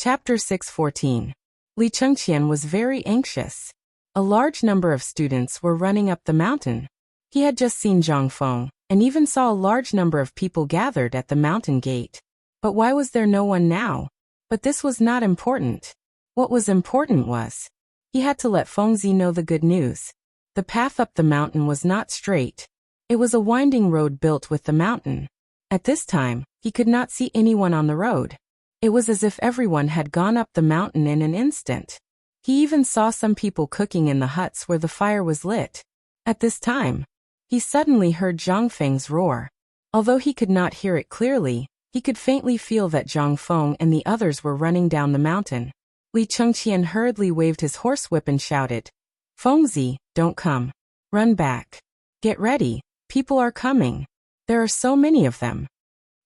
Chapter 6:14. Li Chengqian was very anxious. A large number of students were running up the mountain. He had just seen Zhang Feng, and even saw a large number of people gathered at the mountain gate. But why was there no one now? But this was not important. What was important was, he had to let Fengzi know the good news. The path up the mountain was not straight. It was a winding road built with the mountain. At this time, he could not see anyone on the road. It was as if everyone had gone up the mountain in an instant. He even saw some people cooking in the huts where the fire was lit. At this time, he suddenly heard Zhang Feng's roar. Although he could not hear it clearly, he could faintly feel that Zhang Feng and the others were running down the mountain. Li Chengqian hurriedly waved his horsewhip and shouted, "Fengzi, don't come. Run back. Get ready, people are coming. There are so many of them."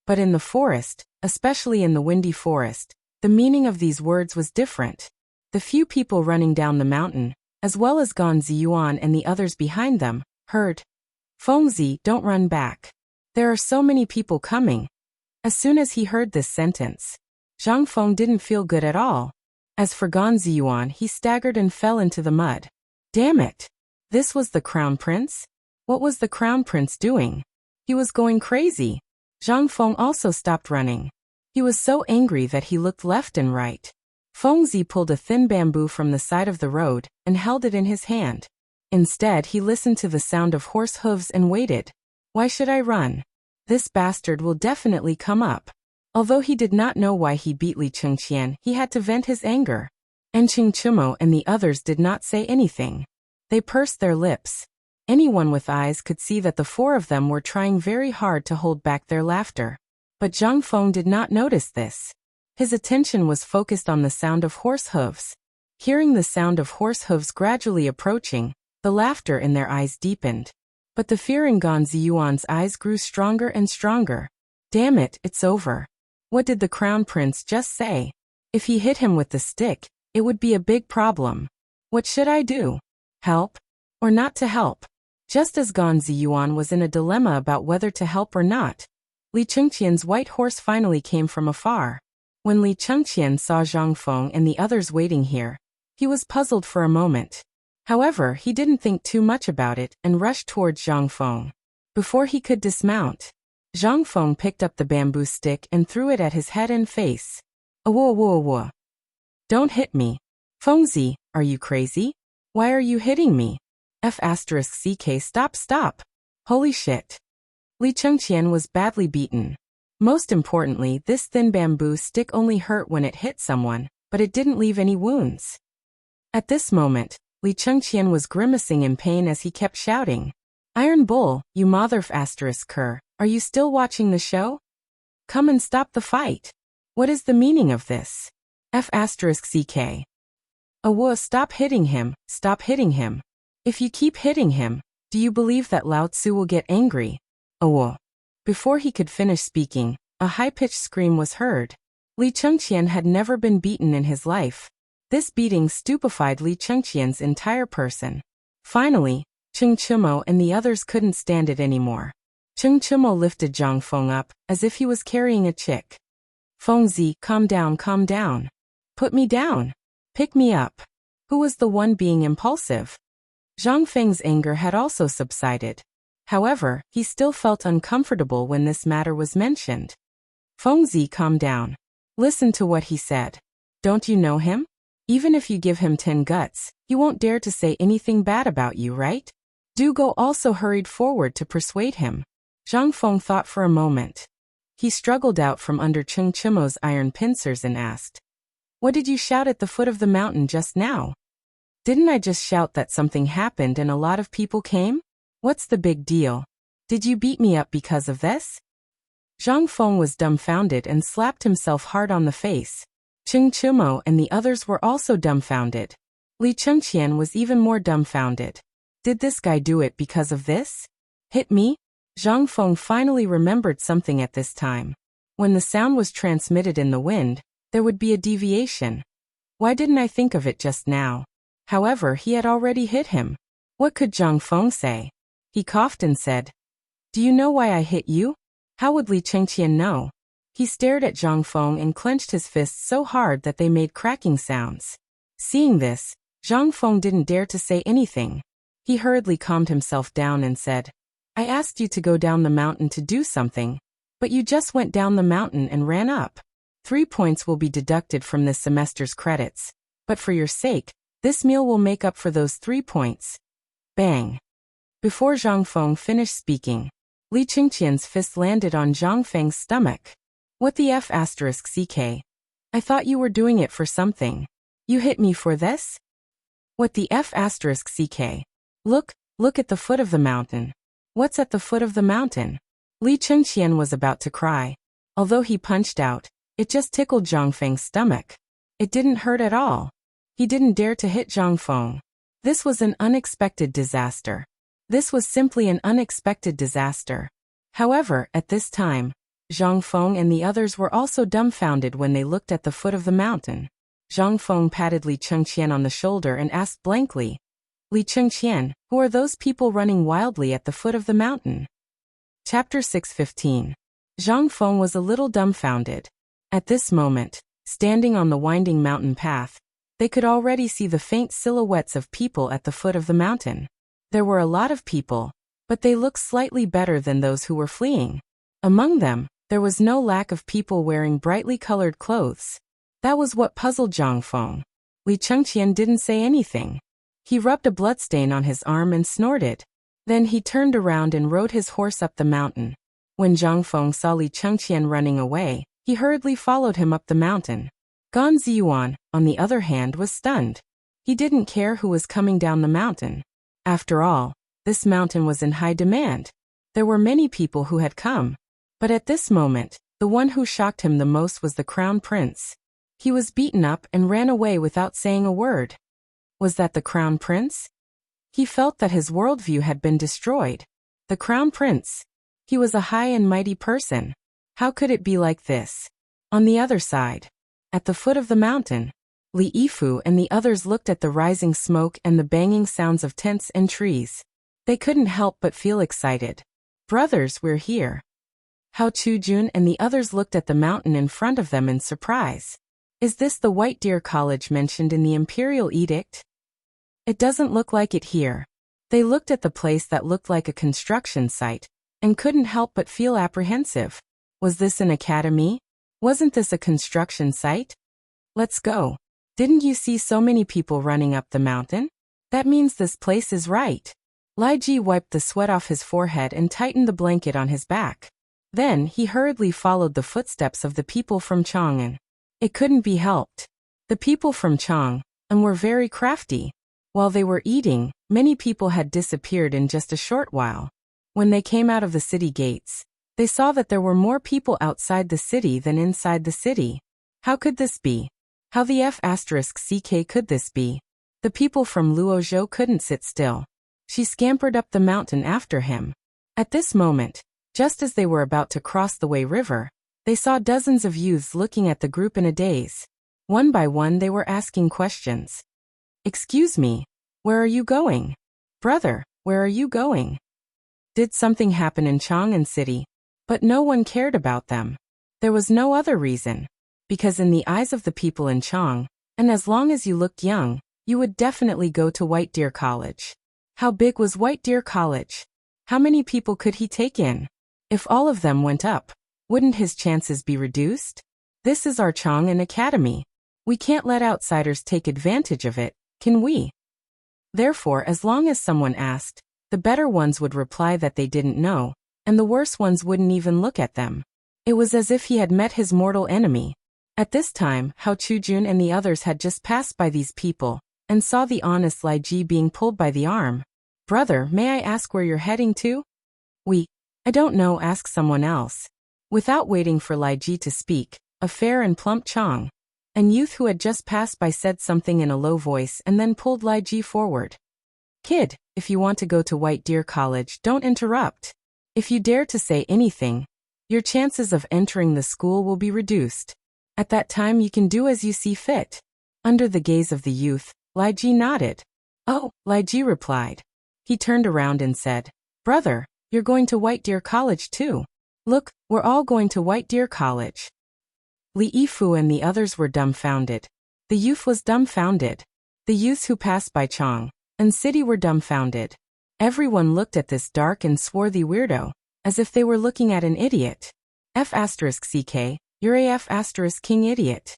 But in the forest, especially in the windy forest, the meaning of these words was different. The few people running down the mountain, as well as Gan Ziyuan and the others behind them, heard, "Fengzi, don't run back. There are so many people coming." As soon as he heard this sentence, Zhang Feng didn't feel good at all. As for Gan Ziyuan, he staggered and fell into the mud. Damn it! This was the Crown Prince? What was the Crown Prince doing? He was going crazy. Zhang Feng also stopped running. He was so angry that he looked left and right. Fengzi pulled a thin bamboo from the side of the road and held it in his hand. Instead, he listened to the sound of horse hooves and waited. Why should I run? This bastard will definitely come up. Although he did not know why he beat Li Chengqian, he had to vent his anger. And Chimo and the others did not say anything. They pursed their lips. Anyone with eyes could see that the four of them were trying very hard to hold back their laughter. But Zhang Feng did not notice this. His attention was focused on the sound of horse hooves. Hearing the sound of horse hooves gradually approaching, the laughter in their eyes deepened. But the fear in Gan Ziyuan's eyes grew stronger and stronger. Damn it, it's over. What did the Crown Prince just say? If he hit him with the stick, it would be a big problem. What should I do? Help? Or not to help? Just as Gan Ziyuan was in a dilemma about whether to help or not, Li Chengqian's white horse finally came from afar. When Li Chengqian saw Zhang Feng and the others waiting here, he was puzzled for a moment. However, he didn't think too much about it and rushed towards Zhang Feng. Before he could dismount, Zhang Feng picked up the bamboo stick and threw it at his head and face. Awoo. Don't hit me. Fengzi, are you crazy? Why are you hitting me? F***ck stop. Holy shit. Li Chengqian was badly beaten. Most importantly, this thin bamboo stick only hurt when it hit someone, but it didn't leave any wounds. At this moment, Li Chengqian was grimacing in pain as he kept shouting, "Iron Bull, you mother****, are you still watching the show? Come and stop the fight. What is the meaning of this? F***ck. Awoo, stop hitting him. If you keep hitting him, do you believe that Lao Tzu will get angry? Awoo." Before he could finish speaking, a high-pitched scream was heard. Li Chengqian had never been beaten in his life. This beating stupefied Li Chengqian's entire person. Finally, Chimo and the others couldn't stand it anymore. Chimo lifted Zhang Feng up, as if he was carrying a chick. "Fengzi, calm down. Put me down. Pick me up." Who was the one being impulsive? Zhang Feng's anger had also subsided. However, he still felt uncomfortable when this matter was mentioned. "Fengzi, calm down. Listen to what he said. Don't you know him? Even if you give him 10 guts, he won't dare to say anything bad about you, right?" Dugo also hurried forward to persuade him. Zhang Feng thought for a moment. He struggled out from under Chimo's iron pincers and asked, "What did you shout at the foot of the mountain just now? Didn't I just shout that something happened and a lot of people came? What's the big deal? Did you beat me up because of this?" Zhang Feng was dumbfounded and slapped himself hard on the face. Chimo and the others were also dumbfounded. Li Chengqian was even more dumbfounded. Did this guy do it because of this? Hit me? Zhang Feng finally remembered something at this time. When the sound was transmitted in the wind, there would be a deviation. Why didn't I think of it just now? However, he had already hit him. What could Zhang Feng say? He coughed and said, "Do you know why I hit you?" How would Li Chengqian know? He stared at Zhang Feng and clenched his fists so hard that they made cracking sounds. Seeing this, Zhang Feng didn't dare to say anything. He hurriedly calmed himself down and said, I asked you to go down the mountain to do something, but you just went down the mountain and ran up. 3 points will be deducted from this semester's credits, but for your sake, this meal will make up for those 3 points. Bang! Before Zhang Feng finished speaking, Li Qingqian's fist landed on Zhang Feng's stomach. What the F***, CK? I thought you were doing it for something. You hit me for this? What the F***, CK? Look at the foot of the mountain. What's at the foot of the mountain? Li Qingqian was about to cry. Although he punched out, it just tickled Zhang Feng's stomach. It didn't hurt at all. He didn't dare to hit Zhang Feng. This was an unexpected disaster. This was simply an unexpected disaster. However, at this time, Zhang Feng and the others were also dumbfounded when they looked at the foot of the mountain. Zhang Feng patted Li Qingqian on the shoulder and asked blankly, Li Qingqian, who are those people running wildly at the foot of the mountain? Chapter 6:15. Zhang Feng was a little dumbfounded. At this moment, standing on the winding mountain path, they could already see the faint silhouettes of people at the foot of the mountain. There were a lot of people, but they looked slightly better than those who were fleeing. Among them, there was no lack of people wearing brightly colored clothes. That was what puzzled Zhang Feng. Li Qingqian didn't say anything. He rubbed a bloodstain on his arm and snorted. Then he turned around and rode his horse up the mountain. When Zhang Feng saw Li Qingqian running away, he hurriedly followed him up the mountain. Gan Ziyuan, on the other hand, was stunned. He didn't care who was coming down the mountain. After all, this mountain was in high demand. There were many people who had come. But at this moment, the one who shocked him the most was the Crown Prince. He was beaten up and ran away without saying a word. Was that the Crown Prince? He felt that his worldview had been destroyed. The Crown Prince. He was a high and mighty person. How could it be like this? On the other side, at the foot of the mountain, Li Yifu and the others looked at the rising smoke and the banging sounds of tents and trees. They couldn't help but feel excited. Brothers, we're here. Hao Chujun and the others looked at the mountain in front of them in surprise. Is this the White Deer College mentioned in the Imperial Edict? It doesn't look like it here. They looked at the place that looked like a construction site, and couldn't help but feel apprehensive. Was this an academy? Wasn't this a construction site? Let's go. Didn't you see so many people running up the mountain? That means this place is right. Lai Ji wiped the sweat off his forehead and tightened the blanket on his back. Then he hurriedly followed the footsteps of the people from Chang'an. It couldn't be helped. The people from Chang'an were very crafty. While they were eating, many people had disappeared in just a short while. When they came out of the city gates, they saw that there were more people outside the city than inside the city. How could this be? How the F***ck could this be? The people from Luozhou couldn't sit still. She scampered up the mountain after him. At this moment, just as they were about to cross the Wei River, they saw dozens of youths looking at the group in a daze. One by one they were asking questions. Excuse me, where are you going? Brother, where are you going? Did something happen in Chang'an City? But no one cared about them. There was no other reason. Because in the eyes of the people in Chang'an, and as long as you looked young, you would definitely go to White Deer College. How big was White Deer College? How many people could he take in? If all of them went up, wouldn't his chances be reduced? This is our Chang'an Academy. We can't let outsiders take advantage of it, can we? Therefore, as long as someone asked, the better ones would reply that they didn't know, and the worse ones wouldn't even look at them. It was as if he had met his mortal enemy. At this time, Hao Chujun and the others had just passed by these people, and saw the honest Lai Ji being pulled by the arm. Brother, may I ask where you're heading to? I don't know, ask someone else. Without waiting for Lai Ji to speak, a fair and plump Chang, an youth who had just passed by, said something in a low voice and then pulled Lai Ji forward. Kid, if you want to go to White Deer College, don't interrupt. If you dare to say anything, your chances of entering the school will be reduced. At that time you can do as you see fit. Under the gaze of the youth, Lai Ji nodded. Oh, Lai Ji replied. He turned around and said, Brother, you're going to White Deer College too. Look, we're all going to White Deer College. Li Yifu and the others were dumbfounded. The youth was dumbfounded. The youths who passed by Chang and City were dumbfounded. Everyone looked at this dark and swarthy weirdo, as if they were looking at an idiot. F***ck, you're a F***king idiot.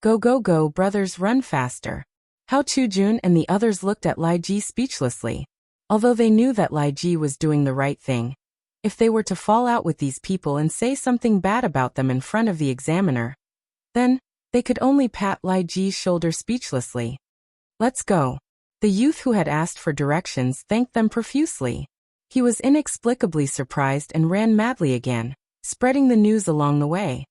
Go go go brothers, run faster. Hao Chu-jun and the others looked at Li Ji speechlessly. Although they knew that Li Ji was doing the right thing, if they were to fall out with these people and say something bad about them in front of the examiner, then they could only pat Li Ji's shoulder speechlessly. Let's go. The youth who had asked for directions thanked them profusely. He was inexplicably surprised and ran madly again, spreading the news along the way.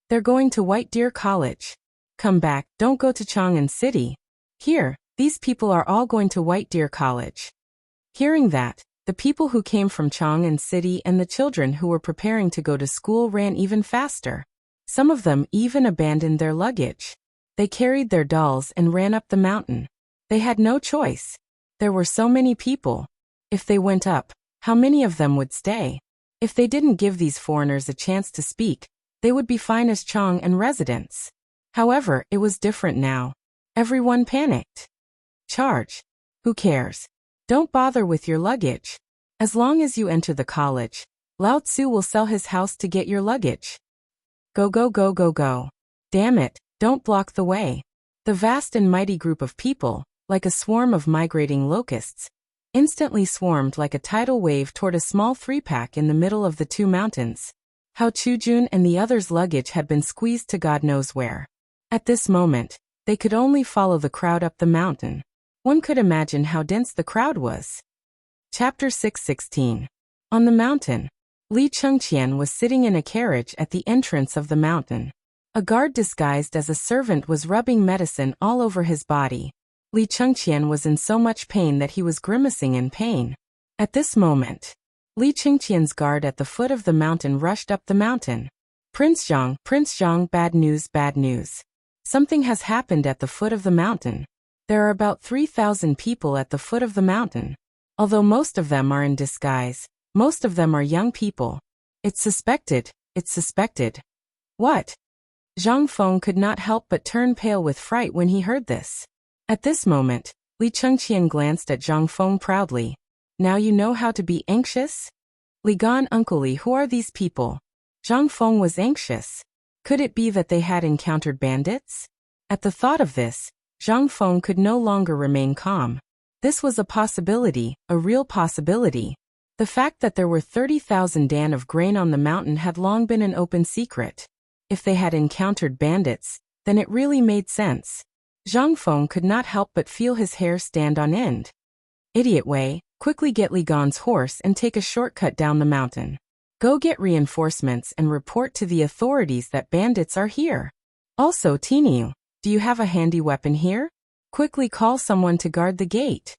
They're going to White Deer College. Come back, don't go to Chang'an City. Here, these people are all going to White Deer College. Hearing that, the people who came from Chang'an City and the children who were preparing to go to school ran even faster. Some of them even abandoned their luggage. They carried their dolls and ran up the mountain. They had no choice. There were so many people. If they went up, how many of them would stay? If they didn't give these foreigners a chance to speak, they would be fine as Chang'an residents. However, it was different now. Everyone panicked. Charge. Who cares? Don't bother with your luggage. As long as you enter the college, Lao Tzu will sell his house to get your luggage. Go go go go go. Damn it, don't block the way. The vast and mighty group of people, like a swarm of migrating locusts, instantly swarmed like a tidal wave toward a small three-pack in the middle of the two mountains. Hao Chu-jun and the others' luggage had been squeezed to God knows where. At this moment, they could only follow the crowd up the mountain. One could imagine how dense the crowd was. Chapter 6:16. On the mountain, Li Chengqian was sitting in a carriage at the entrance of the mountain. A guard disguised as a servant was rubbing medicine all over his body. Li Chengqian was in so much pain that he was grimacing in pain. At this moment, Li Chengqian's guard at the foot of the mountain rushed up the mountain. Prince Zhang, bad news, bad news. Something has happened at the foot of the mountain. There are about 3,000 people at the foot of the mountain. Although most of them are in disguise, most of them are young people. It's suspected. What? Zhang Feng could not help but turn pale with fright when he heard this. At this moment, Li Chengqian glanced at Zhang Feng proudly. Now you know how to be anxious? Li Gan, Uncle Li, who are these people? Zhang Feng was anxious. Could it be that they had encountered bandits? At the thought of this, Zhang Feng could no longer remain calm. This was a possibility, a real possibility. The fact that there were 30,000 dan of grain on the mountain had long been an open secret. If they had encountered bandits, then it really made sense. Zhang Feng could not help but feel his hair stand on end. Idiot Wei, quickly get Li Gan's horse and take a shortcut down the mountain. Go get reinforcements and report to the authorities that bandits are here. Also, Tiniu, do you have a handy weapon here? Quickly call someone to guard the gate.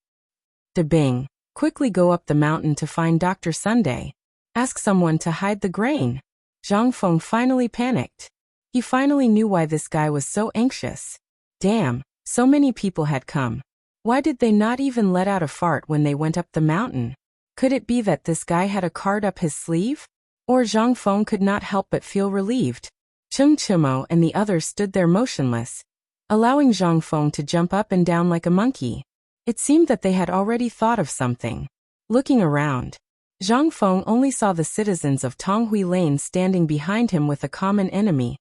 Bing, quickly go up the mountain to find Dr. Sunday. Ask someone to hide the grain. Zhang Feng finally panicked. He finally knew why this guy was so anxious. Damn, so many people had come. Why did they not even let out a fart when they went up the mountain? Could it be that this guy had a card up his sleeve? Or Zhang Feng could not help but feel relieved. Cheng Chimo and the others stood there motionless, allowing Zhang Feng to jump up and down like a monkey. It seemed that they had already thought of something. Looking around, Zhang Feng only saw the citizens of Tonghui Lane standing behind him with a common enemy,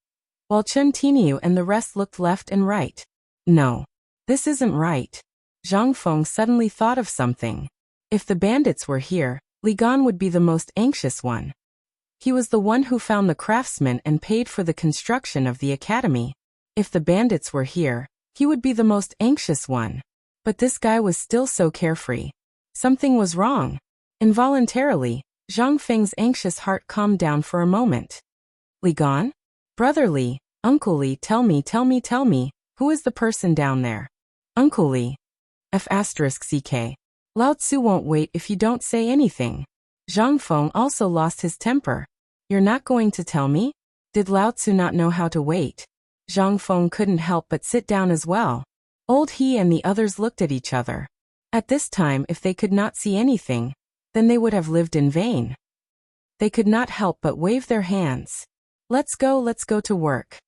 while Chen Tiniu and the rest looked left and right. No, this isn't right. Zhang Feng suddenly thought of something. If the bandits were here, Li Gan would be the most anxious one. He was the one who found the craftsmen and paid for the construction of the academy. If the bandits were here, he would be the most anxious one. But this guy was still so carefree. Something was wrong. Involuntarily, Zhang Feng's anxious heart calmed down for a moment. Li Gan? Brother Li, Uncle Li, tell me, who is the person down there? Uncle Li. F***ck. Lao Tzu won't wait if you don't say anything. Zhang Feng also lost his temper. You're not going to tell me? Did Lao Tzu not know how to wait? Zhang Feng couldn't help but sit down as well. Old He and the others looked at each other. At this time, if they could not see anything, then they would have lived in vain. They could not help but wave their hands. Let's go to work.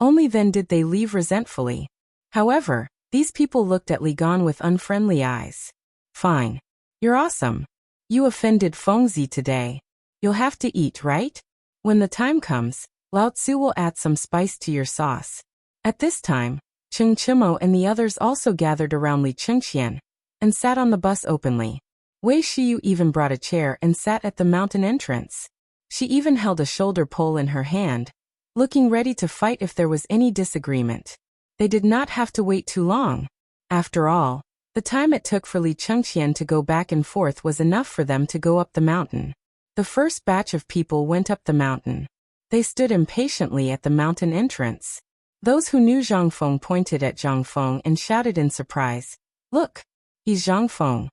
Only then did they leave resentfully. However, these people looked at Li Gan with unfriendly eyes. Fine. You're awesome. You offended Fengzi today. You'll have to eat, right? When the time comes, Lao Tzu will add some spice to your sauce. At this time, Cheng Chimo and the others also gathered around Li Chengqian and sat on the bus openly. Wei Shiyu even brought a chair and sat at the mountain entrance. She even held a shoulder pole in her hand, looking ready to fight if there was any disagreement. They did not have to wait too long. After all, the time it took for Li Chengqian to go back and forth was enough for them to go up the mountain. The first batch of people went up the mountain. They stood impatiently at the mountain entrance. Those who knew Zhang Feng pointed at Zhang Feng and shouted in surprise, "Look! He's Zhang Feng.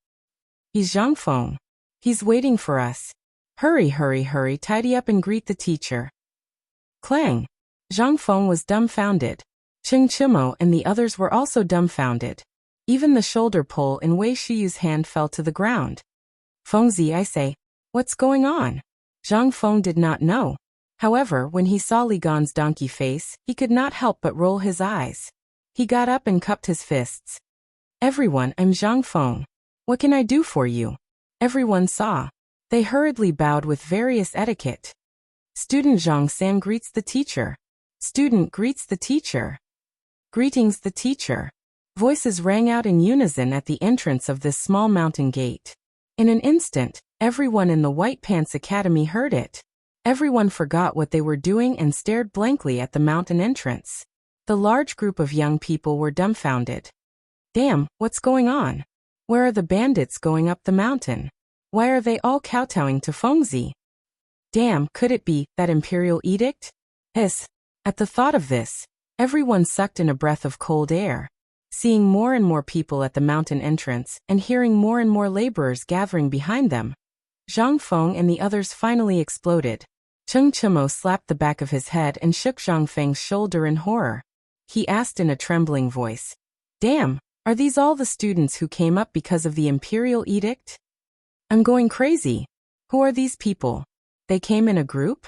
He's Zhang Feng. He's waiting for us. Hurry, hurry, hurry, tidy up and greet the teacher." Clang! Zhang Feng was dumbfounded. Cheng Chimo and the others were also dumbfounded. Even the shoulder pole in Wei Shiyu's hand fell to the ground. "Fengzi, I say, what's going on?" Zhang Feng did not know. However, when he saw Li Gan's donkey face, he could not help but roll his eyes. He got up and cupped his fists. "Everyone, I'm Zhang Feng. What can I do for you?" Everyone saw. They hurriedly bowed with various etiquette. Student Zhang San greets the teacher. Student greets the teacher. Greetings the teacher. Voices rang out in unison at the entrance of this small mountain gate. In an instant, everyone in the White Pants Academy heard it. Everyone forgot what they were doing and stared blankly at the mountain entrance. The large group of young people were dumbfounded. Damn, what's going on? Where are the bandits going up the mountain? Why are they all kowtowing to Fengzi? Damn, could it be that imperial edict? Hiss. At the thought of this, everyone sucked in a breath of cold air. Seeing more and more people at the mountain entrance and hearing more and more laborers gathering behind them, Zhang Feng and the others finally exploded. Cheng Chimo slapped the back of his head and shook Zhang Feng's shoulder in horror. He asked in a trembling voice, "Damn, are these all the students who came up because of the imperial edict? I'm going crazy. Who are these people? They came in a group?"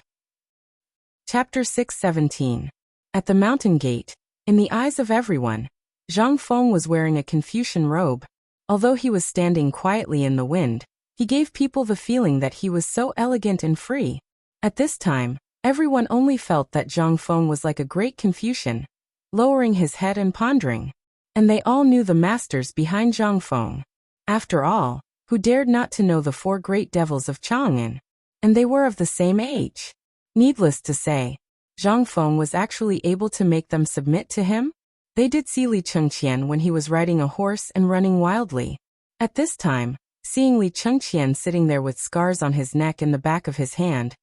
Chapter 6:17. At the mountain gate, in the eyes of everyone, Zhang Feng was wearing a Confucian robe. Although he was standing quietly in the wind, he gave people the feeling that he was so elegant and free. At this time, everyone only felt that Zhang Feng was like a great Confucian, lowering his head and pondering. And they all knew the masters behind Zhang Feng. After all, who dared not to know the four great devils of Chang'an? And they were of the same age. Needless to say, Zhang Feng was actually able to make them submit to him. They did see Li Chengqian when he was riding a horse and running wildly. At this time, seeing Li Chengqian sitting there with scars on his neck and the back of his hand,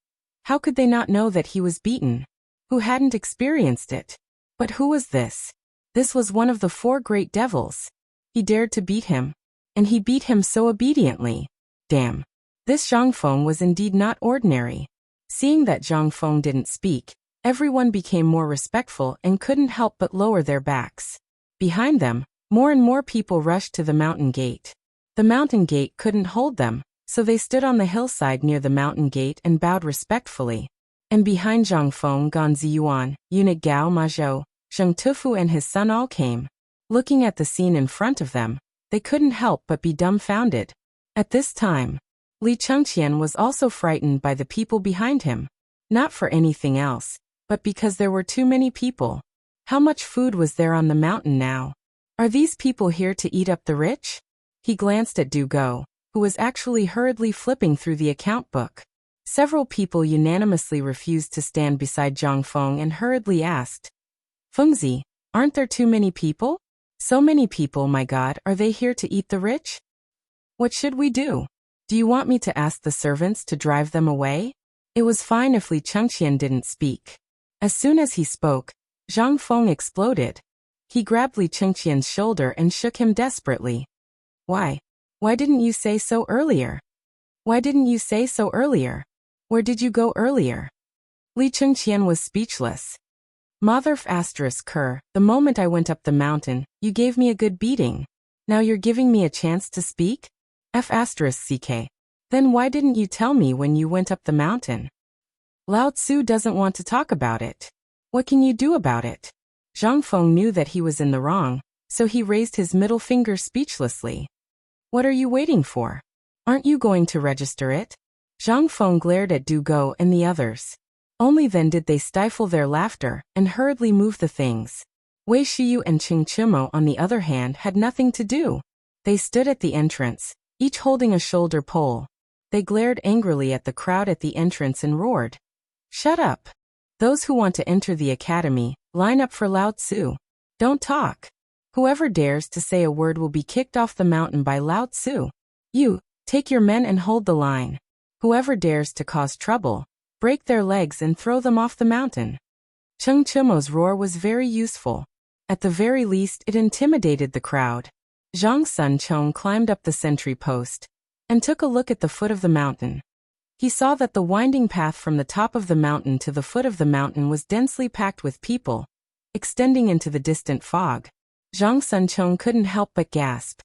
how could they not know that he was beaten? Who hadn't experienced it? But who was this? This was one of the four great devils. He dared to beat him. And he beat him so obediently. Damn. This Zhang Feng was indeed not ordinary. Seeing that Zhang Feng didn't speak, everyone became more respectful and couldn't help but lower their backs. Behind them, more and more people rushed to the mountain gate. The mountain gate couldn't hold them, so they stood on the hillside near the mountain gate and bowed respectfully. And behind Zhang Feng, Gan Ziyuan, eunuch Gao Mazhou, Zheng Tufu and his son all came. Looking at the scene in front of them, they couldn't help but be dumbfounded. At this time, Li Chengqian was also frightened by the people behind him. Not for anything else, but because there were too many people. How much food was there on the mountain now? Are these people here to eat up the rich? He glanced at Du Go, who was actually hurriedly flipping through the account book. Several people unanimously refused to stand beside Zhang Feng and hurriedly asked, "Fengzi, aren't there too many people? So many people, my God, are they here to eat the rich? What should we do? Do you want me to ask the servants to drive them away?" It was fine if Li Chengqian didn't speak. As soon as he spoke, Zhang Feng exploded. He grabbed Li Chengqian's shoulder and shook him desperately. Why? Why didn't you say so earlier? Why didn't you say so earlier? Where did you go earlier? Li Chengqian was speechless. Motherf asterisk cur, the moment I went up the mountain, you gave me a good beating. Now you're giving me a chance to speak? F asterisk ck. Then why didn't you tell me when you went up the mountain? Lao Tzu doesn't want to talk about it. What can you do about it? Zhang Feng knew that he was in the wrong, so he raised his middle finger speechlessly. What are you waiting for? Aren't you going to register it? Zhang Feng glared at Du Go and the others. Only then did they stifle their laughter and hurriedly move the things. Wei Shiyu and Qing Chimo, on the other hand, had nothing to do. They stood at the entrance, each holding a shoulder pole. They glared angrily at the crowd at the entrance and roared. Shut up! Those who want to enter the academy, line up for Lao Tzu. Don't talk. Whoever dares to say a word will be kicked off the mountain by Lao Tzu. You, take your men and hold the line. Whoever dares to cause trouble, break their legs and throw them off the mountain. Cheng Chimo's roar was very useful. At the very least, it intimidated the crowd. Zhang Sun Chong climbed up the sentry post and took a look at the foot of the mountain. He saw that the winding path from the top of the mountain to the foot of the mountain was densely packed with people, extending into the distant fog. Zhang Sun Chong couldn't help but gasp.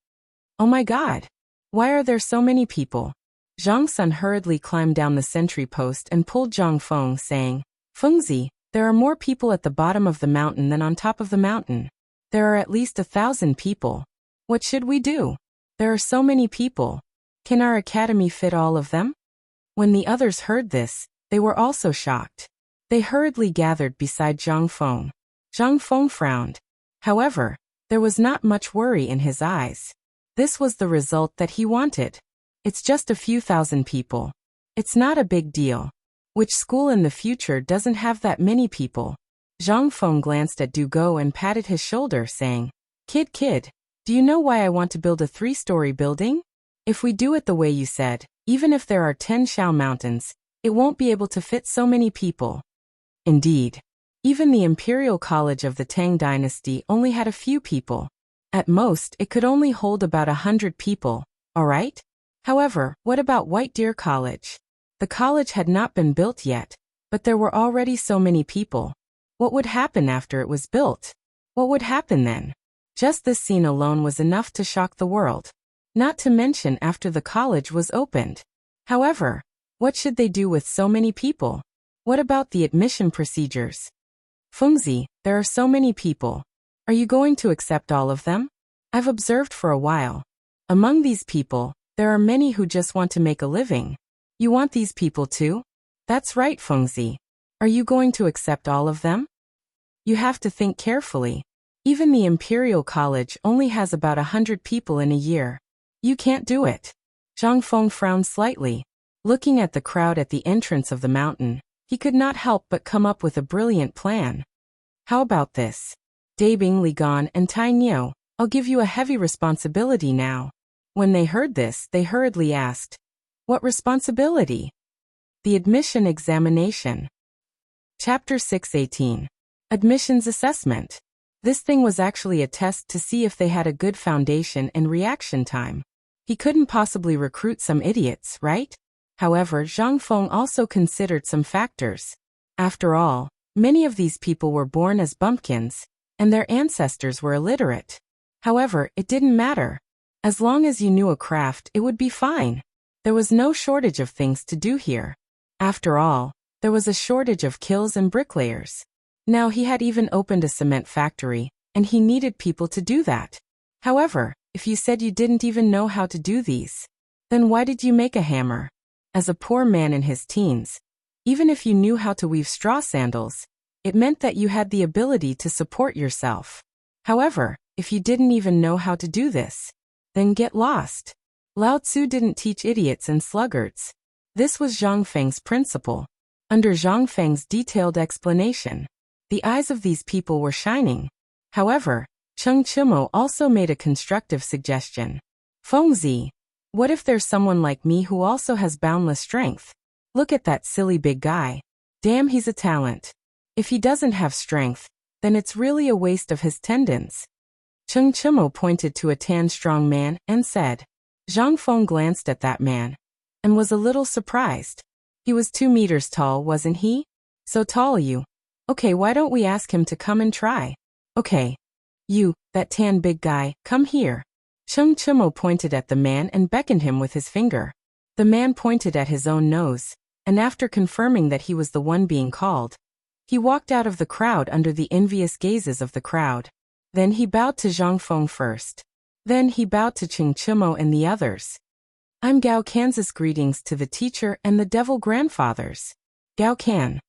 Oh my God! Why are there so many people? Zhang Sun hurriedly climbed down the sentry post and pulled Zhang Feng, saying, Fengzi, there are more people at the bottom of the mountain than on top of the mountain. There are at least 1,000 people. What should we do? There are so many people. Can our academy fit all of them? When the others heard this, they were also shocked. They hurriedly gathered beside Zhang Feng. Zhang Feng frowned. However, there was not much worry in his eyes. This was the result that he wanted. It's just a few thousand people. It's not a big deal. Which school in the future doesn't have that many people? Zhang Feng glanced at Du Go and patted his shoulder, saying, Kid, do you know why I want to build a 3-story building? If we do it the way you said, even if there are 10 Shao mountains, it won't be able to fit so many people. Indeed. Even the Imperial College of the Tang dynasty only had a few people. At most, it could only hold about 100 people, alright? However, what about White Deer College? The college had not been built yet, but there were already so many people. What would happen after it was built? What would happen then? Just this scene alone was enough to shock the world. Not to mention after the college was opened. However, what should they do with so many people? What about the admission procedures? Fengzi, there are so many people. Are you going to accept all of them? I've observed for a while. Among these people, there are many who just want to make a living. You want these people too? That's right, Fengzi. Are you going to accept all of them? You have to think carefully. Even the Imperial College only has about 100 people in a year. You can't do it. Zhang Feng frowned slightly. Looking at the crowd at the entrance of the mountain, he could not help but come up with a brilliant plan. How about this? Dabing, Li Gan, and Tai Niu, I'll give you a heavy responsibility now. When they heard this, they hurriedly asked, What responsibility? The admission examination. Chapter 6:18. Admissions assessment. This thing was actually a test to see if they had a good foundation and reaction time. He couldn't possibly recruit some idiots, right? However, Zhang Feng also considered some factors. After all, many of these people were born as bumpkins, and their ancestors were illiterate. However, it didn't matter. As long as you knew a craft, it would be fine. There was no shortage of things to do here. After all, there was a shortage of kills and bricklayers. Now he had even opened a cement factory, and he needed people to do that. However, if you said you didn't even know how to do these, then why did you make a hammer? As a poor man in his teens, even if you knew how to weave straw sandals, it meant that you had the ability to support yourself. However, if you didn't even know how to do this, then get lost. Lao Tzu didn't teach idiots and sluggards. This was Zhang Feng's principle. Under Zhang Feng's detailed explanation, the eyes of these people were shining. However, Cheng Chimo also made a constructive suggestion. Fengzi, what if there's someone like me who also has boundless strength? Look at that silly big guy. Damn, he's a talent. If he doesn't have strength, then it's really a waste of his tendons. Cheng Chimo pointed to a tan strong man and said. Zhang Feng glanced at that man and was a little surprised. He was 2 meters tall, wasn't he? So tall, you. Okay, why don't we ask him to come and try? Okay. You, that tan big guy, come here. Cheng Chimo pointed at the man and beckoned him with his finger. The man pointed at his own nose, and after confirming that he was the one being called, he walked out of the crowd under the envious gazes of the crowd. Then he bowed to Zhang Feng first. Then he bowed to Ching Chimo and the others. I'm Gao Kan's greetings to the teacher and the devil grandfathers. Gao Kan.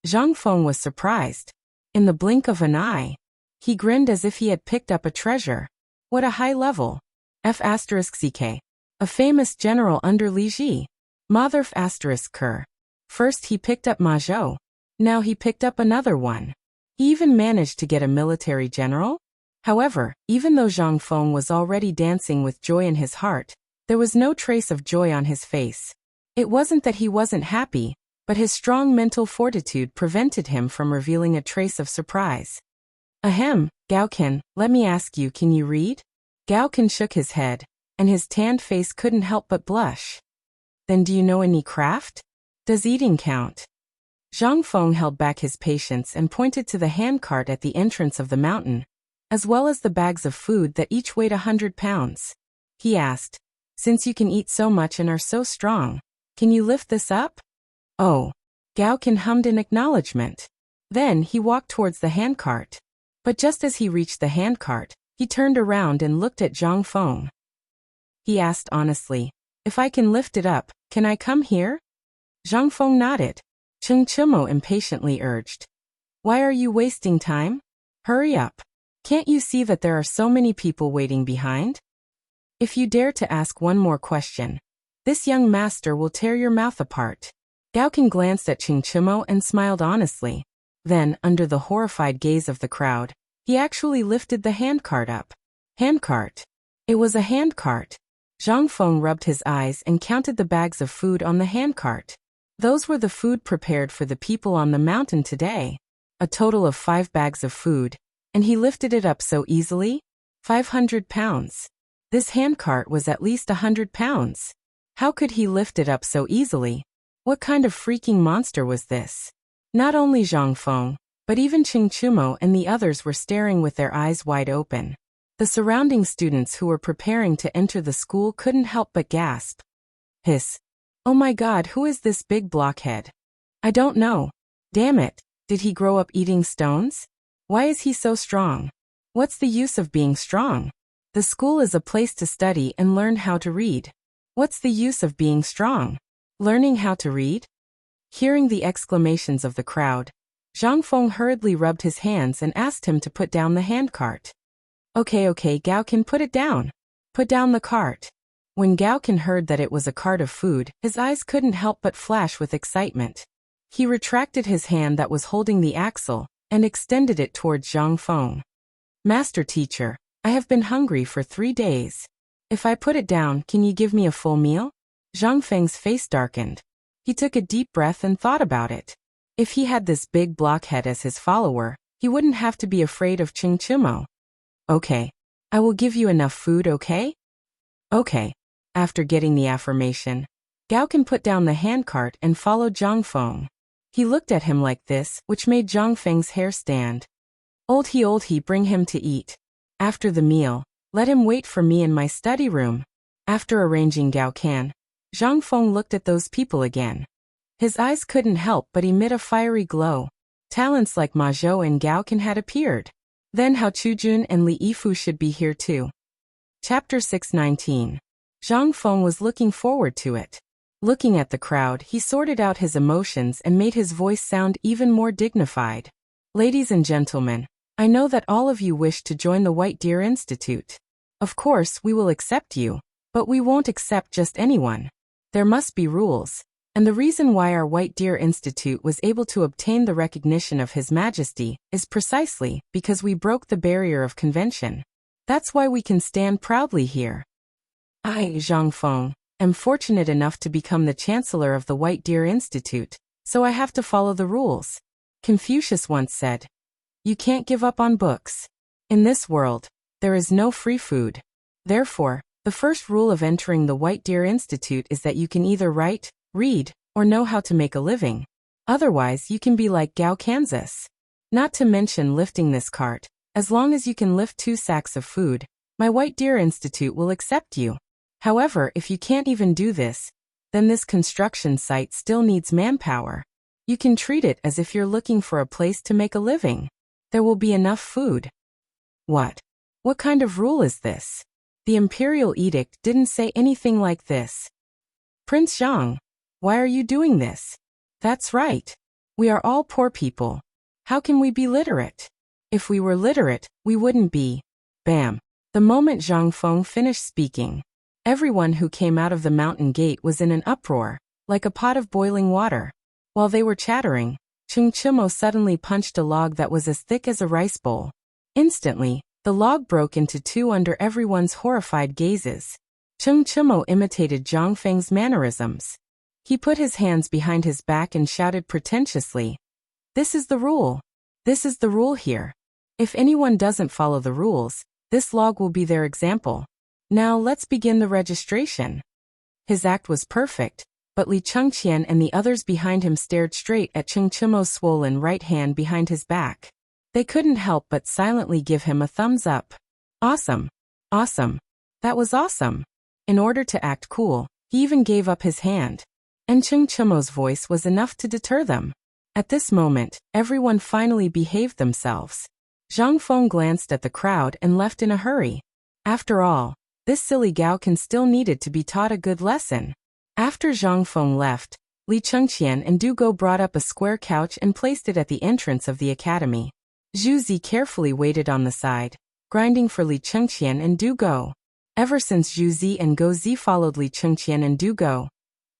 Zhang Feng was surprised. In the blink of an eye, he grinned as if he had picked up a treasure. What a high level. F***ck. A famous general under Li Ji. Mother F***ker. First he picked up Ma Zhou. Now he picked up another one. He even managed to get a military general? However, even though Zhang Feng was already dancing with joy in his heart, there was no trace of joy on his face. It wasn't that he wasn't happy, but his strong mental fortitude prevented him from revealing a trace of surprise. Ahem, Gao Kan, let me ask you, can you read? Gao Kan shook his head, and his tanned face couldn't help but blush. Then do you know any craft? Does eating count? Zhang Feng held back his patience and pointed to the handcart at the entrance of the mountain, as well as the bags of food that each weighed 100 pounds. He asked, since you can eat so much and are so strong, can you lift this up? Oh. Gao Kan hummed in acknowledgement. Then he walked towards the handcart. But just as he reached the handcart, he turned around and looked at Zhang Feng. He asked honestly, if I can lift it up, can I come here? Zhang Feng nodded. Ching Chimo impatiently urged. Why are you wasting time? Hurry up. Can't you see that there are so many people waiting behind? If you dare to ask one more question, this young master will tear your mouth apart. Gao Kan glanced at Ching Chimo and smiled honestly. Then, under the horrified gaze of the crowd, he actually lifted the handcart up. Handcart. It was a handcart. Zhang Feng rubbed his eyes and counted the bags of food on the handcart. Those were the food prepared for the people on the mountain today. A total of 5 bags of food, and he lifted it up so easily? 500 pounds. This handcart was at least 100 pounds. How could he lift it up so easily? What kind of freaking monster was this? Not only Zhang Feng, but even Ching Chimo and the others were staring with their eyes wide open. The surrounding students who were preparing to enter the school couldn't help but gasp. Hiss. Oh my God, who is this big blockhead? I don't know. Damn it, did he grow up eating stones? Why is he so strong? What's the use of being strong? The school is a place to study and learn how to read. What's the use of being strong? Learning how to read? Hearing the exclamations of the crowd, Zhang Feng hurriedly rubbed his hands and asked him to put down the handcart. Okay, Gao Kan, put it down. Put down the cart. When Gao Kan heard that it was a cart of food, his eyes couldn't help but flash with excitement. He retracted his hand that was holding the axle and extended it towards Zhang Feng. Master teacher, I have been hungry for 3 days. If I put it down, can you give me a full meal? Zhang Feng's face darkened. He took a deep breath and thought about it. If he had this big blockhead as his follower, he wouldn't have to be afraid of Ching Chimo. Okay. I will give you enough food, okay? Okay. After getting the affirmation, Gao Kan put down the handcart and followed Zhang Feng. He looked at him like this, which made Zhang Feng's hair stand. Old he, bring him to eat. After the meal, let him wait for me in my study room. After arranging Gao Kan, Zhang Feng looked at those people again. His eyes couldn't help but emit a fiery glow. Talents like Ma Zhou and Gao Kan had appeared. Then Hao Chujun and Li Yifu should be here too. Chapter 619. Zhang Feng was looking forward to it. Looking at the crowd, he sorted out his emotions and made his voice sound even more dignified. Ladies and gentlemen, I know that all of you wish to join the White Deer Institute. Of course, we will accept you, but we won't accept just anyone. There must be rules, and the reason why our White Deer Institute was able to obtain the recognition of His Majesty is precisely because we broke the barrier of convention. That's why we can stand proudly here. I, Zhang Feng, am fortunate enough to become the Chancellor of the White Deer Institute, so I have to follow the rules. Confucius once said, "You can't give up on books. In this world, there is no free food. Therefore, the first rule of entering the White Deer Institute is that you can either write, read, or know how to make a living. Otherwise, you can be like Gao Kansas. Not to mention lifting this cart, as long as you can lift 2 sacks of food, my White Deer Institute will accept you. However, if you can't even do this, then this construction site still needs manpower. You can treat it as if you're looking for a place to make a living. There will be enough food. What? What kind of rule is this? The imperial edict didn't say anything like this. Prince Zhang, why are you doing this? That's right. We are all poor people. How can we be literate? If we were literate, we wouldn't be. Bam. The moment Zhang Feng finished speaking, everyone who came out of the mountain gate was in an uproar, like a pot of boiling water. While they were chattering, Cheng Chimo suddenly punched a log that was as thick as a rice bowl. Instantly, the log broke into two under everyone's horrified gazes. Cheng Chimo imitated Zhang Feng's mannerisms. He put his hands behind his back and shouted pretentiously, "This is the rule. This is the rule here. If anyone doesn't follow the rules, this log will be their example. Now let's begin the registration." His act was perfect, but Li Chengqian and the others behind him stared straight at Cheng Chimo's swollen right hand behind his back. They couldn't help but silently give him a thumbs up. Awesome. Awesome. That was awesome. In order to act cool, he even gave up his hand. And Cheng Chimo's voice was enough to deter them. At this moment, everyone finally behaved themselves. Zhang Feng glanced at the crowd and left in a hurry. After all, this silly Gaocan still needed to be taught a good lesson. After Zhang Feng left, Li Chengqian and Du Go brought up a square couch and placed it at the entrance of the academy. Zhu Zi carefully waited on the side, grinding for Li Chengqian and Du Go. Ever since Zhu Zi and Go Zi followed Li Chengqian and Du Go,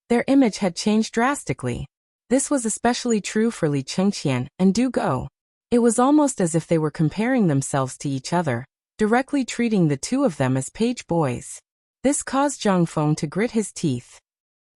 their image had changed drastically. This was especially true for Li Chengqian and Du Go. It was almost as if they were comparing themselves to each other, directly treating the two of them as page boys. This caused Zhang Feng to grit his teeth.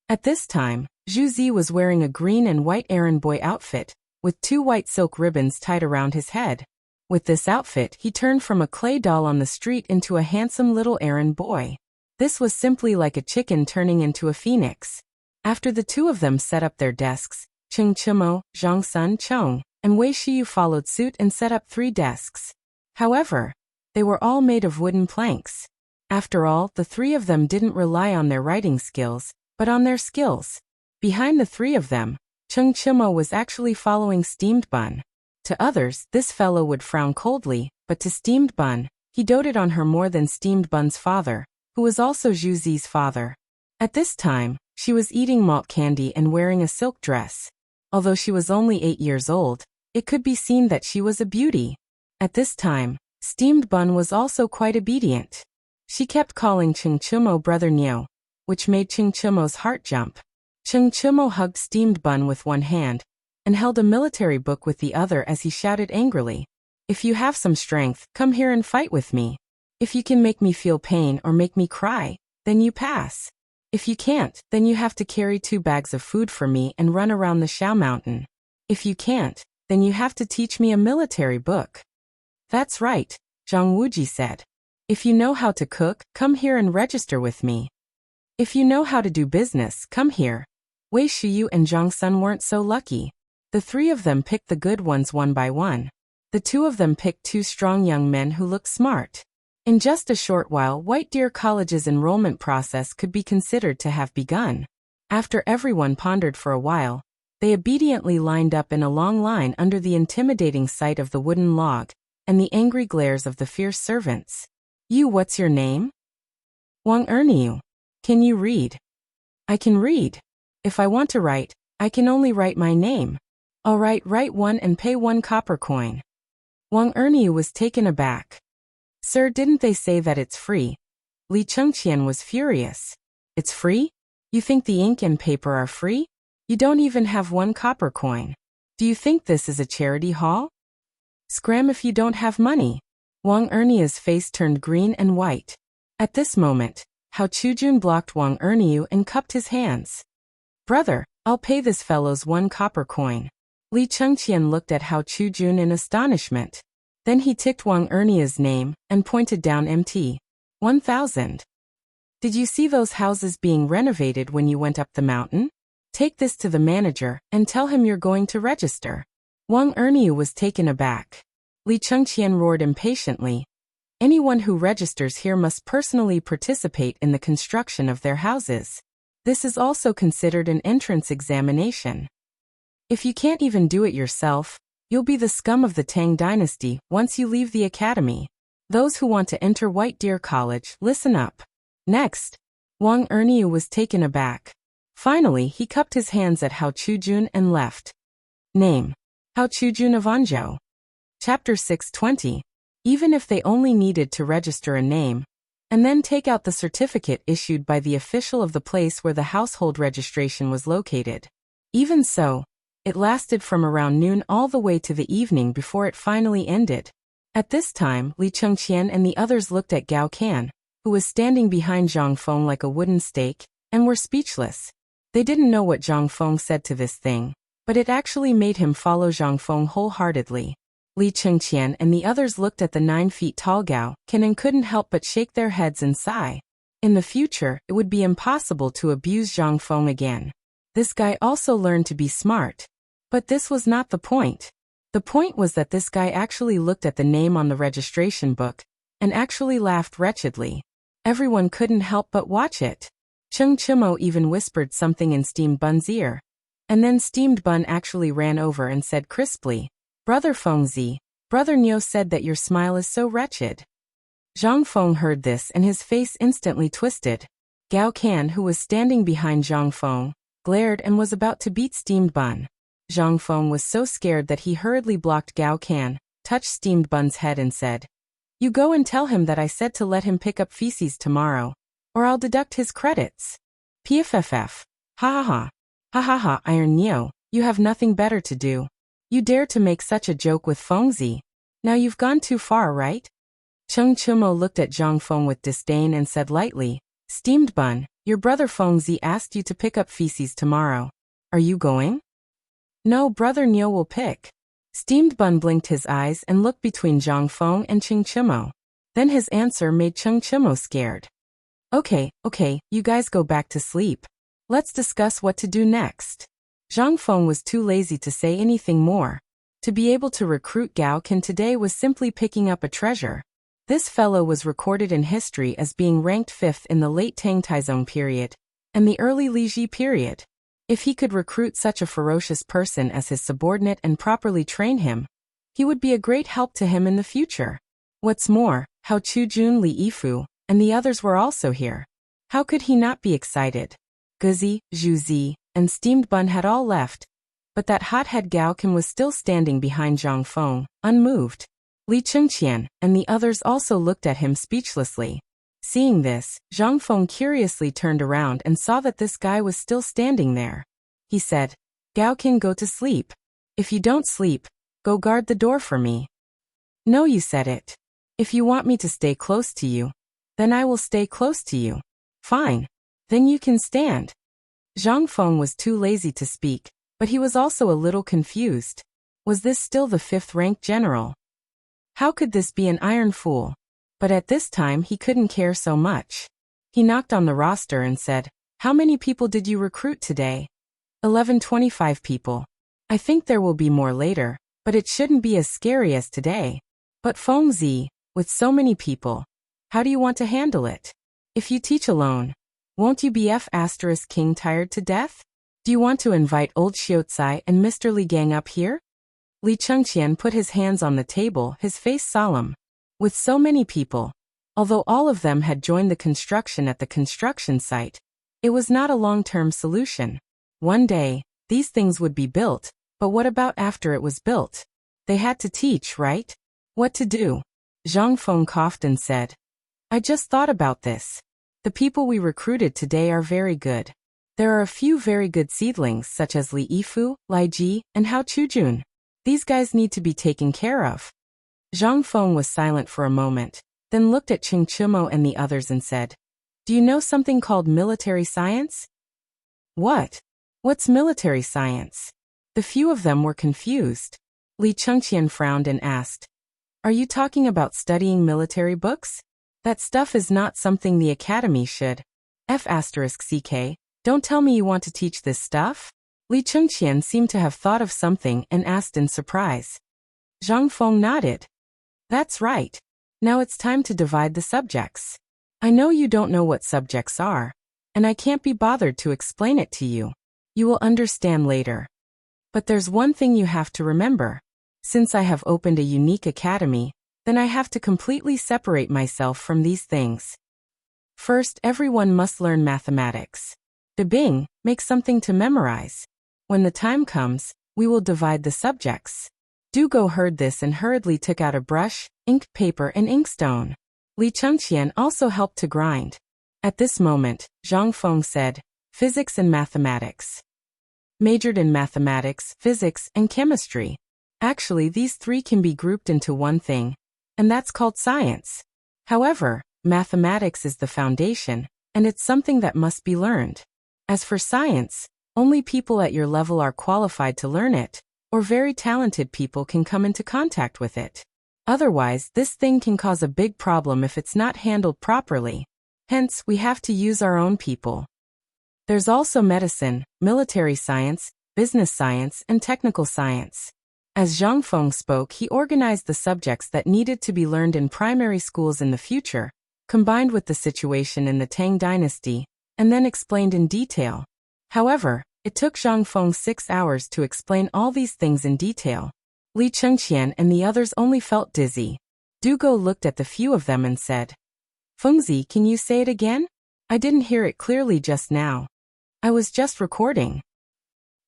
At this time, Zhu Zi was wearing a green and white errand boy outfit, with two white silk ribbons tied around his head. With this outfit, he turned from a clay doll on the street into a handsome little errand boy. This was simply like a chicken turning into a phoenix. After the two of them set up their desks, Cheng Chimo, Zhang Sun Cheng, and Wei Shiyu followed suit and set up 3 desks. However, they were all made of wooden planks. After all, the 3 of them didn't rely on their writing skills, but on their skills. Behind the 3 of them, Cheng Chimo was actually following Steamed Bun. To others, this fellow would frown coldly, but to Steamed Bun, he doted on her more than Steamed Bun's father, who was also Zhu Zi's father. At this time, she was eating malt candy and wearing a silk dress. Although she was only 8 years old, it could be seen that she was a beauty. At this time, Steamed Bun was also quite obedient. She kept calling Cheng Chimo brother Niu, which made Cheng Chimo's heart jump. Cheng Chimo hugged Steamed Bun with one hand, and held a military book with the other as he shouted angrily, "If you have some strength, come here and fight with me. If you can make me feel pain or make me cry, then you pass. If you can't, then you have to carry 2 bags of food for me and run around the Shao Mountain. If you can't, then you have to teach me a military book." "That's right," Zhang Wuji said. "If you know how to cook, come here and register with me. If you know how to do business, come here." Wei Shiyu and Zhang Sun weren't so lucky. The 3 of them picked the good ones one by one. The 2 of them picked 2 strong young men who looked smart. In just a short while, White Deer College's enrollment process could be considered to have begun. After everyone pondered for a while, they obediently lined up in a long line under the intimidating sight of the wooden log and the angry glares of the fierce servants. "You, what's your name?" "Wang Erniu. Can you read?" "I can read. If I want to write, I can only write my name." "All right, write 1 and pay 1 copper coin." Wang Erniu was taken aback. "Sir, didn't they say that it's free?" Li Chengqian was furious. "It's free? You think the ink and paper are free? You don't even have 1 copper coin. Do you think this is a charity hall? Scram if you don't have money." Wang Erniu's face turned green and white. At this moment, Hao Chujun blocked Wang Erniu and cupped his hands. "Brother, I'll pay this fellow's 1 copper coin." Li Chengqian looked at Hao Chujun in astonishment. Then he ticked Wang Erniu's name and pointed down MT. 1,000. "Did you see those houses being renovated when you went up the mountain? Take this to the manager and tell him you're going to register." Wang Erniu was taken aback. Li Chengqian roared impatiently. "Anyone who registers here must personally participate in the construction of their houses. This is also considered an entrance examination. If you can't even do it yourself, you'll be the scum of the Tang dynasty once you leave the academy. Those who want to enter White Deer College, listen up. Next, Wang Erniu was taken aback. Finally, he cupped his hands at Hao Chujun and left. Name: Hao Chujun of Anzhou. Chapter 620. Even if they only needed to register a name, and then take out the certificate issued by the official of the place where the household registration was located. Even so, it lasted from around noon all the way to the evening before it finally ended. At this time, Li Chengqian and the others looked at Gao Can, who was standing behind Zhang Feng like a wooden stake, and were speechless. They didn't know what Zhang Feng said to this thing, but it actually made him follow Zhang Feng wholeheartedly. Li Chengqian and the others looked at the 9-foot-tall Gao Can and couldn't help but shake their heads and sigh. In the future, it would be impossible to abuse Zhang Feng again. This guy also learned to be smart. But this was not the point. The point was that this guy actually looked at the name on the registration book, and actually laughed wretchedly. Everyone couldn't help but watch it. Cheng Chimo even whispered something in Steamed Bun's ear. And then Steamed Bun actually ran over and said crisply, "Brother Fengzi, Brother Niu said that your smile is so wretched." Zhang Feng heard this and his face instantly twisted. Gao Can, who was standing behind Zhang Feng, glared and was about to beat Steamed Bun. Zhang Feng was so scared that he hurriedly blocked Gao Can, touched Steamed Bun's head and said, "You go and tell him that I said to let him pick up feces tomorrow, or I'll deduct his credits." PFFF. Ha ha ha. Ha ha ha, Iron Neo, you have nothing better to do. You dare to make such a joke with Fengzi. Now you've gone too far, right? Cheng Chimo looked at Zhang Feng with disdain and said lightly, "Steamed Bun, your brother Fengzi asked you to pick up feces tomorrow. Are you going?" "No, Brother Niu will pick." Steamed Bun blinked his eyes and looked between Zhang Feng and Cheng Chimo. Then his answer made Cheng Chimo scared. Okay, you guys go back to sleep. Let's discuss what to do next." Zhang Feng was too lazy to say anything more. To be able to recruit Gao Can today was simply picking up a treasure. This fellow was recorded in history as being ranked 5th in the late Tang Taizong period and the early Liji period. If he could recruit such a ferocious person as his subordinate and properly train him, he would be a great help to him in the future. What's more, Hao Chujun, Li Yifu, and the others were also here. How could he not be excited? Guzi, Zhu Zi, and Steamed Bun had all left, but that hothead Gao Can was still standing behind Zhang Feng, unmoved. Li Chengqian and the others also looked at him speechlessly. Seeing this, Zhang Feng curiously turned around and saw that this guy was still standing there. He said, "Gao Can, go to sleep. If you don't sleep, go guard the door for me." "No, you said it. If you want me to stay close to you, then I will stay close to you." "Fine. Then you can stand." Zhang Feng was too lazy to speak, but he was also a little confused. Was this still the 5th-ranked general? How could this be an iron fool? But at this time he couldn't care so much. He knocked on the roster and said, "How many people did you recruit today?" 1125 people. "I think there will be more later, but it shouldn't be as scary as today." "But Fengzi, with so many people, how do you want to handle it? If you teach alone, won't you be King tired to death? Do you want to invite old Xiaocai and Mr. Li Gang up here?" Li Chengqian put his hands on the table, his face solemn. With so many people, although all of them had joined the construction at the construction site, it was not a long-term solution. One day, these things would be built, but what about after it was built? They had to teach, right? What to do? Zhang Feng coughed and said, "I just thought about this. The people we recruited today are very good. There are a few very good seedlings such as Li Yifu, Lai Ji, and Hao Chujun. These guys need to be taken care of." Zhang Feng was silent for a moment, then looked at Cheng Chimo and the others and said, "Do you know something called military science?" "What? What's military science?" The few of them were confused. Li Chengqian frowned and asked, "Are you talking about studying military books? That stuff is not something the academy should. F***ck, don't tell me you want to teach this stuff?" Li Chengqian seemed to have thought of something and asked in surprise. Zhang Feng nodded. "That's right. Now it's time to divide the subjects. I know you don't know what subjects are. and I can't be bothered to explain it to you. You will understand later. But there's one thing you have to remember. Since I have opened a unique academy, then I have to completely separate myself from these things. First, everyone must learn mathematics. Bing, make something to memorize. When the time comes, we will divide the subjects. Dugo heard this and hurriedly took out a brush, ink, paper, and inkstone. Li Chengqian also helped to grind. At this moment, Zhang Feng said, "Physics and mathematics." Majored in mathematics, physics, and chemistry. Actually, these three can be grouped into one thing, and that's called science. However, mathematics is the foundation, and it's something that must be learned. As for science, only people at your level are qualified to learn it, or very talented people can come into contact with it. Otherwise, this thing can cause a big problem if it's not handled properly. Hence, we have to use our own people. There's also medicine, military science, business science, and technical science. As Zhang Feng spoke, he organized the subjects that needed to be learned in primary schools in the future, combined with the situation in the Tang dynasty, and then explained in detail. However, it took Zhang Feng 6 hours to explain all these things in detail. Li Chengqian and the others only felt dizzy. Dugo looked at the few of them and said, "Fengzi, can you say it again? I didn't hear it clearly just now. I was just recording."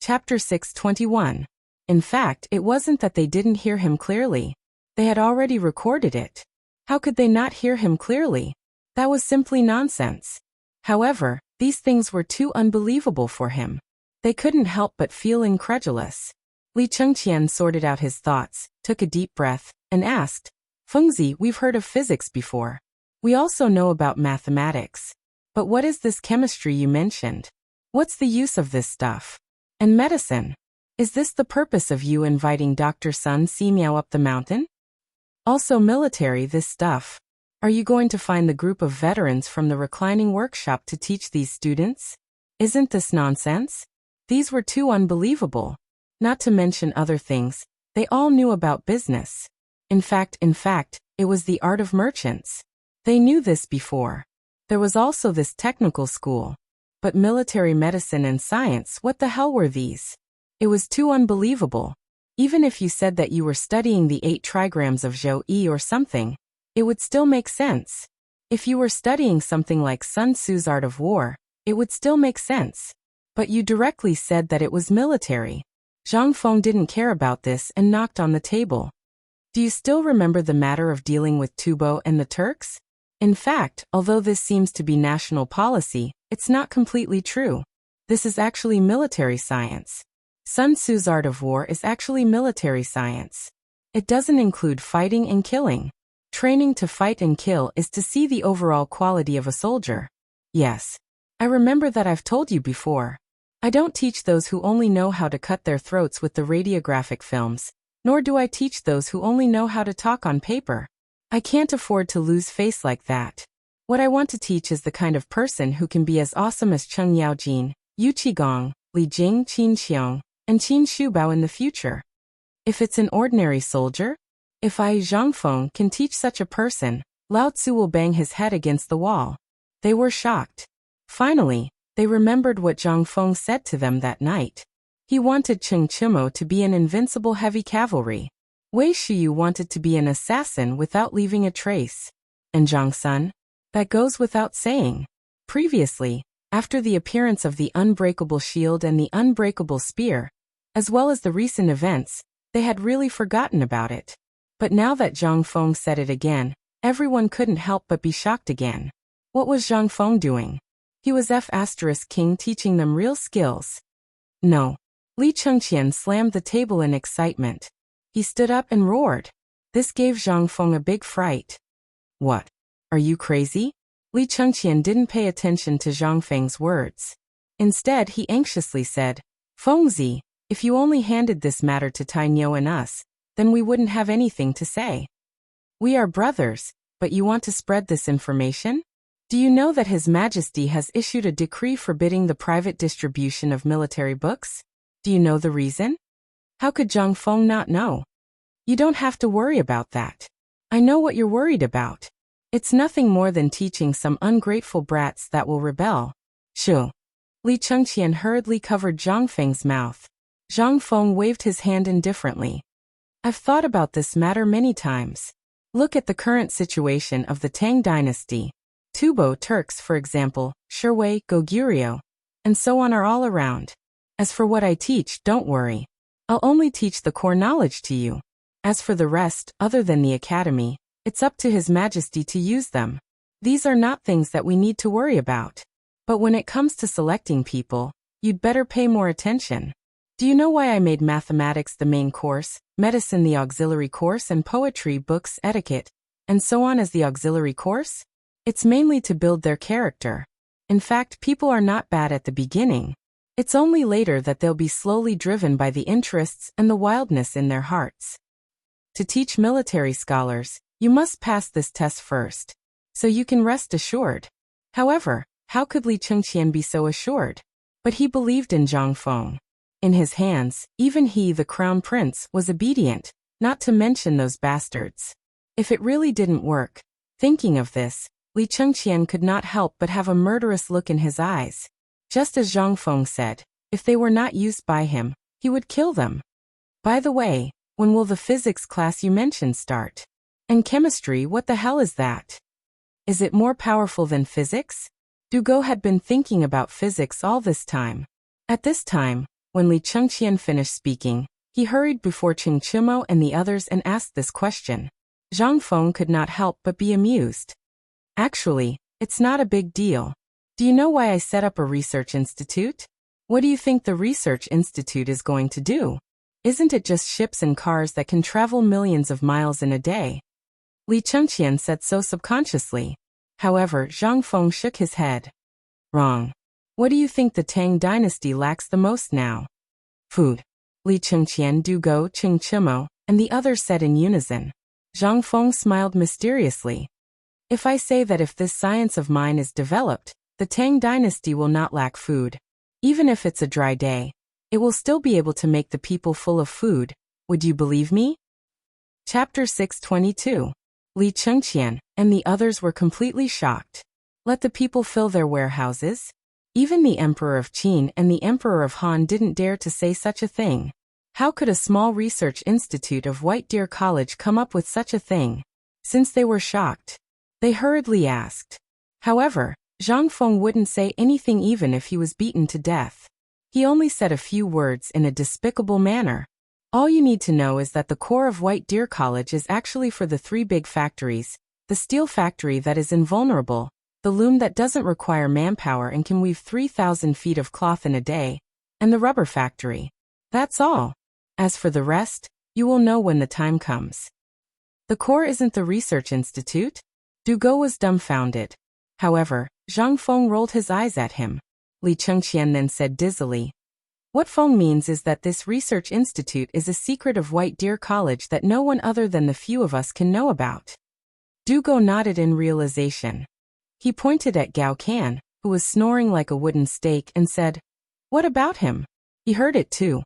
Chapter 621. In fact, it wasn't that they didn't hear him clearly. They had already recorded it. How could they not hear him clearly? That was simply nonsense. However, these things were too unbelievable for him. They couldn't help but feel incredulous. Li Chengqian sorted out his thoughts, took a deep breath, and asked, "Fengzi, we've heard of physics before. We also know about mathematics. But what is this chemistry you mentioned? What's the use of this stuff? And medicine? Is this the purpose of you inviting Dr. Sun Simiao up the mountain? Also military, this stuff. Are you going to find the group of veterans from the reclining workshop to teach these students? Isn't this nonsense?" These were too unbelievable. Not to mention other things, they all knew about business. In fact, it was the art of merchants. They knew this before. There was also this technical school. But military medicine and science, what the hell were these? It was too unbelievable. Even if you said that you were studying the 8 trigrams of Zhou Yi or something, it would still make sense. If you were studying something like Sun Tzu's Art of War, it would still make sense. But you directly said that it was military. Zhang Feng didn't care about this and knocked on the table. "Do you still remember the matter of dealing with Tubo and the Turks? In fact, although this seems to be national policy, it's not completely true. This is actually military science. Sun Tzu's Art of War is actually military science. It doesn't include fighting and killing. Training to fight and kill is to see the overall quality of a soldier. Yes. I remember that I've told you before. I don't teach those who only know how to cut their throats with the radiographic films, nor do I teach those who only know how to talk on paper. I can't afford to lose face like that. What I want to teach is the kind of person who can be as awesome as Cheng Yaojin, Yu Qigong, Li Jing, Qin Xiong, and Qin Shubao in the future. If it's an ordinary soldier, if I, Zhang Feng, can teach such a person, Lao Tzu will bang his head against the wall." They were shocked. Finally, they remembered what Zhang Feng said to them that night. He wanted Cheng Chimo to be an invincible heavy cavalry. Wei Shiyu wanted to be an assassin without leaving a trace. And Zhang Sun? That goes without saying. Previously, after the appearance of the unbreakable shield and the unbreakable spear, as well as the recent events, they had really forgotten about it. But now that Zhang Feng said it again, everyone couldn't help but be shocked again. What was Zhang Feng doing? He was King teaching them real skills. No. Li Chengqian slammed the table in excitement. He stood up and roared. This gave Zhang Feng a big fright. "What? Are you crazy?" Li Chengqian didn't pay attention to Zhang Feng's words. Instead, he anxiously said, "Fengzi, if you only handed this matter to Tai Niu and us, then we wouldn't have anything to say. We are brothers, but you want to spread this information? Do you know that His Majesty has issued a decree forbidding the private distribution of military books? Do you know the reason? How could Zhang Feng not know? You don't have to worry about that. I know what you're worried about. It's nothing more than teaching some ungrateful brats that will rebel. Shoo. Li Chengqian hurriedly covered Zhang Feng's mouth. Zhang Feng waved his hand indifferently. I've thought about this matter many times. Look at the current situation of the Tang dynasty. Tubo Turks, for example, Shirwei, Goguryeo, and so on are all around. As for what I teach, don't worry. I'll only teach the core knowledge to you. As for the rest, other than the academy, it's up to His Majesty to use them. These are not things that we need to worry about. But when it comes to selecting people, you'd better pay more attention. Do you know why I made mathematics the main course, medicine the auxiliary course, and poetry, books, etiquette, and so on as the auxiliary course? It's mainly to build their character. In fact, people are not bad at the beginning. It's only later that they'll be slowly driven by the interests and the wildness in their hearts. To teach military scholars, you must pass this test first, so you can rest assured. However, how could Li Chengqian be so assured? But he believed in Zhang Feng. In his hands, even he, the crown prince, was obedient, not to mention those bastards. If it really didn't work, thinking of this, Li Chengqian could not help but have a murderous look in his eyes. Just as Zhang Feng said, if they were not used by him, he would kill them. By the way, when will the physics class you mentioned start? And chemistry, what the hell is that? Is it more powerful than physics? Dugo had been thinking about physics all this time. At this time, when Li Chengqian finished speaking, he hurried before Qing Chimo and the others and asked this question. Zhang Feng could not help but be amused. Actually, it's not a big deal. Do you know why I set up a research institute? What do you think the research institute is going to do? Isn't it just ships and cars that can travel millions of miles in a day? Li Chengqian said so subconsciously. However, Zhang Feng shook his head. Wrong. What do you think the Tang dynasty lacks the most now? Food. Li Chengqian, Dugo, Qing Chimo, and the others said in unison. Zhang Feng smiled mysteriously. If I say that if this science of mine is developed, the Tang dynasty will not lack food. Even if it's a dry day, it will still be able to make the people full of food. Would you believe me? Chapter 622. Li Chengqian and the others were completely shocked. Let the people fill their warehouses? Even the Emperor of Qin and the Emperor of Han didn't dare to say such a thing. How could a small research institute of White Deer College come up with such a thing? Since they were shocked, they hurriedly asked. However, Zhang Feng wouldn't say anything even if he was beaten to death. He only said a few words in a despicable manner. All you need to know is that the core of White Deer College is actually for the three big factories: the steel factory that is invulnerable, the loom that doesn't require manpower and can weave 3,000 feet of cloth in a day, and the rubber factory. That's all. As for the rest, you will know when the time comes. The core isn't the research institute? Dugo was dumbfounded. However, Zhang Feng rolled his eyes at him. Li Chengqian then said dizzily, What Feng means is that this research institute is a secret of White Deer College that no one other than the few of us can know about. Dugo nodded in realization. He pointed at Gao Can, who was snoring like a wooden stake, and said, What about him? He heard it too.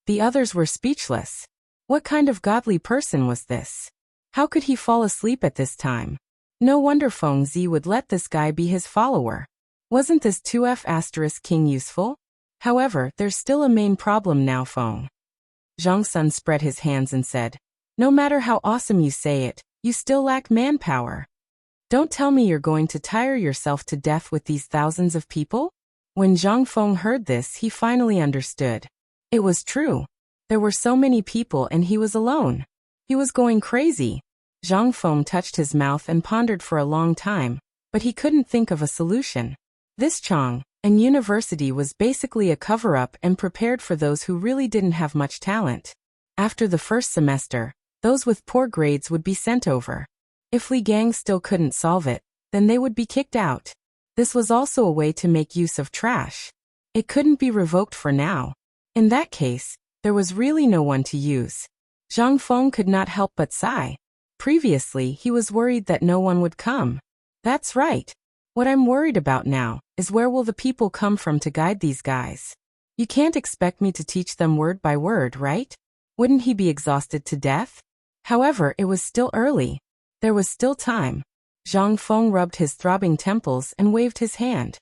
The others were speechless. What kind of godly person was this? How could he fall asleep at this time? No wonder Feng Zi would let this guy be his follower. Wasn't this 2F** king useful? However, there's still a main problem now, Feng. Zhang Sun spread his hands and said, No matter how awesome you say it, you still lack manpower. Don't tell me you're going to tire yourself to death with these thousands of people? When Zhang Feng heard this, he finally understood. It was true. There were so many people and he was alone. He was going crazy. Zhang Feng touched his mouth and pondered for a long time, but he couldn't think of a solution. This Chang and university was basically a cover-up and prepared for those who really didn't have much talent. After the first semester, those with poor grades would be sent over. If Li Gang still couldn't solve it, then they would be kicked out. This was also a way to make use of trash. It couldn't be revoked for now. In that case, there was really no one to use. Zhang Feng could not help but sigh. Previously, he was worried that no one would come. That's right. What I'm worried about now is where will the people come from to guide these guys? You can't expect me to teach them word by word, right? Wouldn't he be exhausted to death? However, it was still early. There was still time. Zhang Feng rubbed his throbbing temples and waved his hand.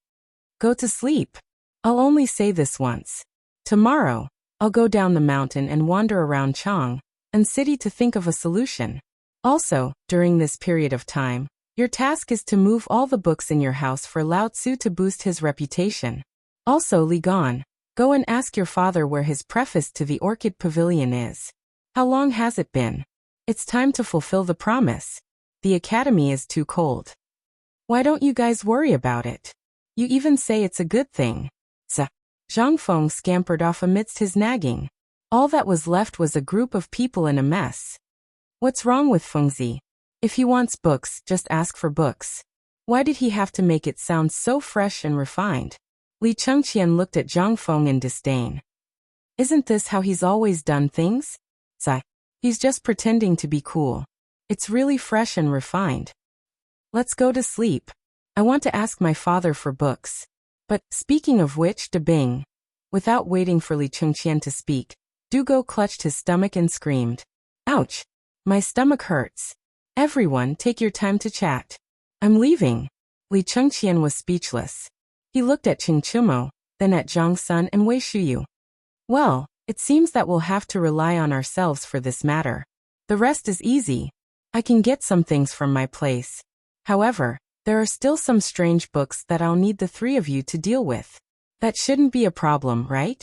Go to sleep. I'll only say this once. Tomorrow, I'll go down the mountain and wander around Chang and city to think of a solution. Also, during this period of time, your task is to move all the books in your house for Lao Tzu to boost his reputation. Also, Li Gan, go and ask your father where his preface to the Orchid Pavilion is. How long has it been? It's time to fulfill the promise. The academy is too cold. Why don't you guys worry about it? You even say it's a good thing. Zhang Feng scampered off amidst his nagging. All that was left was a group of people in a mess. What's wrong with Fengzi? If he wants books, just ask for books. Why did he have to make it sound so fresh and refined? Li Chengqian looked at Zhang Feng in disdain. Isn't this how he's always done things? He's just pretending to be cool. It's really fresh and refined. Let's go to sleep. I want to ask my father for books. But, speaking of which, De Bing. Without waiting for Li Chengqian to speak, Dugo clutched his stomach and screamed. Ouch! My stomach hurts. Everyone, take your time to chat. I'm leaving. Li Chengqian was speechless. He looked at Qing Chumo, then at Zhang Sun and Wei Shuyu. Well, it seems that we'll have to rely on ourselves for this matter. The rest is easy. I can get some things from my place. However, there are still some strange books that I'll need the three of you to deal with. That shouldn't be a problem, right?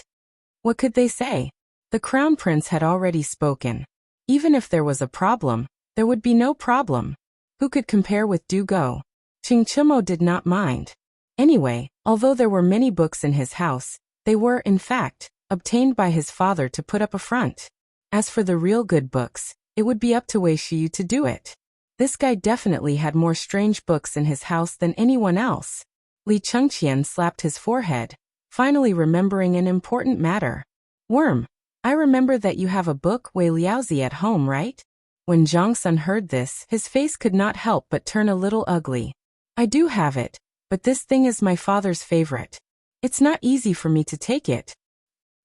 What could they say? The Crown Prince had already spoken. Even if there was a problem, there would be no problem. Who could compare with Dugo? Qing Chumo did not mind. Anyway, although there were many books in his house, they were, in fact, obtained by his father to put up a front. As for the real good books, it would be up to Wei Shiyu to do it. This guy definitely had more strange books in his house than anyone else. Li Chengqian slapped his forehead, finally remembering an important matter. Worm, I remember that you have a book Wei Liaozi at home, right? When Zhang Sun heard this, his face could not help but turn a little ugly. I do have it, but this thing is my father's favorite. It's not easy for me to take it.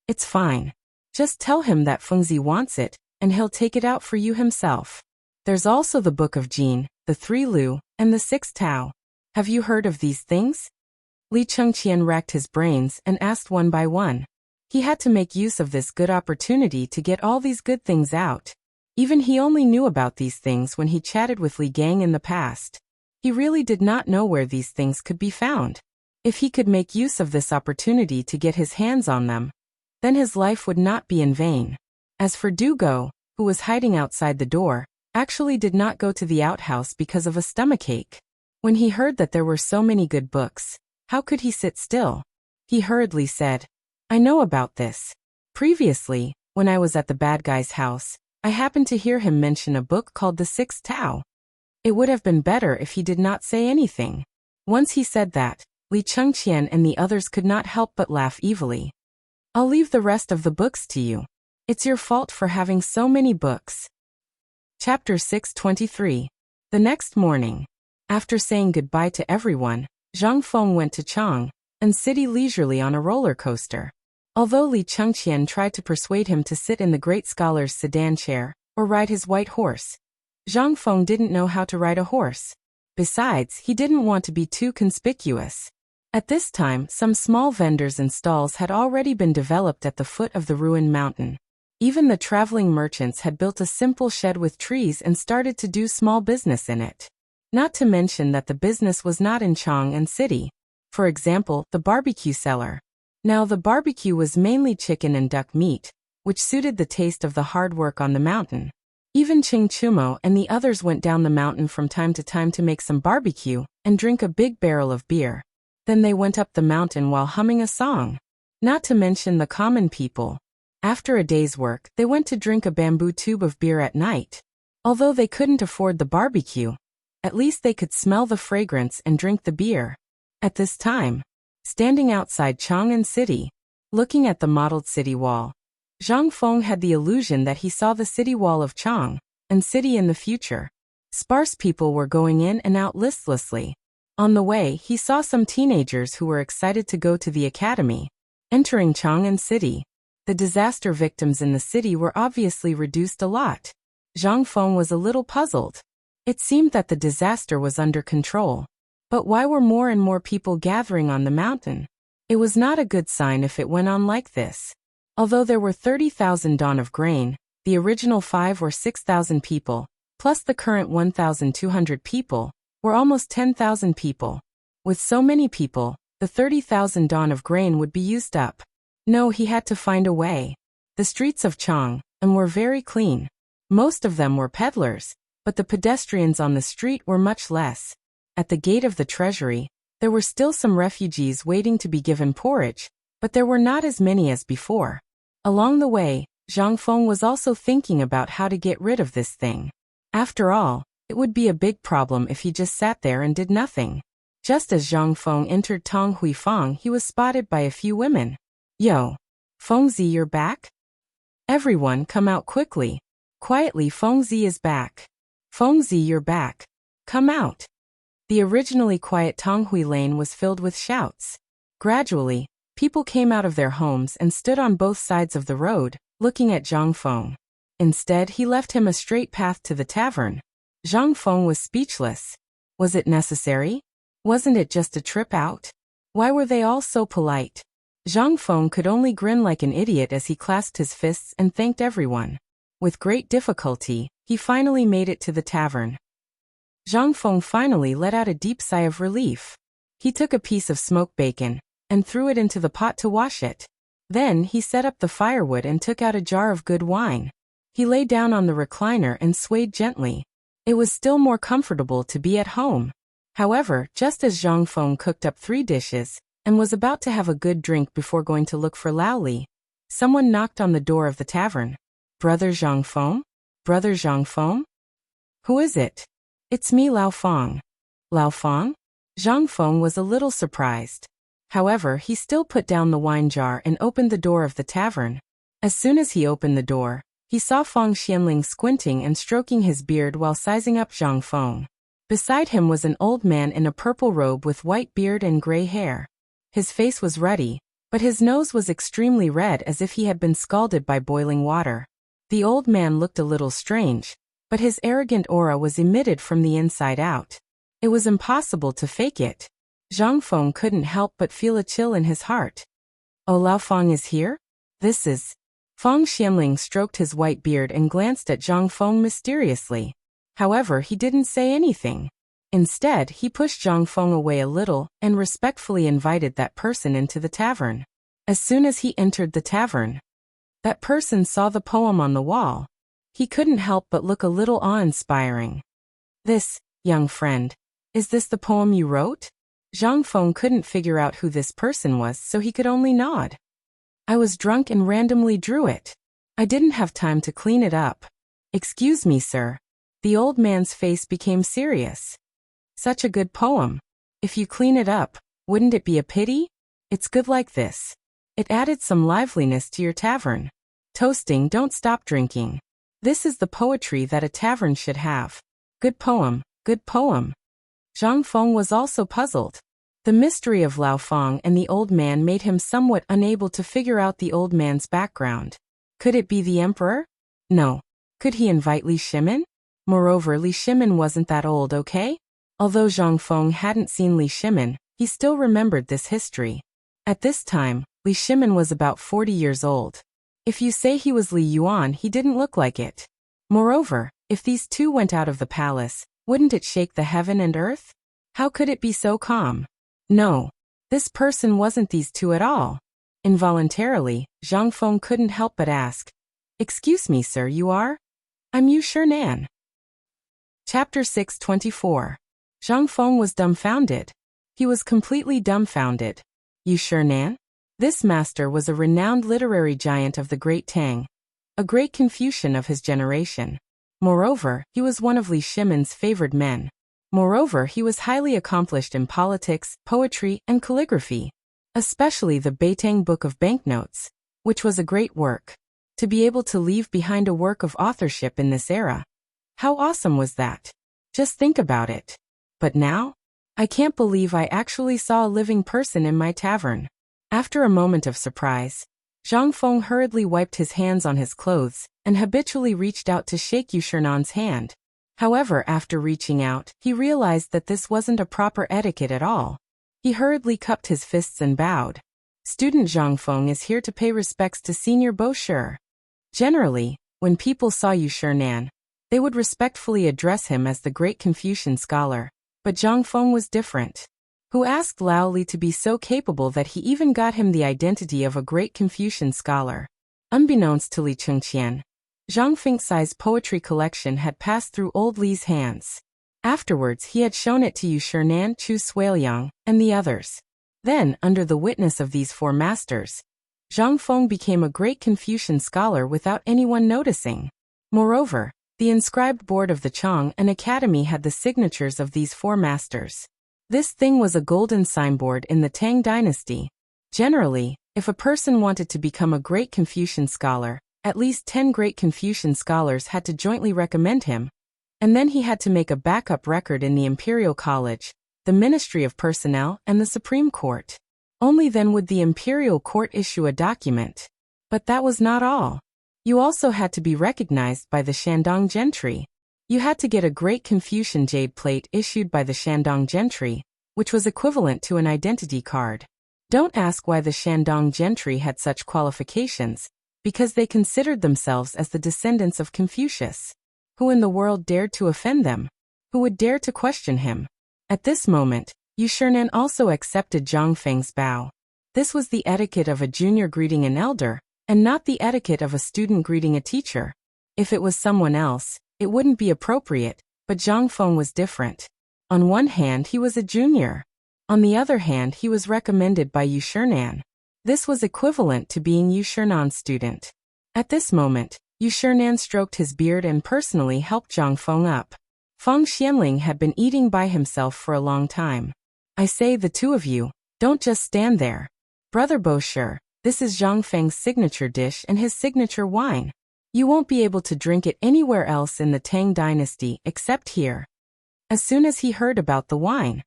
It's fine. Just tell him that Fengzi wants it, and he'll take it out for you himself. There's also the Book of Jin, the Three Lu, and the Six Tao. Have you heard of these things? Li Chengqian racked his brains and asked one by one. He had to make use of this good opportunity to get all these good things out. Even he only knew about these things when he chatted with Li Gang in the past. He really did not know where these things could be found. If he could make use of this opportunity to get his hands on them, then his life would not be in vain. As for Dugo, who was hiding outside the door, actually did not go to the outhouse because of a stomachache. When he heard that there were so many good books, how could he sit still? He hurriedly said, I know about this. Previously, when I was at the bad guy's house, I happened to hear him mention a book called the Six Tao. It would have been better if he did not say anything. Once he said that, Li Chengqian and the others could not help but laugh evilly. I'll leave the rest of the books to you. It's your fault for having so many books. Chapter 623. The next morning, after saying goodbye to everyone, Zhang Feng went to Chang and city leisurely on a roller coaster. Although Li Chengqian tried to persuade him to sit in the great scholar's sedan chair or ride his white horse, Zhang Feng didn't know how to ride a horse. Besides, he didn't want to be too conspicuous. At this time, some small vendors and stalls had already been developed at the foot of the ruined mountain. Even the traveling merchants had built a simple shed with trees and started to do small business in it. Not to mention that the business was not in Chang and city. For example, the barbecue cellar. Now the barbecue was mainly chicken and duck meat, which suited the taste of the hard work on the mountain. Even Qing Chumo and the others went down the mountain from time to time to make some barbecue and drink a big barrel of beer. Then they went up the mountain while humming a song. Not to mention the common people. After a day's work, they went to drink a bamboo tube of beer at night. Although they couldn't afford the barbecue, at least they could smell the fragrance and drink the beer. At this time, standing outside Chang'an City, looking at the modeled city wall, Zhang Feng had the illusion that he saw the city wall of Chang and city in the future. Sparse people were going in and out listlessly. On the way, he saw some teenagers who were excited to go to the academy. Entering Chang'an City, the disaster victims in the city were obviously reduced a lot. Zhang Feng was a little puzzled. It seemed that the disaster was under control. But why were more and more people gathering on the mountain? It was not a good sign if it went on like this. Although there were 30,000 dawn of grain, the original 5 or 6,000 people, plus the current 1,200 people, were almost 10,000 people. With so many people, the 30,000 dawn of grain would be used up. No, he had to find a way. The streets of Tang were very clean. Most of them were peddlers, but the pedestrians on the street were much less. At the gate of the treasury, there were still some refugees waiting to be given porridge, but there were not as many as before. Along the way, Zhang Feng was also thinking about how to get rid of this thing. After all, it would be a big problem if he just sat there and did nothing. Just as Zhang Feng entered Tong Huifang, he was spotted by a few women. Yo! Fengzi, you're back? Everyone come out quickly. Quietly, Fengzi is back. Fengzi, you're back. Come out. The originally quiet Tonghui Lane was filled with shouts. Gradually, people came out of their homes and stood on both sides of the road, looking at Zhang Feng. Instead, he left him a straight path to the tavern. Zhang Feng was speechless. Was it necessary? Wasn't it just a trip out? Why were they all so polite? Zhang Feng could only grin like an idiot as he clasped his fists and thanked everyone. With great difficulty, he finally made it to the tavern. Zhang Feng finally let out a deep sigh of relief. He took a piece of smoked bacon and threw it into the pot to wash it. Then he set up the firewood and took out a jar of good wine. He lay down on the recliner and swayed gently. It was still more comfortable to be at home. However, just as Zhang Feng cooked up 3 dishes and was about to have a good drink before going to look for Lao Li, someone knocked on the door of the tavern. Brother Zhang Feng? Brother Zhang Feng? Who is it? It's me, Lao Feng. Lao Feng? Zhang Feng was a little surprised. However, he still put down the wine jar and opened the door of the tavern. As soon as he opened the door, he saw Feng Xianling squinting and stroking his beard while sizing up Zhang Feng. Beside him was an old man in a purple robe with white beard and gray hair. His face was ruddy, but his nose was extremely red as if he had been scalded by boiling water. The old man looked a little strange, but his arrogant aura was emitted from the inside out. It was impossible to fake it. Zhang Feng couldn't help but feel a chill in his heart. Oh, Lao Feng is here? This is... Feng Xianling stroked his white beard and glanced at Zhang Feng mysteriously. However, he didn't say anything. Instead, he pushed Zhang Feng away a little and respectfully invited that person into the tavern. As soon as he entered the tavern, that person saw the poem on the wall. He couldn't help but look a little awe-inspiring. This, young friend, is this the poem you wrote? Zhang Feng couldn't figure out who this person was, so he could only nod. I was drunk and randomly drew it. I didn't have time to clean it up. Excuse me, sir. The old man's face became serious. Such a good poem. If you clean it up, wouldn't it be a pity? It's good like this. It added some liveliness to your tavern. Toasting, don't stop drinking. This is the poetry that a tavern should have. Good poem, good poem. Zhang Feng was also puzzled. The mystery of Lao Feng and the old man made him somewhat unable to figure out the old man's background. Could it be the emperor? No. Could he invite Li Shimin? Moreover, Li Shimin wasn't that old, okay? Although Zhang Feng hadn't seen Li Shimin, he still remembered this history. At this time, Li Shimin was about 40 years old. If you say he was Li Yuan, he didn't look like it. Moreover, if these two went out of the palace, wouldn't it shake the heaven and earth? How could it be so calm? No. This person wasn't these two at all. Involuntarily, Zhang Feng couldn't help but ask. Excuse me, sir, you are? I'm Yu Shernan. Chapter 624. Zhang Feng was dumbfounded. He was completely dumbfounded. Yu Shernan? This master was a renowned literary giant of the great Tang, a great Confucian of his generation. Moreover, he was one of Li Shimin's favored men. Moreover, he was highly accomplished in politics, poetry, and calligraphy, especially the Beitang Book of Banknotes, which was a great work. To be able to leave behind a work of authorship in this era. How awesome was that? Just think about it. But now? I can't believe I actually saw a living person in my tavern. After a moment of surprise, Zhang Feng hurriedly wiped his hands on his clothes and habitually reached out to shake Yu Shernan's hand. However, after reaching out, he realized that this wasn't a proper etiquette at all. He hurriedly cupped his fists and bowed. Student Zhang Feng is here to pay respects to Senior Bo Shi. Generally, when people saw Yu Shinan, they would respectfully address him as the great Confucian scholar. But Zhang Feng was different. Who asked Lao Li to be so capable that he even got him the identity of a great Confucian scholar. Unbeknownst to Li Chengqian, Zhang Fengxi's poetry collection had passed through old Li's hands. Afterwards he had shown it to Yu Shinan, Chu Suiliang, and the others. Then, under the witness of these four masters, Zhang Feng became a great Confucian scholar without anyone noticing. Moreover, the inscribed board of the Chang and Academy had the signatures of these four masters. This thing was a golden signboard in the Tang dynasty. Generally, if a person wanted to become a great Confucian scholar, at least 10 great Confucian scholars had to jointly recommend him, and then he had to make a backup record in the Imperial College, the Ministry of Personnel, and the Supreme Court. Only then would the Imperial Court issue a document. But that was not all. You also had to be recognized by the Shandong gentry. You had to get a great Confucian jade plate issued by the Shandong gentry, which was equivalent to an identity card. Don't ask why the Shandong gentry had such qualifications, because they considered themselves as the descendants of Confucius. Who in the world dared to offend them? Who would dare to question him? At this moment, Yu Shinan also accepted Zhang Feng's bow. This was the etiquette of a junior greeting an elder, and not the etiquette of a student greeting a teacher. If it was someone else, it wouldn't be appropriate, but Zhang Feng was different. On one hand he was a junior. On the other hand he was recommended by Yu Shinan. This was equivalent to being Yu Shinan's student. At this moment, Yu Shinan stroked his beard and personally helped Zhang Feng up. Feng Xianling had been eating by himself for a long time. I say, the two of you, don't just stand there. Brother Bo Shi, this is Zhang Feng's signature dish and his signature wine. You won't be able to drink it anywhere else in the Tang dynasty except here. As soon as he heard about the wine,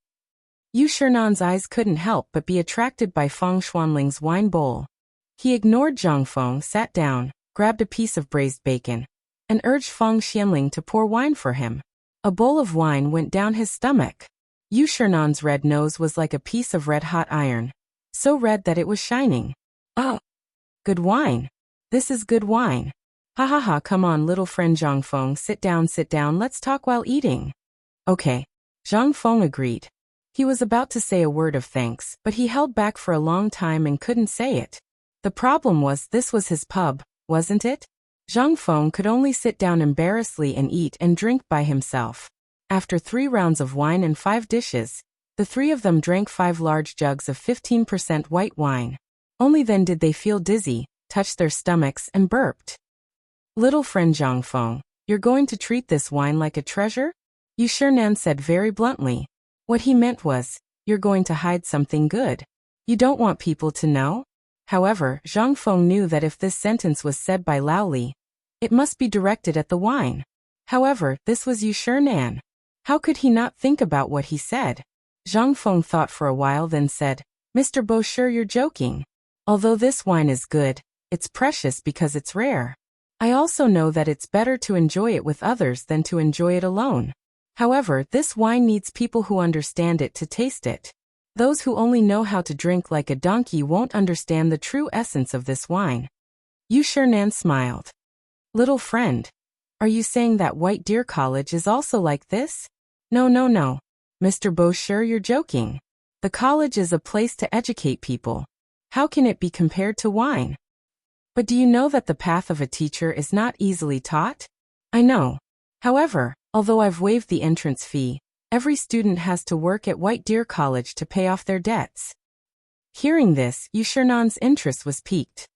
Yu Shinan's eyes couldn't help but be attracted by Feng Xuanling's wine bowl. He ignored Zhang Feng, sat down, grabbed a piece of braised bacon, and urged Feng Xianling to pour wine for him. A bowl of wine went down his stomach. Yu Shinan's red nose was like a piece of red-hot iron, so red that it was shining. Oh, good wine. This is good wine. Ha ha ha, come on little friend Zhang Feng, sit down, let's talk while eating. Okay. Zhang Feng agreed. He was about to say a word of thanks, but he held back for a long time and couldn't say it. The problem was this was his pub, wasn't it? Zhang Feng could only sit down embarrassedly and eat and drink by himself. After 3 rounds of wine and 5 dishes, the 3 of them drank 5 large jugs of 15% white wine. Only then did they feel dizzy, touched their stomachs and burped. Little friend Zhang Feng, you're going to treat this wine like a treasure? Yu Shinan said very bluntly. What he meant was, you're going to hide something good. You don't want people to know? However, Zhang Feng knew that if this sentence was said by Lao Li, it must be directed at the wine. However, this was Yu Shinan. How could he not think about what he said? Zhang Feng thought for a while, then said, Mr. Bo Shi, you're joking. Although this wine is good, it's precious because it's rare. I also know that it's better to enjoy it with others than to enjoy it alone. However, this wine needs people who understand it to taste it. Those who only know how to drink like a donkey won't understand the true essence of this wine. Yu Shinan smiled. Little friend, are you saying that White Deer College is also like this? No. Mr. Bo Shi, you're joking. The college is a place to educate people. How can it be compared to wine? But do you know that the path of a teacher is not easily taught? I know. However, although I've waived the entrance fee, every student has to work at White Deer College to pay off their debts. Hearing this, Yu Shinan's interest was piqued.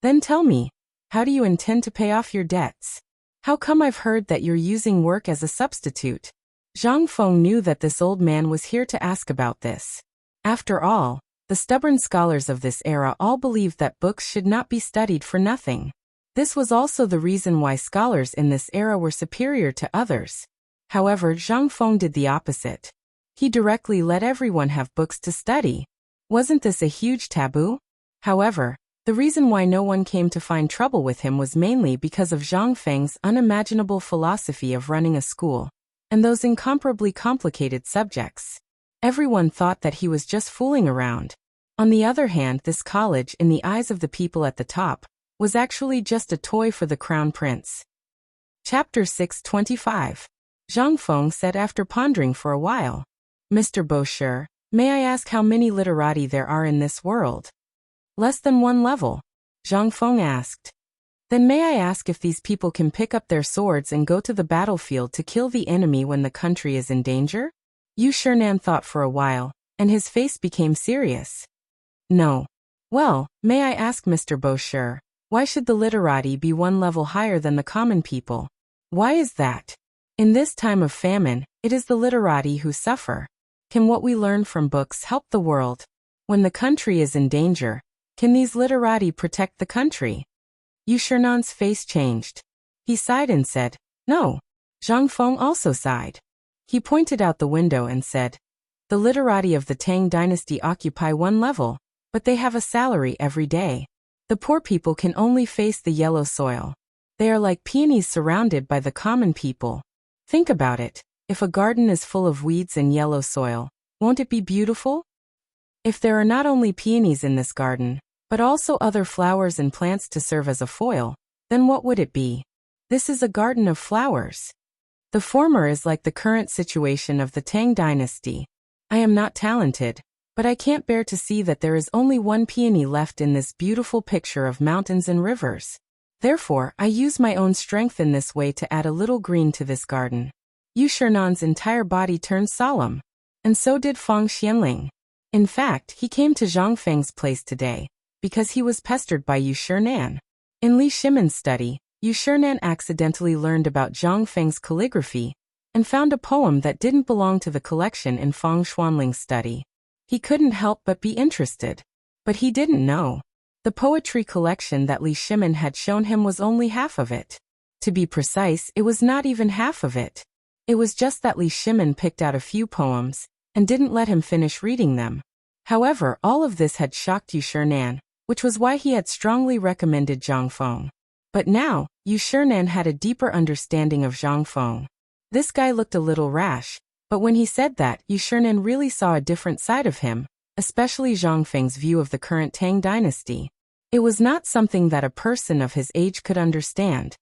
Then tell me, how do you intend to pay off your debts? How come I've heard that you're using work as a substitute? Zhang Feng knew that this old man was here to ask about this. After all, the stubborn scholars of this era all believed that books should not be studied for nothing. This was also the reason why scholars in this era were superior to others. However, Zhang Feng did the opposite. He directly let everyone have books to study. Wasn't this a huge taboo? However, the reason why no one came to find trouble with him was mainly because of Zhang Feng's unimaginable philosophy of running a school. and those incomparably complicated subjects. Everyone thought that he was just fooling around. On the other hand, this college, in the eyes of the people at the top, was actually just a toy for the crown prince. Chapter 625. Zhang Feng said after pondering for a while. Mr. Bosher, may I ask how many literati there are in this world? Less than one level, Zhang Feng asked. Then may I ask if these people can pick up their swords and go to the battlefield to kill the enemy when the country is in danger? Yu Shinan thought for a while, and his face became serious. No. Well, may I ask Mr. Bosher, why should the literati be one level higher than the common people? Why is that? In this time of famine, it is the literati who suffer. Can what we learn from books help the world? When the country is in danger, can these literati protect the country? Yu Shinan's face changed. He sighed and said, no. Zhang Feng also sighed. He pointed out the window and said, the literati of the Tang dynasty occupy one level, but they have a salary every day. The poor people can only face the yellow soil. They are like peonies surrounded by the common people. Think about it. If a garden is full of weeds and yellow soil, won't it be beautiful? If there are not only peonies in this garden, but also other flowers and plants to serve as a foil, then what would it be? This is a garden of flowers. The former is like the current situation of the Tang dynasty. I am not talented, but I can't bear to see that there is only one peony left in this beautiful picture of mountains and rivers. Therefore, I use my own strength in this way to add a little green to this garden. Yu Shinan's entire body turned solemn, and so did Fang Xianling. In fact, he came to Zhang Feng's place today, because he was pestered by Yu Shinan. In Li Shimon's study, Yu Shinan accidentally learned about Zhang Feng's calligraphy, and found a poem that didn't belong to the collection in Fang Xuanling's study. He couldn't help but be interested. But he didn't know. The poetry collection that Li Shimon had shown him was only half of it. To be precise, it was not even half of it. It was just that Li Shimon picked out a few poems, and didn't let him finish reading them. However, all of this had shocked Yu Shinan, which was why he had strongly recommended Zhang Feng. But now, Yu Shinan had a deeper understanding of Zhang Feng. This guy looked a little rash, but when he said that, Yu Shinan really saw a different side of him, especially Zhang Feng's view of the current Tang dynasty. It was not something that a person of his age could understand.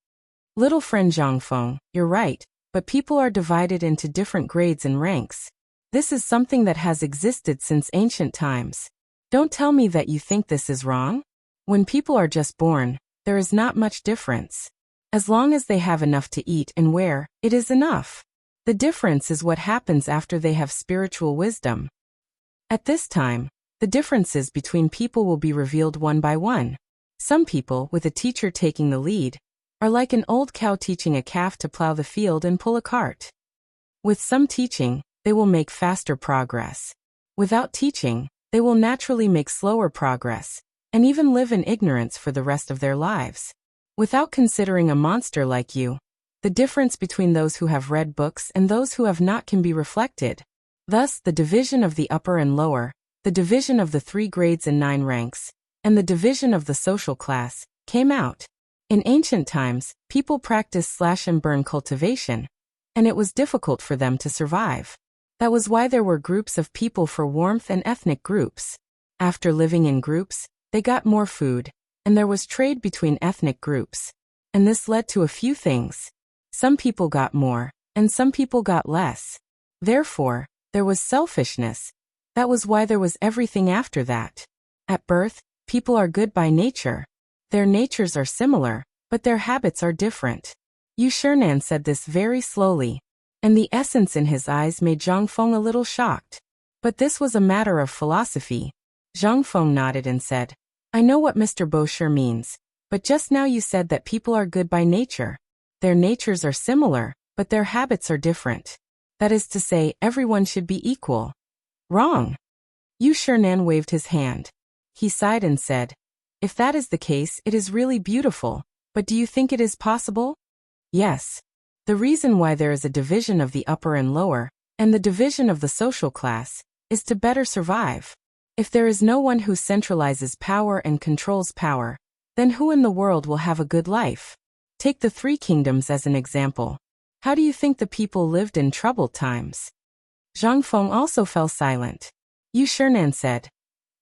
Little friend Zhang Feng, you're right, but people are divided into different grades and ranks. This is something that has existed since ancient times. Don't tell me that you think this is wrong. When people are just born, there is not much difference. As long as they have enough to eat and wear, it is enough. The difference is what happens after they have spiritual wisdom. At this time, the differences between people will be revealed one by one. Some people, with a teacher taking the lead, are like an old cow teaching a calf to plow the field and pull a cart. With some teaching, they will make faster progress. Without teaching, they will naturally make slower progress, and even live in ignorance for the rest of their lives. Without considering a monster like you, the difference between those who have read books and those who have not can be reflected. Thus, the division of the upper and lower, the division of the 3 grades and 9 ranks, and the division of the social class, came out. In ancient times, people practiced slash-and-burn cultivation, and it was difficult for them to survive. That was why there were groups of people for warmth and ethnic groups. After living in groups, they got more food, and there was trade between ethnic groups. And this led to a few things. Some people got more, and some people got less. Therefore, there was selfishness. That was why there was everything after that. At birth, people are good by nature. Their natures are similar, but their habits are different. Yu Shinan said this very slowly, and the essence in his eyes made Zhang Feng a little shocked. But this was a matter of philosophy. Zhang Feng nodded and said, I know what Mr. Bosher means, but just now you said that people are good by nature. Their natures are similar, but their habits are different. That is to say, everyone should be equal. Wrong. Yu Shinan waved his hand. He sighed and said, if that is the case, it is really beautiful, but do you think it is possible? Yes. The reason why there is a division of the upper and lower, and the division of the social class, is to better survive. If there is no one who centralizes power and controls power, then who in the world will have a good life? Take the 3 kingdoms as an example. How do you think the people lived in troubled times? Zhang Feng also fell silent. Yu Shinan said,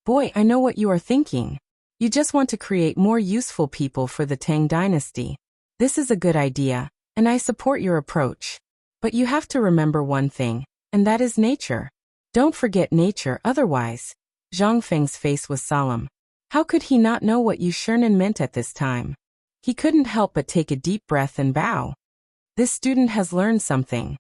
Boy, I know what you are thinking. You just want to create more useful people for the Tang dynasty. This is a good idea, and I support your approach. But you have to remember one thing, and that is nature. Don't forget nature otherwise. Zhang Feng's face was solemn. How could he not know what Yu Shinan meant at this time? He couldn't help but take a deep breath and bow. This student has learned something.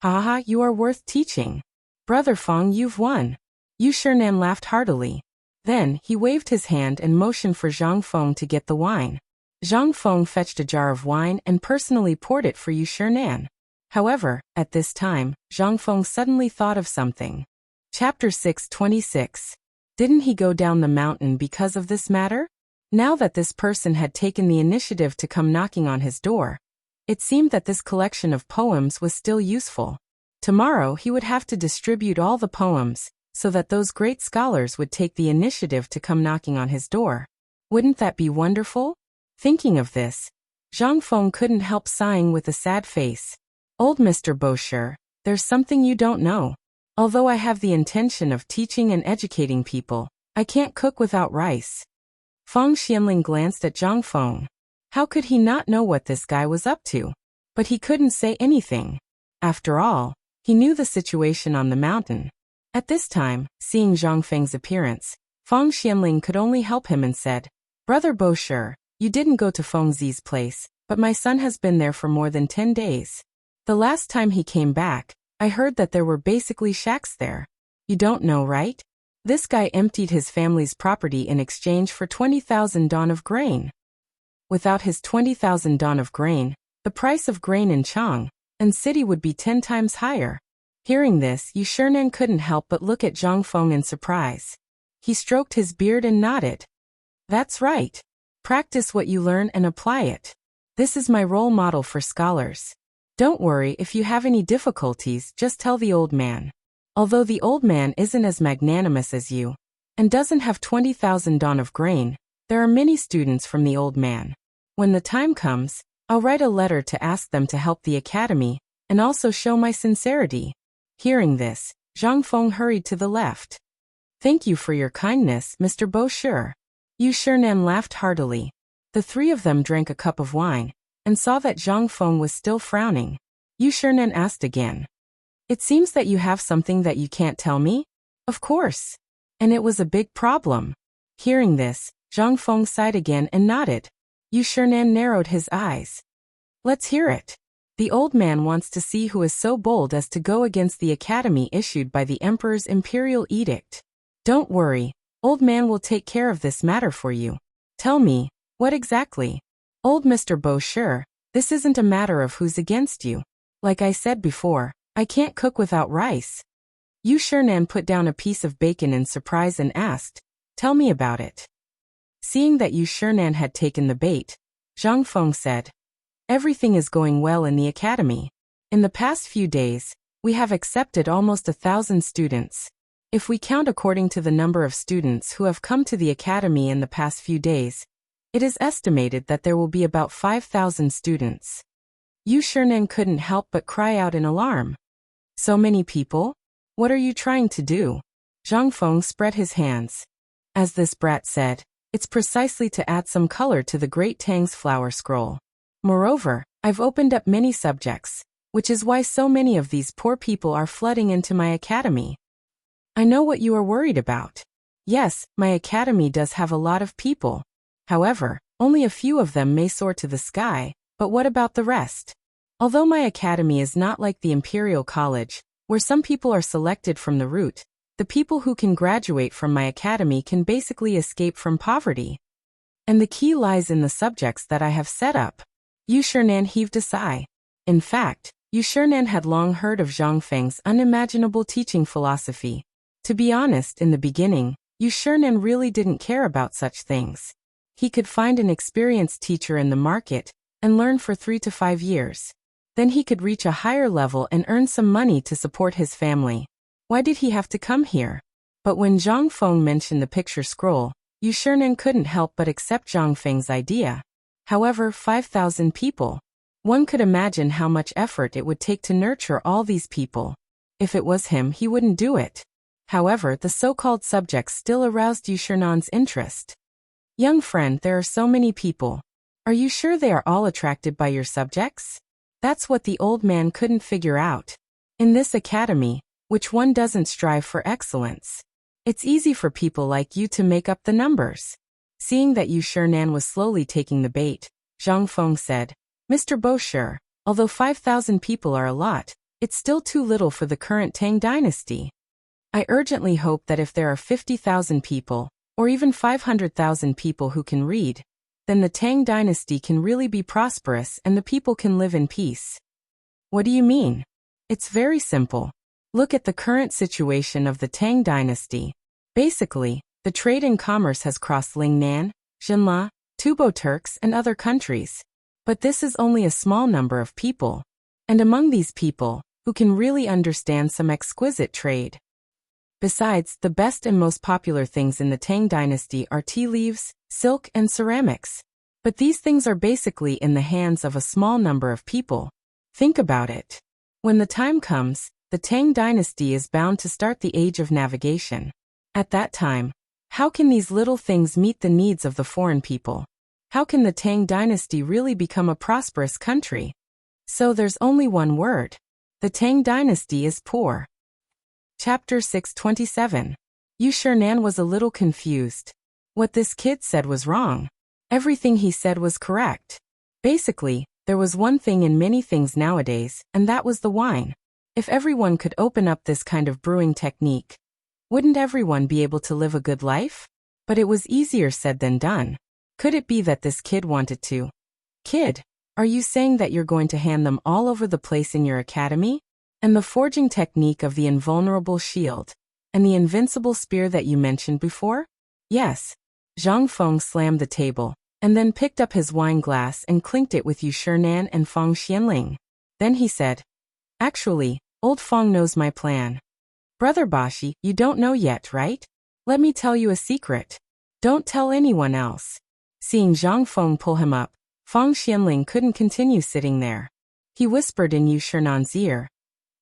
Ha ha, you are worth teaching. Brother Feng, you've won. Yu Shinan laughed heartily. Then, he waved his hand and motioned for Zhang Feng to get the wine. Zhang Feng fetched a jar of wine and personally poured it for Yu Shinan. However, at this time, Zhang Feng suddenly thought of something. Chapter 6:26. Didn't he go down the mountain because of this matter? Now that this person had taken the initiative to come knocking on his door, it seemed that this collection of poems was still useful. Tomorrow he would have to distribute all the poems, so that those great scholars would take the initiative to come knocking on his door. Wouldn't that be wonderful? Thinking of this, Zhang Feng couldn't help sighing with a sad face. Old Mr. Bosher, there's something you don't know. Although I have the intention of teaching and educating people, I can't cook without rice. Feng Xianling glanced at Zhang Feng. How could he not know what this guy was up to? But he couldn't say anything. After all, he knew the situation on the mountain. At this time, seeing Zhang Feng's appearance, Feng Xianling could only help him and said, Brother Bosher, you didn't go to Feng Zi's place, but my son has been there for more than 10 days. The last time he came back, I heard that there were basically shacks there. You don't know, right? This guy emptied his family's property in exchange for 20,000 don of grain. Without his 20,000 don of grain, the price of grain in Chang and city would be 10 times higher. Hearing this, Yu Shinan couldn't help but look at Zhang Feng in surprise. He stroked his beard and nodded. That's right. Practice what you learn and apply it. This is my role model for scholars. Don't worry, if you have any difficulties, just tell the old man. Although the old man isn't as magnanimous as you, and doesn't have 20,000 don of grain, there are many students from the old man. When the time comes, I'll write a letter to ask them to help the academy, and also show my sincerity. Hearing this, Zhang Feng hurried to the left. Thank you for your kindness, Mr. Bosher. Yu Shinan laughed heartily. The three of them drank a cup of wine, and saw that Zhang Feng was still frowning. Yu Shinan asked again. It seems that you have something that you can't tell me? Of course. And it was a big problem. Hearing this, Zhang Feng sighed again and nodded. Yu Shinan narrowed his eyes. Let's hear it. The old man wants to see who is so bold as to go against the academy issued by the emperor's imperial edict. Don't worry, old man will take care of this matter for you. Tell me, what exactly? Old Mr. Bosher, this isn't a matter of who's against you. Like I said before, I can't cook without rice. Yu Shinan put down a piece of bacon in surprise and asked, Tell me about it. Seeing that Yu Shinan had taken the bait, Zhang Feng said, Everything is going well in the academy. In the past few days, we have accepted almost 1,000 students. If we count according to the number of students who have come to the academy in the past few days, it is estimated that there will be about 5,000 students. Yu Shinan couldn't help but cry out in alarm. So many people? What are you trying to do? Zhang Feng spread his hands. As this brat said, it's precisely to add some color to the great Tang's flower scroll. Moreover, I've opened up many subjects, which is why so many of these poor people are flooding into my academy. I know what you are worried about. Yes, my academy does have a lot of people. However, only a few of them may soar to the sky, but what about the rest? Although my academy is not like the Imperial College, where some people are selected from the root, the people who can graduate from my academy can basically escape from poverty. And the key lies in the subjects that I have set up. Yu Shinan heaved a sigh. In fact, Yu Shinan had long heard of Zhang Feng's unimaginable teaching philosophy. To be honest, in the beginning, Yu Shinan really didn't care about such things. He could find an experienced teacher in the market and learn for 3 to 5 years. Then he could reach a higher level and earn some money to support his family. Why did he have to come here? But when Zhang Feng mentioned the picture scroll, Yu Shinan couldn't help but accept Zhang Feng's idea. However, 5,000 people. One could imagine how much effort it would take to nurture all these people. If it was him, he wouldn't do it. However, the so-called subjects still aroused Yushernan's interest. Young friend, there are so many people. Are you sure they are all attracted by your subjects? That's what the old man couldn't figure out. In this academy, which one doesn't strive for excellence? It's easy for people like you to make up the numbers. Seeing that Yushernan was slowly taking the bait, Zhang Feng said, Mr. Bosher, although 5,000 people are a lot, it's still too little for the current Tang dynasty. I urgently hope that if there are 50,000 people, or even 500,000 people who can read, then the Tang dynasty can really be prosperous and the people can live in peace. What do you mean? It's very simple. Look at the current situation of the Tang dynasty. Basically, the trade and commerce has crossed Lingnan, Jinla, Tubo Turks and other countries. But this is only a small number of people. And among these people, who can really understand some exquisite trade. Besides, the best and most popular things in the Tang dynasty are tea leaves, silk and ceramics. But these things are basically in the hands of a small number of people. Think about it. When the time comes, the Tang dynasty is bound to start the age of navigation. At that time, how can these little things meet the needs of the foreign people? How can the Tang dynasty really become a prosperous country? So there's only one word. The Tang dynasty is poor. Chapter 627. Yushernan was a little confused. What this kid said was wrong. Everything he said was correct. Basically, there was one thing in many things nowadays, and that was the wine. If everyone could open up this kind of brewing technique, wouldn't everyone be able to live a good life? But it was easier said than done. Could it be that this kid wanted to? Kid, are you saying that you're going to hand them all over the place in your academy? And the forging technique of the invulnerable shield, and the invincible spear that you mentioned before? Yes. Zhang Feng slammed the table, and then picked up his wine glass and clinked it with Yushernan and Fang Xianling. Then he said, Actually, old Fang knows my plan. Brother Bashi, you don't know yet, right? Let me tell you a secret. Don't tell anyone else. Seeing Zhang Feng pull him up, Fang Xianling couldn't continue sitting there. He whispered in Yushernan's ear.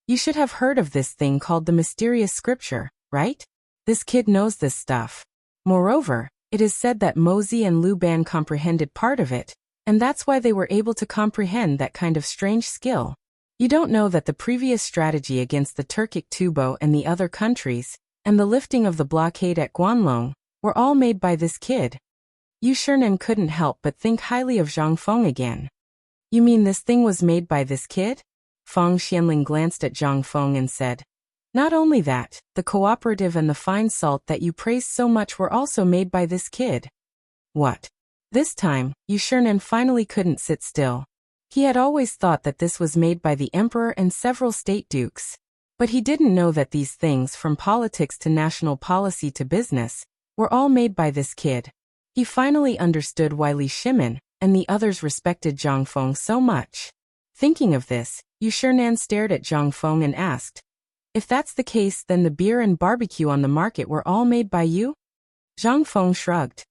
You should have heard of this thing called the mysterious scripture, right? This kid knows this stuff. Moreover, it is said that Mozi and Lu Ban comprehended part of it, and that's why they were able to comprehend that kind of strange skill. You don't know that the previous strategy against the Turkic Tubo and the other countries, and the lifting of the blockade at Guanlong, were all made by this kid. Yushernan couldn't help but think highly of Zhang Feng again. You mean this thing was made by this kid? Fang Xianling glanced at Zhang Feng and said, Not only that, the cooperative and the fine salt that you praised so much were also made by this kid. What? This time, Yushernan finally couldn't sit still. He had always thought that this was made by the emperor and several state dukes. But he didn't know that these things, from politics to national policy to business, were all made by this kid. He finally understood why Li Shimin and the others respected Zhang Feng so much. Thinking of this, Yushernan stared at Zhang Feng and asked, If that's the case, then the beer and barbecue on the market were all made by you? Zhang Feng shrugged.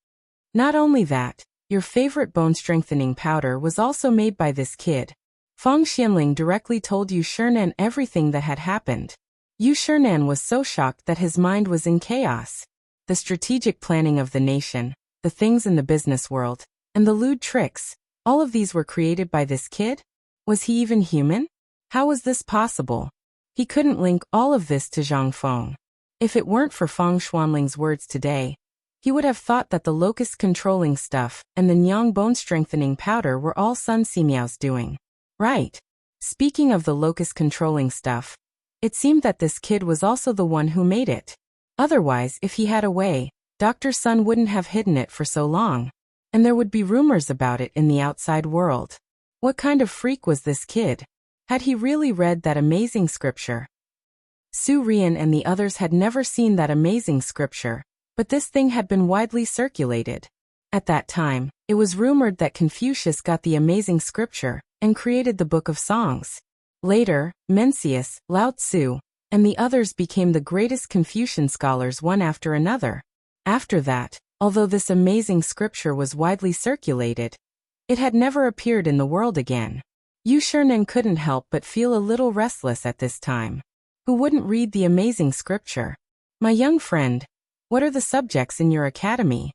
Not only that, your favorite bone-strengthening powder was also made by this kid. Fang Xianling directly told Yushernan everything that had happened. Yushernan was so shocked that his mind was in chaos. The strategic planning of the nation, the things in the business world, and the lewd tricks, all of these were created by this kid? Was he even human? How was this possible? He couldn't link all of this to Zhang Feng. If it weren't for Fang Xuanling's words today, he would have thought that the locust controlling stuff and the Nyang bone strengthening powder were all Sun Simiao's doing. Right. Speaking of the locust controlling stuff, it seemed that this kid was also the one who made it. Otherwise, if he had a way, Dr. Sun wouldn't have hidden it for so long. And there would be rumors about it in the outside world. What kind of freak was this kid? Had he really read that amazing scripture? Su Rian and the others had never seen that amazing scripture, but this thing had been widely circulated. At that time, it was rumored that Confucius got the amazing scripture and created the Book of Songs. Later, Mencius, Lao Tzu, and the others became the greatest Confucian scholars one after another. After that, although this amazing scripture was widely circulated, it had never appeared in the world again. Yu Shernan couldn't help but feel a little restless at this time. Who wouldn't read the amazing scripture? My young friend, what are the subjects in your academy?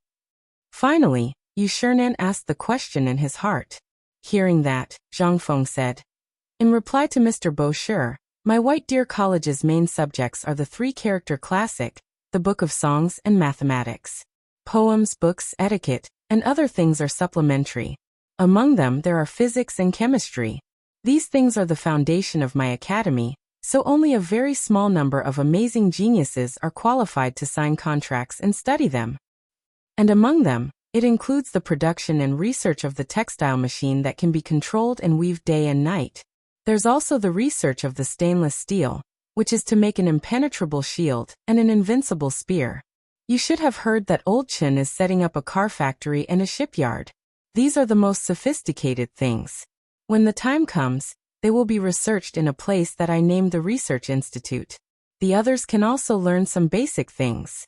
Finally, Yu Shernan asked the question in his heart. Hearing that, Zhang Feng said, in reply to Mr. Bosher, my White Deer College's main subjects are the three-character classic, the Book of Songs, and mathematics. Poems, books, etiquette, and other things are supplementary. Among them there are physics and chemistry. These things are the foundation of my academy, so only a very small number of amazing geniuses are qualified to sign contracts and study them. And among them, it includes the production and research of the textile machine that can be controlled and weaved day and night. There's also the research of the stainless steel, which is to make an impenetrable shield and an invincible spear. You should have heard that Old Chin is setting up a car factory and a shipyard. These are the most sophisticated things. When the time comes, they will be researched in a place that I named the Research Institute. The others can also learn some basic things.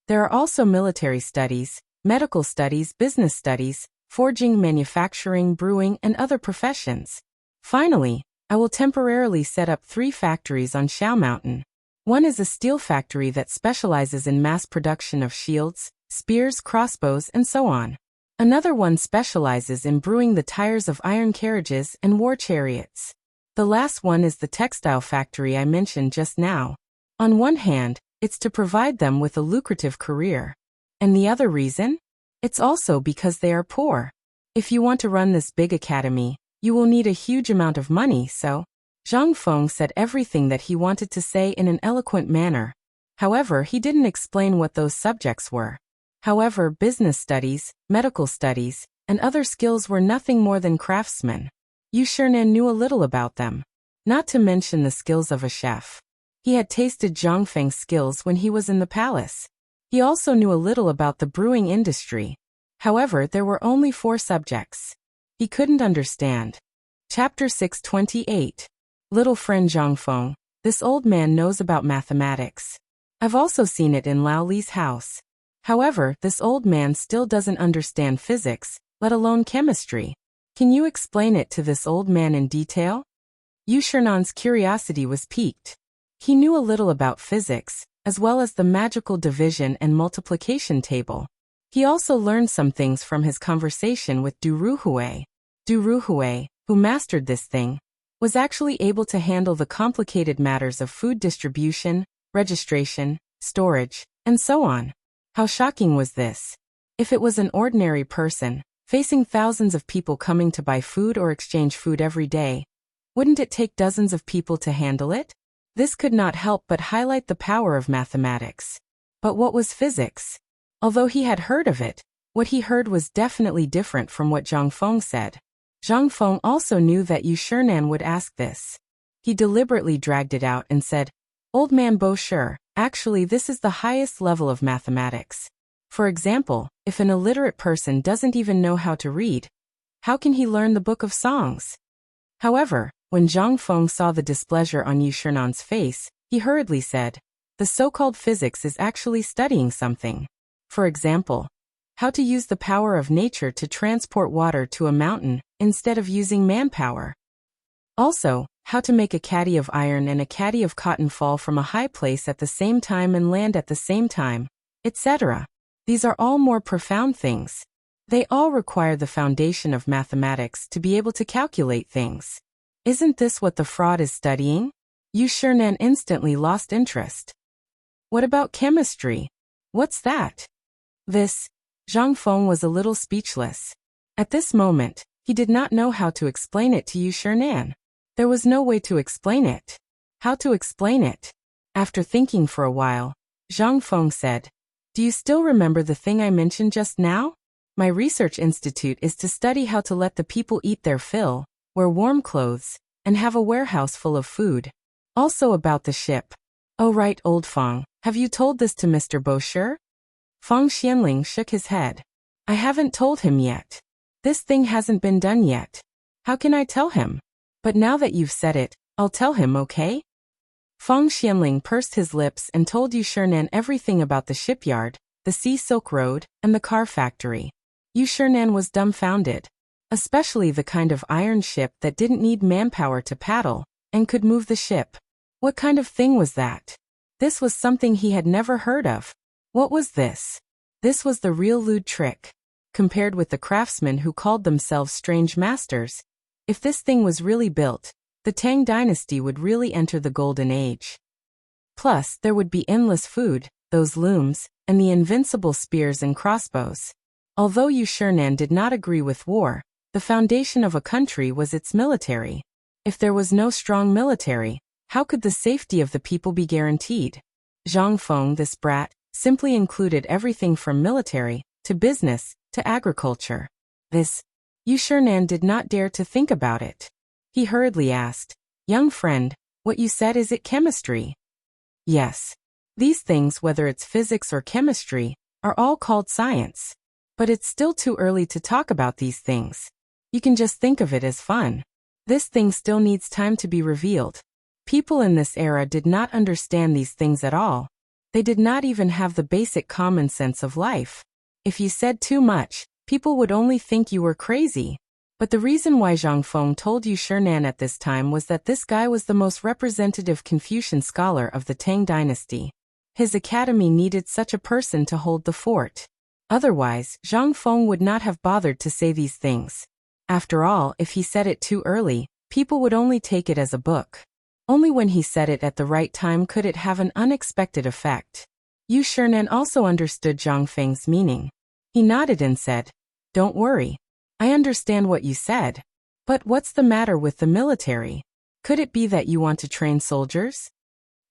There are also military studies, medical studies, business studies, forging, manufacturing, brewing, and other professions. Finally, I will temporarily set up 3 factories on Xiao Mountain. One is a steel factory that specializes in mass production of shields, spears, crossbows, and so on. Another one specializes in brewing the tires of iron carriages and war chariots. The last one is the textile factory I mentioned just now. On one hand, it's to provide them with a lucrative career. And the other reason? It's also because they are poor. If you want to run this big academy, you will need a huge amount of money, so Zhang Feng said everything that he wanted to say in an eloquent manner. However, he didn't explain what those subjects were. However, business studies, medical studies, and other skills were nothing more than craftsmen. Yu Shernan knew a little about them. Not to mention the skills of a chef. He had tasted Zhang Feng's skills when he was in the palace. He also knew a little about the brewing industry. However, there were only 4 subjects. He couldn't understand. Chapter 628. Little friend Zhang Feng, this old man knows about mathematics. I've also seen it in Lao Li's house. However, this old man still doesn't understand physics, let alone chemistry. Can you explain it to this old man in detail? Yu Shernan's curiosity was piqued. He knew a little about physics, as well as the magical division and multiplication table. He also learned some things from his conversation with Du Ruhui. Du Ruhui, who mastered this thing, was actually able to handle the complicated matters of food distribution, registration, storage, and so on. How shocking was this? If it was an ordinary person, facing thousands of people coming to buy food or exchange food every day, wouldn't it take dozens of people to handle it? This could not help but highlight the power of mathematics. But what was physics? Although he had heard of it, what he heard was definitely different from what Zhang Feng said. Zhang Feng also knew that Yu Shernan would ask this. He deliberately dragged it out and said, Old man Bosher, actually this is the highest level of mathematics. For example, if an illiterate person doesn't even know how to read, how can he learn the Book of Songs? However, when Zhang Feng saw the displeasure on Yu Shernan's face, he hurriedly said, the so-called physics is actually studying something. For example, how to use the power of nature to transport water to a mountain instead of using manpower. Also, how to make a caddy of iron and a caddy of cotton fall from a high place at the same time and land at the same time, etc. These are all more profound things. They all require the foundation of mathematics to be able to calculate things. Isn't this what the fraud is studying? Yu Shernan instantly lost interest. What about chemistry? What's that? This, Zhang Feng was a little speechless. At this moment, he did not know how to explain it to Yu Shernan. There was no way to explain it. How to explain it? After thinking for a while, Zhang Feng said, do you still remember the thing I mentioned just now? My research institute is to study how to let the people eat their fill, wear warm clothes, and have a warehouse full of food. Also about the ship. Oh right, old Feng, have you told this to Mr. Bosher? Feng Xianling shook his head. I haven't told him yet. This thing hasn't been done yet. How can I tell him? But now that you've said it, I'll tell him, okay? Feng Xianling pursed his lips and told Yu Shernan everything about the shipyard, the Sea Silk Road, and the car factory. Yu Shernan was dumbfounded. especially the kind of iron ship that didn't need manpower to paddle, and could move the ship. What kind of thing was that? This was something he had never heard of. What was this? This was the real lewd trick. Compared with the craftsmen who called themselves strange masters, if this thing was really built, the Tang dynasty would really enter the golden age. Plus, there would be endless food, those looms, and the invincible spears and crossbows. Although Yushernan did not agree with war, the foundation of a country was its military. If there was no strong military, how could the safety of the people be guaranteed? Zhang Feng, this brat, simply included everything from military, to business, to agriculture. This, Yushernan did not dare to think about it. He hurriedly asked, "Young friend, what you said, is it chemistry?" "Yes. These things, whether it's physics or chemistry, are all called science. But it's still too early to talk about these things. You can just think of it as fun. This thing still needs time to be revealed." People in this era did not understand these things at all. They did not even have the basic common sense of life. If you said too much, people would only think you were crazy. But the reason why Zhang Feng told Yushernan at this time was that this guy was the most representative Confucian scholar of the Tang dynasty. His academy needed such a person to hold the fort. Otherwise, Zhang Feng would not have bothered to say these things. After all, if he said it too early, people would only take it as a book. Only when he said it at the right time could it have an unexpected effect. Yushernan also understood Zhang Feng's meaning. He nodded and said, "Don't worry. I understand what you said. But what's the matter with the military? Could it be that you want to train soldiers?"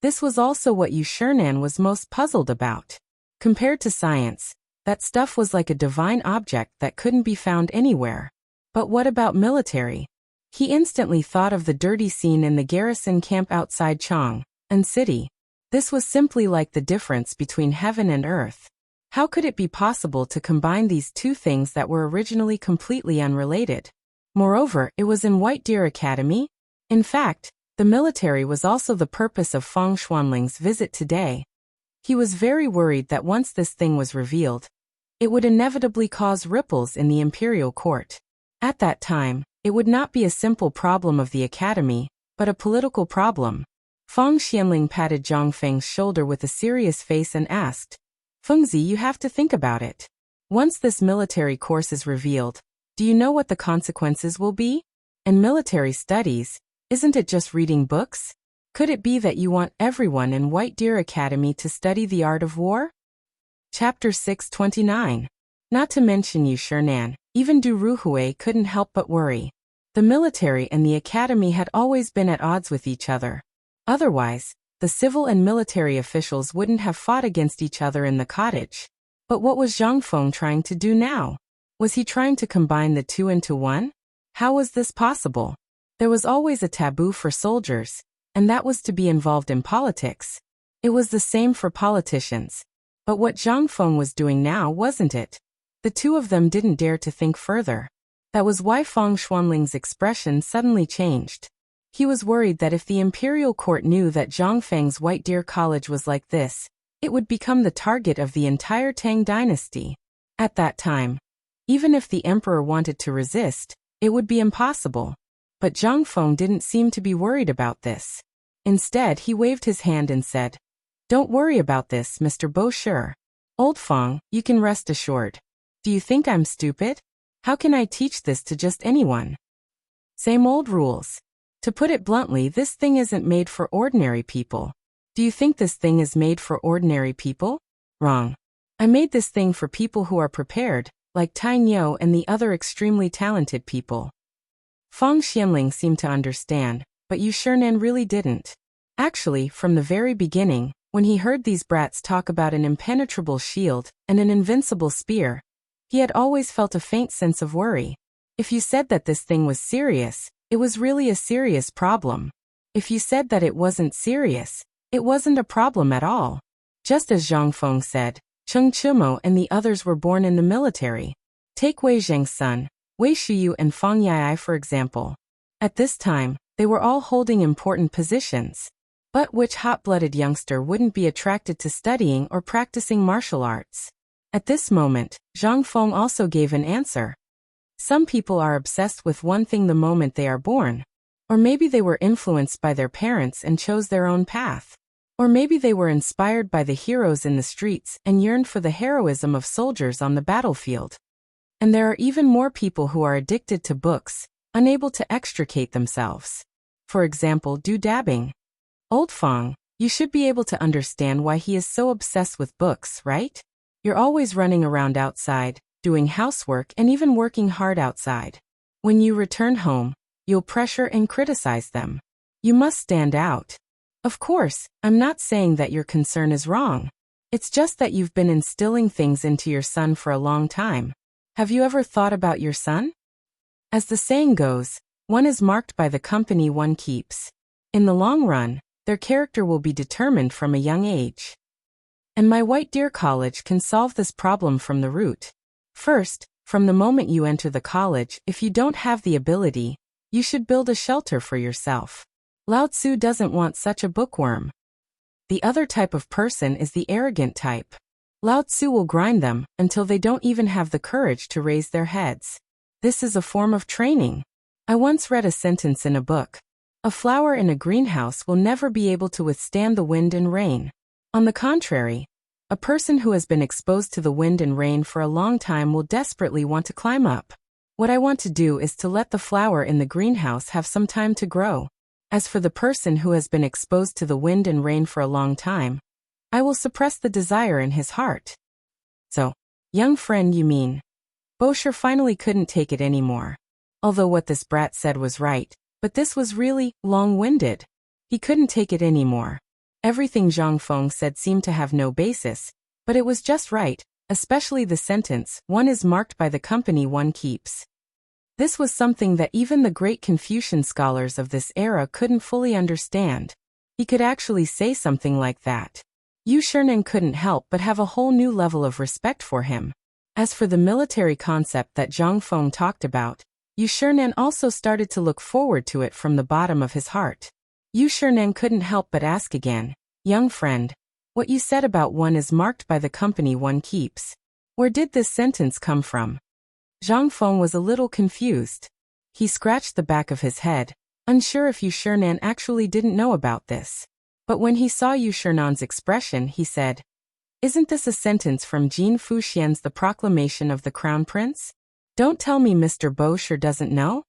This was also what Yushernan was most puzzled about. Compared to science, that stuff was like a divine object that couldn't be found anywhere. But what about military? He instantly thought of the dirty scene in the garrison camp outside Chang'an City. This was simply like the difference between heaven and earth. How could it be possible to combine these two things that were originally completely unrelated? Moreover, it was in White Deer Academy. In fact, the military was also the purpose of Feng Xuanling's visit today. He was very worried that once this thing was revealed, it would inevitably cause ripples in the imperial court. At that time, it would not be a simple problem of the academy, but a political problem. Feng Xianling patted Zhang Feng's shoulder with a serious face and asked, "Fengzi, you have to think about it. Once this military course is revealed, do you know what the consequences will be? And military studies, isn't it just reading books? Could it be that you want everyone in White Deer Academy to study the art of war?" Chapter 629. Not to mention Yushernan, even Du Ruhui couldn't help but worry. The military and the academy had always been at odds with each other. Otherwise, the civil and military officials wouldn't have fought against each other in the cottage. But what was Zhang Feng trying to do now? Was he trying to combine the two into one? How was this possible? There was always a taboo for soldiers, and that was to be involved in politics. It was the same for politicians. But what Zhang Feng was doing now wasn't it? The two of them didn't dare to think further. That was why Feng Xuanling's expression suddenly changed. He was worried that if the imperial court knew that Zhang Feng's White Deer College was like this, it would become the target of the entire Tang dynasty. At that time, even if the emperor wanted to resist, it would be impossible. But Zhang Feng didn't seem to be worried about this. Instead, he waved his hand and said, "Don't worry about this, Mr. Bosher. Old Feng, you can rest assured. Do you think I'm stupid? How can I teach this to just anyone? Same old rules. To put it bluntly, this thing isn't made for ordinary people. Do you think this thing is made for ordinary people? Wrong. I made this thing for people who are prepared, like Tang Yo and the other extremely talented people." Feng Xianling seemed to understand, but Yushernan really didn't. Actually, from the very beginning, when he heard these brats talk about an impenetrable shield and an invincible spear, he had always felt a faint sense of worry. If you said that this thing was serious, it was really a serious problem. If you said that it wasn't serious, it wasn't a problem at all. Just as Zhang Feng said, Cheng Chimo and the others were born in the military. Take Wei Zheng's son, Wei Shuyu and Fang Yai for example. At this time, they were all holding important positions. But which hot-blooded youngster wouldn't be attracted to studying or practicing martial arts? At this moment, Zhang Feng also gave an answer. Some people are obsessed with one thing the moment they are born. Or maybe they were influenced by their parents and chose their own path. Or maybe they were inspired by the heroes in the streets and yearned for the heroism of soldiers on the battlefield. And there are even more people who are addicted to books, unable to extricate themselves. For example, dabbing. Old Fong, you should be able to understand why he is so obsessed with books, right? You're always running around outside, doing housework and even working hard outside. When you return home, you'll pressure and criticize them. You must stand out. Of course, I'm not saying that your concern is wrong. It's just that you've been instilling things into your son for a long time. Have you ever thought about your son? As the saying goes, one is marked by the company one keeps. In the long run, their character will be determined from a young age. And my White Deer College can solve this problem from the root. First, from the moment you enter the college, if you don't have the ability, you should build a shelter for yourself. Lao Tzu doesn't want such a bookworm. The other type of person is the arrogant type. Lao Tzu will grind them until they don't even have the courage to raise their heads. This is a form of training. I once read a sentence in a book. A flower in a greenhouse will never be able to withstand the wind and rain. On the contrary, a person who has been exposed to the wind and rain for a long time will desperately want to climb up. What I want to do is to let the flower in the greenhouse have some time to grow. As for the person who has been exposed to the wind and rain for a long time, I will suppress the desire in his heart. So, young friend, you mean? Bosher finally couldn't take it anymore. Although what this brat said was right, but this was really long-winded. He couldn't take it anymore. Everything Zhang Feng said seemed to have no basis, but it was just right, especially the sentence, one is marked by the company one keeps. This was something that even the great Confucian scholars of this era couldn't fully understand. He could actually say something like that. Yu Shiren couldn't help but have a whole new level of respect for him. As for the military concept that Zhang Feng talked about, Yu Shiren also started to look forward to it from the bottom of his heart. Yu Shiren couldn't help but ask again, young friend, what you said about one is marked by the company one keeps. Where did this sentence come from? Zhang Feng was a little confused. He scratched the back of his head, unsure if Yu Shiren actually didn't know about this. But when he saw Yu Shiren's expression, he said, isn't this a sentence from Jin Fuxian's The Proclamation of the Crown Prince? Don't tell me Mr. Bosher doesn't know?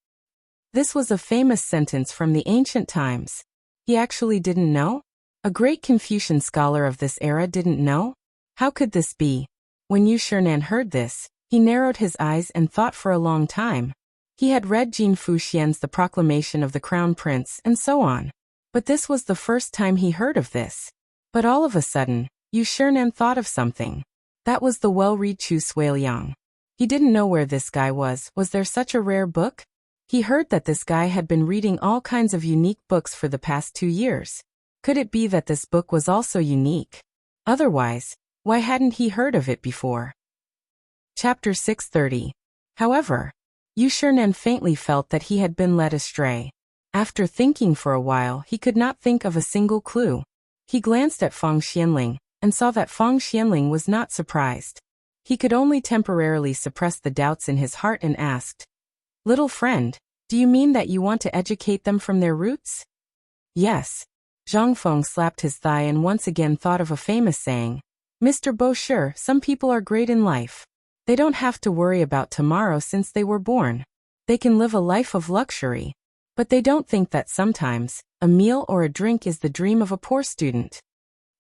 This was a famous sentence from the ancient times. He actually didn't know? A great Confucian scholar of this era didn't know? How could this be? When Yu Shiren heard this, he narrowed his eyes and thought for a long time. He had read Jin Fuxian's The Proclamation of the Crown Prince and so on. But this was the first time he heard of this. But all of a sudden, Yu Shiren thought of something. That was the well-read Chu Suiliang. He didn't know where this guy was. Was there such a rare book? He heard that this guy had been reading all kinds of unique books for the past 2 years. Could it be that this book was also unique? Otherwise, why hadn't he heard of it before? Chapter 630. However, Yu Shiren faintly felt that he had been led astray. After thinking for a while, he could not think of a single clue. He glanced at Feng Xianling, and saw that Feng Xianling was not surprised. He could only temporarily suppress the doubts in his heart and asked, little friend, do you mean that you want to educate them from their roots? Yes. Zhang Feng slapped his thigh and once again thought of a famous saying, Mr. Bosher, some people are great in life. They don't have to worry about tomorrow since they were born. They can live a life of luxury. But they don't think that sometimes, a meal or a drink is the dream of a poor student.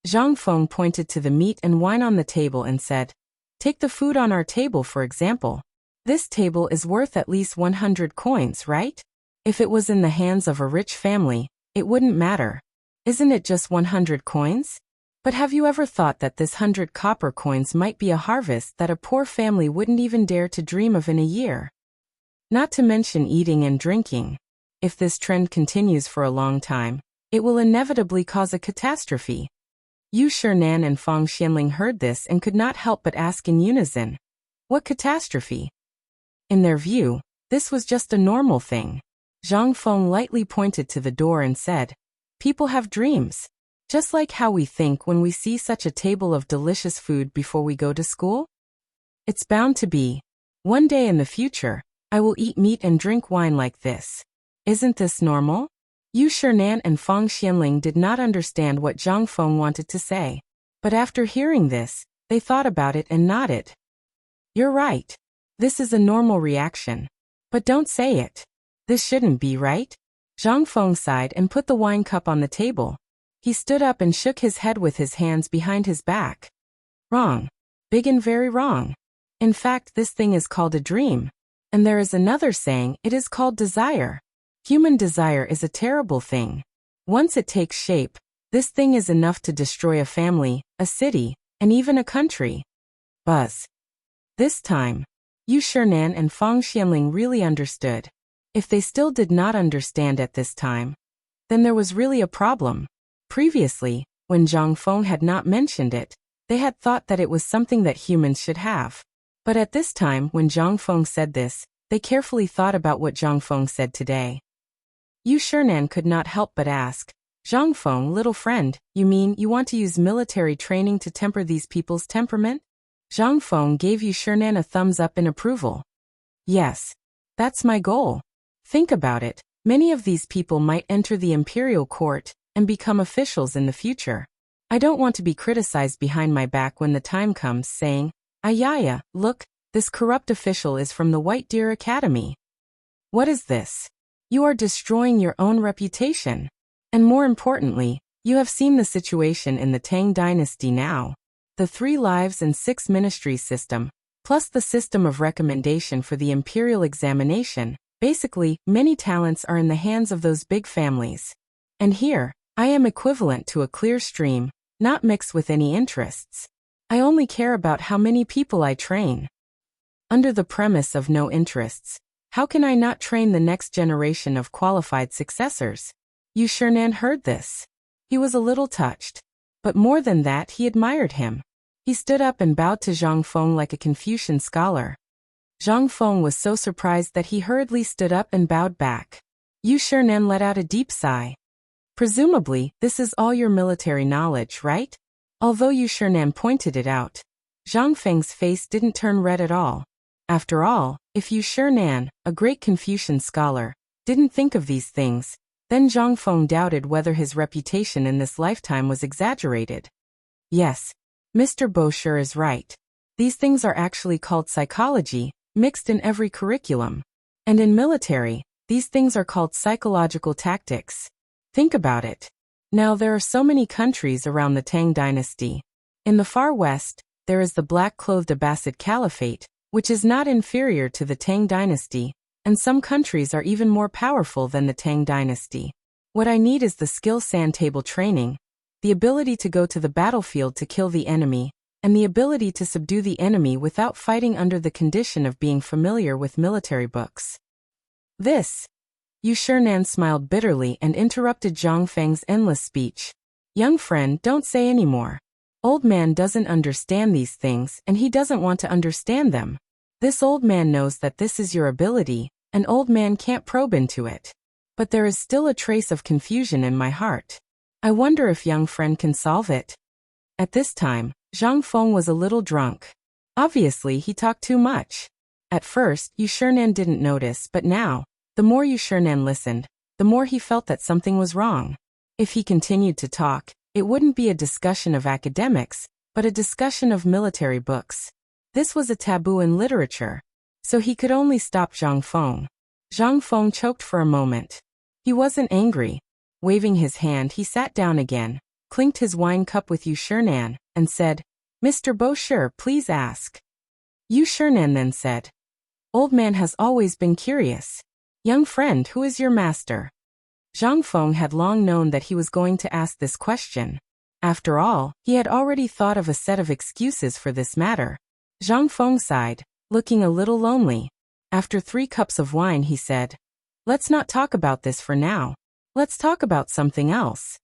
Zhang Feng pointed to the meat and wine on the table and said, take the food on our table for example. This table is worth at least 100 coins, right? If it was in the hands of a rich family, it wouldn't matter. Isn't it just 100 coins? But have you ever thought that this 100 copper coins might be a harvest that a poor family wouldn't even dare to dream of in a year? Not to mention eating and drinking. If this trend continues for a long time, it will inevitably cause a catastrophe. Yu Shiren and Feng Xianling heard this and could not help but ask in unison, what catastrophe? In their view, this was just a normal thing. Zhang Feng lightly pointed to the door and said, people have dreams. Just like how we think when we see such a table of delicious food before we go to school? It's bound to be. One day in the future, I will eat meat and drink wine like this. Isn't this normal? Yu Shinan and Fang Xianling did not understand what Zhang Feng wanted to say. But after hearing this, they thought about it and nodded. You're right. This is a normal reaction. But don't say it. This shouldn't be, right? Zhang Feng sighed and put the wine cup on the table. He stood up and shook his head with his hands behind his back. Wrong. Big and very wrong. In fact, this thing is called a dream. And there is another saying, it is called desire. Human desire is a terrible thing. Once it takes shape, this thing is enough to destroy a family, a city, and even a country. Buzz. This time, Yu Shinan and Fang Xianling really understood. If they still did not understand at this time, then there was really a problem. Previously, when Zhang Feng had not mentioned it, they had thought that it was something that humans should have. But at this time, when Zhang Feng said this, they carefully thought about what Zhang Feng said today. Yu Shinan could not help but ask, Zhang Feng, little friend, you mean you want to use military training to temper these people's temperament? Zhang Feng gave Yu Shinan a thumbs up in approval. Yes. That's my goal. Think about it, many of these people might enter the imperial court and become officials in the future. I don't want to be criticized behind my back when the time comes saying, Ayaya, look, this corrupt official is from the White Deer Academy. What is this? You are destroying your own reputation. And more importantly, you have seen the situation in the Tang dynasty now. The 3 lives and 6 ministries system, plus the system of recommendation for the imperial examination. Basically, many talents are in the hands of those big families. And here, I am equivalent to a clear stream, not mixed with any interests. I only care about how many people I train. Under the premise of no interests, how can I not train the next generation of qualified successors? Yu Shinan heard this. He was a little touched. But more than that, he admired him. He stood up and bowed to Zhang Feng like a Confucian scholar. Zhang Feng was so surprised that he hurriedly stood up and bowed back. Yu Shinan let out a deep sigh. Presumably, this is all your military knowledge, right? Although Yu Shinan pointed it out, Zhang Feng's face didn't turn red at all. After all, if Yu Shinan, a great Confucian scholar, didn't think of these things, then Zhang Feng doubted whether his reputation in this lifetime was exaggerated. Yes, Mr. Bosher is right. These things are actually called psychology, mixed in every curriculum. And in military, these things are called psychological tactics. Think about it. Now there are so many countries around the Tang dynasty. In the far west, there is the black-clothed Abbasid Caliphate, which is not inferior to the Tang dynasty, and some countries are even more powerful than the Tang dynasty. What I need is the skill sand table training, the ability to go to the battlefield to kill the enemy, and the ability to subdue the enemy without fighting under the condition of being familiar with military books. This. Yu Shinan smiled bitterly and interrupted Zhang Feng's endless speech. Young friend, don't say any more. Old man doesn't understand these things and he doesn't want to understand them. This old man knows that this is your ability, and old man can't probe into it. But there is still a trace of confusion in my heart. I wonder if young friend can solve it. At this time, Zhang Feng was a little drunk. Obviously, he talked too much. At first, Yu Shinan didn't notice, but now, the more Yu Shinan listened, the more he felt that something was wrong. If he continued to talk, it wouldn't be a discussion of academics, but a discussion of military books. This was a taboo in literature, so he could only stop Zhang Feng. Zhang Feng choked for a moment. He wasn't angry. Waving his hand, he sat down again, clinked his wine cup with Yu Shinan, and said, Mr. Bosher, please ask. Yu Shinan then said, Old man has always been curious. Young friend, who is your master? Zhang Feng had long known that he was going to ask this question. After all, he had already thought of a set of excuses for this matter. Zhang Feng sighed, looking a little lonely. After 3 cups of wine, he said, Let's not talk about this for now. Let's talk about something else.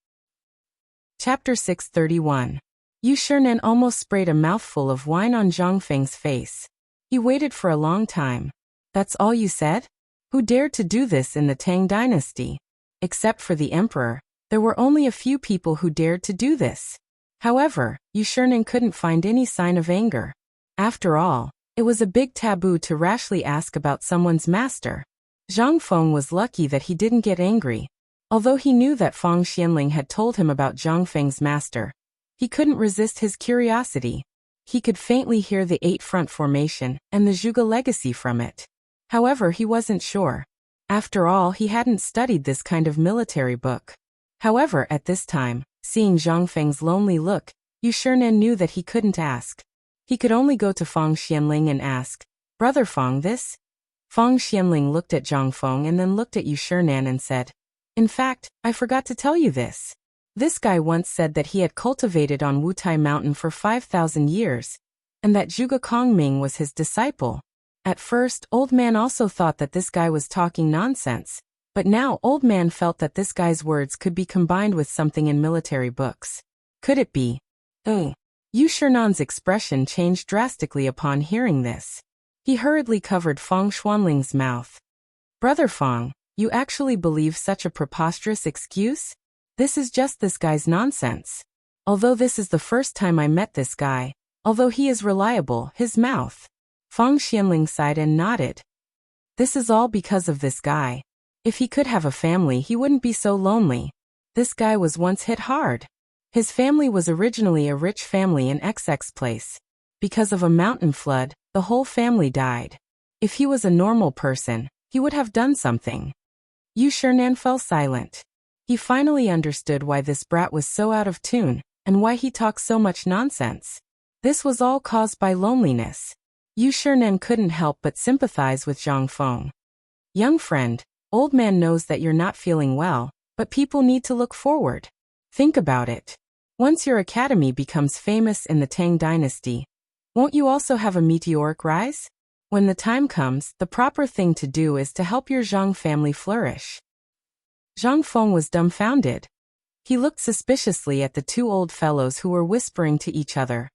Chapter 631. Yu Shinan almost sprayed a mouthful of wine on Zhang Feng's face. He waited for a long time. That's all you said? Who dared to do this in the Tang dynasty? Except for the emperor, there were only a few people who dared to do this. However, Yu Shinan couldn't find any sign of anger. After all, It was a big taboo to rashly ask about someone's master. Zhang Feng was lucky that he didn't get angry. Although he knew that Fang Xianling had told him about Zhang Feng's master, he couldn't resist his curiosity. He could faintly hear the 8-front formation and the Zhuge legacy from it. However, he wasn't sure. After all, he hadn't studied this kind of military book. However, at this time, seeing Zhang Feng's lonely look, Yu Shinan knew that he couldn't ask. He could only go to Fang Xianling and ask, "Brother Fang, this?" Fang Xianling looked at Zhang Feng and then looked at Yu Shinan and said, "In fact, I forgot to tell you this. This guy once said that he had cultivated on Wutai Mountain for 5,000 years, and that Zhuge Kongming was his disciple." At first, Old Man also thought that this guy was talking nonsense, but now Old Man felt that this guy's words could be combined with something in military books. Could it be? Yu Shinan's expression changed drastically upon hearing this. He hurriedly covered Fang Xuanling's mouth. "Brother Fang, you actually believe such a preposterous excuse? This is just this guy's nonsense. Although this is the first time I met this guy, although he is reliable, his mouth." Fang Xianling sighed and nodded. "This is all because of this guy. If he could have a family, he wouldn't be so lonely. This guy was once hit hard. His family was originally a rich family in XX place. Because of a mountain flood, the whole family died. If he was a normal person, he would have done something." Yu Shinan fell silent. He finally understood why this brat was so out of tune, and why he talked so much nonsense. This was all caused by loneliness. Yu Shinan couldn't help but sympathize with Zhang Feng. "Young friend, Old Man knows that you're not feeling well, but people need to look forward. Think about it. Once your academy becomes famous in the Tang dynasty, won't you also have a meteoric rise? When the time comes, the proper thing to do is to help your Zhang family flourish." Zhang Feng was dumbfounded. He looked suspiciously at the two old fellows who were whispering to each other,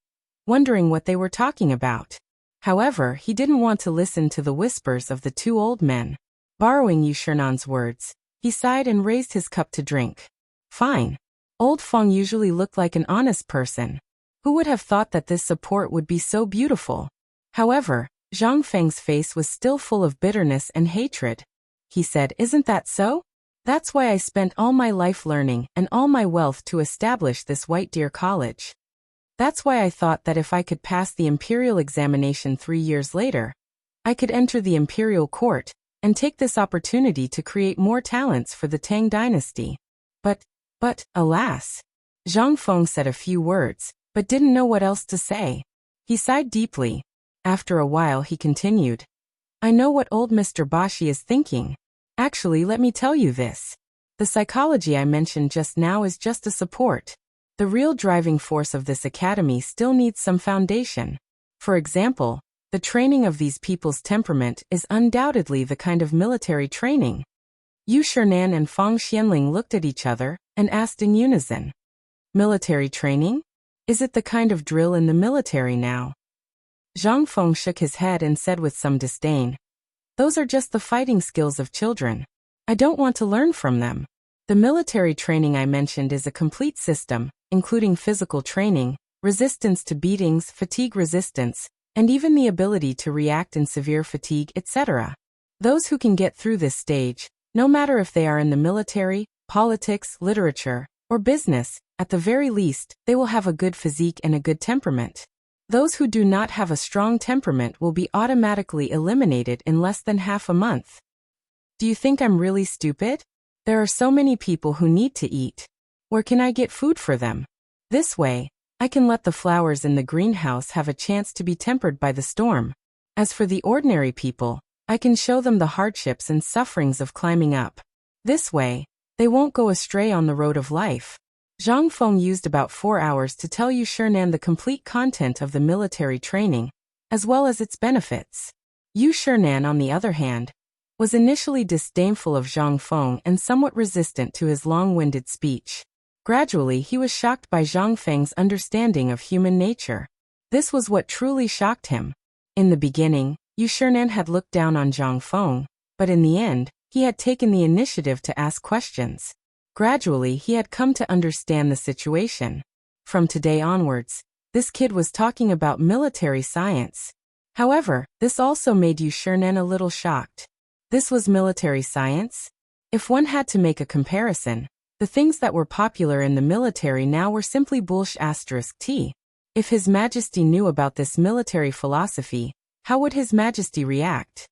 wondering what they were talking about. However, he didn't want to listen to the whispers of the two old men. Borrowing Yu Shinan's words, he sighed and raised his cup to drink. Fine. Old Feng usually looked like an honest person. Who would have thought that this support would be so beautiful? However, Zhang Feng's face was still full of bitterness and hatred. He said, "Isn't that so? That's why I spent all my life learning and all my wealth to establish this White Deer College. That's why I thought that if I could pass the imperial examination 3 years later, I could enter the imperial court and take this opportunity to create more talents for the Tang dynasty. But, alas." Zhang Feng said a few words, but didn't know what else to say. He sighed deeply. After a while he continued, "I know what old Mr. Bashi is thinking. Actually, let me tell you this. The psychology I mentioned just now is just a support. The real driving force of this academy still needs some foundation. For example, the training of these people's temperament is undoubtedly the kind of military training." Yu Shinan and Fang Xianling looked at each other and asked in unison, "Military training? Is it the kind of drill in the military now?" Zhang Feng shook his head and said with some disdain, "Those are just the fighting skills of children. I don't want to learn from them. The military training I mentioned is a complete system, including physical training, resistance to beatings, fatigue resistance, and even the ability to react in severe fatigue, etc. Those who can get through this stage, no matter if they are in the military, politics, literature, or business, at the very least, they will have a good physique and a good temperament. Those who do not have a strong temperament will be automatically eliminated in less than half a month. Do you think I'm really stupid? There are so many people who need to eat. Where can I get food for them? This way, I can let the flowers in the greenhouse have a chance to be tempered by the storm. As for the ordinary people, I can show them the hardships and sufferings of climbing up. This way, they won't go astray on the road of life." Zhang Feng used about 4 hours to tell Yu Shinan the complete content of the military training, as well as its benefits. Yu Shinan, on the other hand, was initially disdainful of Zhang Feng and somewhat resistant to his long-winded speech. Gradually, he was shocked by Zhang Feng's understanding of human nature. This was what truly shocked him. In the beginning, Yu Shinan had looked down on Zhang Feng, but in the end, he had taken the initiative to ask questions. Gradually, he had come to understand the situation. From today onwards, this kid was talking about military science. However, this also made Yu Shurnan a little shocked. This was military science? If one had to make a comparison, the things that were popular in the military now were simply bullsh*t. If His Majesty knew about this military philosophy, how would His Majesty react?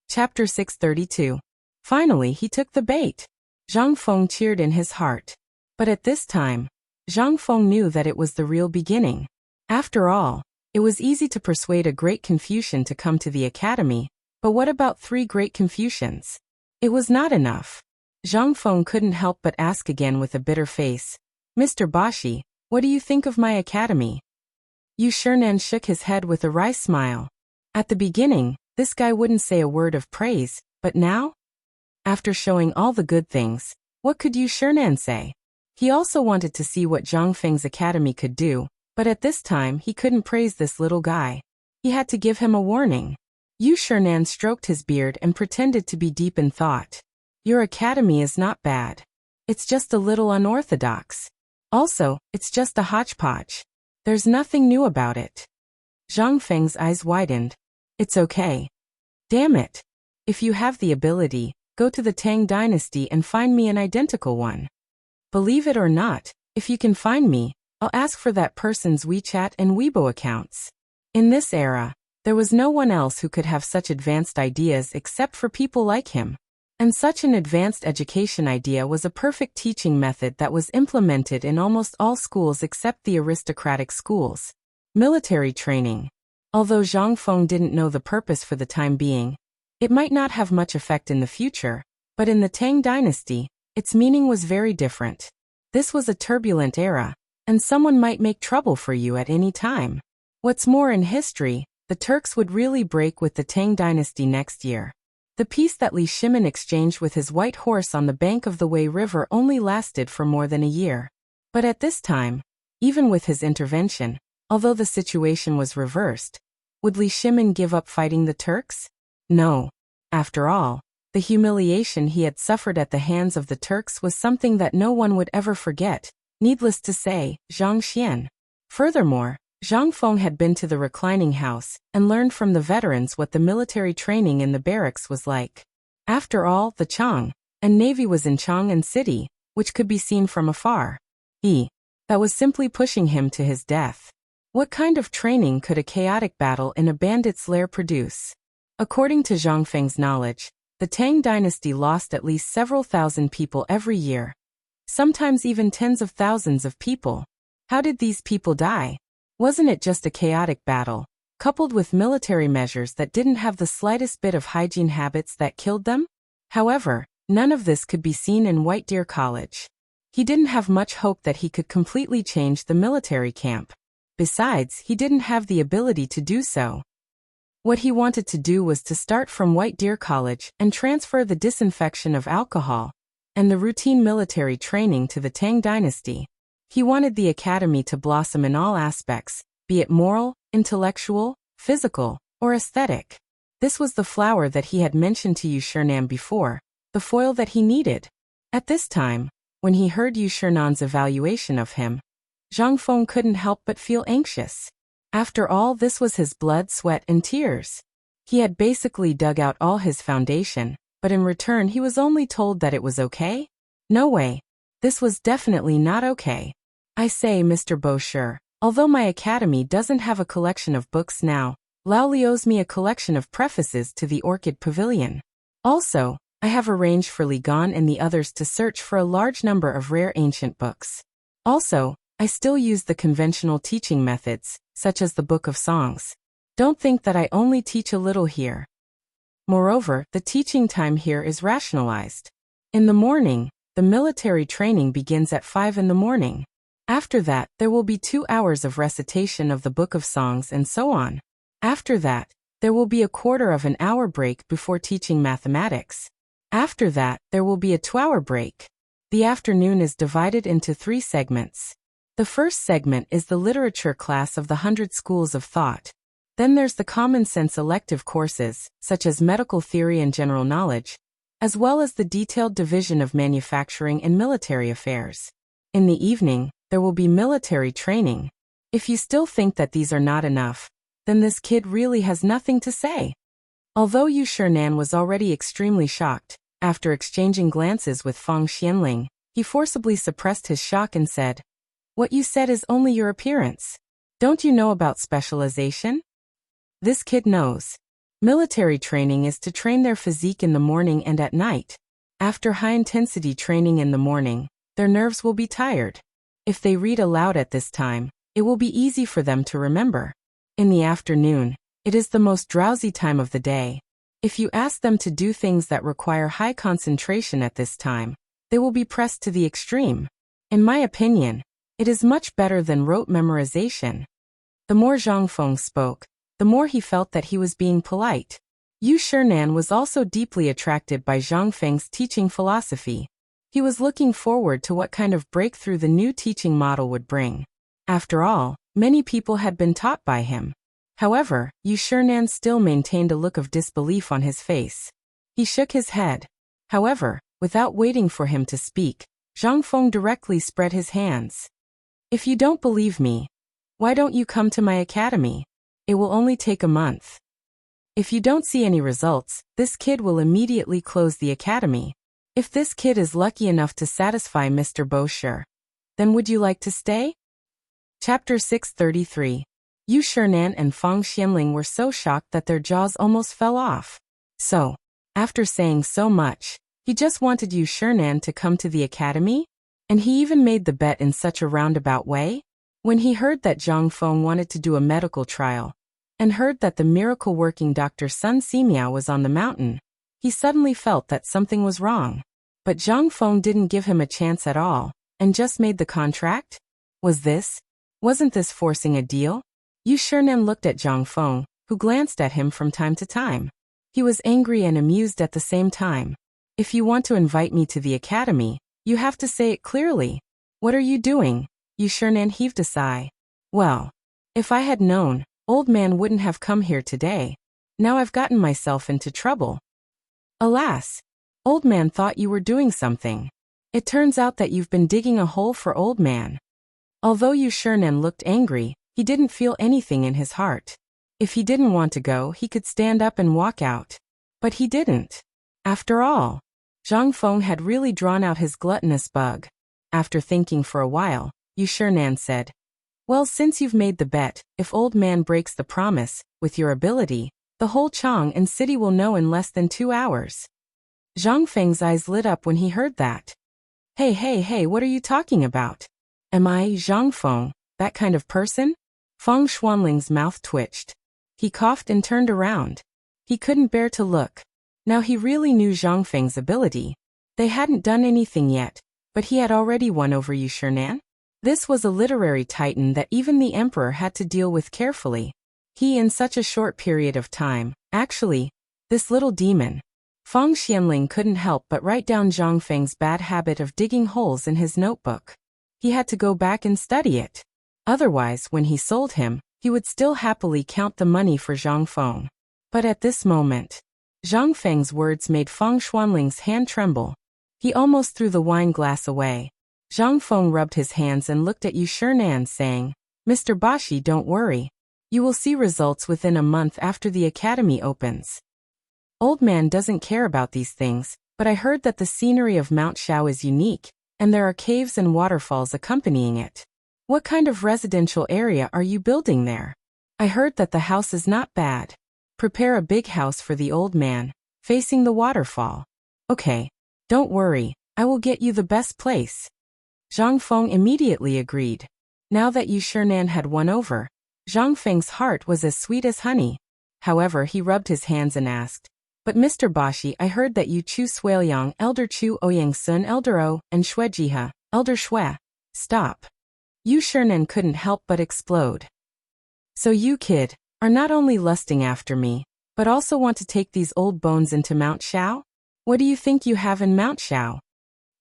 Chapter 632. Finally he took the bait. Zhang Feng cheered in his heart. But at this time, Zhang Feng knew that it was the real beginning. After all, it was easy to persuade a great Confucian to come to the academy, but what about 3 great Confucians? It was not enough. Zhang Feng couldn't help but ask again with a bitter face, Mr. Bashi, what do you think of my academy? Yu Shurnan shook his head with a wry smile. At the beginning, this guy wouldn't say a word of praise, but now? After showing all the good things, what could Yu Shurnan say? He also wanted to see what Zhang Feng's academy could do, but at this time he couldn't praise this little guy. He had to give him a warning. Yu Shurnan stroked his beard and pretended to be deep in thought. Your academy is not bad. It's just a little unorthodox. Also, it's just a hodgepodge. There's nothing new about it. Zhang Feng's eyes widened. It's okay. Damn it. If you have the ability, go to the Tang dynasty and find me an identical one. Believe it or not, if you can find me, I'll ask for that person's WeChat and Weibo accounts. In this era, there was no one else who could have such advanced ideas except for people like him. And such an advanced education idea was a perfect teaching method that was implemented in almost all schools except the aristocratic schools. Military training. Although Zhang Feng didn't know the purpose for the time being, it might not have much effect in the future, but in the Tang dynasty, its meaning was very different. This was a turbulent era, and someone might make trouble for you at any time. What's more, in history, the Turks would really break with the Tang dynasty next year. The peace that Li Shimin exchanged with his white horse on the bank of the Wei River only lasted for more than a year. But at this time, even with his intervention, although the situation was reversed, would Li Shimin give up fighting the Turks? No. After all, the humiliation he had suffered at the hands of the Turks was something that no one would ever forget, needless to say, Zhang Xian. Furthermore, Zhang Feng had been to the reclining house and learned from the veterans what the military training in the barracks was like. After all, the Chang and Navy was in Chang'an City, which could be seen from afar. That was simply pushing him to his death. What kind of training could a chaotic battle in a bandit's lair produce? According to Zhang Feng's knowledge, the Tang dynasty lost at least several thousand people every year. Sometimes even tens of thousands of people. How did these people die? Wasn't it just a chaotic battle, coupled with military measures that didn't have the slightest bit of hygiene habits that killed them? However, none of this could be seen in White Deer College. He didn't have much hope that he could completely change the military camp. Besides, he didn't have the ability to do so. What he wanted to do was to start from White Deer College and transfer the disinfection of alcohol and the routine military training to the Tang dynasty. He wanted the academy to blossom in all aspects, be it moral, intellectual, physical, or aesthetic. This was the flower that he had mentioned to Yu Shurnan before, the foil that he needed. At this time, when he heard Yu Shurnan's evaluation of him, Zhang Feng couldn't help but feel anxious. After all, this was his blood, sweat, and tears. He had basically dug out all his foundation, but in return he was only told that it was okay? No way. This was definitely not okay. I say, Mr. Bosher, although my academy doesn't have a collection of books now, Lao Li owes me a collection of prefaces to the Orchid Pavilion. Also, I have arranged for Li Gan and the others to search for a large number of rare ancient books. Also, I still use the conventional teaching methods, such as the Book of Songs. Don't think that I only teach a little here. Moreover, the teaching time here is rationalized. In the morning, the military training begins at 5 in the morning. After that, there will be 2 hours of recitation of the Book of Songs and so on. After that, there will be a quarter of an hour break before teaching mathematics. After that, there will be a 2-hour break. The afternoon is divided into 3 segments. The first segment is the literature class of the 100 schools of thought. Then there's the common sense elective courses, such as medical theory and general knowledge, as well as the detailed division of manufacturing and military affairs. In the evening, there will be military training. If you still think that these are not enough, then this kid really has nothing to say. Although Yu Shinan was already extremely shocked, after exchanging glances with Fang Xianling, he forcibly suppressed his shock and said, "What you said is only your appearance. Don't you know about specialization? This kid knows. Military training is to train their physique in the morning and at night. After high-intensity training in the morning, their nerves will be tired. If they read aloud at this time, it will be easy for them to remember. In the afternoon, it is the most drowsy time of the day. If you ask them to do things that require high concentration at this time, they will be pressed to the extreme. In my opinion, it is much better than rote memorization." The more Zhang Feng spoke, the more he felt that he was being polite. Yu Shinan was also deeply attracted by Zhang Feng's teaching philosophy. He was looking forward to what kind of breakthrough the new teaching model would bring. After all, many people had been taught by him. However, Yu Shinan still maintained a look of disbelief on his face. He shook his head. However, without waiting for him to speak, Zhang Feng directly spread his hands. "If you don't believe me, why don't you come to my academy? It will only take a month. If you don't see any results, this kid will immediately close the academy. If this kid is lucky enough to satisfy Mr. Bosher, then would you like to stay?" Chapter 633. Yu Shinan and Fang Xianling were so shocked that their jaws almost fell off. So, after saying so much, he just wanted Yu Shinan to come to the academy? And he even made the bet in such a roundabout way? When he heard that Zhang Feng wanted to do a medical trial, and heard that the miracle-working Dr. Sun Simiao was on the mountain, he suddenly felt that something was wrong. But Zhang Feng didn't give him a chance at all, and just made the contract? Wasn't this forcing a deal? Yu Shinan looked at Zhang Feng, who glanced at him from time to time. He was angry and amused at the same time. "If you want to invite me to the academy, you have to say it clearly. What are you doing?" Yu Shinan heaved a sigh. "Well, if I had known, old man wouldn't have come here today. Now I've gotten myself into trouble." "Alas, old man thought you were doing something. It turns out that you've been digging a hole for old man." Although Yu Shinan looked angry, he didn't feel anything in his heart. If he didn't want to go, he could stand up and walk out. But he didn't. After all, Zhang Feng had really drawn out his gluttonous bug. After thinking for a while, Yu Shinan said, "Well, since you've made the bet, if old man breaks the promise, with your ability, the whole Chang'an city will know in less than 2 hours." Zhang Feng's eyes lit up when he heard that. Hey, what are you talking about? Am I, Zhang Feng, that kind of person?" Fang Xuanling's mouth twitched. He coughed and turned around. He couldn't bear to look. Now he really knew Zhang Feng's ability. They hadn't done anything yet, but he had already won over Yu Shinan. This was a literary titan that even the emperor had to deal with carefully. He in such a short period of time, actually, this little demon. Fang Xianling couldn't help but write down Zhang Feng's bad habit of digging holes in his notebook. He had to go back and study it. Otherwise, when he sold him, he would still happily count the money for Zhang Feng. But at this moment, Zhang Feng's words made Fang Xuanling's hand tremble. He almost threw the wine glass away. Zhang Feng rubbed his hands and looked at Yu Shinan, saying, "Mr. Bashi, don't worry. You will see results within a month after the academy opens." Old man doesn't care about these things, but I heard that the scenery of Mount Shao is unique, and there are caves and waterfalls accompanying it. What kind of residential area are you building there? I heard that the house is not bad. Prepare a big house for the old man, facing the waterfall. Okay, don't worry, I will get you the best place. Zhang Feng immediately agreed. Now that Yu Shinan had won over, Zhang Feng's heart was as sweet as honey. However, he rubbed his hands and asked, "But Mr. Bashi, I heard that you Chu Suiliang, Elder Chu Ouyang Sun, Elder O, and Shui Jihe, Elder Shui." Stop. Yu Shinan couldn't help but explode. "So you, kid, are not only lusting after me, but also want to take these old bones into Mount Shao? What do you think you have in Mount Shao?"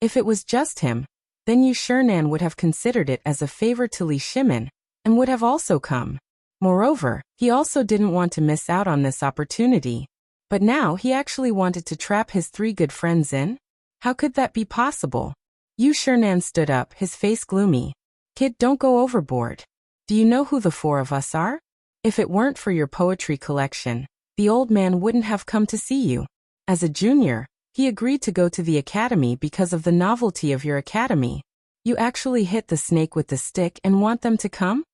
If it was just him, then Yu Shinan would have considered it as a favor to Li Shimin, and would have also come. Moreover, he also didn't want to miss out on this opportunity. But now he actually wanted to trap his 3 good friends in? How could that be possible? Yu Shinan stood up, his face gloomy. "Kid, don't go overboard. Do you know who the 4 of us are?" If it weren't for your poetry collection, the old man wouldn't have come to see you. As a junior, he agreed to go to the academy because of the novelty of your academy. You actually hit the snake with the stick and want them to come?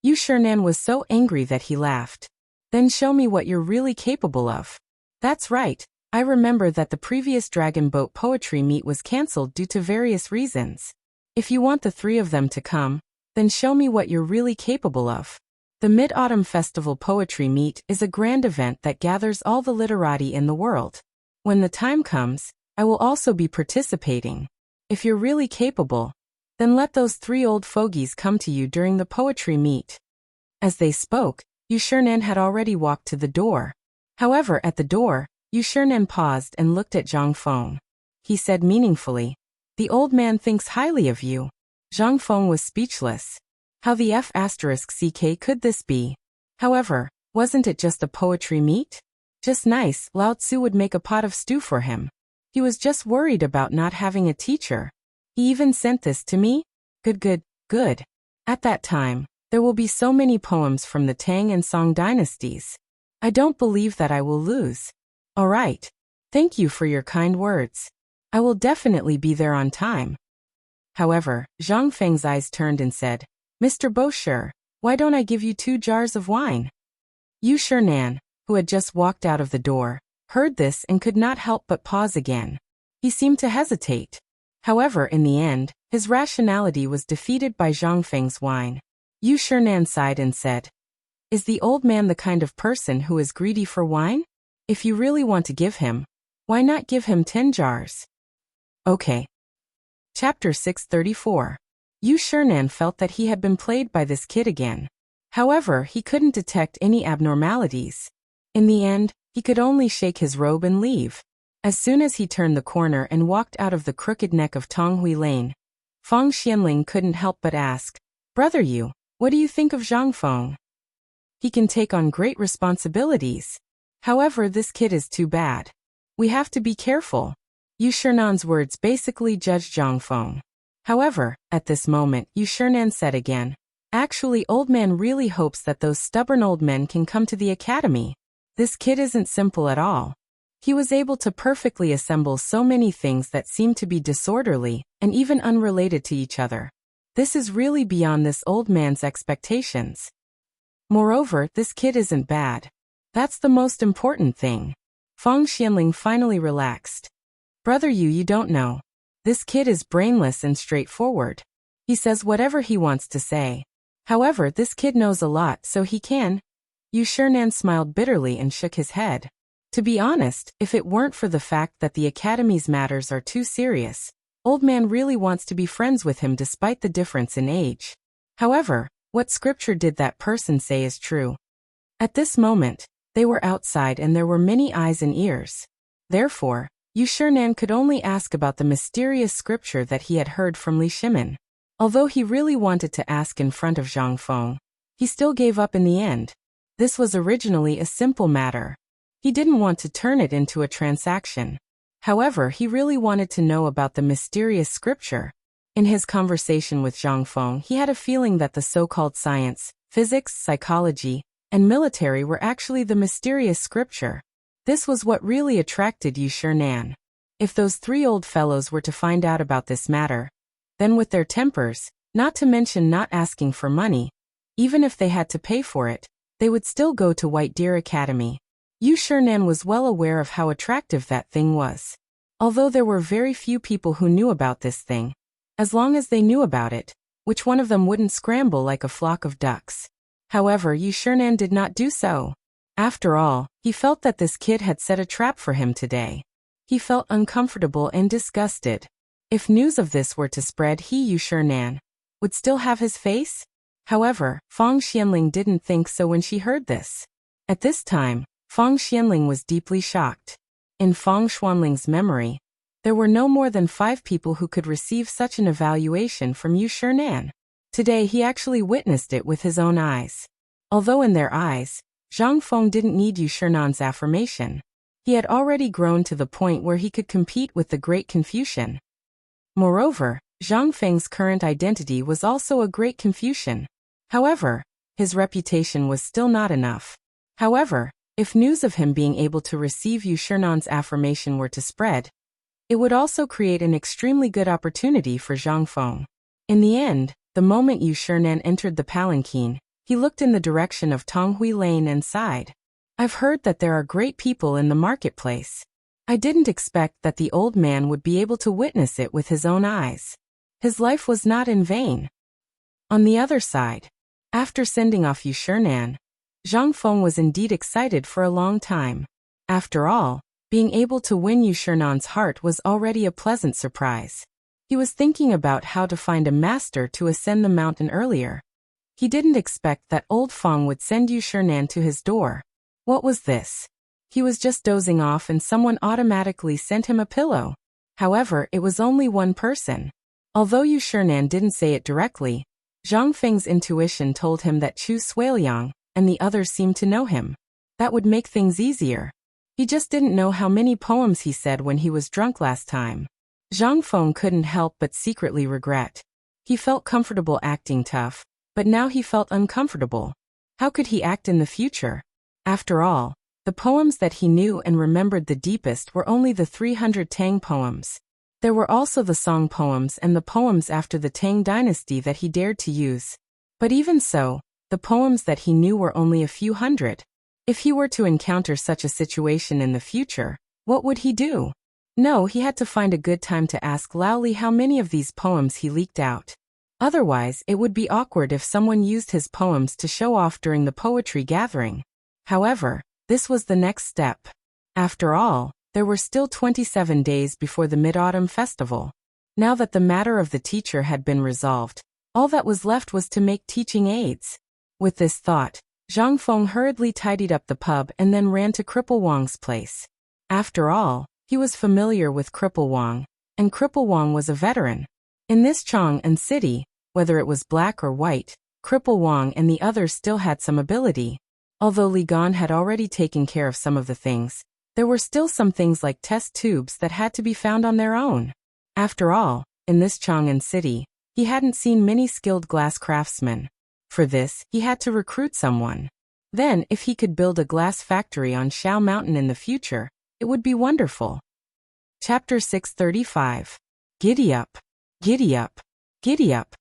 Yu Shernan was so angry that he laughed. Then show me what you're really capable of. That's right. I remember that the previous Dragon Boat poetry meet was cancelled due to various reasons. If you want the three of them to come, then show me what you're really capable of. The Mid-Autumn Festival Poetry Meet is a grand event that gathers all the literati in the world. When the time comes, I will also be participating. If you're really capable, then let those three old fogies come to you during the poetry meet. As they spoke, Yu Shernan had already walked to the door. However, at the door, Yu Shernan paused and looked at Zhang Feng. He said meaningfully, "The old man thinks highly of you." Zhang Feng was speechless. How the F***ck could this be? However, wasn't it just a poetry meet? Just nice, Lao Tzu would make a pot of stew for him. He was just worried about not having a teacher. He even sent this to me? Good. At that time, there will be so many poems from the Tang and Song dynasties. I don't believe that I will lose. All right. Thank you for your kind words. I will definitely be there on time. However, Zhang Feng's eyes turned and said, "Mr. Bosher, why don't I give you 2 jars of wine?" Yu Shernan, who had just walked out of the door, heard this and could not help but pause again. He seemed to hesitate. However, in the end, his rationality was defeated by Zhang Feng's wine. Yu Shernan sighed and said, "Is the old man the kind of person who is greedy for wine? If you really want to give him, why not give him 10 jars? Okay. Chapter 634. Yu Shernan felt that he had been played by this kid again. However, he couldn't detect any abnormalities. In the end, he could only shake his robe and leave. As soon as he turned the corner and walked out of the crooked neck of Tonghui Lane, Feng Xianling couldn't help but ask, "Brother Yu, what do you think of Zhang Feng? He can take on great responsibilities. However, this kid is too bad. We have to be careful." Yu Shernan's words basically judged Zhang Feng. However, at this moment, Yu Shernan said again, "Actually, old man really hopes that those stubborn old men can come to the academy. This kid isn't simple at all. He was able to perfectly assemble so many things that seem to be disorderly and even unrelated to each other. This is really beyond this old man's expectations. Moreover, this kid isn't bad. That's the most important thing." Feng Xianling finally relaxed. "Brother Yu, you don't know. This kid is brainless and straightforward. He says whatever he wants to say. However, this kid knows a lot, so he can." Yu Shernan smiled bitterly and shook his head. To be honest, if it weren't for the fact that the academy's matters are too serious, old man really wants to be friends with him despite the difference in age. However, what scripture did that person say is true. At this moment, they were outside and there were many eyes and ears. Therefore, Yu Shernan could only ask about the mysterious scripture that he had heard from Li Shimin. Although he really wanted to ask in front of Zhang Feng, he still gave up in the end. This was originally a simple matter. He didn't want to turn it into a transaction. However, he really wanted to know about the mysterious scripture. In his conversation with Zhang Feng, he had a feeling that the so-called science, physics, psychology, and military were actually the mysterious scripture. This was what really attracted Yu Shernan. If those 3 old fellows were to find out about this matter, then with their tempers, not to mention not asking for money, even if they had to pay for it, they would still go to White Deer Academy. Yu Shernan was well aware of how attractive that thing was. Although there were very few people who knew about this thing, as long as they knew about it, which one of them wouldn't scramble like a flock of ducks? However, Yu Shernan did not do so. After all, he felt that this kid had set a trap for him today. He felt uncomfortable and disgusted. If news of this were to spread, he, Yu Shernan, would still have his face? However, Feng Xianling didn't think so when she heard this. At this time, Feng Xianling was deeply shocked. In Feng Xuanling's memory, there were no more than 5 people who could receive such an evaluation from Yu Shernan. Today he actually witnessed it with his own eyes. Although in their eyes, Zhang Feng didn't need Yu Shernan's affirmation. He had already grown to the point where he could compete with the great Confucian. Moreover, Zhang Feng's current identity was also a great Confucian. However, his reputation was still not enough. However, if news of him being able to receive Yu Shernan's affirmation were to spread, it would also create an extremely good opportunity for Zhang Feng. In the end, the moment Yu Shernan entered the palanquin, he looked in the direction of Tonghui Lane and sighed. I've heard that there are great people in the marketplace. I didn't expect that the old man would be able to witness it with his own eyes. His life was not in vain. On the other side, after sending off Yu Shernan, Zhang Feng was indeed excited for a long time. After all, being able to win Yu Shernan's heart was already a pleasant surprise. He was thinking about how to find a master to ascend the mountain earlier. He didn't expect that old Feng would send Yu Shernan to his door. What was this? He was just dozing off and someone automatically sent him a pillow. However, it was only one person. Although Yu Shernan didn't say it directly, Zhang Feng's intuition told him that Chu Suiliang and the others seemed to know him. That would make things easier. He just didn't know how many poems he said when he was drunk last time. Zhang Feng couldn't help but secretly regret. He felt comfortable acting tough, but now he felt uncomfortable. How could he act in the future? After all, the poems that he knew and remembered the deepest were only the 300 Tang poems. There were also the song poems and the poems after the Tang dynasty that he dared to use. But even so, the poems that he knew were only a few hundred. If he were to encounter such a situation in the future, what would he do? No, he had to find a good time to ask Laoli how many of these poems he leaked out. Otherwise, it would be awkward if someone used his poems to show off during the poetry gathering. However, this was the next step. After all, there were still 27 days before the Mid-Autumn Festival. Now that the matter of the teacher had been resolved, all that was left was to make teaching aids. With this thought, Zhang Feng hurriedly tidied up the pub and then ran to Cripple Wang's place. After all, he was familiar with Cripple Wang, and Cripple Wang was a veteran. In this Chang'an city, whether it was black or white, Cripple Wang and the others still had some ability. Although Li Gan had already taken care of some of the things, there were still some things like test tubes that had to be found on their own. After all, in this Chang'an city, he hadn't seen many skilled glass craftsmen. For this, he had to recruit someone. Then, if he could build a glass factory on Shao Mountain in the future, it would be wonderful. Chapter 635. Giddy up. Giddy up. Giddy up.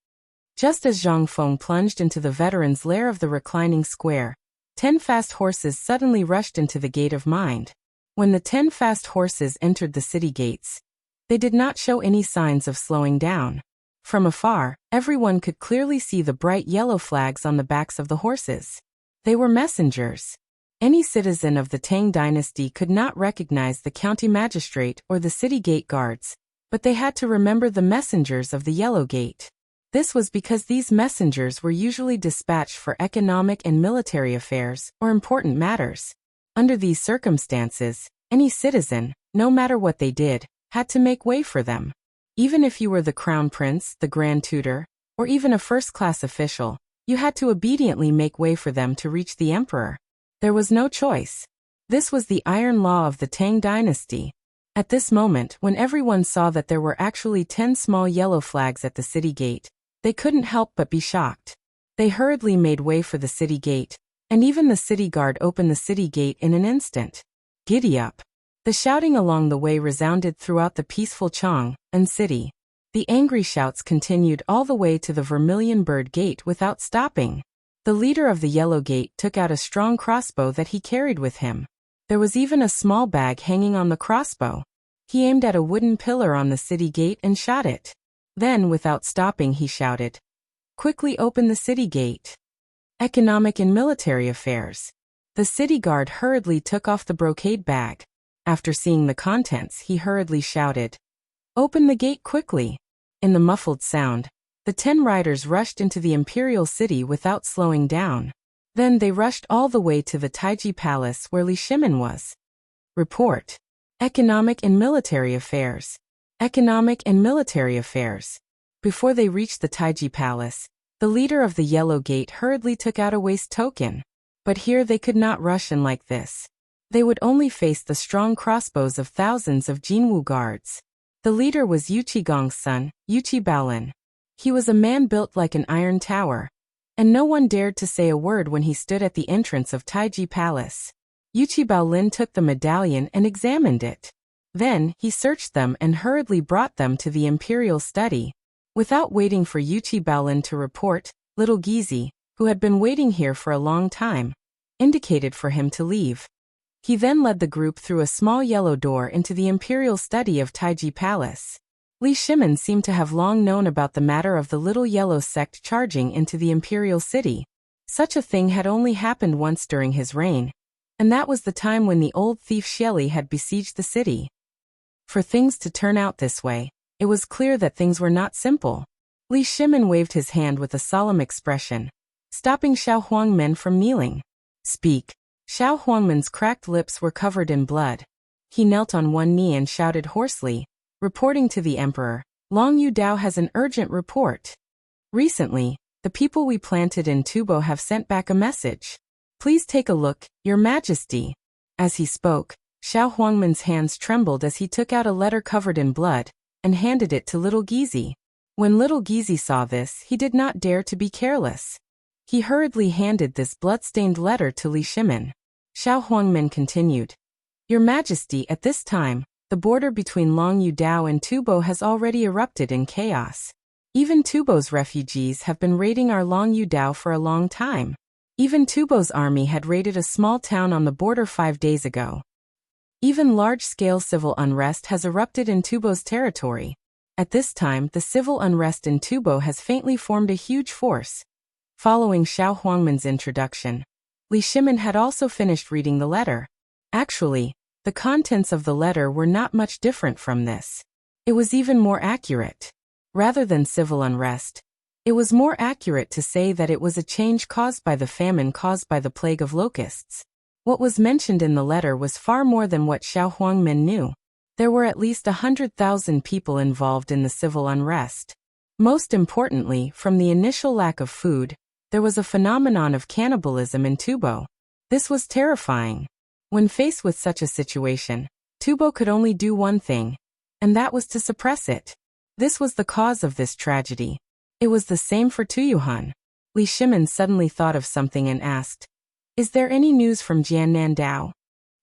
Just as Zhang Feng plunged into the veteran's lair of the reclining square, 10 fast horses suddenly rushed into the Gate of Mind. When the 10 fast horses entered the city gates, they did not show any signs of slowing down. From afar, everyone could clearly see the bright yellow flags on the backs of the horses. They were messengers. Any citizen of the Tang dynasty could not recognize the county magistrate or the city gate guards, but they had to remember the messengers of the Yellow Gate. This was because these messengers were usually dispatched for economic and military affairs or important matters. Under these circumstances, any citizen, no matter what they did, had to make way for them. Even if you were the crown prince, the grand tutor, or even a first-class official, you had to obediently make way for them to reach the emperor. There was no choice. This was the iron law of the Tang dynasty. At this moment, when everyone saw that there were actually 10 small yellow flags at the city gate, they couldn't help but be shocked. They hurriedly made way for the city gate, and even the city guard opened the city gate in an instant. Giddy up. The shouting along the way resounded throughout the peaceful Chang'an city. The angry shouts continued all the way to the Vermilion Bird Gate without stopping. The leader of the Yellow Gate took out a strong crossbow that he carried with him. There was even a small bag hanging on the crossbow. He aimed at a wooden pillar on the city gate and shot it. Then, without stopping, he shouted, "Quickly open the city gate." Economic and military affairs. The city guard hurriedly took off the brocade bag. After seeing the contents, he hurriedly shouted, "Open the gate quickly." In the muffled sound, the 10 riders rushed into the imperial city without slowing down. Then they rushed all the way to the Taiji Palace where Li Shimin was. Report. Economic and military affairs. Economic and military affairs. Before they reached the Taiji Palace, the leader of the Yellow Gate hurriedly took out a waste token. But here they could not rush in like this. They would only face the strong crossbows of thousands of Jinwu guards. The leader was Yu Qigong's son, Yu Qibaolin. He was a man built like an iron tower, and no one dared to say a word when he stood at the entrance of Taiji Palace. Yuchi Baolin took the medallion and examined it. Then, he searched them and hurriedly brought them to the imperial study. Without waiting for Yuchi Baolin to report, little Gizi, who had been waiting here for a long time, indicated for him to leave. He then led the group through a small yellow door into the imperial study of Taiji Palace. Li Shimin seemed to have long known about the matter of the little yellow sect charging into the imperial city. Such a thing had only happened once during his reign, and that was the time when the old thief Xieli had besieged the city. For things to turn out this way, it was clear that things were not simple. Li Shimin waved his hand with a solemn expression, stopping Xiao Huangmen from kneeling. "Speak." Xiao Huangmen's cracked lips were covered in blood. He knelt on one knee and shouted hoarsely, reporting to the emperor, "Long Yu Dao has an urgent report. Recently, the people we planted in Tubo have sent back a message. Please take a look, Your Majesty." As he spoke, Xiao Huangmen's hands trembled as he took out a letter covered in blood and handed it to little Gizi. When little Gizi saw this, he did not dare to be careless. He hurriedly handed this blood-stained letter to Li Shimin. Xiao Huangmen continued, "Your Majesty, at this time, the border between Long Yu Dao and Tubo has already erupted in chaos. Even Tubo's refugees have been raiding our Long Yu Dao for a long time. Even Tubo's army had raided a small town on the border 5 days ago. Even large-scale civil unrest has erupted in Tubo's territory. At this time, the civil unrest in Tubo has faintly formed a huge force." Following Xiao Huangmen's introduction, Li Shimin had also finished reading the letter. Actually, the contents of the letter were not much different from this. It was even more accurate. Rather than civil unrest, it was more accurate to say that it was a change caused by the famine caused by the plague of locusts. What was mentioned in the letter was far more than what Xiao Huangmen knew. There were at least 100,000 people involved in the civil unrest. Most importantly, from the initial lack of food, there was a phenomenon of cannibalism in Tubo. This was terrifying. When faced with such a situation, Tubo could only do one thing, and that was to suppress it. This was the cause of this tragedy. It was the same for Tuyuhan. Li Shimin suddenly thought of something and asked, "Is there any news from Jiannan Dao?"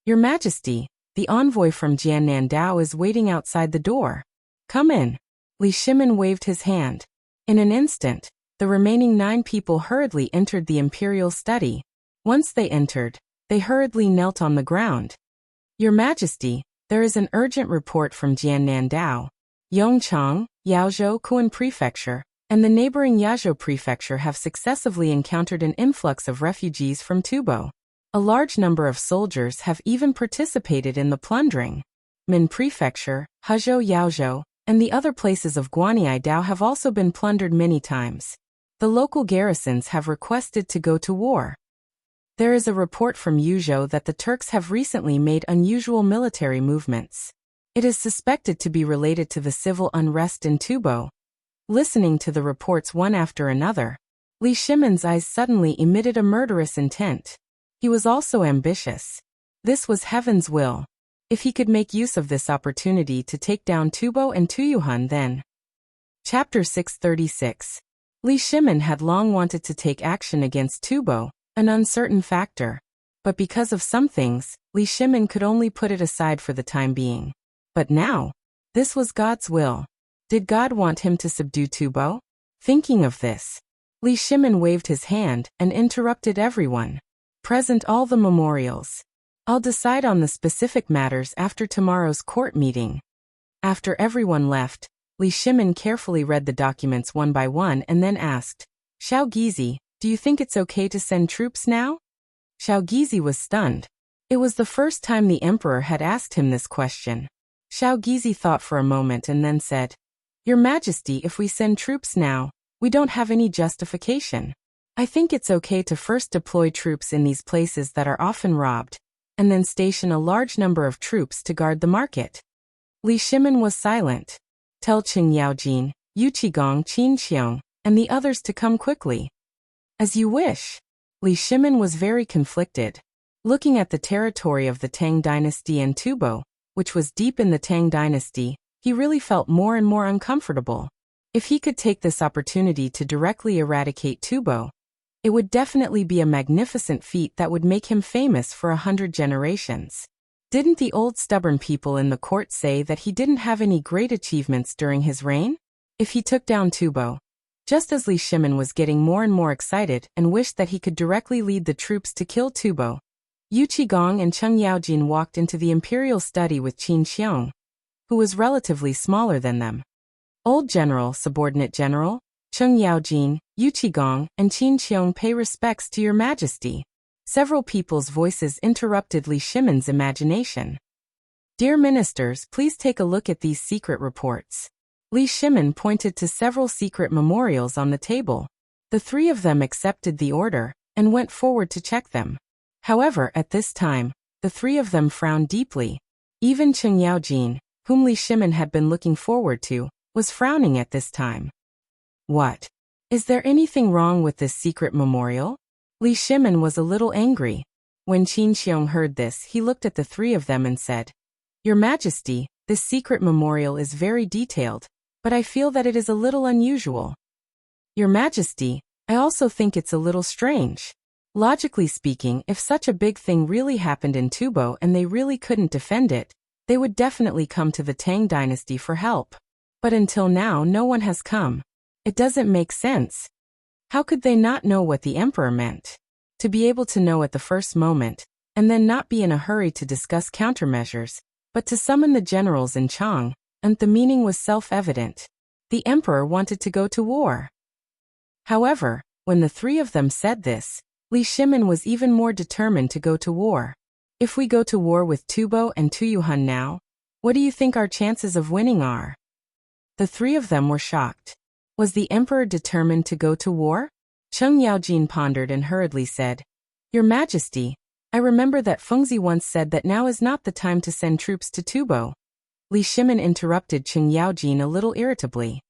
"Your Majesty, the envoy from Jiannan Dao is waiting outside the door. Come in." Li Shimin waved his hand. In an instant, the remaining 9 people hurriedly entered the imperial study. Once they entered, they hurriedly knelt on the ground. "Your Majesty, there is an urgent report from Jiannan Dao. Yongchang, Yaozhou Kuan Prefecture, and the neighboring Yazhou Prefecture have successively encountered an influx of refugees from Tubo. A large number of soldiers have even participated in the plundering. Min Prefecture, Hezhou Yaozhou, and the other places of Guanyi Dao have also been plundered many times. The local garrisons have requested to go to war. There is a report from Yuzhou that the Turks have recently made unusual military movements. It is suspected to be related to the civil unrest in Tubo." Listening to the reports one after another, Li Shimin's eyes suddenly emitted a murderous intent. He was also ambitious. This was heaven's will. If he could make use of this opportunity to take down Tubo and Tuyuhan, then. Chapter 636. Li Shimin had long wanted to take action against Tubo, an uncertain factor. But because of some things, Li Shimin could only put it aside for the time being. But now, this was God's will. Did God want him to subdue Tubo? Thinking of this, Li Shimin waved his hand and interrupted everyone. "Present all the memorials. I'll decide on the specific matters after tomorrow's court meeting." After everyone left, Li Shimin carefully read the documents one by one and then asked, "Xiao Gizi, do you think it's okay to send troops now?" Xiao Gizi was stunned. It was the first time the emperor had asked him this question. Xiao Gizi thought for a moment and then said, "Your Majesty, if we send troops now, we don't have any justification. I think it's okay to first deploy troops in these places that are often robbed, and then station a large number of troops to guard the market." Li Shimin was silent. "Tell Qing Yaojin, Yu Qigong Qin Xiong, and the others to come quickly." "As you wish." Li Shimin was very conflicted. Looking at the territory of the Tang dynasty and Tubo, which was deep in the Tang dynasty, he really felt more and more uncomfortable. If he could take this opportunity to directly eradicate Tubo, It would definitely be a magnificent feat that would make him famous for 100 generations. Didn't the old stubborn people in the court say that he didn't have any great achievements during his reign? If he took down Tubo. Just as Li Shimin was getting more and more excited and wished that he could directly lead the troops to kill Tubo, Yu Qigong and Cheng Yaojin walked into the imperial study with Qin Xiong, who was relatively smaller than them. Old General, Subordinate General, Cheng Yaojin, Yu Qigong, and Qin Xiong pay respects to your majesty. Several people's voices interrupted Li Shimin's imagination. Dear ministers, please take a look at these secret reports. Li Shimin pointed to several secret memorials on the table. The three of them accepted the order and went forward to check them. However, at this time, the three of them frowned deeply. Even Cheng Yaojin, whom Li Shimin had been looking forward to, was frowning at this time. What? Is there anything wrong with this secret memorial? Li Shimin was a little angry. When Qin Xiong heard this, he looked at the three of them and said, Your Majesty, this secret memorial is very detailed, but I feel that it is a little unusual. Your Majesty, I also think it's a little strange. Logically speaking, if such a big thing really happened in Tubo and they really couldn't defend it, they would definitely come to the Tang dynasty for help. But until now, no one has come. It doesn't make sense. How could they not know what the emperor meant? To be able to know at the first moment, and then not be in a hurry to discuss countermeasures, but to summon the generals in Chang, and the meaning was self-evident. The emperor wanted to go to war. However, when the three of them said this, Li Shimin was even more determined to go to war. If we go to war with Tubo and Tuyuhun now, what do you think our chances of winning are? The three of them were shocked. Was the emperor determined to go to war? Cheng Yaojin pondered and hurriedly said, Your Majesty, I remember that Fengzi once said that now is not the time to send troops to Tubo. Li Shimin interrupted Cheng Yaojin a little irritably.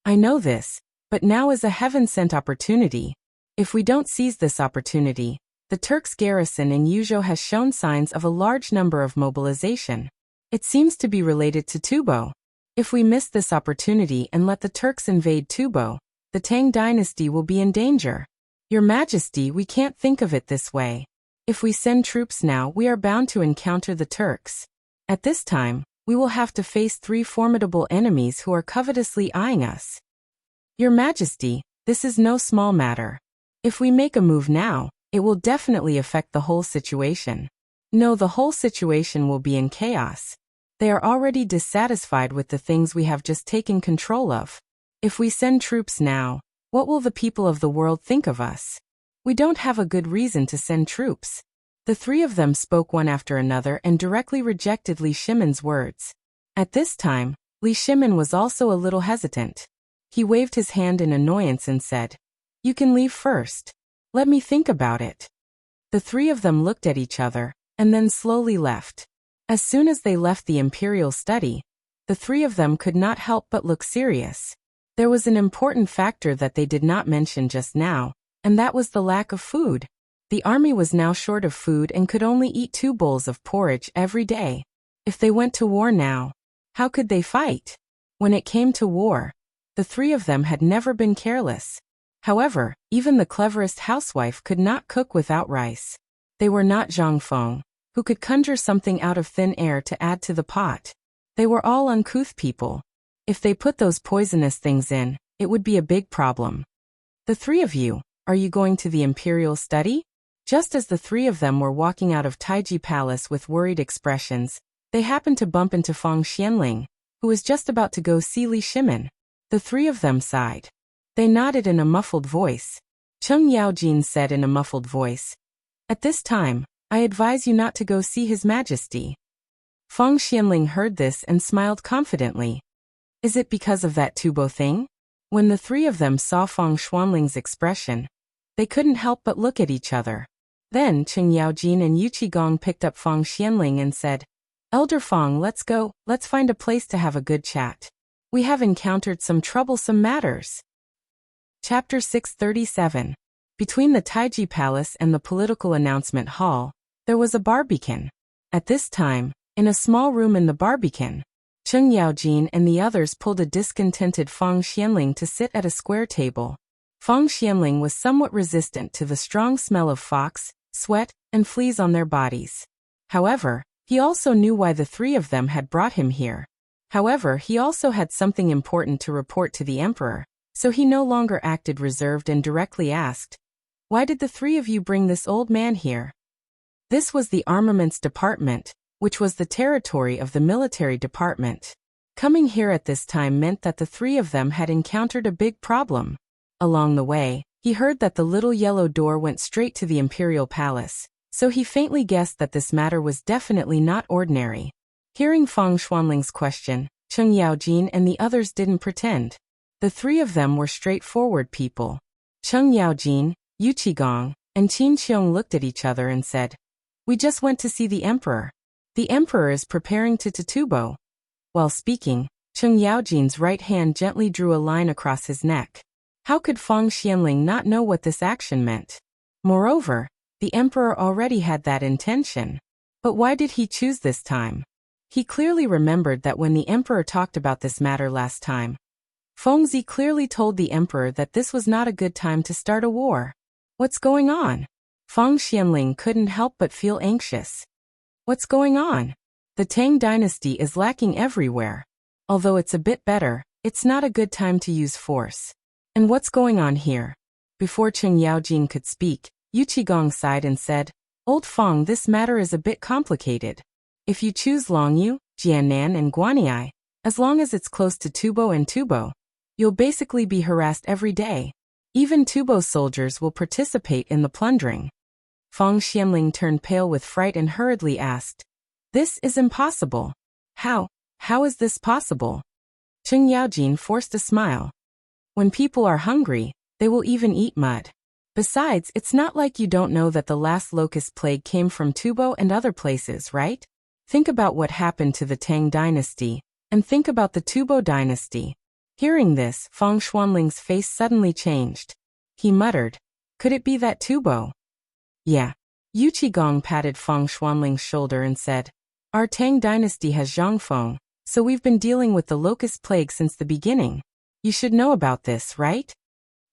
I know this, but now is a heaven-sent opportunity. If we don't seize this opportunity, the Turks' garrison in Yuzhou has shown signs of a large number of mobilization. It seems to be related to Tubo. If we miss this opportunity and let the Turks invade Tubo, the Tang dynasty will be in danger. Your Majesty, we can't think of it this way. If we send troops now, we are bound to encounter the Turks. At this time, we will have to face three formidable enemies who are covetously eyeing us. Your Majesty, this is no small matter. If we make a move now, it will definitely affect the whole situation. No, the whole situation will be in chaos. They are already dissatisfied with the things we have just taken control of. If we send troops now, what will the people of the world think of us? We don't have a good reason to send troops. The three of them spoke one after another and directly rejected Li Shimin's words. At this time, Li Shimin was also a little hesitant. He waved his hand in annoyance and said, You can leave first. Let me think about it. The three of them looked at each other, and then slowly left. As soon as they left the imperial study, the three of them could not help but look serious. There was an important factor that they did not mention just now, and that was the lack of food. The army was now short of food and could only eat 2 bowls of porridge every day. If they went to war now, how could they fight? When it came to war, the three of them had never been careless. However, even the cleverest housewife could not cook without rice. They were not Zhang Feng, who could conjure something out of thin air to add to the pot. They were all uncouth people. If they put those poisonous things in, it would be a big problem. The three of you, are you going to the imperial study? Just as the three of them were walking out of Taiji Palace with worried expressions, they happened to bump into Fang Xianling, who was just about to go see Li Shimin. The three of them sighed. They nodded in a muffled voice. Cheng Yaojin said in a muffled voice, At this time, I advise you not to go see His Majesty. Fang Xianling heard this and smiled confidently. Is it because of that Tubo thing? When the three of them saw Fang Xuanling's expression, they couldn't help but look at each other. Then Cheng Yaojin and Yu Qigong picked up Fang Xianling and said, Elder Fang, let's go, let's find a place to have a good chat. We have encountered some troublesome matters. Chapter 637. Between the Taiji Palace and the political announcement hall, there was a barbican. At this time, in a small room in the barbican, Cheng Yaojin and the others pulled a discontented Fang Xianling to sit at a square table. Feng Xianling was somewhat resistant to the strong smell of fox, sweat, and fleas on their bodies. However, he also knew why the three of them had brought him here. However, he also had something important to report to the emperor, so he no longer acted reserved and directly asked, "Why did the three of you bring this old man here?" This was the armaments department, which was the territory of the military department. Coming here at this time meant that the three of them had encountered a big problem. Along the way, he heard that the little yellow door went straight to the imperial palace, so he faintly guessed that this matter was definitely not ordinary. Hearing Feng Xuanling's question, Cheng Yaojin and the others didn't pretend. The three of them were straightforward people. Cheng Yaojin, Yu Qigong, and Qin Qiong looked at each other and said, "We just went to see the emperor. The emperor is preparing to Tutubo." While speaking, Cheng Yaojin's right hand gently drew a line across his neck. How could Feng Xianling not know what this action meant? Moreover, the emperor already had that intention. But why did he choose this time? He clearly remembered that when the emperor talked about this matter last time, Fengzi clearly told the emperor that this was not a good time to start a war. What's going on? Feng Xianling couldn't help but feel anxious. What's going on? The Tang dynasty is lacking everywhere. Although it's a bit better, it's not a good time to use force. And what's going on here? Before Cheng Yaojin could speak, Yu Qigong sighed and said, "Old Feng, this matter is a bit complicated. If you choose Longyu, Jiannan and Guanyi, as long as it's close to Tubo and Tubo, you'll basically be harassed every day. Even Tubo soldiers will participate in the plundering." Feng Xianling turned pale with fright and hurriedly asked, "This is impossible. How is this possible?" Cheng Yaojin forced a smile. "When people are hungry, they will even eat mud. Besides, it's not like you don't know that the last locust plague came from Tubo and other places, right? Think about what happened to the Tang dynasty, and think about the Tubo dynasty." Hearing this, Feng Xuanling's face suddenly changed. He muttered, "Could it be that Tubo?" "Yeah." Yu Qigong patted Feng Xuanling's shoulder and said, "Our Tang dynasty has Zhangfeng, so we've been dealing with the locust plague since the beginning. You should know about this, right?"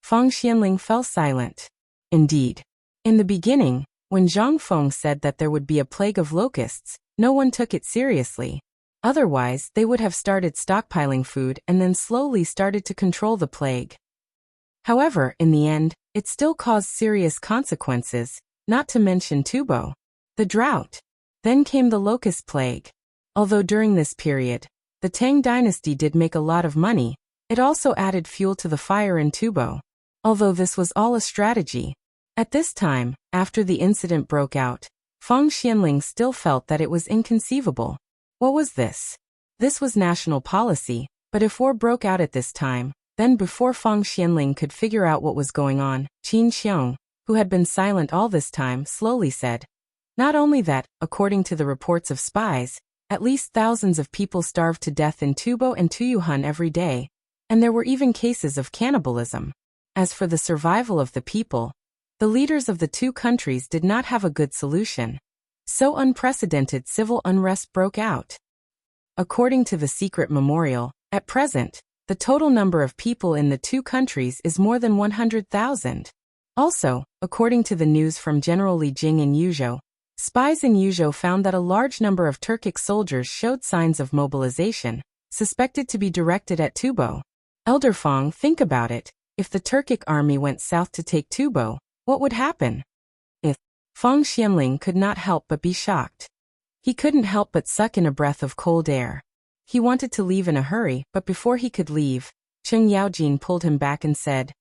Feng Xianling fell silent. Indeed. In the beginning, when Zhangfeng said that there would be a plague of locusts, no one took it seriously. Otherwise, they would have started stockpiling food and then slowly started to control the plague. However, in the end, it still caused serious consequences, not to mention Tubo. The drought. Then came the locust plague. Although during this period, the Tang dynasty did make a lot of money, it also added fuel to the fire in Tubo. Although this was all a strategy. At this time, after the incident broke out, Feng Xianling still felt that it was inconceivable. What was this? This was national policy, but if war broke out at this time, then before Feng Xianling could figure out what was going on, Qin Qiong, who had been silent all this time, slowly said, "Not only that, according to the reports of spies, at least thousands of people starved to death in Tubo and Tuyuhun every day, and there were even cases of cannibalism. As for the survival of the people, the leaders of the two countries did not have a good solution. So unprecedented civil unrest broke out. According to the secret memorial, at present, the total number of people in the two countries is more than 100,000. Also, according to the news from General Li Jing in Yuzhou, spies in Yuzhou found that a large number of Turkic soldiers showed signs of mobilization, suspected to be directed at Tubo. Elder Feng, think about it. If the Turkic army went south to take Tubo, what would happen?" Feng Xianling could not help but be shocked. He couldn't help but suck in a breath of cold air. He wanted to leave in a hurry, but before he could leave, Cheng Yaojin pulled him back and said,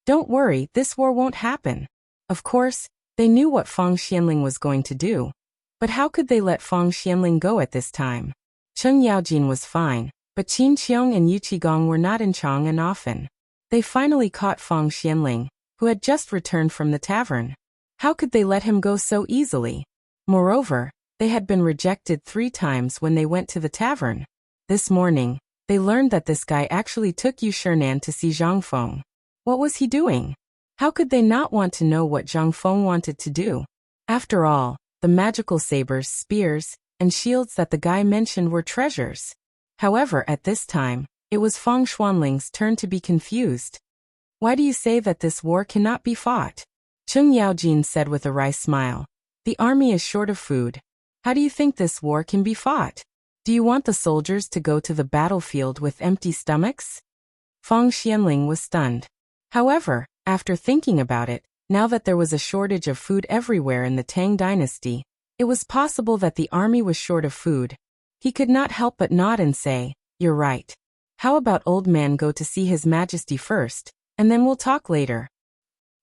"Don't worry, this war won't happen." Of course, they knew what Feng Xianling was going to do. But how could they let Feng Xianling go at this time? Cheng Yaojin was fine, but Qin Qiong and Yu Qigong were not in Chang'an often. They finally caught Feng Xianling, who had just returned from the tavern. How could they let him go so easily? Moreover, they had been rejected 3 times when they went to the tavern. This morning, they learned that this guy actually took Yu Shernan to see Zhangfeng. What was he doing? How could they not want to know what Zhangfeng wanted to do? After all, the magical sabers, spears, and shields that the guy mentioned were treasures. However, at this time, it was Feng Xuanling's turn to be confused. Why do you say that this war cannot be fought? Cheng Yaojin said with a wry smile. The army is short of food. How do you think this war can be fought? Do you want the soldiers to go to the battlefield with empty stomachs? Feng Xianling was stunned. However, after thinking about it, now that there was a shortage of food everywhere in the Tang dynasty, it was possible that the army was short of food. He could not help but nod and say, You're right. How about old man go to see his majesty first, and then we'll talk later?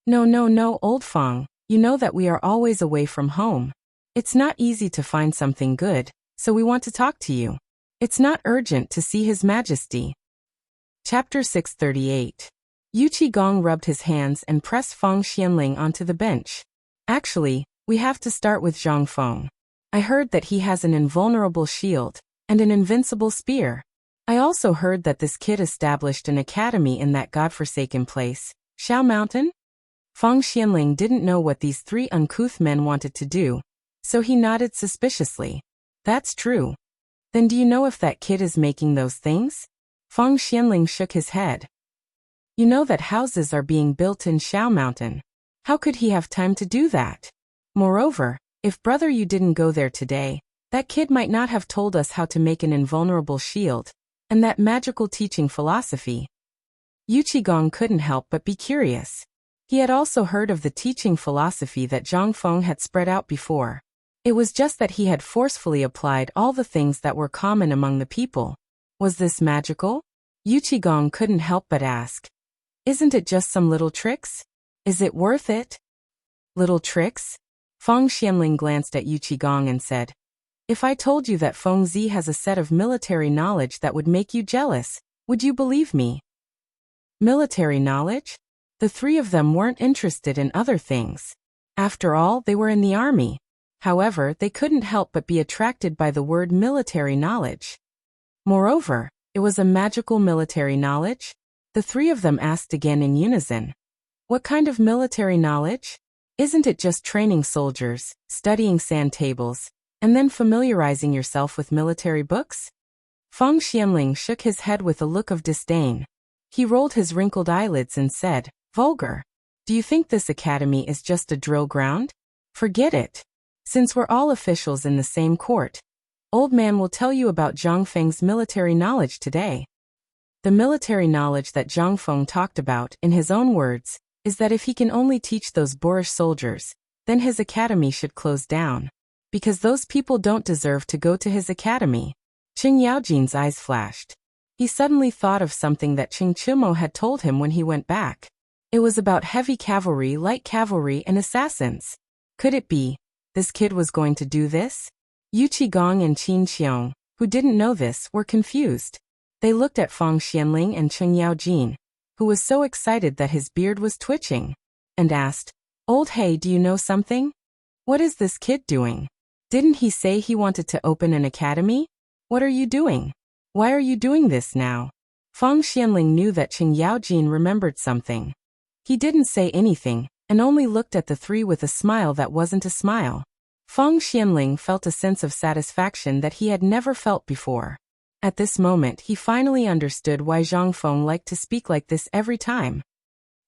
No, old Feng, you know that we are always away from home. It's not easy to find something good, so we want to talk to you. It's not urgent to see his majesty. Chapter 638. Yu Qigong rubbed his hands and pressed Feng Xianling onto the bench. Actually, we have to start with Zhang Feng. I heard that he has an invulnerable shield and an invincible spear. I also heard that this kid established an academy in that godforsaken place, Shao Mountain? Feng Xianling didn't know what these three uncouth men wanted to do, so he nodded suspiciously. That's true. Then do you know if that kid is making those things? Feng Xianling shook his head. You know that houses are being built in Shao Mountain. How could he have time to do that? Moreover, if brother you didn't go there today, that kid might not have told us how to make an invulnerable shield, and that magical teaching philosophy. Yu Qigong couldn't help but be curious. He had also heard of the teaching philosophy that Zhang Feng had spread out before. It was just that he had forcefully applied all the things that were common among the people. Was this magical? Yu Qigong couldn't help but ask. Isn't it just some little tricks? Is it worth it? Little tricks? Feng Xianling glanced at Yu Qigong and said, If I told you that Feng Zi has a set of military knowledge that would make you jealous, would you believe me? Military knowledge? The three of them weren't interested in other things. After all, they were in the army. However, they couldn't help but be attracted by the word military knowledge. Moreover, it was a magical military knowledge? The three of them asked again in unison. What kind of military knowledge? Isn't it just training soldiers, studying sand tables, and then familiarizing yourself with military books? Feng Xianling shook his head with a look of disdain. He rolled his wrinkled eyelids and said, Vulgar. Do you think this academy is just a drill ground? Forget it. Since we're all officials in the same court, old man will tell you about Zhang Feng's military knowledge today. The military knowledge that Zhang Feng talked about, in his own words, is that if he can only teach those boorish soldiers, then his academy should close down. Because those people don't deserve to go to his academy. Cheng Yaojin's eyes flashed. He suddenly thought of something that Cheng Chimo had told him when he went back. It was about heavy cavalry, light cavalry, and assassins. Could it be, this kid was going to do this? Yu Qigong and Qin Xiong, who didn't know this, were confused. They looked at Feng Xianling and Cheng Yaojin, who was so excited that his beard was twitching, and asked, Old Hey, do you know something? What is this kid doing? Didn't he say he wanted to open an academy? What are you doing? Why are you doing this now? Feng Xianling knew that Cheng Yaojin remembered something. He didn't say anything, and only looked at the three with a smile that wasn't a smile. Feng Xianling felt a sense of satisfaction that he had never felt before. At this moment he finally understood why Zhang Feng liked to speak like this every time.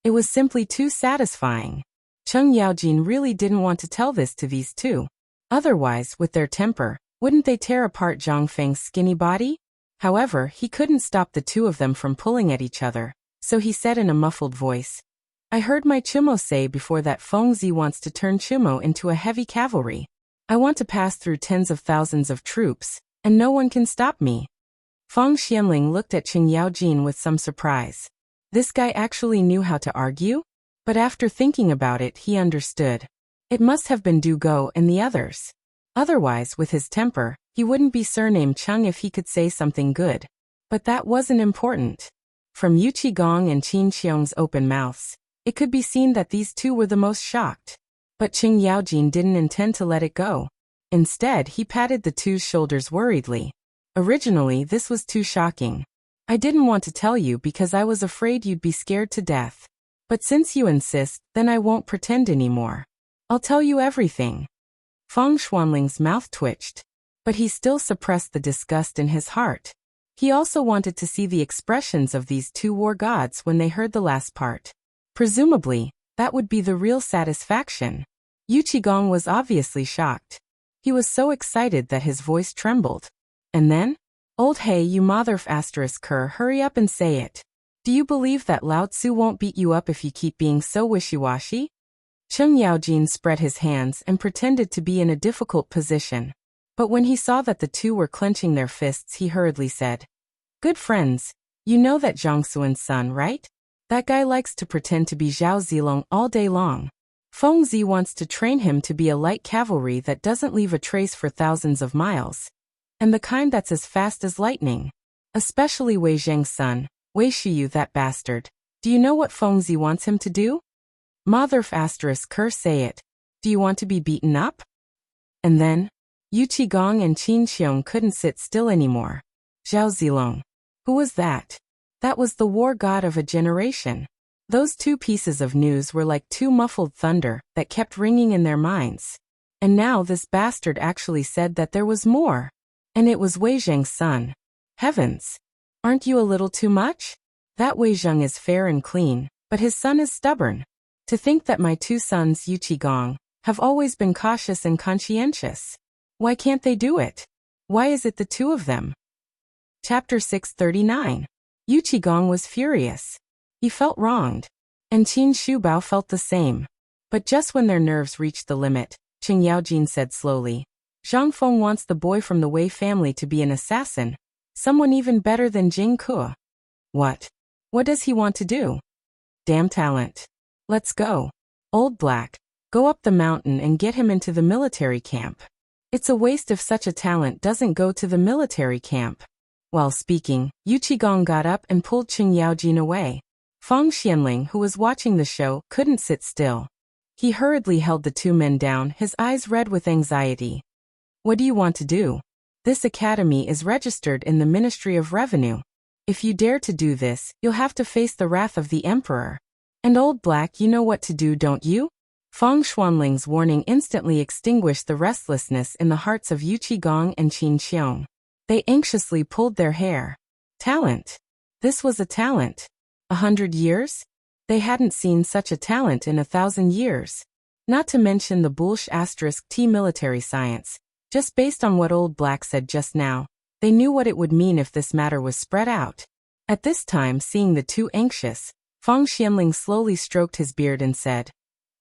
It was simply too satisfying. Cheng Yaojin really didn't want to tell this to these two. Otherwise, with their temper, wouldn't they tear apart Zhang Feng's skinny body? However, he couldn't stop the two of them from pulling at each other, so he said in a muffled voice, I heard my Chimo say before that Feng Zi wants to turn Chimo into a heavy cavalry. I want to pass through tens of thousands of troops, and no one can stop me. Feng Xianling looked at Cheng Yaojin with some surprise. This guy actually knew how to argue? But after thinking about it, he understood. It must have been Du Go and the others. Otherwise, with his temper, he wouldn't be surnamed Cheng if he could say something good. But that wasn't important. From Yu Qigong and Qin Xiong's open mouths, it could be seen that these two were the most shocked. But Cheng Yaojin didn't intend to let it go. Instead, he patted the two's shoulders worriedly. Originally, this was too shocking. I didn't want to tell you because I was afraid you'd be scared to death. But since you insist, then I won't pretend anymore. I'll tell you everything. Feng Xuanling's mouth twitched, but he still suppressed the disgust in his heart. He also wanted to see the expressions of these two war gods when they heard the last part. Presumably, that would be the real satisfaction. Yu Qigong was obviously shocked. He was so excited that his voice trembled. And then? Old hey, you motherf asterisk her, hurry up and say it. Do you believe that Lao Tzu won't beat you up if you keep being so wishy-washy? Cheng Yaojin spread his hands and pretended to be in a difficult position. But when he saw that the two were clenching their fists, he hurriedly said, "Good friends, you know that Zhang Xuan's son, right? That guy likes to pretend to be Zhao Zilong all day long. Feng Zi wants to train him to be a light cavalry that doesn't leave a trace for thousands of miles. And the kind that's as fast as lightning. Especially Wei Zheng's son, Wei Shiyu, that bastard. Do you know what Feng Zi wants him to do? Motherf asterisk curse, say it. Do you want to be beaten up?" And then, Yu Qigong and Qin Xiong couldn't sit still anymore. Zhao Zilong. Who was that? That was the war god of a generation. Those two pieces of news were like two muffled thunder that kept ringing in their minds. And now this bastard actually said that there was more. And it was Wei Zheng's son. Heavens! Aren't you a little too much? That Wei Zheng is fair and clean, but his son is stubborn. To think that my two sons, Yu Qigong, have always been cautious and conscientious. Why can't they do it? Why is it the two of them? Chapter 639. Yu Qigong was furious. He felt wronged. And Qin Shubao felt the same. But just when their nerves reached the limit, Cheng Yaojin said slowly, "Zhang Feng wants the boy from the Wei family to be an assassin. Someone even better than Jing Ke." What? What does he want to do? Damn talent. Let's go. Old Black, go up the mountain and get him into the military camp. It's a waste if such a talent doesn't go to the military camp. While speaking, Yu Qigong got up and pulled Cheng Yaojin away. Fang Xianling, who was watching the show, couldn't sit still. He hurriedly held the two men down, his eyes red with anxiety. "What do you want to do? This academy is registered in the Ministry of Revenue. If you dare to do this, you'll have to face the wrath of the Emperor. And Old Black, you know what to do, don't you?" Fang Xuanling's warning instantly extinguished the restlessness in the hearts of Yu Qigong and Qin Xiong. They anxiously pulled their hair. Talent. This was a talent. 100 years? They hadn't seen such a talent in 1,000 years. Not to mention the bullsh asterisk T military science. Just based on what Old Black said just now, they knew what it would mean if this matter was spread out. At this time, seeing the two anxious, Fang Xianling slowly stroked his beard and said,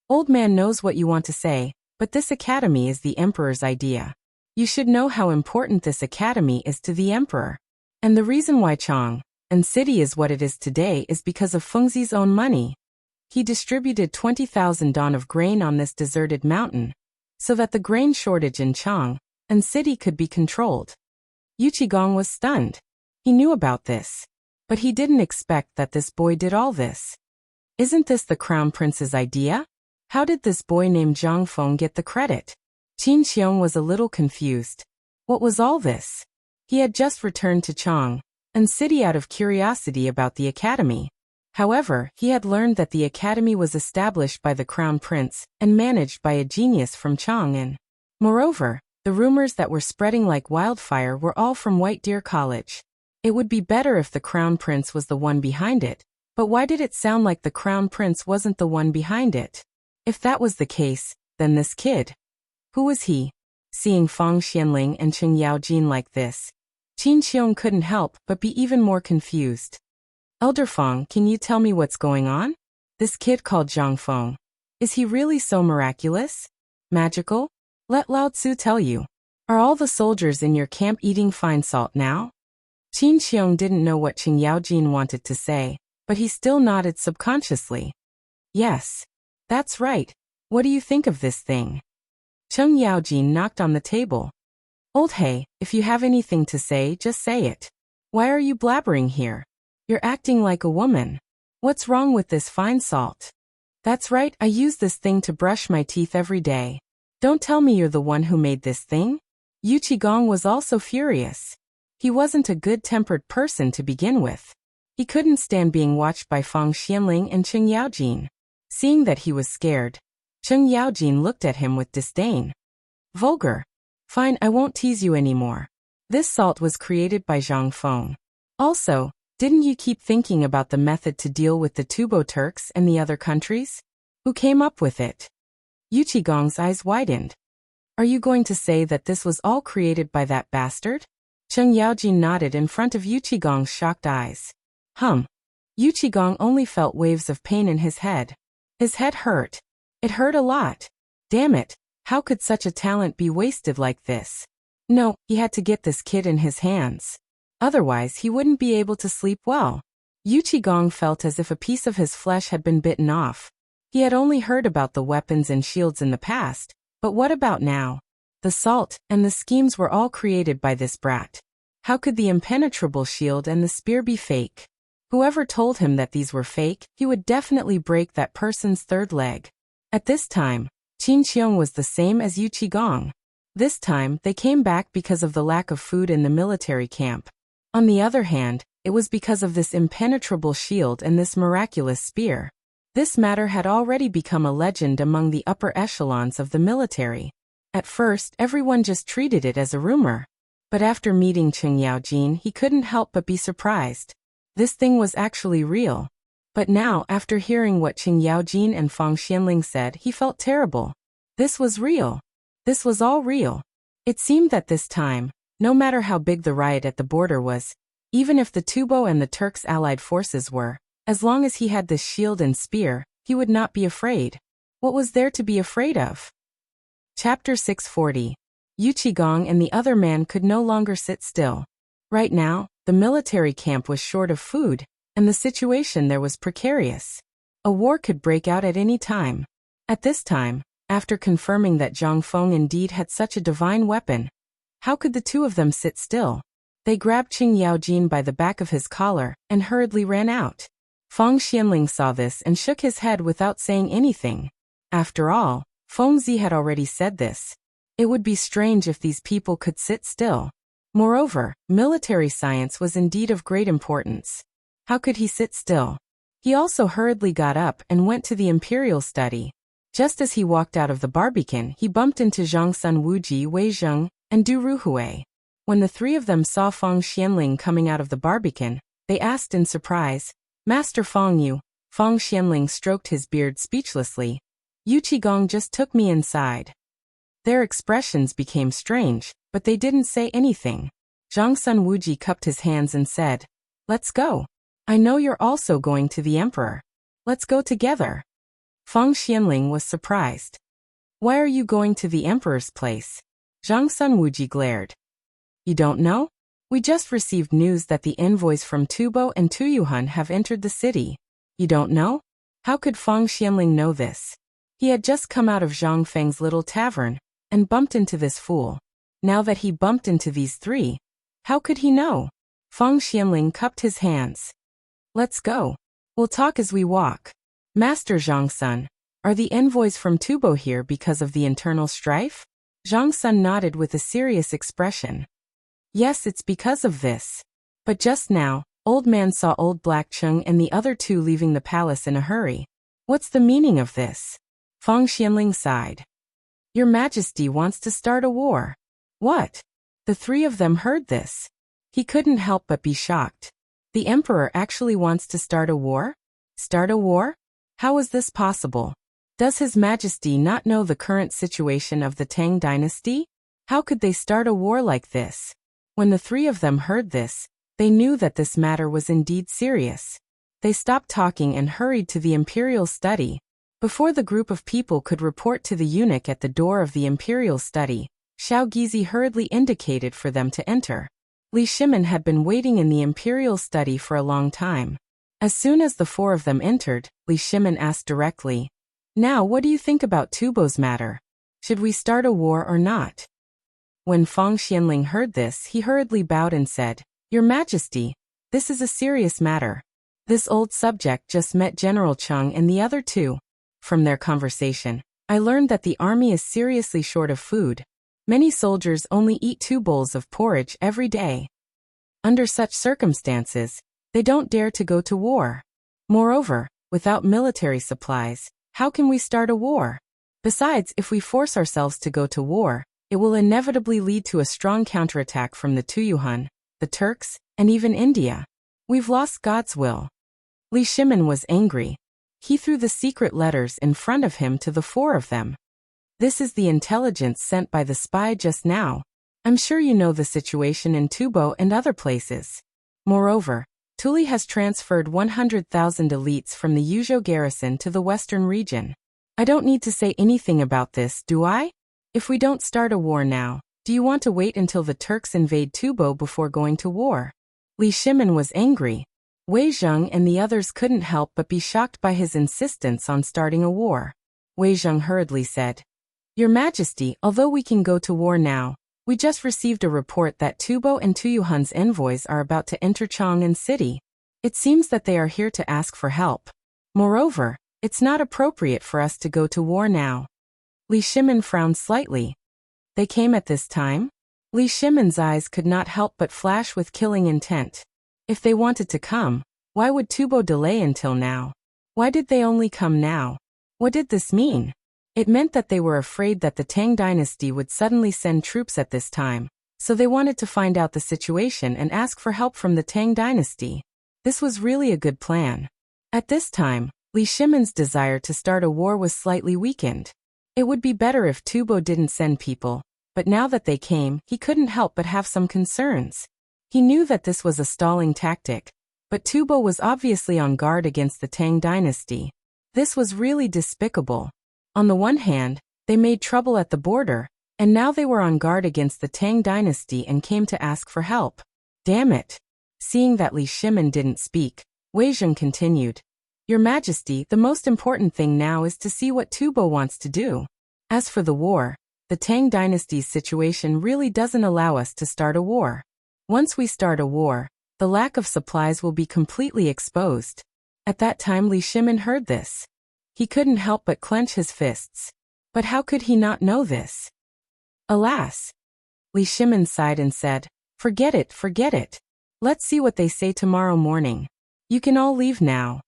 "Old man knows what you want to say, but this academy is the Emperor's idea. You should know how important this academy is to the Emperor. And the reason why Chang and city is what it is today is because of Feng Zi's own money. He distributed 20,000 don of grain on this deserted mountain, so that the grain shortage in Chang and city could be controlled." Yu Qigong was stunned. He knew about this, but he didn't expect that this boy did all this. Isn't this the Crown Prince's idea? How did this boy named Zhang Feng get the credit? Qin Xiong was a little confused. What was all this? He had just returned to Chang and city out of curiosity about the academy. However, he had learned that the academy was established by the Crown Prince and managed by a genius from Chang'an. Moreover, the rumors that were spreading like wildfire were all from White Deer College. It would be better if the Crown Prince was the one behind it, but why did it sound like the Crown Prince wasn't the one behind it? If that was the case, then this kid. Who was he? Seeing Fang Xianling and Cheng Yaojin like this, Qin Xiong couldn't help but be even more confused. "Elder Fang, can you tell me what's going on? This kid called Zhang Feng. Is he really so miraculous? Magical? Let Lao Tzu tell you. Are all the soldiers in your camp eating fine salt now?" Qin Xiong didn't know what Cheng Yaojin wanted to say, but he still nodded subconsciously. "Yes. That's right. What do you think of this thing?" Cheng Yaojin knocked on the table. "Old hey, if you have anything to say, just say it. Why are you blabbering here? You're acting like a woman. What's wrong with this fine salt?" "That's right, I use this thing to brush my teeth every day. Don't tell me you're the one who made this thing." Yu Qigong was also furious. He wasn't a good-tempered person to begin with. He couldn't stand being watched by Fang Xianling and Cheng Yaojin. Seeing that he was scared, Cheng Yaojin looked at him with disdain. "Vulgar. Fine, I won't tease you anymore. This salt was created by Zhang Feng. Also, Didn't you keep thinking about the method to deal with the Tubo Turks and the other countries? Who came up with it? Yu Qigong's eyes widened. Are you going to say that this was all created by that bastard? Cheng Yaojin nodded in front of Yu Qigong's shocked eyes. Yu Qigong only felt waves of pain in his head. His head hurt. It hurt a lot. Damn it, how could such a talent be wasted like this? No, he had to get this kid in his hands. Otherwise he wouldn't be able to sleep well. Yu Qigong felt as if a piece of his flesh had been bitten off. He had only heard about the weapons and shields in the past, but what about now? The salt and the schemes were all created by this brat. How could the impenetrable shield and the spear be fake? Whoever told him that these were fake, he would definitely break that person's third leg. At this time, Qin Qiong was the same as Yu Qigong. This time, they came back because of the lack of food in the military camp. On the other hand, it was because of this impenetrable shield and this miraculous spear. This matter had already become a legend among the upper echelons of the military. At first, everyone just treated it as a rumor. But after meeting Cheng Yaojin, he couldn't help but be surprised. This thing was actually real. But now, after hearing what Cheng Yaojin and Fang Xianling said, he felt terrible. This was real. This was all real. It seemed that this time, no matter how big the riot at the border was, even if the Tubo and the Turks' allied forces were, as long as he had this shield and spear, he would not be afraid. What was there to be afraid of? Chapter 640. Yu Qigong and the other man could no longer sit still. Right now, the military camp was short of food, and the situation there was precarious. A war could break out at any time. At this time, after confirming that Zhang Feng indeed had such a divine weapon, how could the two of them sit still? They grabbed Cheng Yaojin by the back of his collar and hurriedly ran out. Fang Xianling saw this and shook his head without saying anything. After all, Feng Zi had already said this. It would be strange if these people could sit still. Moreover, military science was indeed of great importance. How could he sit still? He also hurriedly got up and went to the imperial study. Just as he walked out of the barbican, he bumped into Zhang Sun Wuji, Wei Zheng, and Du Ruhui. When the three of them saw Fang Xianling coming out of the barbican, they asked in surprise, "Master Fang Yu." Fang Xianling stroked his beard speechlessly. "Yu Qigong just took me inside." Their expressions became strange, but they didn't say anything. Zhang Sun Wuji cupped his hands and said, "Let's go. I know you're also going to the emperor. Let's go together." Fang Xianling was surprised. "Why are you going to the emperor's place?" Zhang Sun Wuji glared. "You don't know? We just received news that the envoys from Tubo and Tuyuhun have entered the city. You don't know?" How could Fang Xianling know this? He had just come out of Zhang Feng's little tavern and bumped into this fool. Now that he bumped into these three, how could he know? Fang Xianling cupped his hands. "Let's go. We'll talk as we walk." "Master Zhang Sun, are the envoys from Tubo here because of the internal strife?" Zhang Sun nodded with a serious expression. "Yes, it's because of this. But just now, Old Man saw Old Black Chung and the other two leaving the palace in a hurry. What's the meaning of this?" Fang Xianling sighed. "Your Majesty wants to start a war." "What?" The three of them heard this. He couldn't help but be shocked. The emperor actually wants to start a war? Start a war? How is this possible? Does His Majesty not know the current situation of the Tang dynasty? How could they start a war like this? When the three of them heard this, they knew that this matter was indeed serious. They stopped talking and hurried to the imperial study. Before the group of people could report to the eunuch at the door of the imperial study, Xiao Gizi hurriedly indicated for them to enter. Li Shimin had been waiting in the imperial study for a long time. As soon as the four of them entered, Li Shimin asked directly, "Now what do you think about Tubo's matter? Should we start a war or not?" When Fang Xianling heard this, he hurriedly bowed and said, "Your Majesty, this is a serious matter. This old subject just met General Chung and the other two. From their conversation, I learned that the army is seriously short of food. Many soldiers only eat 2 bowls of porridge every day. Under such circumstances, they don't dare to go to war. Moreover, without military supplies, how can we start a war? Besides, if we force ourselves to go to war, it will inevitably lead to a strong counterattack from the Tuyuhun, the Turks, and even India. We've lost God's will. Li Shimin was angry. He threw the secret letters in front of him to the four of them. This is the intelligence sent by the spy just now. I'm sure you know the situation in Tubo and other places. Moreover, Tuli has transferred 100,000 elites from the Yuzhou garrison to the western region. I don't need to say anything about this, do I? If we don't start a war now, do you want to wait until the Turks invade Tubo before going to war? Li Shimin was angry. Wei Zheng and the others couldn't help but be shocked by his insistence on starting a war. Wei Zheng hurriedly said, Your Majesty, although we can go to war now, we just received a report that Tubo and Tuyuhan's envoys are about to enter Chang'an City. It seems that they are here to ask for help. Moreover, it's not appropriate for us to go to war now. Li Shimin frowned slightly. They came at this time? Li Shimin's eyes could not help but flash with killing intent. If they wanted to come, why would Tubo delay until now? Why did they only come now? What did this mean? It meant that they were afraid that the Tang dynasty would suddenly send troops at this time, so they wanted to find out the situation and ask for help from the Tang dynasty. This was really a good plan. At this time, Li Shimin's desire to start a war was slightly weakened. It would be better if Tubo didn't send people, but now that they came, he couldn't help but have some concerns. He knew that this was a stalling tactic, but Tubo was obviously on guard against the Tang dynasty. This was really despicable. On the one hand, they made trouble at the border, and now they were on guard against the Tang dynasty and came to ask for help. Damn it! Seeing that Li Shimin didn't speak, Wei Zheng continued, Your Majesty, the most important thing now is to see what Tubo wants to do. As for the war, the Tang dynasty's situation really doesn't allow us to start a war. Once we start a war, the lack of supplies will be completely exposed. At that time Li Shimin heard this. He couldn't help but clench his fists. But how could he not know this? Alas! Li Shimin sighed and said, Forget it, forget it. Let's see what they say tomorrow morning. You can all leave now.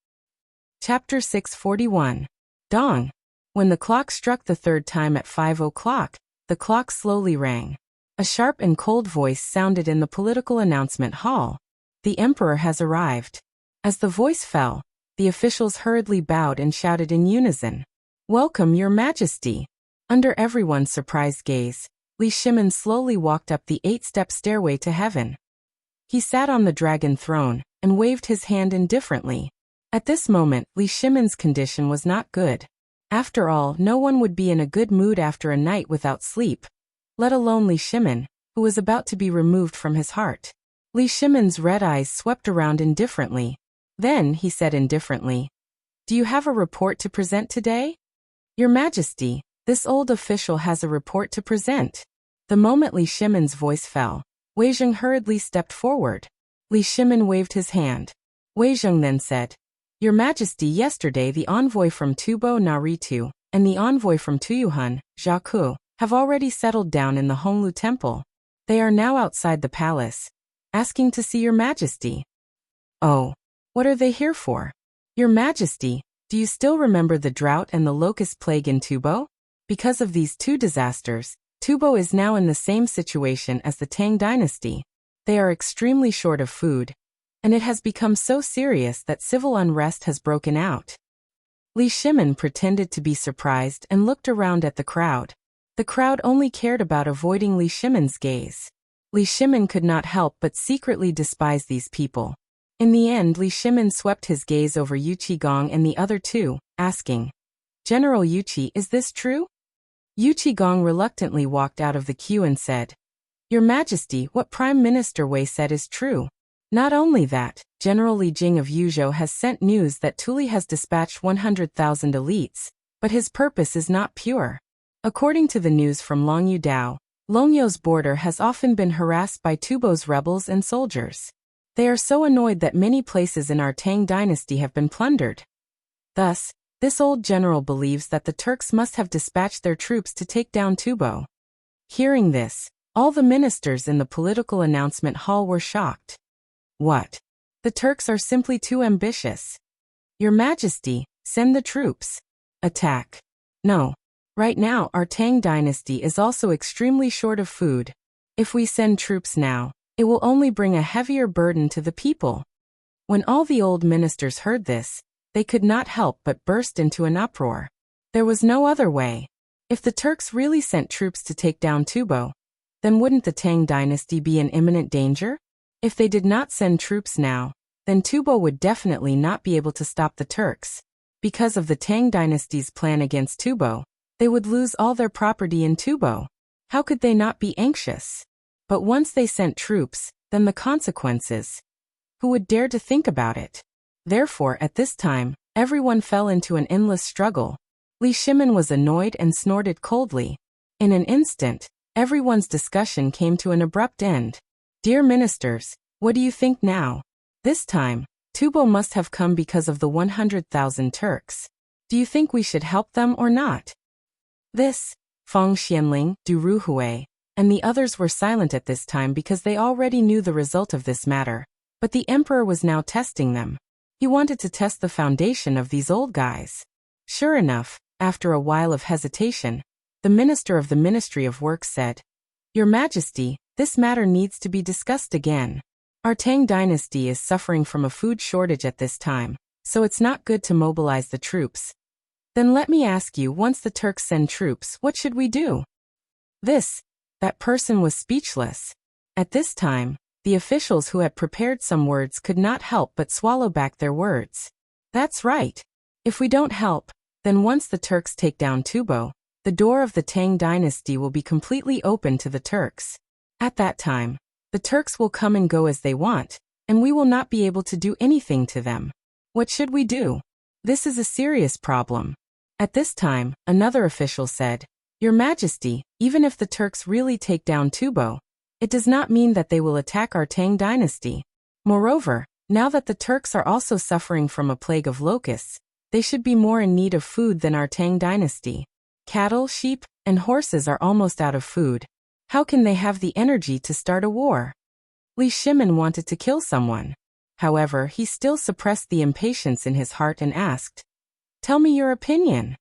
Chapter 641. Dong. When the clock struck the third time at 5 o'clock, the clock slowly rang. A sharp and cold voice sounded in the political announcement hall. The emperor has arrived. As the voice fell, the officials hurriedly bowed and shouted in unison, Welcome, Your Majesty. Under everyone's surprised gaze, Li Shimin slowly walked up the 8-step stairway to heaven. He sat on the dragon throne and waved his hand indifferently. At this moment, Li Shimin's condition was not good. After all, no one would be in a good mood after a night without sleep, let alone Li Shimin, who was about to be removed from his heart. Li Shimin's red eyes swept around indifferently. Then he said indifferently, Do you have a report to present today? Your Majesty, this old official has a report to present. The moment Li Shimin's voice fell, Wei Zheng hurriedly stepped forward. Li Shimin waved his hand. Wei Zheng then said, Your Majesty, yesterday the envoy from Tubo Naritu and the envoy from Tuyuhan, Zhaku, have already settled down in the Honglu Temple. They are now outside the palace, asking to see Your Majesty. Oh, what are they here for? Your Majesty, do you still remember the drought and the locust plague in Tubo? Because of these two disasters, Tubo is now in the same situation as the Tang dynasty. They are extremely short of food, and it has become so serious that civil unrest has broken out. Li Shimin pretended to be surprised and looked around at the crowd. The crowd only cared about avoiding Li Shimin's gaze. Li Shimin could not help but secretly despise these people. In the end, Li Shimin swept his gaze over Yu Qigong and the other two, asking, General Yu Qi, is this true? Yu Qigong reluctantly walked out of the queue and said, Your Majesty, what Prime Minister Wei said is true. Not only that, General Li Jing of Yuzhou has sent news that Tuli has dispatched 100,000 elites, but his purpose is not pure. According to the news from Longyu Dao, Longyou's border has often been harassed by Tubo's rebels and soldiers. They are so annoyed that many places in our Tang dynasty have been plundered. Thus, this old general believes that the Turks must have dispatched their troops to take down Tubo. Hearing this, all the ministers in the political announcement hall were shocked. What? The Turks are simply too ambitious. Your Majesty, send the troops. Attack. No. Right now, our Tang dynasty is also extremely short of food. If we send troops now, it will only bring a heavier burden to the people. When all the old ministers heard this, they could not help but burst into an uproar. There was no other way. If the Turks really sent troops to take down Tubo, then wouldn't the Tang dynasty be in imminent danger? If they did not send troops now, then Tubo would definitely not be able to stop the Turks. Because of the Tang dynasty's plan against Tubo, they would lose all their property in Tubo. How could they not be anxious? But once they sent troops, then the consequences. Who would dare to think about it? Therefore, at this time, everyone fell into an endless struggle. Li Shimin was annoyed and snorted coldly. In an instant, everyone's discussion came to an abrupt end. Dear ministers, what do you think now? This time, Tubo must have come because of the 100,000 Turks. Do you think we should help them or not? This, Feng Xianling, Du Ruhui, and the others were silent at this time because they already knew the result of this matter. But the emperor was now testing them. He wanted to test the foundation of these old guys. Sure enough, after a while of hesitation, the minister of the Ministry of Works said, Your Majesty, this matter needs to be discussed again. Our Tang dynasty is suffering from a food shortage at this time, so it's not good to mobilize the troops. Then let me ask you, once the Turks send troops, what should we do? That person was speechless. At this time, the officials who had prepared some words could not help but swallow back their words. That's right. If we don't help, then once the Turks take down Tubo, the door of the Tang dynasty will be completely open to the Turks. At that time, the Turks will come and go as they want, and we will not be able to do anything to them. What should we do? This is a serious problem. At this time, another official said, Your Majesty, even if the Turks really take down Tubo, it does not mean that they will attack our Tang dynasty. Moreover, now that the Turks are also suffering from a plague of locusts, they should be more in need of food than our Tang dynasty. Cattle, sheep, and horses are almost out of food. How can they have the energy to start a war? Li Shimin wanted to kill someone. However, he still suppressed the impatience in his heart and asked, Tell me your opinion.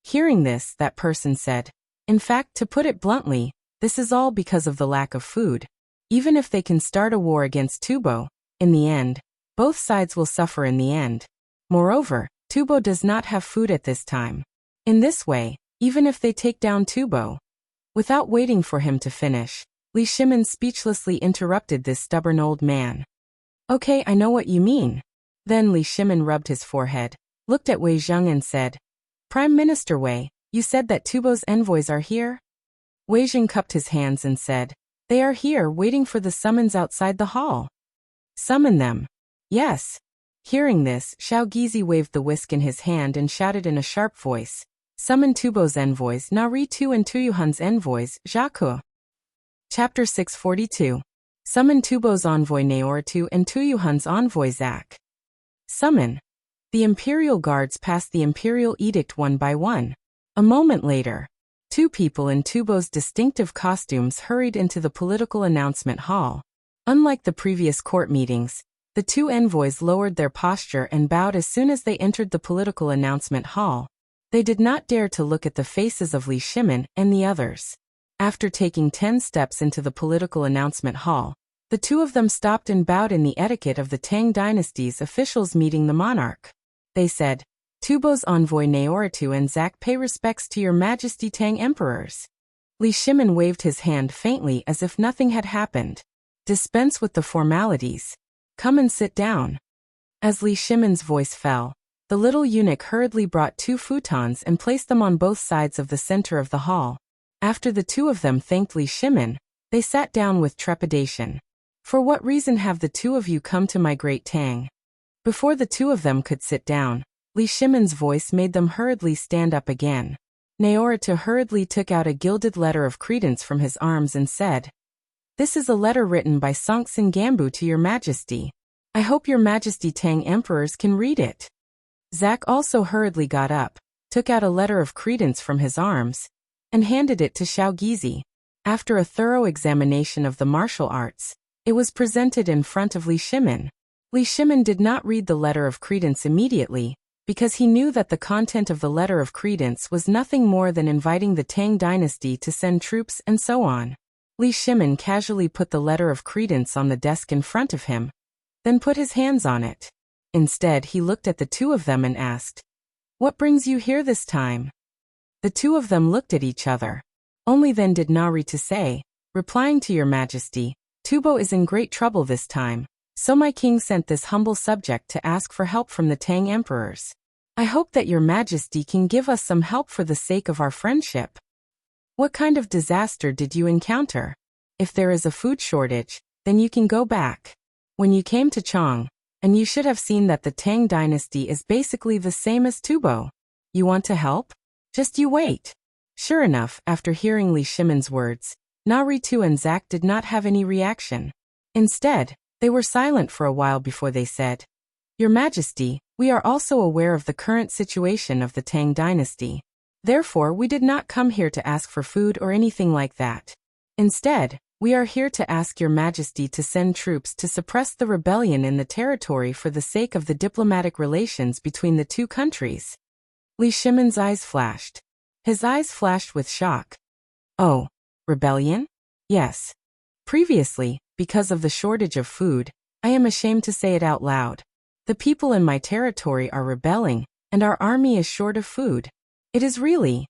Hearing this, that person said, In fact, to put it bluntly, this is all because of the lack of food. Even if they can start a war against Tubo, in the end, both sides will suffer in the end. Moreover, Tubo does not have food at this time. In this way, even if they take down Tubo. Without waiting for him to finish, Li Shimin speechlessly interrupted this stubborn old man. Okay, I know what you mean. Then Li Shimin rubbed his forehead, looked at Wei Zheng and said, Prime Minister Wei, you said that Tubo's envoys are here? Wei Zheng cupped his hands and said, They are here waiting for the summons outside the hall. Summon them. Yes. Hearing this, Xiao Gizi waved the whisk in his hand and shouted in a sharp voice, Summon Tubo's envoys Nari Tu and Tuyuhan's envoys, Zhaku. Chapter 642. Summon Tubo's envoy Naoritu and Tuyuhan's envoy Zak. Summon. The imperial guards passed the imperial edict one by one. A moment later, two people in Tubo's distinctive costumes hurried into the political announcement hall. Unlike the previous court meetings, the two envoys lowered their posture and bowed as soon as they entered the political announcement hall. They did not dare to look at the faces of Li Shimin and the others. After taking 10 steps into the political announcement hall, the two of them stopped and bowed in the etiquette of the Tang dynasty's officials meeting the monarch. They said, Tubo's envoy Naoritu and Zak pay respects to your Majesty Tang emperors. Li Shimin waved his hand faintly as if nothing had happened. Dispense with the formalities. Come and sit down. As Li Shimin's voice fell, the little eunuch hurriedly brought 2 futons and placed them on both sides of the center of the hall. After the two of them thanked Li Shimin, they sat down with trepidation. For what reason have the two of you come to my great Tang? Before the two of them could sit down, Li Shimin's voice made them hurriedly stand up again. Naoritu hurriedly took out a gilded letter of credence from his arms and said, This is a letter written by Songtsen Gambu to your Majesty. I hope your Majesty Tang emperors can read it. Zak also hurriedly got up, took out a letter of credence from his arms, and handed it to Xiao Gizi. After a thorough examination of the martial arts, it was presented in front of Li Shimin. Li Shimin did not read the letter of credence immediately, because he knew that the content of the letter of credence was nothing more than inviting the Tang dynasty to send troops and so on. Li Shimin casually put the letter of credence on the desk in front of him, then put his hands on it. Instead, he looked at the two of them and asked, "What brings you here this time?" The two of them looked at each other. Only then did Naritu say, "Replying to your majesty, Tubo is in great trouble this time, so my king sent this humble subject to ask for help from the Tang emperors. I hope that your majesty can give us some help for the sake of our friendship." "What kind of disaster did you encounter? If there is a food shortage, then you can go back. When you came to Chang, and you should have seen that the Tang dynasty is basically the same as Tubo. You want to help? Just you wait." Sure enough, after hearing Li Shimon's words, Naritu and Zack did not have any reaction. Instead, they were silent for a while before they said, "Your Majesty, we are also aware of the current situation of the Tang dynasty. Therefore, we did not come here to ask for food or anything like that. Instead, we are here to ask your Majesty to send troops to suppress the rebellion in the territory for the sake of the diplomatic relations between the two countries." Li Shimon's eyes flashed. His eyes flashed with shock. "Oh, rebellion? Yes. Previously, because of the shortage of food, I am ashamed to say it out loud. The people in my territory are rebelling, and our army is short of food. It is really.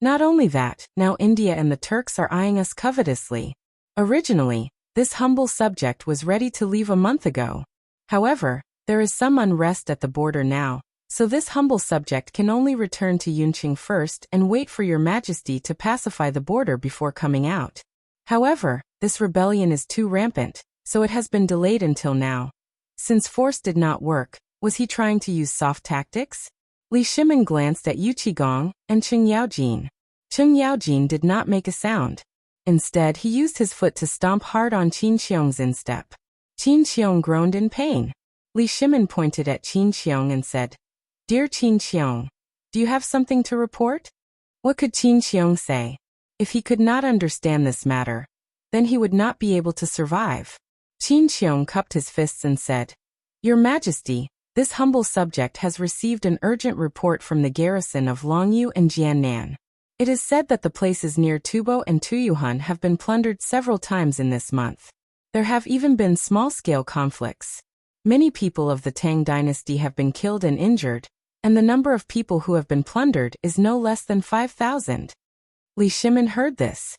Not only that, now India and the Turks are eyeing us covetously. Originally, this humble subject was ready to leave a month ago. However, there is some unrest at the border now, so this humble subject can only return to Yunqing first and wait for your majesty to pacify the border before coming out. However, this rebellion is too rampant, so it has been delayed until now. Since force did not work, was he trying to use soft tactics?" Li Shimon glanced at Yu Qigong and Cheng Yaojin. Cheng Yaojin did not make a sound. Instead, he used his foot to stomp hard on Qin Xiong's instep. Qin Xiong groaned in pain. Li Shimon pointed at Qin Xiong and said, "Dear Qin Xiong, do you have something to report?" What could Qin Xiong say? If he could not understand this matter, then he would not be able to survive. Qin Xiong cupped his fists and said, "Your Majesty, this humble subject has received an urgent report from the garrison of Longyu and Jiannan. It is said that the places near Tubo and Tuyuhun have been plundered several times in this month. There have even been small-scale conflicts. Many people of the Tang dynasty have been killed and injured, and the number of people who have been plundered is no less than 5,000. Li Shimon heard this.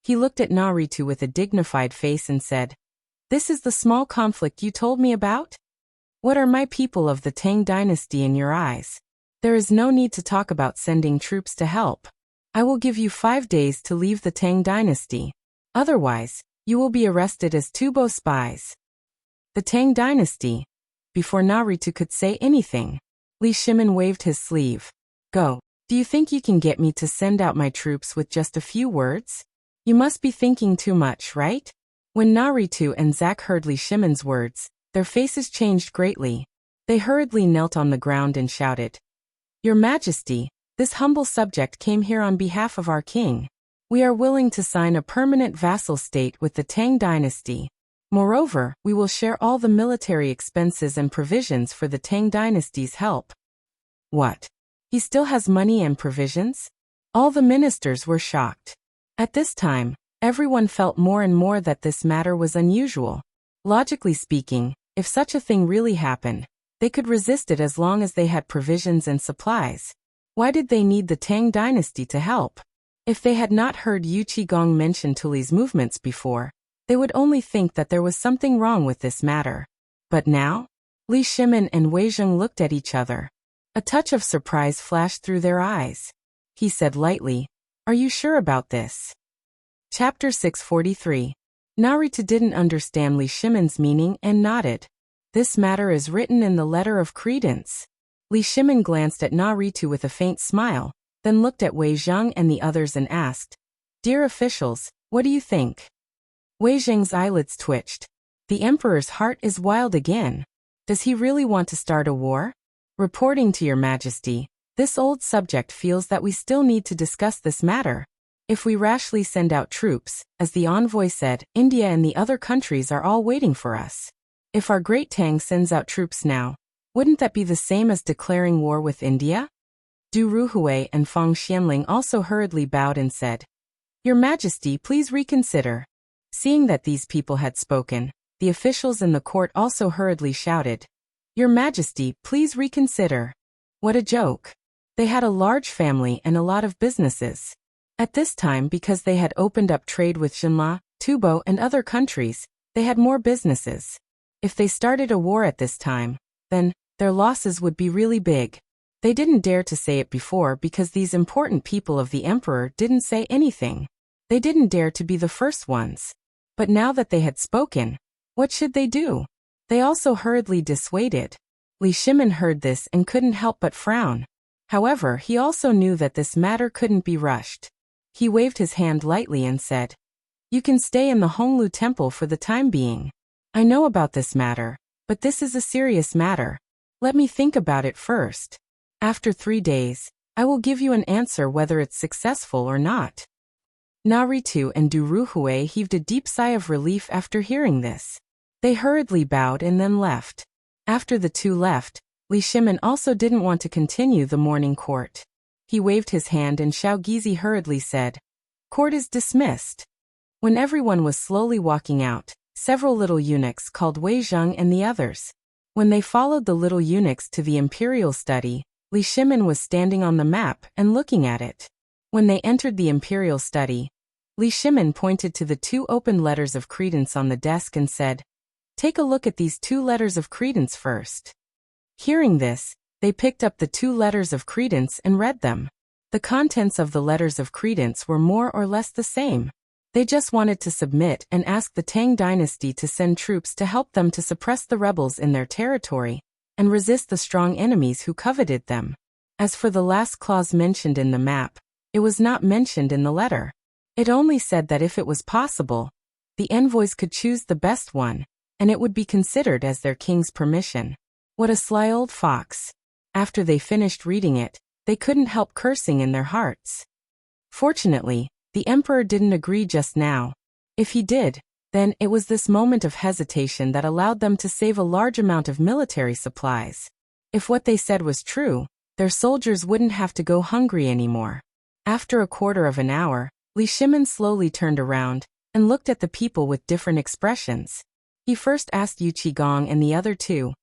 He looked at Naritu with a dignified face and said, "This is the small conflict you told me about? What are my people of the Tang dynasty in your eyes? There is no need to talk about sending troops to help. I will give you 5 days to leave the Tang dynasty. Otherwise, you will be arrested as Tubo spies." The Tang dynasty. Before Naritu could say anything, Li Shimon waved his sleeve. "Go. Do you think you can get me to send out my troops with just a few words? You must be thinking too much, right?" When Naritu and Zack heard Li Shimon's words, their faces changed greatly. They hurriedly knelt on the ground and shouted, "Your Majesty, this humble subject came here on behalf of our king. We are willing to sign a permanent vassal state with the Tang dynasty. Moreover, we will share all the military expenses and provisions for the Tang dynasty's help." What? He still has money and provisions? All the ministers were shocked. At this time, everyone felt more and more that this matter was unusual. Logically speaking, if such a thing really happened, they could resist it as long as they had provisions and supplies. Why did they need the Tang dynasty to help? If they had not heard Yu Qigong mention Tuli's movements before, they would only think that there was something wrong with this matter. But now? Li Shimon and Wei Zheng looked at each other. A touch of surprise flashed through their eyes. He said lightly, "Are you sure about this?" Chapter 643. Naritu didn't understand Li Shimon's meaning and nodded. "This matter is written in the letter of credence." Li Shimon glanced at Naritu with a faint smile, then looked at Wei Zheng and the others and asked, "Dear officials, what do you think?" Wei Zheng's eyelids twitched. The emperor's heart is wild again. Does he really want to start a war? "Reporting to your majesty, this old subject feels that we still need to discuss this matter. If we rashly send out troops, as the envoy said, India and the other countries are all waiting for us. If our great Tang sends out troops now, wouldn't that be the same as declaring war with India?" Du Ruhui and Fang Xianling also hurriedly bowed and said, "Your Majesty, please reconsider." Seeing that these people had spoken, the officials in the court also hurriedly shouted, "Your Majesty, please reconsider." What a joke. They had a large family and a lot of businesses. At this time, because they had opened up trade with Jinla, Tubo and other countries, they had more businesses. If they started a war at this time, then their losses would be really big. They didn't dare to say it before because these important people of the emperor didn't say anything. They didn't dare to be the first ones. But now that they had spoken, what should they do? They also hurriedly dissuaded. Li Shimin heard this and couldn't help but frown. However, he also knew that this matter couldn't be rushed. He waved his hand lightly and said, "You can stay in the Honglu temple for the time being. I know about this matter, but this is a serious matter. Let me think about it first. After 3 days, I will give you an answer whether it's successful or not." Naritu and Duruhue heaved a deep sigh of relief after hearing this. They hurriedly bowed and then left. After the two left, Li Shimin also didn't want to continue the morning court. He waved his hand and Xiao Gizi hurriedly said, "Court is dismissed." When everyone was slowly walking out, several little eunuchs called Wei Zheng and the others. When they followed the little eunuchs to the imperial study, Li Shimin was standing on the map and looking at it. When they entered the imperial study, Li Shimin pointed to the 2 open letters of credence on the desk and said, "Take a look at these 2 letters of credence first." Hearing this, they picked up the 2 letters of credence and read them. The contents of the letters of credence were more or less the same. They just wanted to submit and ask the Tang dynasty to send troops to help them to suppress the rebels in their territory and resist the strong enemies who coveted them. As for the last clause mentioned in the map, it was not mentioned in the letter. It only said that if it was possible, the envoys could choose the best one, and it would be considered as their king's permission. What a sly old fox. After they finished reading it, they couldn't help cursing in their hearts. Fortunately, the emperor didn't agree just now. If he did, then it was this moment of hesitation that allowed them to save a large amount of military supplies. If what they said was true, their soldiers wouldn't have to go hungry anymore. After a quarter of an hour, Li Shimin slowly turned around and looked at the people with different expressions. He first asked Yu Qigong and the other 2,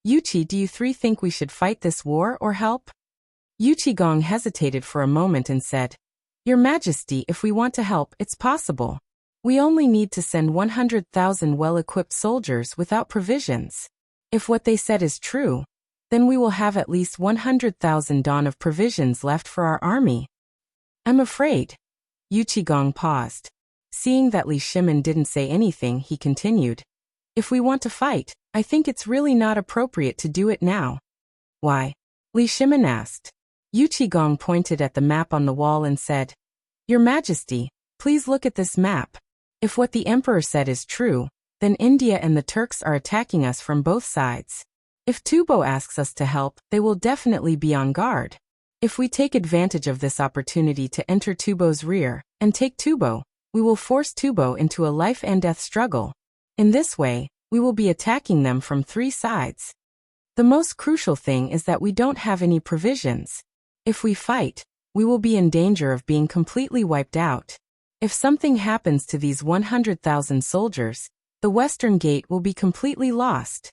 "Yuqi, do you 3 think we should fight this war or help?" Yu Qigong hesitated for a moment and said, "Your Majesty, if we want to help, it's possible. We only need to send 100,000 well-equipped soldiers without provisions. If what they said is true, then we will have at least 100,000 don of provisions left for our army." "I'm afraid." Yu Qigong paused. Seeing that Li Shimin didn't say anything, he continued, "If we want to fight, I think it's really not appropriate to do it now." "Why?" Li Shimin asked. Yu Qigong pointed at the map on the wall and said, "Your Majesty, please look at this map. If what the emperor said is true, then India and the Turks are attacking us from both sides. If Tubo asks us to help, they will definitely be on guard. If we take advantage of this opportunity to enter Tubo's rear and take Tubo, we will force Tubo into a life and death struggle. In this way, we will be attacking them from 3 sides. The most crucial thing is that we don't have any provisions. If we fight, we will be in danger of being completely wiped out. If something happens to these 100,000 soldiers, the Western Gate will be completely lost."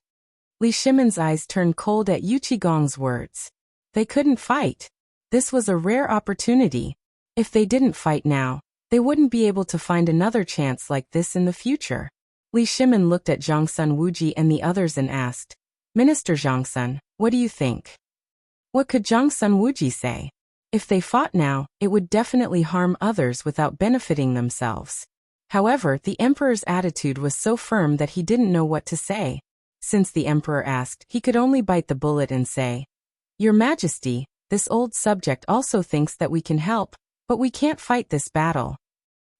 Li Shimin's eyes turned cold at Yu Qigong's words. They couldn't fight. This was a rare opportunity. If they didn't fight now, they wouldn't be able to find another chance like this in the future. Li Shimin looked at Zhangsun Wuji and the others and asked, "Minister Zhangsun, what do you think?" What could Zhangsun Wuji say? If they fought now, it would definitely harm others without benefiting themselves. However, the emperor's attitude was so firm that he didn't know what to say. Since the emperor asked, he could only bite the bullet and say, "Your Majesty, this old subject also thinks that we can help, but we can't fight this battle."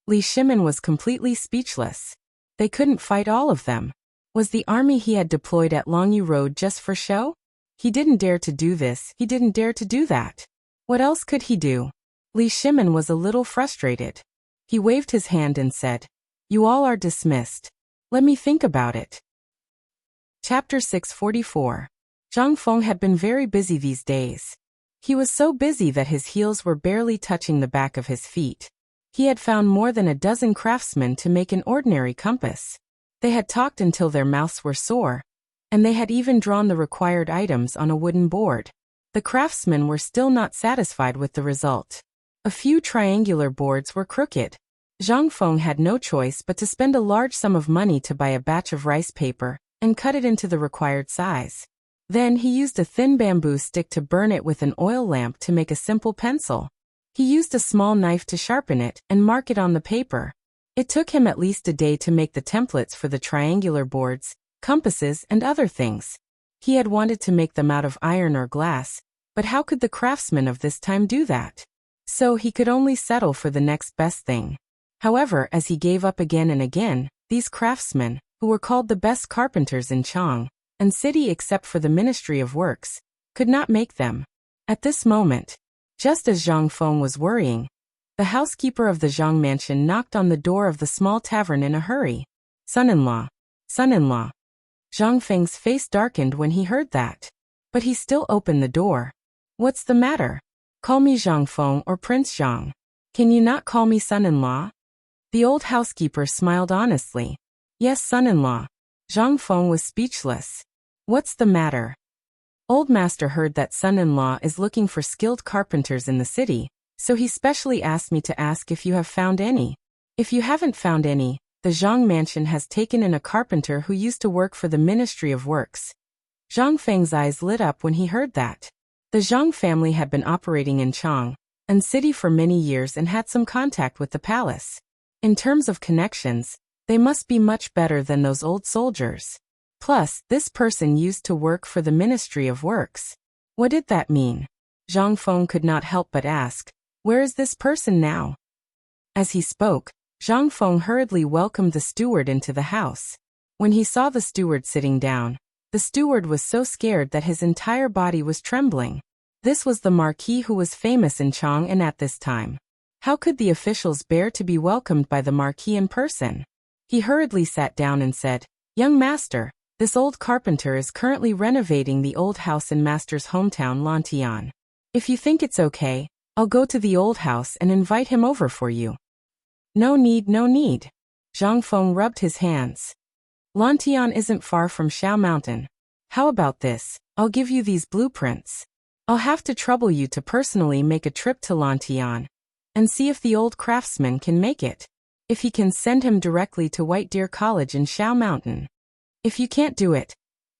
Li Shimin was completely speechless. They couldn't fight all of them. Was the army he had deployed at Longyu Road just for show? He didn't dare to do this, he didn't dare to do that. What else could he do? Li Shimin was a little frustrated. He waved his hand and said, "You all are dismissed. Let me think about it." Chapter 644. Zhang Feng had been very busy these days. He was so busy that his heels were barely touching the back of his feet. He had found more than a dozen craftsmen to make an ordinary compass. They had talked until their mouths were sore, and they had even drawn the required items on a wooden board. The craftsmen were still not satisfied with the result. A few triangular boards were crooked. Zhang Feng had no choice but to spend a large sum of money to buy a batch of rice paper and cut it into the required size. Then he used a thin bamboo stick to burn it with an oil lamp to make a simple pencil. He used a small knife to sharpen it and mark it on the paper. It took him at least a day to make the templates for the triangular boards, compasses, and other things. He had wanted to make them out of iron or glass, but how could the craftsmen of this time do that? So he could only settle for the next best thing. However, as he gave up again and again, these craftsmen, who were called the best carpenters in Chang and city except for the Ministry of Works, could not make them. At this moment, just as Zhang Feng was worrying, the housekeeper of the Zhang mansion knocked on the door of the small tavern in a hurry. Son-in-law, son-in-law. Zhang Feng's face darkened when he heard that. But he still opened the door. What's the matter? Call me Zhang Feng or Prince Zhang. Can you not call me son-in-law? The old housekeeper smiled honestly. Yes, son-in-law. Zhang Feng was speechless. What's the matter? Old master heard that son-in-law is looking for skilled carpenters in the city, so he specially asked me to ask if you have found any. If you haven't found any, the Zhang mansion has taken in a carpenter who used to work for the Ministry of Works. Zhang Feng's eyes lit up when he heard that. The Zhang family had been operating in Chang and city for many years and had some contact with the palace. In terms of connections, they must be much better than those old soldiers. Plus, this person used to work for the Ministry of Works. What did that mean? Zhang Feng could not help but ask, where is this person now? As he spoke, Zhang Feng hurriedly welcomed the steward into the house. When he saw the steward sitting down, the steward was so scared that his entire body was trembling. This was the Marquis who was famous in Chang and at this time. How could the officials bear to be welcomed by the Marquis in person? He hurriedly sat down and said, Young master, this old carpenter is currently renovating the old house in master's hometown Lantian. If you think it's okay, I'll go to the old house and invite him over for you. No need, no need. Zhang Feng rubbed his hands. Lantian isn't far from Shao Mountain. How about this? I'll give you these blueprints. I'll have to trouble you to personally make a trip to Lantian and see if the old craftsman can make it. If he can, send him directly to White Deer College in Shao Mountain. If you can't do it,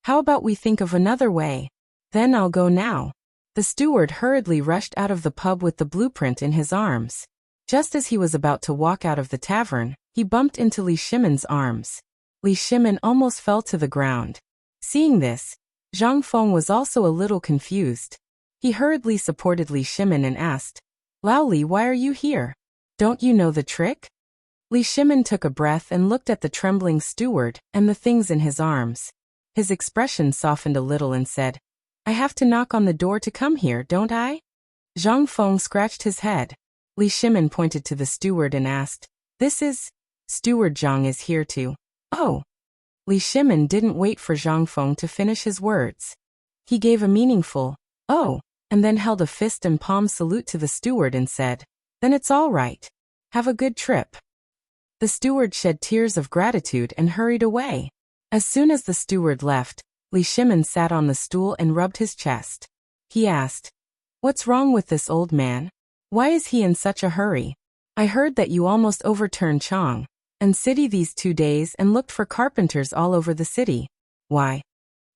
how about we think of another way? Then I'll go now. The steward hurriedly rushed out of the pub with the blueprint in his arms. Just as he was about to walk out of the tavern, he bumped into Li Shimon's arms. Li Shimon almost fell to the ground. Seeing this, Zhang Feng was also a little confused. He hurriedly supported Li Shimon and asked, Lao Li, why are you here? Don't you know the trick? Li Shimon took a breath and looked at the trembling steward and the things in his arms. His expression softened a little and said, I have to knock on the door to come here, don't I? Zhang Feng scratched his head. Li Shimon pointed to the steward and asked, This is... Steward Zhang is here too. Oh. Li Shimon didn't wait for Zhang Feng to finish his words. He gave a meaningful, oh, and then held a fist and palm salute to the steward and said, Then it's all right. Have a good trip. The steward shed tears of gratitude and hurried away. As soon as the steward left, Li Shimon sat on the stool and rubbed his chest. He asked, What's wrong with this old man? Why is he in such a hurry? I heard that you almost overturned Chang and city these 2 days and looked for carpenters all over the city. Why?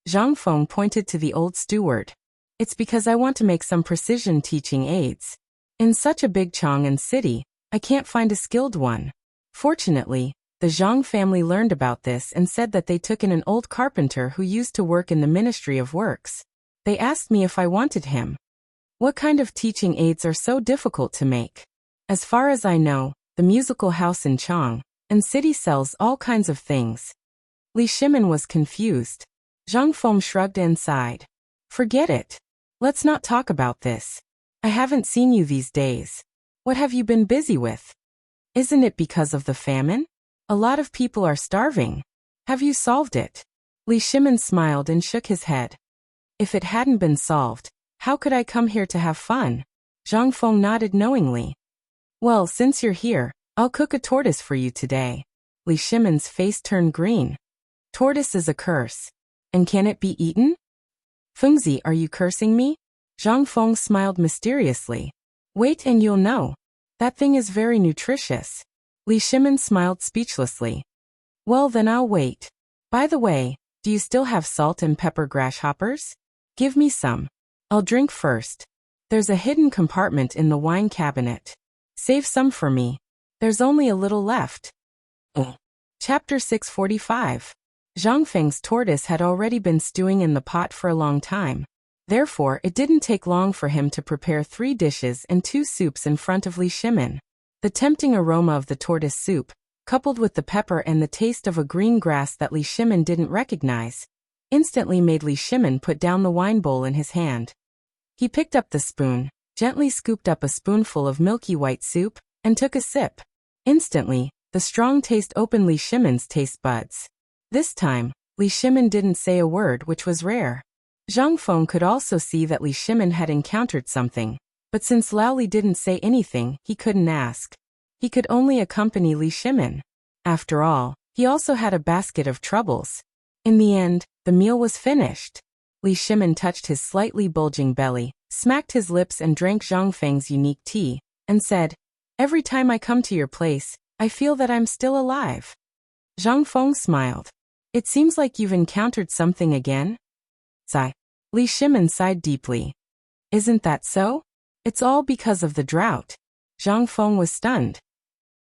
Zhang Feng pointed to the old steward. It's because I want to make some precision teaching aids. In such a big Chang and city, I can't find a skilled one. Fortunately, the Zhang family learned about this and said that they took in an old carpenter who used to work in the Ministry of Works. They asked me if I wanted him. What kind of teaching aids are so difficult to make? As far as I know, the musical house in Chang and city sells all kinds of things. Li Shimon was confused. Zhang Feng shrugged and sighed. Forget it. Let's not talk about this. I haven't seen you these days. What have you been busy with? Isn't it because of the famine? A lot of people are starving. Have you solved it? Li Shimon smiled and shook his head. If it hadn't been solved, how could I come here to have fun? Zhang Feng nodded knowingly. Well, since you're here, I'll cook a tortoise for you today. Li Shimon's face turned green. Tortoise is a curse. And can it be eaten? Fengzi, are you cursing me? Zhang Feng smiled mysteriously. Wait and you'll know. That thing is very nutritious. Li Shimon smiled speechlessly. Well then I'll wait. By the way, do you still have salt and pepper grasshoppers? Give me some. I'll drink first. There's a hidden compartment in the wine cabinet. Save some for me. There's only a little left. Chapter 645. Zhang Feng's tortoise had already been stewing in the pot for a long time. Therefore, it didn't take long for him to prepare 3 dishes and 2 soups in front of Li Shimin. The tempting aroma of the tortoise soup, coupled with the pepper and the taste of a green grass that Li Shimin didn't recognize, instantly made Li Shimin put down the wine bowl in his hand. He picked up the spoon, gently scooped up a spoonful of milky white soup, and took a sip. Instantly, the strong taste opened Li Shimin's taste buds. This time, Li Shimin didn't say a word, which was rare. Zhang Feng could also see that Li Shimin had encountered something, but since Lao Li didn't say anything, he couldn't ask. He could only accompany Li Shimin. After all, he also had a basket of troubles. In the end, the meal was finished. Li Shimin touched his slightly bulging belly, smacked his lips and drank Zhang Feng's unique tea, and said, Every time I come to your place, I feel that I'm still alive. Zhang Feng smiled. It seems like you've encountered something again? Sigh. Li Shimin sighed deeply. Isn't that so? It's all because of the drought. Zhang Feng was stunned.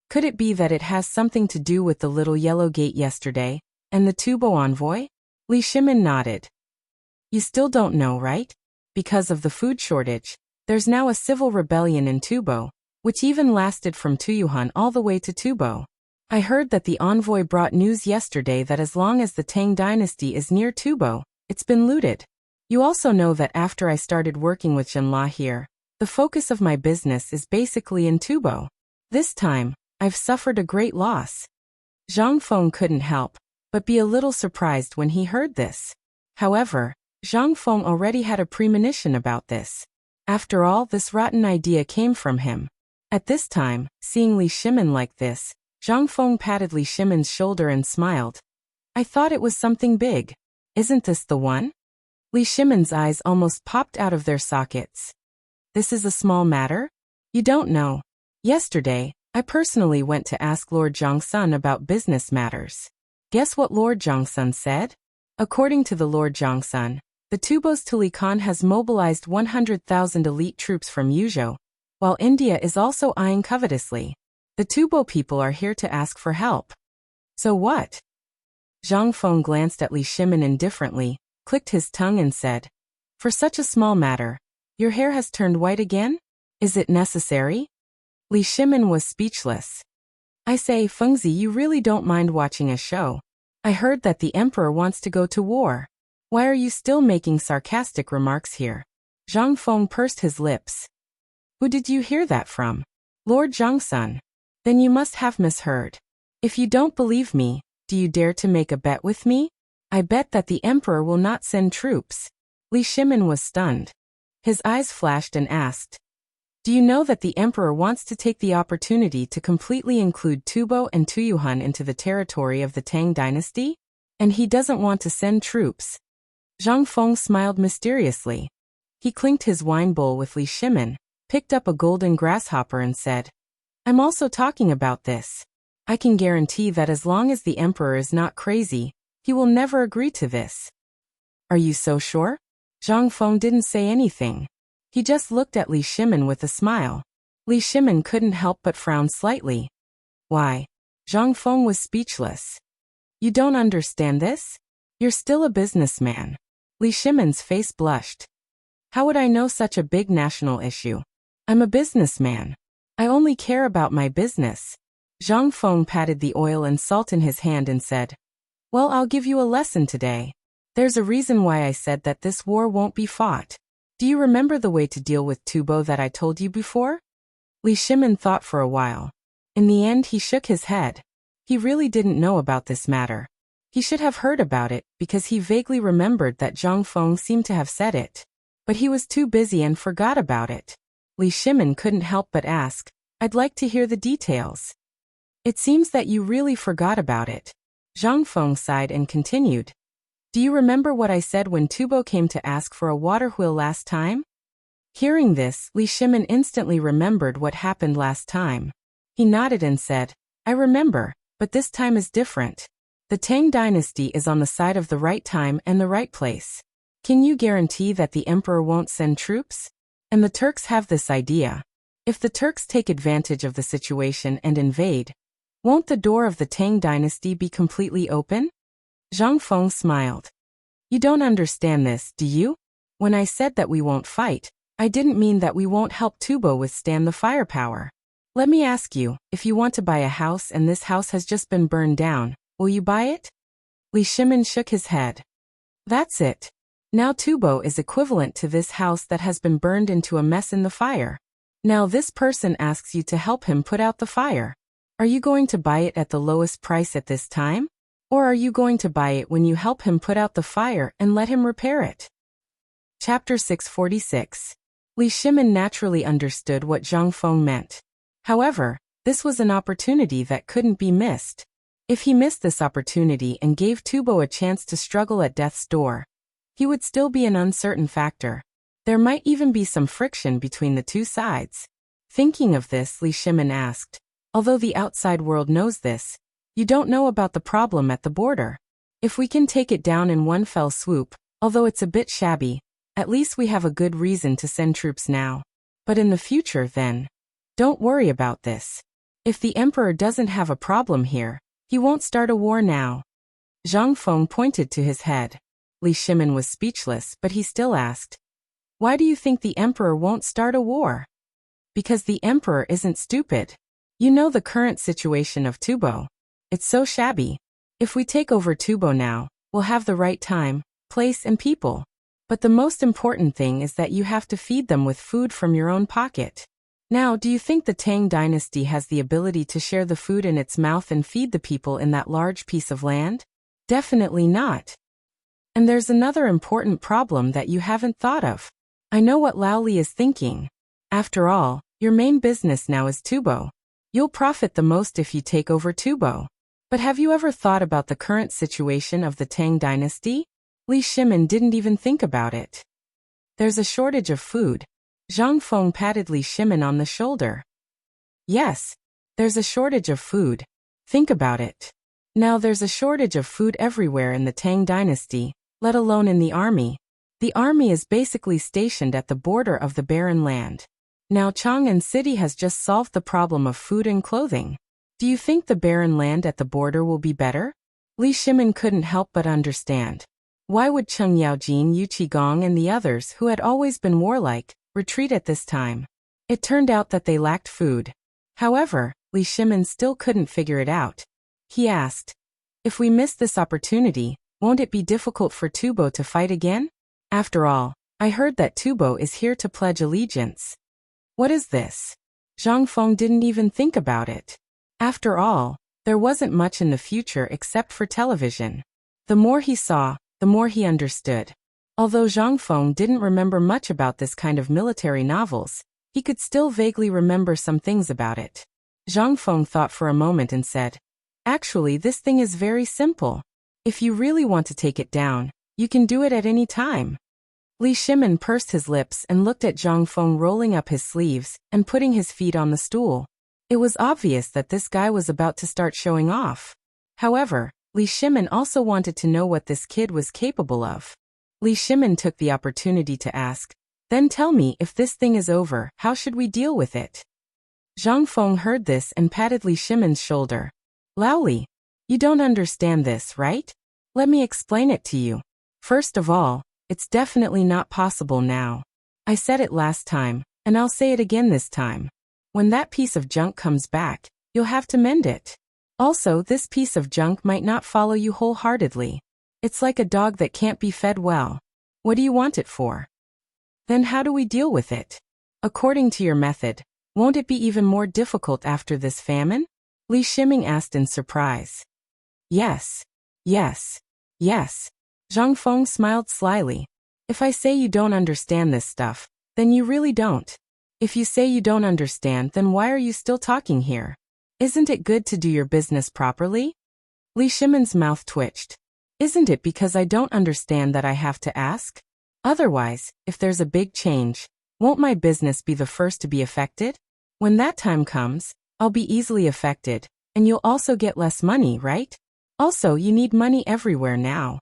Could it be that it has something to do with the little yellow gate yesterday, and the Tubo envoy? Li Shimin nodded. You still don't know, right? Because of the food shortage, there's now a civil rebellion in Tubo, which even lasted from Tuyuhan all the way to Tubo. I heard that the envoy brought news yesterday that as long as the Tang dynasty is near Tubo, it's been looted. You also know that after I started working with Jinla here, the focus of my business is basically in Tubo. This time, I've suffered a great loss. Zhang Feng couldn't help but be a little surprised when he heard this. However, Zhang Feng already had a premonition about this. After all, this rotten idea came from him. At this time, seeing Li Shimin like this, Zhang Feng patted Li Shimin's shoulder and smiled. I thought it was something big. Isn't this the one? Li Shimin's eyes almost popped out of their sockets. This is a small matter? You don't know. Yesterday, I personally went to ask Lord Zhongsun about business matters. Guess what Lord Zhongsun said? According to the Lord Zhongsun, the Tubos Tuli Khan has mobilized 100,000 elite troops from Yuzhou, while India is also eyeing covetously. The Tubo people are here to ask for help. So what? Zhang Feng glanced at Li Shimin indifferently, clicked his tongue and said, For such a small matter, your hair has turned white again? Is it necessary? Li Shimin was speechless. I say, Fengzi, you really don't mind watching a show. I heard that the emperor wants to go to war. Why are you still making sarcastic remarks here? Zhang Feng pursed his lips. Who did you hear that from? Lord Zhongsun. Then you must have misheard. If you don't believe me, do you dare to make a bet with me? I bet that the emperor will not send troops. Li Shimin was stunned. His eyes flashed and asked, Do you know that the emperor wants to take the opportunity to completely include Tubo and Tuyuhan into the territory of the Tang dynasty? And he doesn't want to send troops. Zhang Feng smiled mysteriously. He clinked his wine bowl with Li Shimin, picked up a golden grasshopper and said, I'm also talking about this. I can guarantee that as long as the emperor is not crazy, he will never agree to this. Are you so sure? Zhang Feng didn't say anything. He just looked at Li Shimin with a smile. Li Shimin couldn't help but frown slightly. Why? Zhang Feng was speechless. You don't understand this? You're still a businessman. Li Shimin's face blushed. How would I know such a big national issue? I'm a businessman. I only care about my business. Zhang Feng patted the oil and salt in his hand and said, Well, I'll give you a lesson today. There's a reason why I said that this war won't be fought. Do you remember the way to deal with Tubo that I told you before? Li Shimin thought for a while. In the end, he shook his head. He really didn't know about this matter. He should have heard about it because he vaguely remembered that Zhang Feng seemed to have said it. But he was too busy and forgot about it. Li Shimin couldn't help but ask, I'd like to hear the details. It seems that you really forgot about it. Zhang Feng sighed and continued. Do you remember what I said when Tubo came to ask for a water wheel last time? Hearing this, Li Shimin instantly remembered what happened last time. He nodded and said, I remember, but this time is different. The Tang dynasty is on the side of the right time and the right place. Can you guarantee that the emperor won't send troops? And the Turks have this idea. If the Turks take advantage of the situation and invade, won't the door of the Tang dynasty be completely open? Zhang Feng smiled. You don't understand this, do you? When I said that we won't fight, I didn't mean that we won't help Tubo withstand the firepower. Let me ask you, if you want to buy a house and this house has just been burned down, will you buy it? Li Shimin shook his head. That's it. Now Tubo is equivalent to this house that has been burned into a mess in the fire. Now this person asks you to help him put out the fire. Are you going to buy it at the lowest price at this time? Or are you going to buy it when you help him put out the fire and let him repair it? Chapter 646. Li Shimin naturally understood what Zhang Feng meant. However, this was an opportunity that couldn't be missed. If he missed this opportunity and gave Tubo a chance to struggle at death's door, he would still be an uncertain factor. There might even be some friction between the two sides. Thinking of this, Li Shimin asked, although the outside world knows this, you don't know about the problem at the border. If we can take it down in one fell swoop, although it's a bit shabby, at least we have a good reason to send troops now. But in the future then, don't worry about this. If the emperor doesn't have a problem here, he won't start a war now. Zhang Feng pointed to his head. Li Shimin was speechless, but he still asked, why do you think the emperor won't start a war? Because the emperor isn't stupid. You know the current situation of Tubo. It's so shabby. If we take over Tubo now, we'll have the right time, place and people. But the most important thing is that you have to feed them with food from your own pocket. Now, do you think the Tang dynasty has the ability to share the food in its mouth and feed the people in that large piece of land? Definitely not. And there's another important problem that you haven't thought of. I know what Lao Li is thinking. After all, your main business now is Tubo. You'll profit the most if you take over Tubo. But have you ever thought about the current situation of the Tang dynasty? Li Shimin didn't even think about it. There's a shortage of food. Zhang Feng patted Li Shimin on the shoulder. Yes, there's a shortage of food. Think about it. Now there's a shortage of food everywhere in the Tang dynasty, let alone in the army. The army is basically stationed at the border of the barren land. Now Chang'an City has just solved the problem of food and clothing. Do you think the barren land at the border will be better? Li Shimin couldn't help but understand. Why would Cheng Yaojin, Yu Qigong and the others, who had always been warlike, retreat at this time? It turned out that they lacked food. However, Li Shimin still couldn't figure it out. He asked, if we miss this opportunity, won't it be difficult for Tubo to fight again? After all, I heard that Tubo is here to pledge allegiance. What is this? Zhang Feng didn't even think about it. After all, there wasn't much in the future except for television. The more he saw, the more he understood. Although Zhang Feng didn't remember much about this kind of military novels, he could still vaguely remember some things about it. Zhang Feng thought for a moment and said, actually, this thing is very simple. If you really want to take it down, you can do it at any time. Li Shimin pursed his lips and looked at Zhang Feng rolling up his sleeves and putting his feet on the stool. It was obvious that this guy was about to start showing off. However, Li Shimin also wanted to know what this kid was capable of. Li Shimin took the opportunity to ask, then tell me, if this thing is over, how should we deal with it? Zhang Feng heard this and patted Li Shimin's shoulder. Lao Li, you don't understand this, right? Let me explain it to you. First of all, it's definitely not possible now. I said it last time, and I'll say it again this time. When that piece of junk comes back, you'll have to mend it. Also, this piece of junk might not follow you wholeheartedly. It's like a dog that can't be fed well. What do you want it for? Then how do we deal with it? According to your method, won't it be even more difficult after this famine? Li Shimin asked in surprise. Yes. Yes. Yes. Zhang Feng smiled slyly. If I say you don't understand this stuff, then you really don't. If you say you don't understand, then why are you still talking here? Isn't it good to do your business properly? Li Shimon's mouth twitched. Isn't it because I don't understand that I have to ask? Otherwise, if there's a big change, won't my business be the first to be affected? When that time comes, I'll be easily affected, and you'll also get less money, right? Also, you need money everywhere now.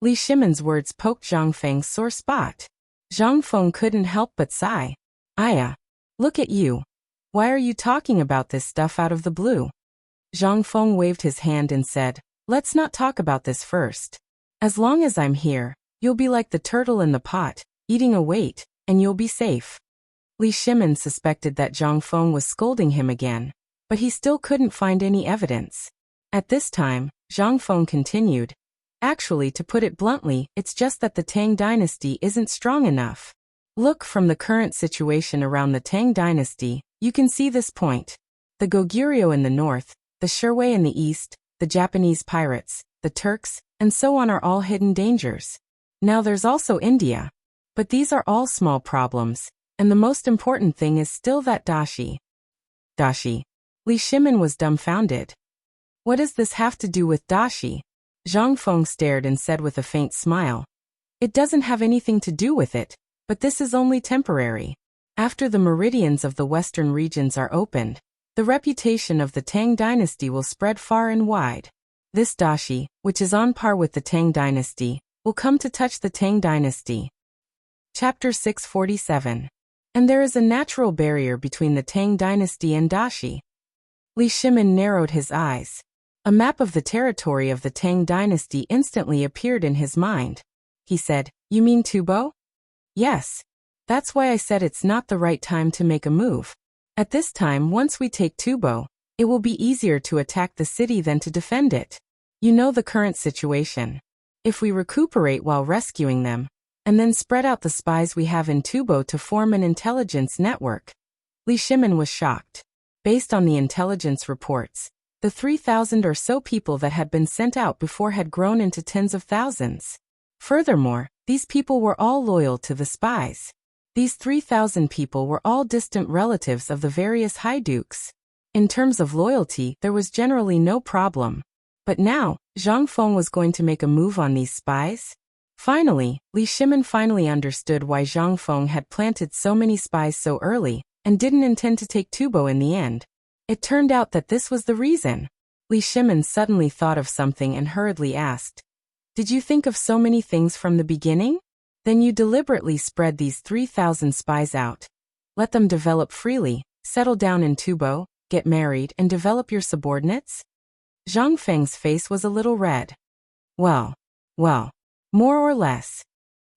Li Shimon's words poked Zhang Feng's sore spot. Zhang Feng couldn't help but sigh. Aya, look at you. Why are you talking about this stuff out of the blue? Zhang Feng waved his hand and said, let's not talk about this first. As long as I'm here, you'll be like the turtle in the pot, eating a weight, and you'll be safe. Li Shimon suspected that Zhang Feng was scolding him again, but he still couldn't find any evidence. At this time, Zhang Feng continued, actually, to put it bluntly, it's just that the Tang dynasty isn't strong enough. Look, from the current situation around the Tang dynasty, you can see this point. The Goguryeo in the north, the Shirwei in the east, the Japanese pirates, the Turks, and so on are all hidden dangers. Now there's also India. But these are all small problems, and the most important thing is still that dashi. Dashi. Li Shimon was dumbfounded. What does this have to do with dashi? Zhang Feng stared and said with a faint smile. It doesn't have anything to do with it, but this is only temporary. After the meridians of the western regions are opened, the reputation of the Tang dynasty will spread far and wide. This dashi, which is on par with the Tang dynasty, will come to touch the Tang dynasty. Chapter 647. And there is a natural barrier between the Tang dynasty and dashi. Li Shimon narrowed his eyes. A map of the territory of the Tang dynasty instantly appeared in his mind. He said, you mean Tubo? Yes. That's why I said it's not the right time to make a move. At this time, once we take Tubo, it will be easier to attack the city than to defend it. You know the current situation. If we recuperate while rescuing them, and then spread out the spies we have in Tubo to form an intelligence network. Li Shimon was shocked. Based on the intelligence reports, the 3,000 or so people that had been sent out before had grown into tens of thousands. Furthermore, these people were all loyal to the spies. These 3,000 people were all distant relatives of the various high dukes. In terms of loyalty, there was generally no problem. But now, Zhang Feng was going to make a move on these spies? Finally, Li Shimon finally understood why Zhang Feng had planted so many spies so early, and didn't intend to take Tubo in the end. It turned out that this was the reason. Li Shimon suddenly thought of something and hurriedly asked, did you think of so many things from the beginning? Then you deliberately spread these 3,000 spies out. Let them develop freely, settle down in Tubo, get married, and develop your subordinates? Zhang Feng's face was a little red. Well, more or less.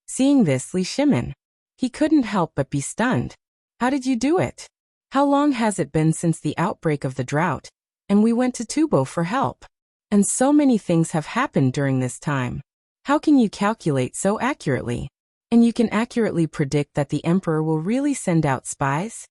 Seeing this, Li Shimon, he couldn't help but be stunned. How did you do it? How long has it been since the outbreak of the drought? And we went to Tubo for help. And so many things have happened during this time. How can you calculate so accurately? And you can accurately predict that the emperor will really send out spies?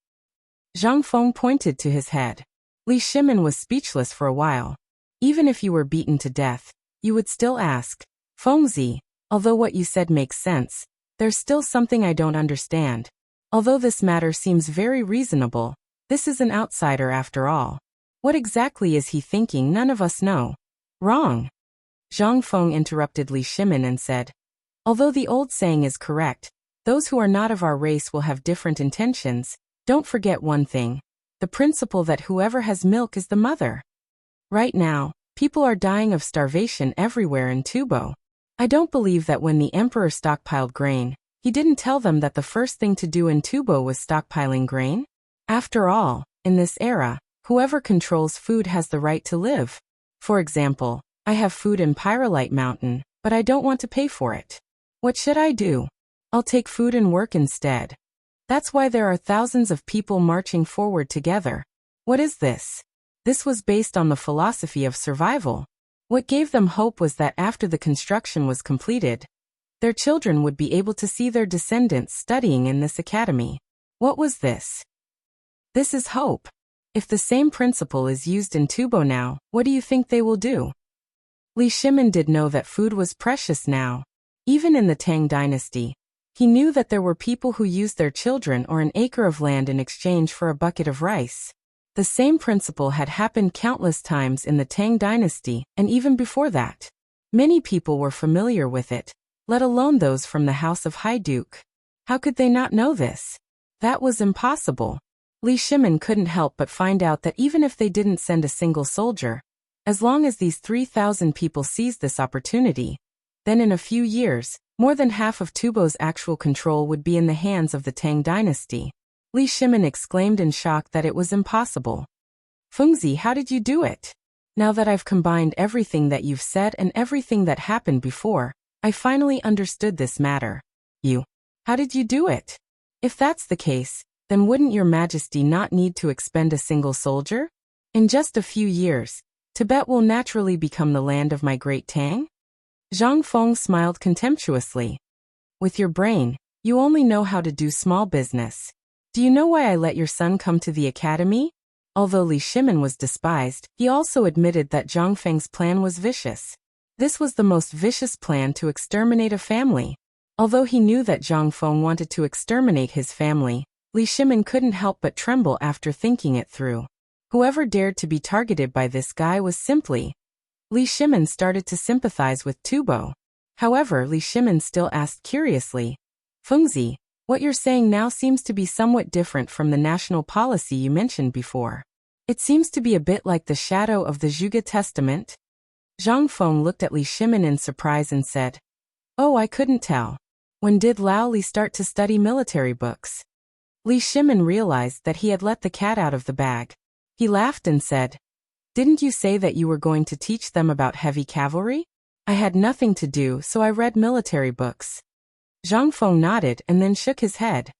Zhang Feng pointed to his head. Li Shimon was speechless for a while. Even if you were beaten to death, you would still ask, Fengzi, although what you said makes sense, there's still something I don't understand. Although this matter seems very reasonable, this is an outsider after all. What exactly is he thinking? None of us know. Wrong. Zhang Feng interrupted Li Shimon and said, although the old saying is correct, those who are not of our race will have different intentions. Don't forget one thing, the principle that whoever has milk is the mother. Right now, people are dying of starvation everywhere in Tubo. I don't believe that when the emperor stockpiled grain, he didn't tell them that the first thing to do in Tubo was stockpiling grain. After all, in this era, whoever controls food has the right to live. For example, I have food in Pyrolite Mountain, but I don't want to pay for it. What should I do? I'll take food and work instead. That's why there are thousands of people marching forward together. What is this? This was based on the philosophy of survival. What gave them hope was that after the construction was completed, their children would be able to see their descendants studying in this academy. What was this? This is hope. If the same principle is used in Tubo now, what do you think they will do? Li Shimon did know that food was precious now. Even in the Tang dynasty, he knew that there were people who used their children or an acre of land in exchange for a bucket of rice. The same principle had happened countless times in the Tang dynasty, and even before that. Many people were familiar with it, let alone those from the house of Haiduk. How could they not know this? That was impossible. Li Shimin couldn't help but find out that even if they didn't send a single soldier, as long as these 3,000 people seized this opportunity, then in a few years, more than half of Tubo's actual control would be in the hands of the Tang dynasty. Li Shimin exclaimed in shock that it was impossible. Fengzi, how did you do it? Now that I've combined everything that you've said and everything that happened before, I finally understood this matter. How did you do it? If that's the case, then wouldn't your majesty not need to expend a single soldier? In just a few years, Tibet will naturally become the land of my great Tang? Zhang Feng smiled contemptuously. With your brain, you only know how to do small business. Do you know why I let your son come to the academy? Although Li Shimin was despised, he also admitted that Zhang Feng's plan was vicious. This was the most vicious plan to exterminate a family. Although he knew that Zhang Feng wanted to exterminate his family, Li Shimin couldn't help but tremble after thinking it through. Whoever dared to be targeted by this guy was simply... Li Shimin started to sympathize with Tubo. However, Li Shimin still asked curiously, Fengzi, what you're saying now seems to be somewhat different from the national policy you mentioned before. It seems to be a bit like the shadow of the Zhuge Testament. Zhang Feng looked at Li Shimin in surprise and said, Oh, I couldn't tell. When did Lao Li start to study military books? Li Shimin realized that he had let the cat out of the bag. He laughed and said, Didn't you say that you were going to teach them about heavy cavalry? I had nothing to do, so I read military books. Zhang Feng nodded and then shook his head.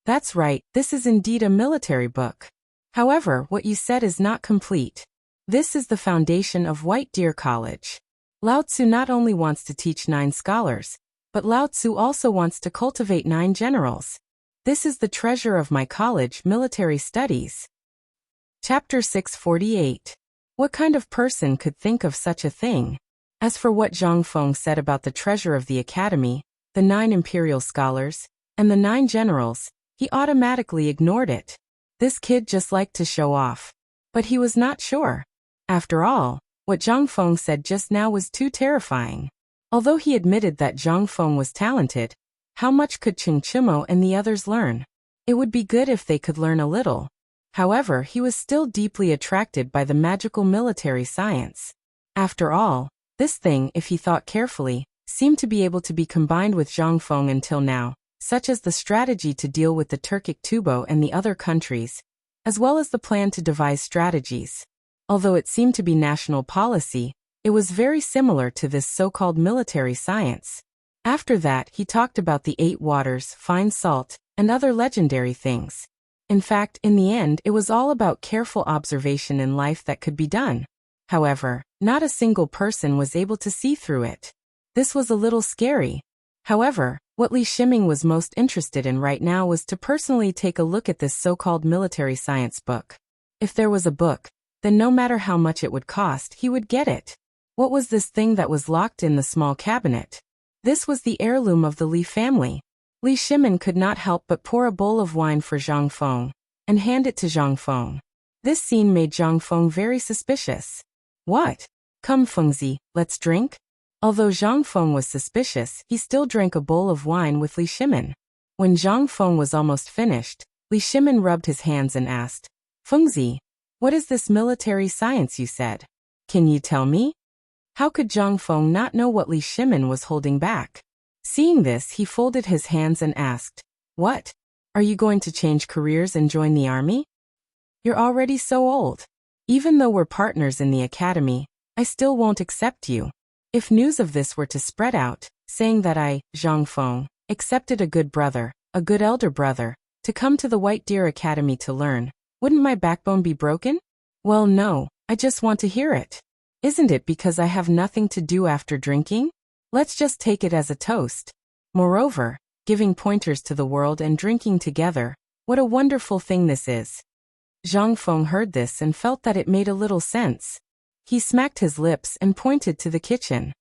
That's right, this is indeed a military book. However, what you said is not complete. This is the foundation of White Deer College. Lao Tzu not only wants to teach 9 scholars, but Lao Tzu also wants to cultivate 9 generals. This is the treasure of my college, military studies. Chapter 648. What kind of person could think of such a thing? As for what Zhang Feng said about the treasure of the academy, the 9 imperial scholars, and the 9 generals, he automatically ignored it. This kid just liked to show off. But he was not sure. After all, what Zhang Feng said just now was too terrifying. Although he admitted that Zhang Feng was talented, how much could Cheng Chimo and the others learn? It would be good if they could learn a little. However, he was still deeply attracted by the magical military science. After all, this thing, if he thought carefully, seemed to be able to be combined with Zhang Feng until now, such as the strategy to deal with the Turkic Tubo and the other countries, as well as the plan to devise strategies. Although it seemed to be national policy, it was very similar to this so-called military science. After that, he talked about the 8 waters, fine salt, and other legendary things. In fact, in the end, it was all about careful observation in life that could be done. However, not a single person was able to see through it. This was a little scary. However, what Li Shimin was most interested in right now was to personally take a look at this so-called military science book. If there was a book, then no matter how much it would cost, he would get it. What was this thing that was locked in the small cabinet? This was the heirloom of the Li family. Li Shimin could not help but pour a bowl of wine for Zhang Feng, and hand it to Zhang Feng. This scene made Zhang Feng very suspicious. What? Come Fengzi, let's drink? Although Zhang Feng was suspicious, he still drank a bowl of wine with Li Shimin. When Zhang Feng was almost finished, Li Shimin rubbed his hands and asked, Fengzi, what is this military science you said? Can you tell me? How could Zhang Feng not know what Li Shimin was holding back? Seeing this, he folded his hands and asked, What? Are you going to change careers and join the army? You're already so old. Even though we're partners in the academy, I still won't accept you. If news of this were to spread out, saying that I, Zhang Feng, accepted a good brother, a good elder brother, to come to the White Deer Academy to learn, wouldn't my backbone be broken? Well, no, I just want to hear it. Isn't it because I have nothing to do after drinking? Let's just take it as a toast. Moreover, giving pointers to the world and drinking together, what a wonderful thing this is. Zhang Feng heard this and felt that it made a little sense. He smacked his lips and pointed to the kitchen.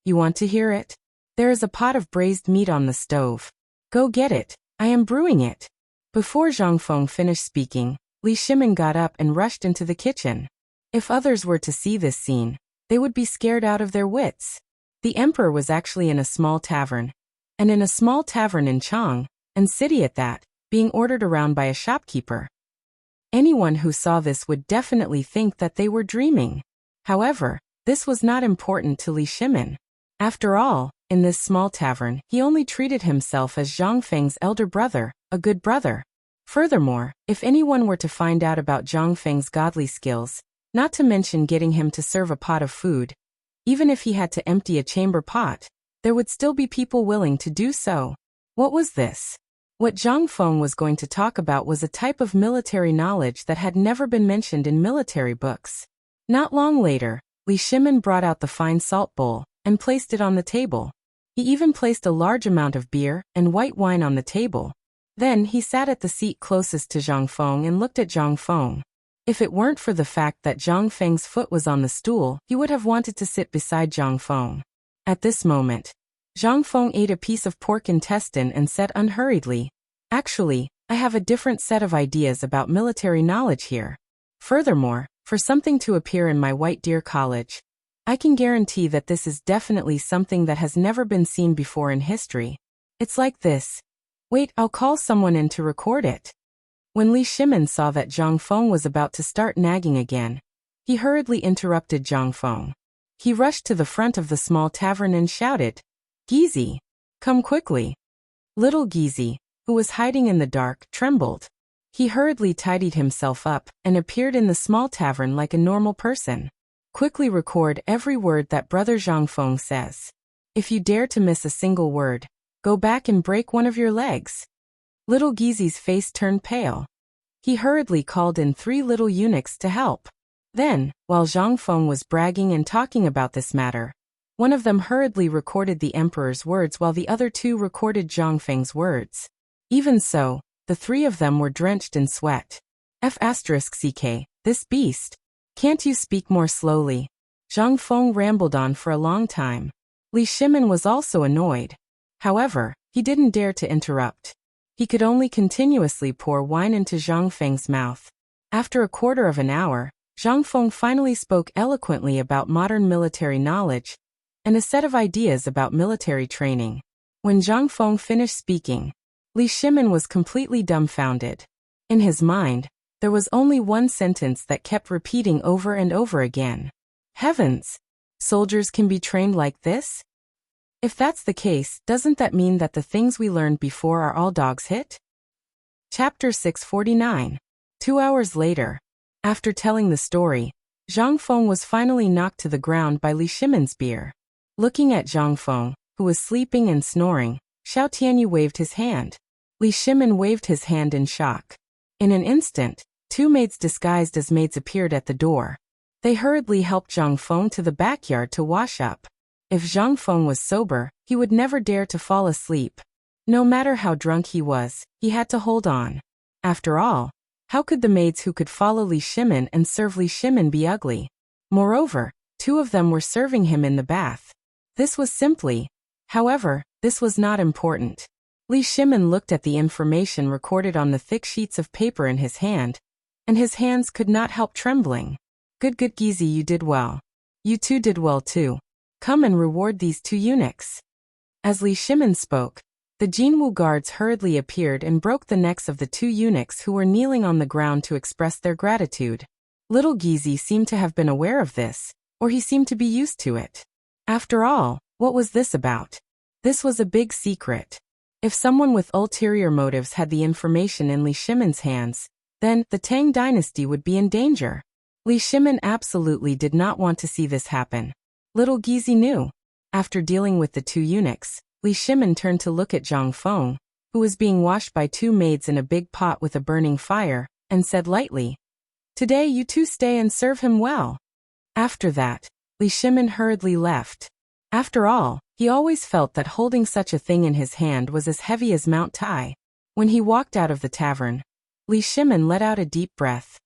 You want to hear it? There is a pot of braised meat on the stove. Go get it, I am brewing it. Before Zhang Feng finished speaking, Li Shimin got up and rushed into the kitchen. If others were to see this scene, they would be scared out of their wits. The emperor was actually in a small tavern, and in a small tavern in Chang, and city at that, being ordered around by a shopkeeper. Anyone who saw this would definitely think that they were dreaming. However, this was not important to Li Shimin. After all, in this small tavern, he only treated himself as Zhang Feng's elder brother, a good brother. Furthermore, if anyone were to find out about Zhang Feng's godly skills, not to mention getting him to serve a pot of food, even if he had to empty a chamber pot, there would still be people willing to do so. What was this? What Zhang Feng was going to talk about was a type of military knowledge that had never been mentioned in military books. Not long later, Li Shimin brought out the fine salt bowl and placed it on the table. He even placed a large amount of beer and white wine on the table. Then he sat at the seat closest to Zhang Feng and looked at Zhang Feng. If it weren't for the fact that Zhang Feng's foot was on the stool, he would have wanted to sit beside Zhang Feng. At this moment, Zhang Feng ate a piece of pork intestine and said unhurriedly, "Actually, I have a different set of ideas about military knowledge here. Furthermore, for something to appear in my White Deer College, I can guarantee that this is definitely something that has never been seen before in history. It's like this. Wait, I'll call someone in to record it." When Li Shimin saw that Zhang Feng was about to start nagging again, he hurriedly interrupted Zhang Feng. He rushed to the front of the small tavern and shouted, "Gizi, come quickly." Little Gizi, who was hiding in the dark, trembled. He hurriedly tidied himself up and appeared in the small tavern like a normal person. "Quickly record every word that Brother Zhang Feng says. If you dare to miss a single word, go back and break one of your legs." Little Gizi's face turned pale. He hurriedly called in 3 little eunuchs to help. Then, while Zhang Feng was bragging and talking about this matter, one of them hurriedly recorded the emperor's words while the other 2 recorded Zhang Feng's words. Even so, the 3 of them were drenched in sweat. F***ck, this beast. Can't you speak more slowly? Zhang Feng rambled on for a long time. Li Shimin was also annoyed. However, he didn't dare to interrupt. He could only continuously pour wine into Zhang Feng's mouth. After a quarter of an hour, Zhang Feng finally spoke eloquently about modern military knowledge and a set of ideas about military training. When Zhang Feng finished speaking, Li Shimin was completely dumbfounded. In his mind, there was only one sentence that kept repeating over and over again. Heavens! Soldiers can be trained like this? If that's the case, doesn't that mean that the things we learned before are all dog's hit? Chapter 649. 2 hours later. After telling the story, Zhang Feng was finally knocked to the ground by Li Shimin's beer. Looking at Zhang Feng, who was sleeping and snoring, Xiao Tianyu waved his hand. Li Shimin waved his hand in shock. In an instant, 2 maids disguised as maids appeared at the door. They hurriedly helped Zhang Feng to the backyard to wash up. If Zhang Feng was sober, he would never dare to fall asleep. No matter how drunk he was, he had to hold on. After all, how could the maids who could follow Li Shimin and serve Li Shimin be ugly? Moreover, 2 of them were serving him in the bath. This was simply. However, this was not important. Li Shimin looked at the information recorded on the thick sheets of paper in his hand, and his hands could not help trembling. Good Gizi, you did well. You 2 did well too. Come and reward these 2 eunuchs." As Li Shimin spoke, the Jinwu guards hurriedly appeared and broke the necks of the 2 eunuchs who were kneeling on the ground to express their gratitude. Little Gizi seemed to have been aware of this, or he seemed to be used to it. After all, what was this about? This was a big secret. If someone with ulterior motives had the information in Li Shimin's hands, then the Tang dynasty would be in danger. Li Shimin absolutely did not want to see this happen. Little Gizi knew. After dealing with the 2 eunuchs, Li Shimin turned to look at Zhang Feng, who was being washed by 2 maids in a big pot with a burning fire, and said lightly, "Today you 2 stay and serve him well." After that, Li Shimin hurriedly left. After all, he always felt that holding such a thing in his hand was as heavy as Mount Tai. When he walked out of the tavern, Li Shimin let out a deep breath.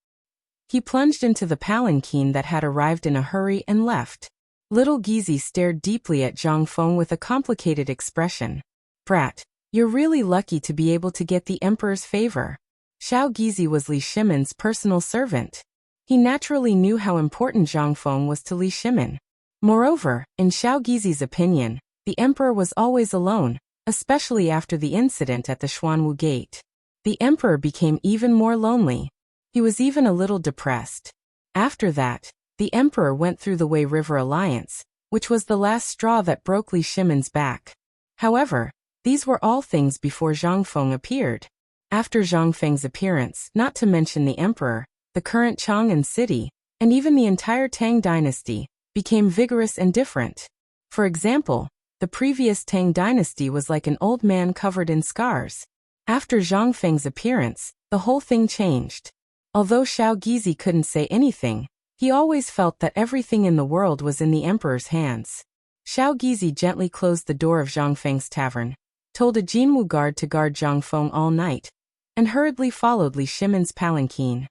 He plunged into the palanquin that had arrived in a hurry and left. Little Gizi stared deeply at Zhang Feng with a complicated expression. "Brat, you're really lucky to be able to get the emperor's favor. Xiao Gizi was Li Shimin's personal servant. He naturally knew how important Zhang Feng was to Li Shimin. Moreover, in Xiao Gizi's opinion, the emperor was always alone, especially after the incident at the Xuanwu Gate. The emperor became even more lonely. He was even a little depressed. After that, the emperor went through the Wei River alliance, which was the last straw that broke Li Shimin's back. However, these were all things before Zhang Feng appeared. After Zhang Feng's appearance, not to mention the emperor, the current Chang'an city, and even the entire Tang dynasty, became vigorous and different. For example, the previous Tang dynasty was like an old man covered in scars. After Zhang Feng's appearance, the whole thing changed. Although Xiao Gizi couldn't say anything, he always felt that everything in the world was in the emperor's hands. Xiao Gizi gently closed the door of Zhang Feng's tavern, told a Jinwu guard to guard Zhang Feng all night, and hurriedly followed Li Shimin's palanquin.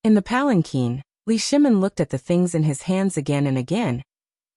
In the palanquin, Li Shimin looked at the things in his hands again and again,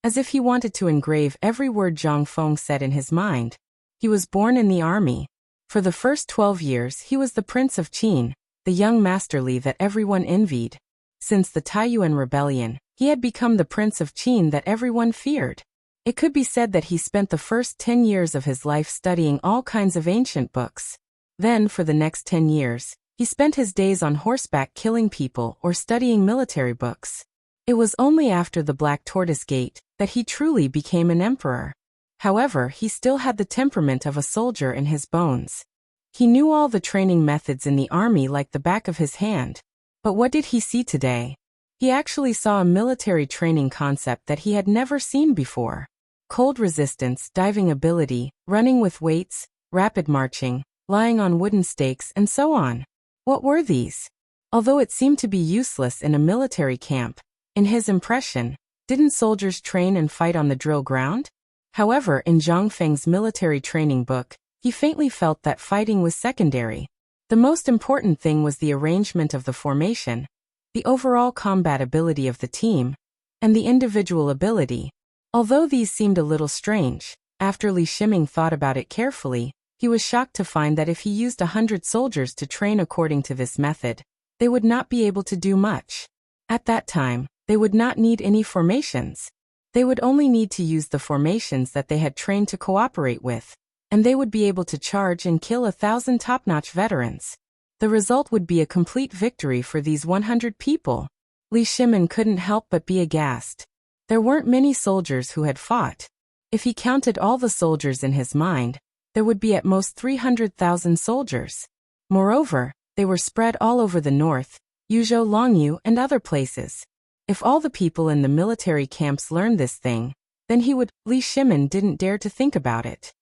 as if he wanted to engrave every word Zhang Feng said in his mind. He was born in the army. For the first 12 years he was the Prince of Qin, the young masterly that everyone envied. Since the Taiyuan rebellion, he had become the Prince of Qin that everyone feared. It could be said that he spent the first 10 years of his life studying all kinds of ancient books. Then, for the next 10 years, he spent his days on horseback killing people or studying military books. It was only after the Black Tortoise Gate that he truly became an emperor. However, he still had the temperament of a soldier in his bones. He knew all the training methods in the army like the back of his hand. But what did he see today? He actually saw a military training concept that he had never seen before. Cold resistance, diving ability, running with weights, rapid marching, lying on wooden stakes, and so on. What were these? Although it seemed to be useless in a military camp, in his impression, didn't soldiers train and fight on the drill ground? However, in Zhang Feng's military training book, he faintly felt that fighting was secondary. The most important thing was the arrangement of the formation, the overall combat ability of the team, and the individual ability. Although these seemed a little strange, after Li Shimin thought about it carefully, he was shocked to find that if he used 100 soldiers to train according to this method, they would not be able to do much. At that time, they would not need any formations. They would only need to use the formations that they had trained to cooperate with, and they would be able to charge and kill 1,000 top-notch veterans. The result would be a complete victory for these 100 people. Li Shimin couldn't help but be aghast. There weren't many soldiers who had fought. If he counted all the soldiers in his mind, there would be at most 300,000 soldiers. Moreover, they were spread all over the north, Yuzhou, Longyu, and other places. If all the people in the military camps learned this thing, then he would. Li Shimin didn't dare to think about it.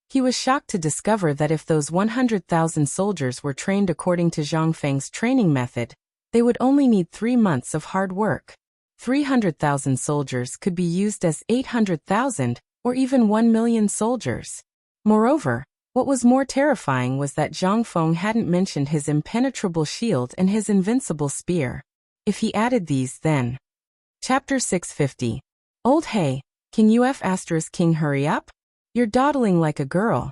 He was shocked to discover that if those 100,000 soldiers were trained according to Zhang Feng's training method, they would only need 3 months of hard work. 300,000 soldiers could be used as 800,000 or even 1 million soldiers. Moreover, what was more terrifying was that Zhang Feng hadn't mentioned his impenetrable shield and his invincible spear. If he added these, then... Chapter 650. Old Hey, can you King hurry up? You're dawdling like a girl.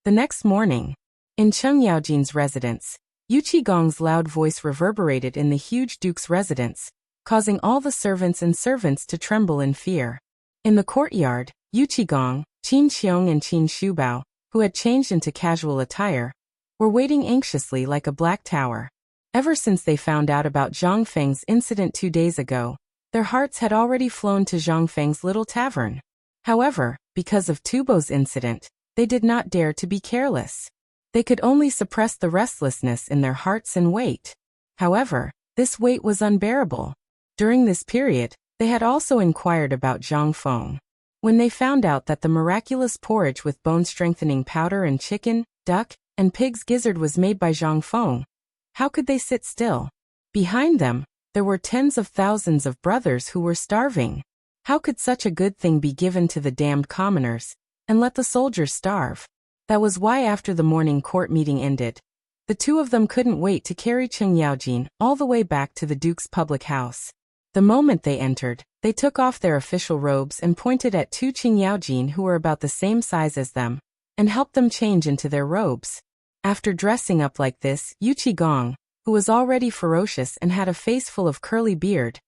The next morning, in Cheng Yaojin's residence, Yu Qigong's loud voice reverberated in the huge duke's residence, causing all the servants to tremble in fear. In the courtyard, Yu Qigong, Qin Qiong and Qin Shubao, who had changed into casual attire, were waiting anxiously like a black tower. Ever since they found out about Zhang Feng's incident 2 days ago, their hearts had already flown to Zhang Feng's little tavern. However, because of Tubo's incident, they did not dare to be careless. They could only suppress the restlessness in their hearts and wait. However, this wait was unbearable. During this period, they had also inquired about Zhang Feng. When they found out that the miraculous porridge with bone-strengthening powder and chicken, duck, and pig's gizzard was made by Zhang Feng, how could they sit still? Behind them, there were tens of thousands of brothers who were starving. How could such a good thing be given to the damned commoners, and let the soldiers starve? That was why after the morning court meeting ended, the two of them couldn't wait to carry Cheng Yaojin all the way back to the duke's public house. The moment they entered, they took off their official robes and pointed at two Cheng Yaojin who were about the same size as them, and helped them change into their robes. After dressing up like this, Yu Qigong, who was already ferocious and had a face full of curly beard,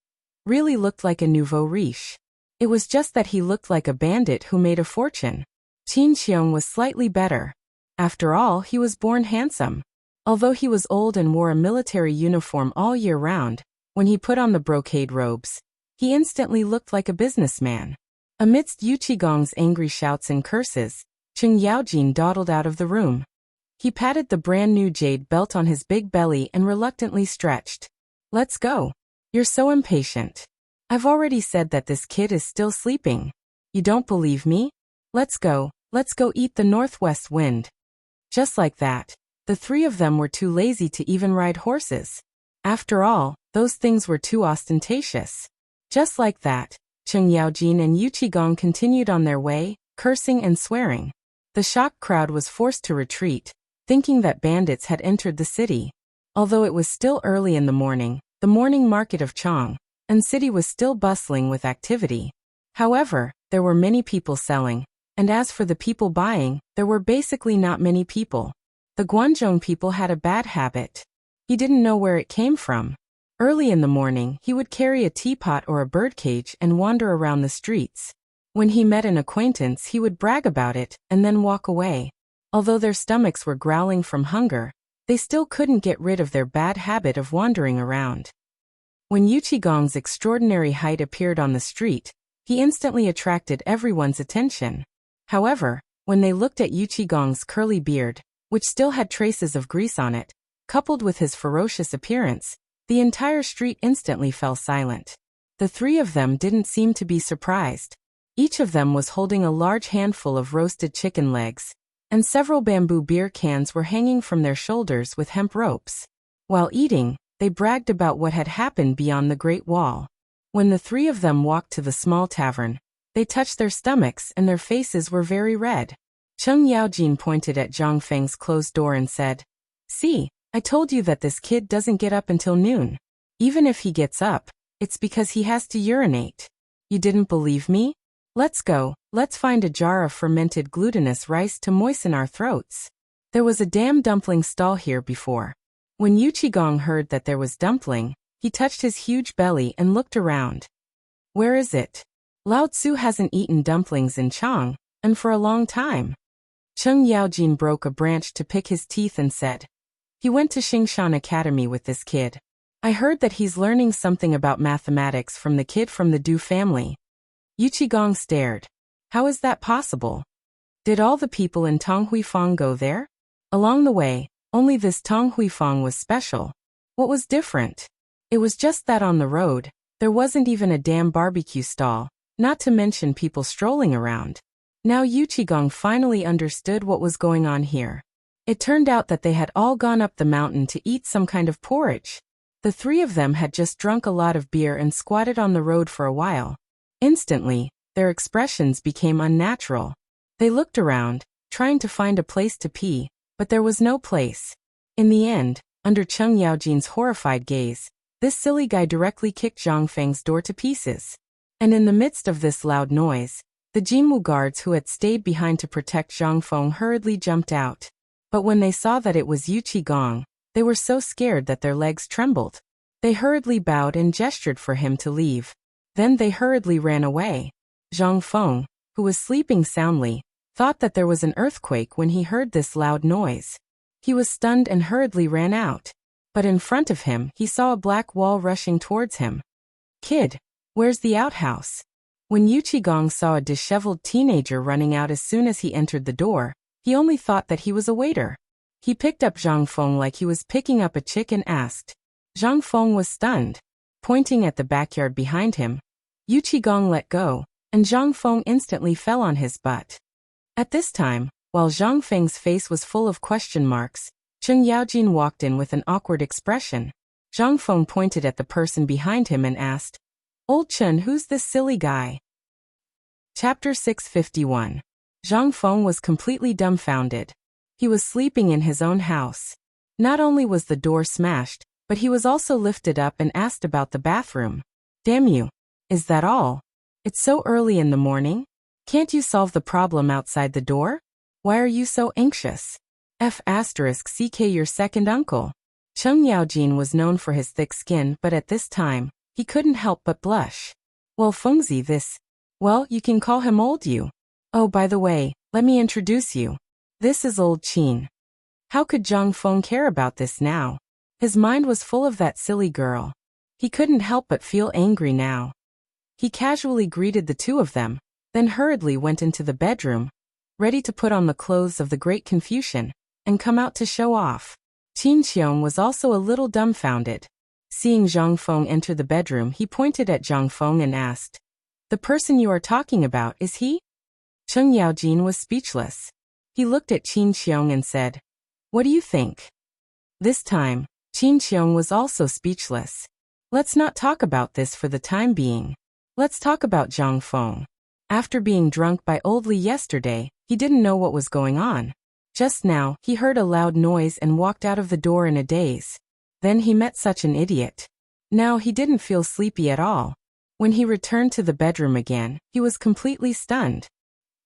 really looked like a nouveau riche. It was just that he looked like a bandit who made a fortune. Qin Xiong was slightly better. After all, he was born handsome. Although he was old and wore a military uniform all year round, when he put on the brocade robes, he instantly looked like a businessman. Amidst Yu Qigong's angry shouts and curses, Cheng Yaojin dawdled out of the room. He patted the brand-new jade belt on his big belly and reluctantly stretched. "Let's go. You're so impatient. I've already said that this kid is still sleeping. You don't believe me? Let's go eat the northwest wind." Just like that, the three of them were too lazy to even ride horses. After all, those things were too ostentatious. Just like that, Cheng Yaojin and Yu Qigong continued on their way, cursing and swearing. The shocked crowd was forced to retreat, thinking that bandits had entered the city. Although it was still early in the morning market of Chang, and city was still bustling with activity. However, there were many people selling, and as for the people buying, there were basically not many people. The Guanzhong people had a bad habit. He didn't know where it came from. Early in the morning, he would carry a teapot or a birdcage and wander around the streets. When he met an acquaintance, he would brag about it and then walk away. Although their stomachs were growling from hunger, they still couldn't get rid of their bad habit of wandering around. When Yu Qigong's extraordinary height appeared on the street, he instantly attracted everyone's attention. However, when they looked at Yu Qigong's curly beard, which still had traces of grease on it, coupled with his ferocious appearance, the entire street instantly fell silent. The three of them didn't seem to be surprised. Each of them was holding a large handful of roasted chicken legs, and several bamboo beer cans were hanging from their shoulders with hemp ropes. While eating, they bragged about what had happened beyond the Great Wall. When the three of them walked to the small tavern, they touched their stomachs and their faces were very red. Cheng Yaojin pointed at Zhang Feng's closed door and said, "See, I told you that this kid doesn't get up until noon. Even if he gets up, it's because he has to urinate. You didn't believe me? Let's go, let's find a jar of fermented glutinous rice to moisten our throats. There was a damn dumpling stall here before." When Yu Qigong heard that there was dumpling, he touched his huge belly and looked around. "Where is it? Lao Tzu hasn't eaten dumplings in Chang, and for a long time." Cheng Yaojin broke a branch to pick his teeth and said, "He went to Xingshan Academy with this kid. I heard that he's learning something about mathematics from the kid from the Du family." Yu Qigong stared. "How is that possible? Did all the people in Tang Huifang go there?" Along the way, only this Tang Huifang was special. What was different? It was just that on the road, there wasn't even a damn barbecue stall, not to mention people strolling around. Now Yu Qigong finally understood what was going on here. It turned out that they had all gone up the mountain to eat some kind of porridge. The three of them had just drunk a lot of beer and squatted on the road for a while. Instantly, their expressions became unnatural. They looked around, trying to find a place to pee, but there was no place. In the end, under Cheng Yaojin's horrified gaze, this silly guy directly kicked Zhang Feng's door to pieces. And in the midst of this loud noise, the Jinwu guards who had stayed behind to protect Zhang Feng hurriedly jumped out. But when they saw that it was Yu Qigong, they were so scared that their legs trembled. They hurriedly bowed and gestured for him to leave. Then they hurriedly ran away. Zhang Feng, who was sleeping soundly, thought that there was an earthquake when he heard this loud noise. He was stunned and hurriedly ran out. But in front of him, he saw a black wall rushing towards him. "Kid, where's the outhouse?" When Yu Qigong saw a disheveled teenager running out as soon as he entered the door, he only thought that he was a waiter. He picked up Zhang Feng like he was picking up a chick and asked. Zhang Feng was stunned. Pointing at the backyard behind him, Yu Qigong let go, and Zhang Feng instantly fell on his butt. At this time, while Zhang Feng's face was full of question marks, Cheng Yaojin walked in with an awkward expression. Zhang Feng pointed at the person behind him and asked, "Old Chen, who's this silly guy?" Chapter 651. Zhang Feng was completely dumbfounded. He was sleeping in his own house. Not only was the door smashed, but he was also lifted up and asked about the bathroom. "Damn you. Is that all? It's so early in the morning. Can't you solve the problem outside the door? Why are you so anxious?" F***ck your second uncle. Cheng Yaojin was known for his thick skin, but at this time, he couldn't help but blush. Well, Fengzi, this. Well, you can call him Old You. Oh, by the way, let me introduce you. This is Old Qin. How could Zhang Feng care about this now? His mind was full of that silly girl. He couldn't help but feel angry now. He casually greeted the two of them, then hurriedly went into the bedroom, ready to put on the clothes of the Great Confucian, and come out to show off. Qin Xiong was also a little dumbfounded. Seeing Zhang Feng enter the bedroom, he pointed at Zhang Feng and asked, "The person you are talking about, is he?" Cheng Yaojin was speechless. He looked at Qin Xiong and said, "What do you think?" This time, Qin Xiong was also speechless. Let's not talk about this for the time being. Let's talk about Zhang Feng. After being drunk by Old Li yesterday, he didn't know what was going on. Just now, he heard a loud noise and walked out of the door in a daze. Then he met such an idiot. Now he didn't feel sleepy at all. When he returned to the bedroom again, he was completely stunned.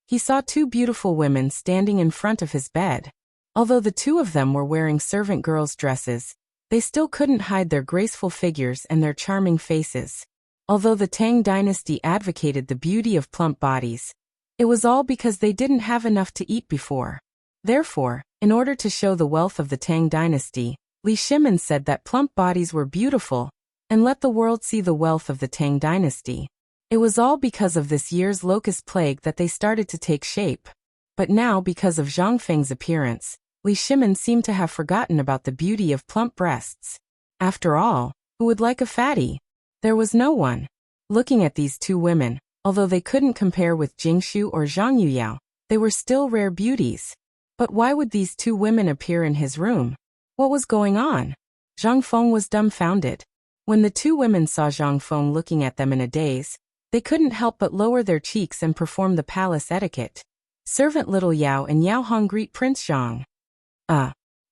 He saw two beautiful women standing in front of his bed. Although the two of them were wearing servant girls' dresses, they still couldn't hide their graceful figures and their charming faces. Although the Tang dynasty advocated the beauty of plump bodies, it was all because they didn't have enough to eat before. Therefore, in order to show the wealth of the Tang dynasty, Li Shimin said that plump bodies were beautiful, and let the world see the wealth of the Tang dynasty. It was all because of this year's locust plague that they started to take shape. But now, because of Zhang Feng's appearance, Li Shimin seemed to have forgotten about the beauty of plump breasts. After all, who would like a fatty? There was no one. Looking at these two women, although they couldn't compare with Jingshu or Zhang Yuyao, they were still rare beauties. But why would these two women appear in his room? What was going on? Zhang Feng was dumbfounded. When the two women saw Zhang Feng looking at them in a daze, they couldn't help but lower their cheeks and perform the palace etiquette. Servant Little Yao and Yao Hong greet Prince Zhang.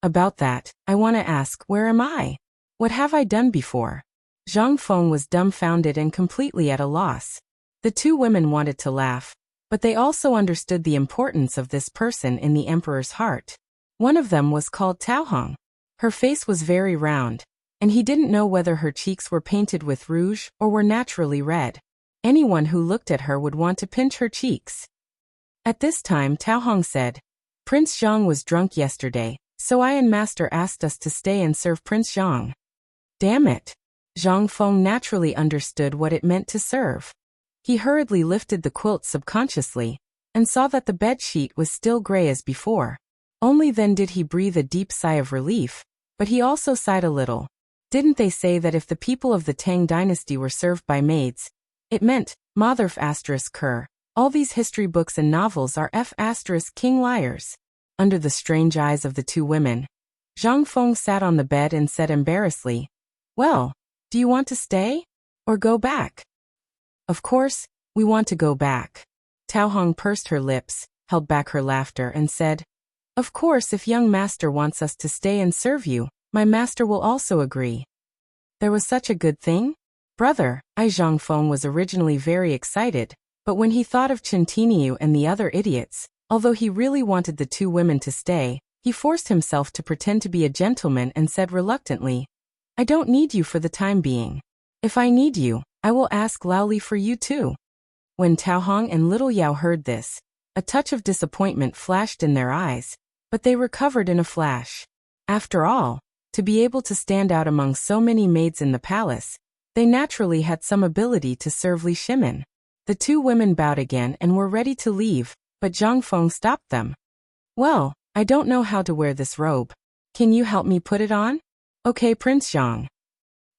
About that, I want to ask, where am I? What have I done before? Zhang Feng was dumbfounded and completely at a loss. The two women wanted to laugh, but they also understood the importance of this person in the emperor's heart. One of them was called Tao Hong. Her face was very round, and he didn't know whether her cheeks were painted with rouge or were naturally red. Anyone who looked at her would want to pinch her cheeks. At this time, Tao Hong said, "Prince Zhang was drunk yesterday, so I and Master asked us to stay and serve Prince Zhang." Damn it! Zhang Feng naturally understood what it meant to serve. He hurriedly lifted the quilt subconsciously, and saw that the bed sheet was still gray as before. Only then did he breathe a deep sigh of relief, but he also sighed a little. Didn't they say that if the people of the Tang dynasty were served by maids, it meant, Motherf ****. All these history books and novels are ***king liars. Under the strange eyes of the two women, Zhang Feng sat on the bed and said embarrassedly, "Well, do you want to stay? Or go back?" "Of course, we want to go back." Tao Hong pursed her lips, held back her laughter and said, "Of course, if young master wants us to stay and serve you, my master will also agree." There was such a good thing? Brother, Zhang Feng was originally very excited, but when he thought of Chen Tiniu and the other idiots, although he really wanted the two women to stay, he forced himself to pretend to be a gentleman and said reluctantly, "I don't need you for the time being. If I need you, I will ask Laoli for you too." When Tao Hong and Little Yao heard this, a touch of disappointment flashed in their eyes, but they recovered in a flash. After all, to be able to stand out among so many maids in the palace, they naturally had some ability to serve Li Shimin. The two women bowed again and were ready to leave, but Zhang Feng stopped them. "Well, I don't know how to wear this robe. Can you help me put it on?" "Okay, Prince Zhang."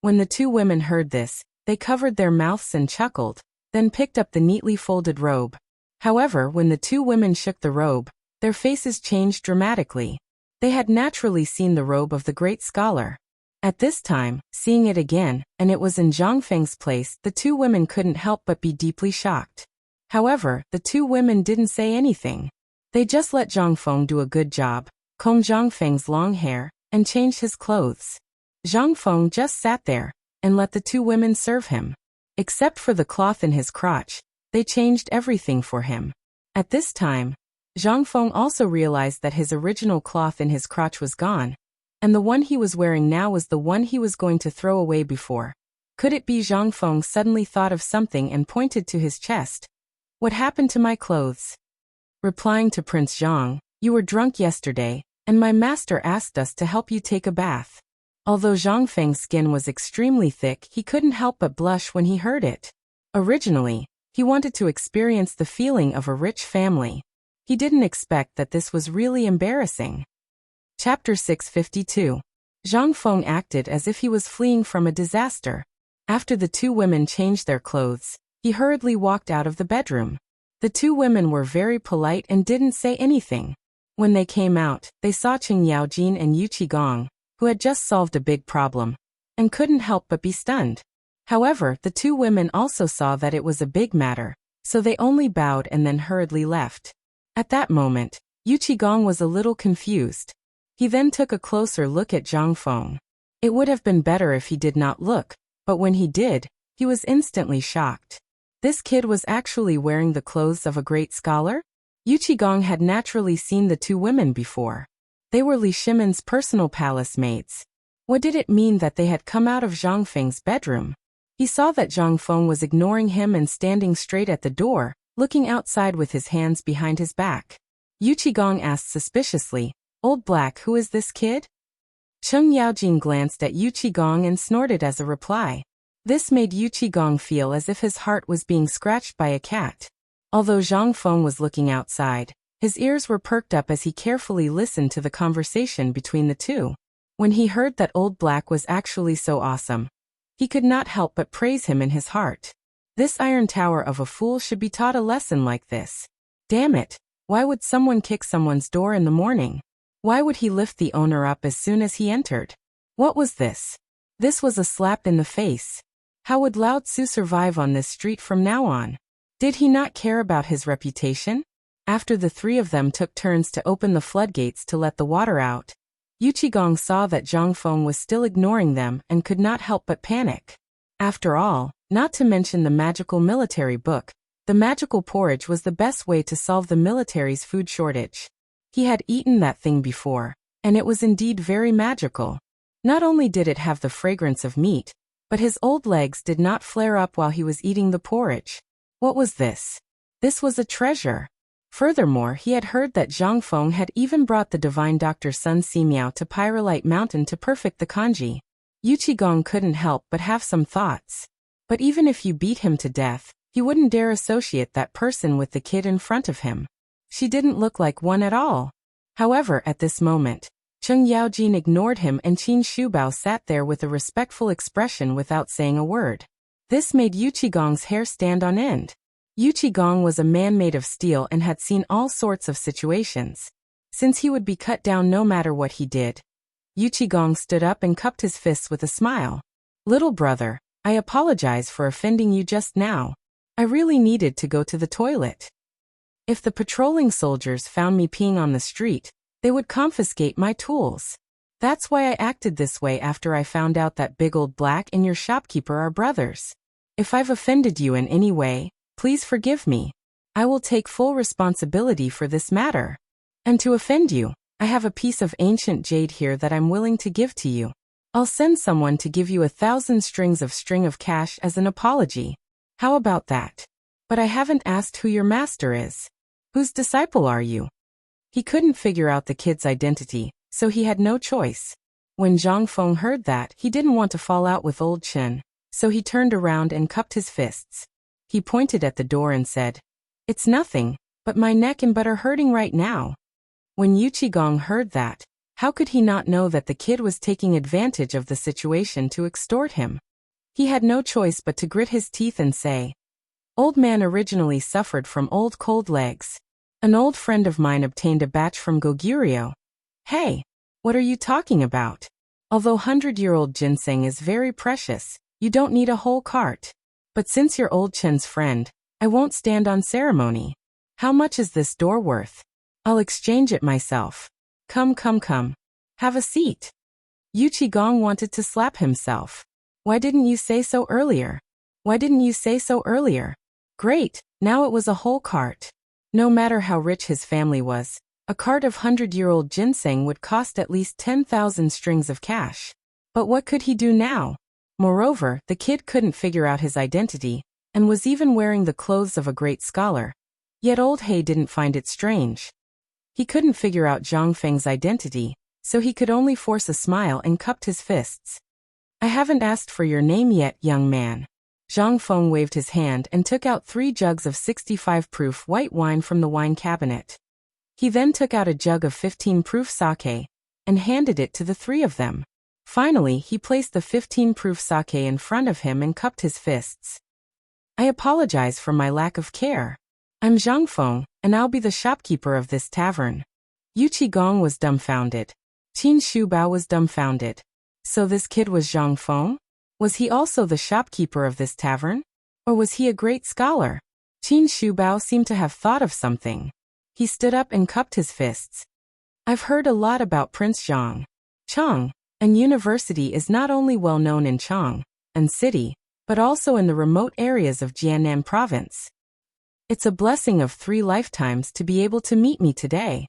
When the two women heard this, they covered their mouths and chuckled, then picked up the neatly folded robe. However, when the two women shook the robe, their faces changed dramatically. They had naturally seen the robe of the great scholar. At this time, seeing it again, and it was in Zhang Feng's place, the two women couldn't help but be deeply shocked. However, the two women didn't say anything. They just let Zhang Feng do a good job, combed Zhang Feng's long hair, and changed his clothes. Zhang Feng just sat there, and let the two women serve him. Except for the cloth in his crotch, they changed everything for him. At this time, Zhang Feng also realized that his original cloth in his crotch was gone, and the one he was wearing now was the one he was going to throw away before. Could it be? Zhang Feng suddenly thought of something and pointed to his chest. What happened to my clothes? Replying to Prince Zhang, you were drunk yesterday, and my master asked us to help you take a bath. Although Zhang Feng's skin was extremely thick, he couldn't help but blush when he heard it. Originally, he wanted to experience the feeling of a rich family. He didn't expect that this was really embarrassing. Chapter 652. Zhang Feng acted as if he was fleeing from a disaster. After the two women changed their clothes, he hurriedly walked out of the bedroom. The two women were very polite and didn't say anything. When they came out, they saw Qing Yaojin and Yu Qigong, who had just solved a big problem, and couldn't help but be stunned. However, the two women also saw that it was a big matter, so they only bowed and then hurriedly left. At that moment, Yu Qigong was a little confused. He then took a closer look at Zhang Feng. It would have been better if he did not look, but when he did, he was instantly shocked. This kid was actually wearing the clothes of a great scholar? Yu Qigong had naturally seen the two women before. They were Li Shimon's personal palace maids. What did it mean that they had come out of Zhang Feng's bedroom? He saw that Zhang Feng was ignoring him and standing straight at the door, looking outside with his hands behind his back. Yu Qigong asked suspiciously, Old Black, who is this kid? Qing Yaojin glanced at Yu Qigong and snorted as a reply. This made Yu Qigong feel as if his heart was being scratched by a cat. Although Zhang Feng was looking outside, his ears were perked up as he carefully listened to the conversation between the two. When he heard that Old Black was actually so awesome, he could not help but praise him in his heart. This iron tower of a fool should be taught a lesson like this. Damn it, why would someone kick someone's door in the morning? Why would he lift the owner up as soon as he entered? What was this? This was a slap in the face. How would Lao Tzu survive on this street from now on? Did he not care about his reputation? After the three of them took turns to open the floodgates to let the water out, Yu Qigong saw that Zhang Feng was still ignoring them and could not help but panic. After all, not to mention the magical military book, the magical porridge was the best way to solve the military's food shortage. He had eaten that thing before, and it was indeed very magical. Not only did it have the fragrance of meat, but his old legs did not flare up while he was eating the porridge. What was this? This was a treasure. Furthermore, he had heard that Zhang Feng had even brought the divine Dr. Sun Simiao to Pyrolite Mountain to perfect the kanji. Yu Qigong couldn't help but have some thoughts. But even if you beat him to death, he wouldn't dare associate that person with the kid in front of him. She didn't look like one at all. However, at this moment, Qing Yaojin ignored him and Qin Shubao sat there with a respectful expression without saying a word. This made Yu Qigong's hair stand on end. Yu Qigong was a man made of steel and had seen all sorts of situations. Since he would be cut down no matter what he did, Yu Qigong stood up and cupped his fists with a smile. Little brother, I apologize for offending you just now. I really needed to go to the toilet. If the patrolling soldiers found me peeing on the street, they would confiscate my tools. That's why I acted this way after I found out that Big Old Black and your shopkeeper are brothers. If I've offended you in any way, please forgive me. I will take full responsibility for this matter. And to offend you, I have a piece of ancient jade here that I'm willing to give to you. I'll send someone to give you 1,000 strings of cash as an apology. How about that? But I haven't asked who your master is. Whose disciple are you? He couldn't figure out the kid's identity, so he had no choice. When Zhang Feng heard that, he didn't want to fall out with old Chen, so he turned around and cupped his fists. He pointed at the door and said, It's nothing, but my neck and butt are hurting right now. When Yu Qigong heard that, how could he not know that the kid was taking advantage of the situation to extort him? He had no choice but to grit his teeth and say, Old man originally suffered from old cold legs. An old friend of mine obtained a batch from Goguryeo. Hey, what are you talking about? Although 100-year-old ginseng is very precious, you don't need a whole cart. But since you're old Chen's friend, I won't stand on ceremony. How much is this door worth? I'll exchange it myself. Come. Have a seat. Yu Qigong wanted to slap himself. Why didn't you say so earlier? Great, now it was a whole cart. No matter how rich his family was, a cart of 100-year-old ginseng would cost at least 10,000 strings of cash. But what could he do now? Moreover, the kid couldn't figure out his identity, and was even wearing the clothes of a great scholar. Yet old He didn't find it strange. He couldn't figure out Zhang Feng's identity, so he could only force a smile and cupped his fists. I haven't asked for your name yet, young man. Zhang Feng waved his hand and took out 3 jugs of 65-proof white wine from the wine cabinet. He then took out a jug of 15-proof sake, and handed it to the 3 of them. Finally, he placed the 15-proof sake in front of him and cupped his fists. I apologize for my lack of care. I'm Zhang Feng, and I'll be the shopkeeper of this tavern. Yu Qigong was dumbfounded. Qin Shubao was dumbfounded. So this kid was Zhang Feng? Was he also the shopkeeper of this tavern? Or was he a great scholar? Qin Shubao seemed to have thought of something. He stood up and cupped his fists. I've heard a lot about Prince Zhang. Chang, and university is not only well known in Chang, and city, but also in the remote areas of Jiannan province. It's a blessing of 3 lifetimes to be able to meet me today.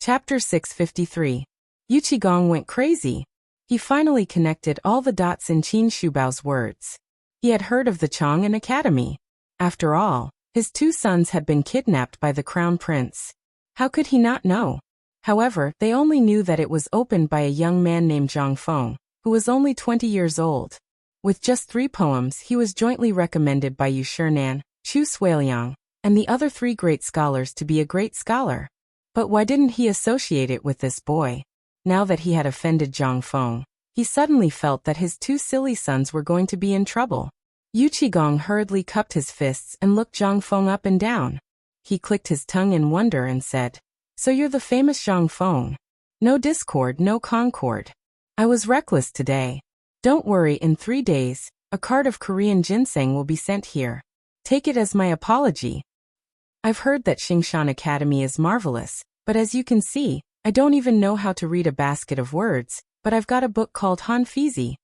Chapter 653. Yu Qigong went crazy. He finally connected all the dots in Qin Shubao's words. He had heard of the Chang'an Academy. After all, his 2 sons had been kidnapped by the crown prince. How could he not know? However, they only knew that it was opened by a young man named Zhang Feng, who was only 20 years old. With just 3 poems, he was jointly recommended by Yu Shinan, Chu Suiliang, and the other 3 great scholars to be a great scholar. But why didn't he associate it with this boy? Now that he had offended Zhang Feng, he suddenly felt that his 2 silly sons were going to be in trouble. Yu Qigong hurriedly cupped his fists and looked Zhang Feng up and down. He clicked his tongue in wonder and said, So you're the famous Zhang Feng. No discord, no concord. I was reckless today. Don't worry, in 3 days, a cart of Korean ginseng will be sent here. Take it as my apology. I've heard that Xingshan Academy is marvelous, but as you can see, I don't even know how to read a basket of words, but I've got a book called Han Fizi.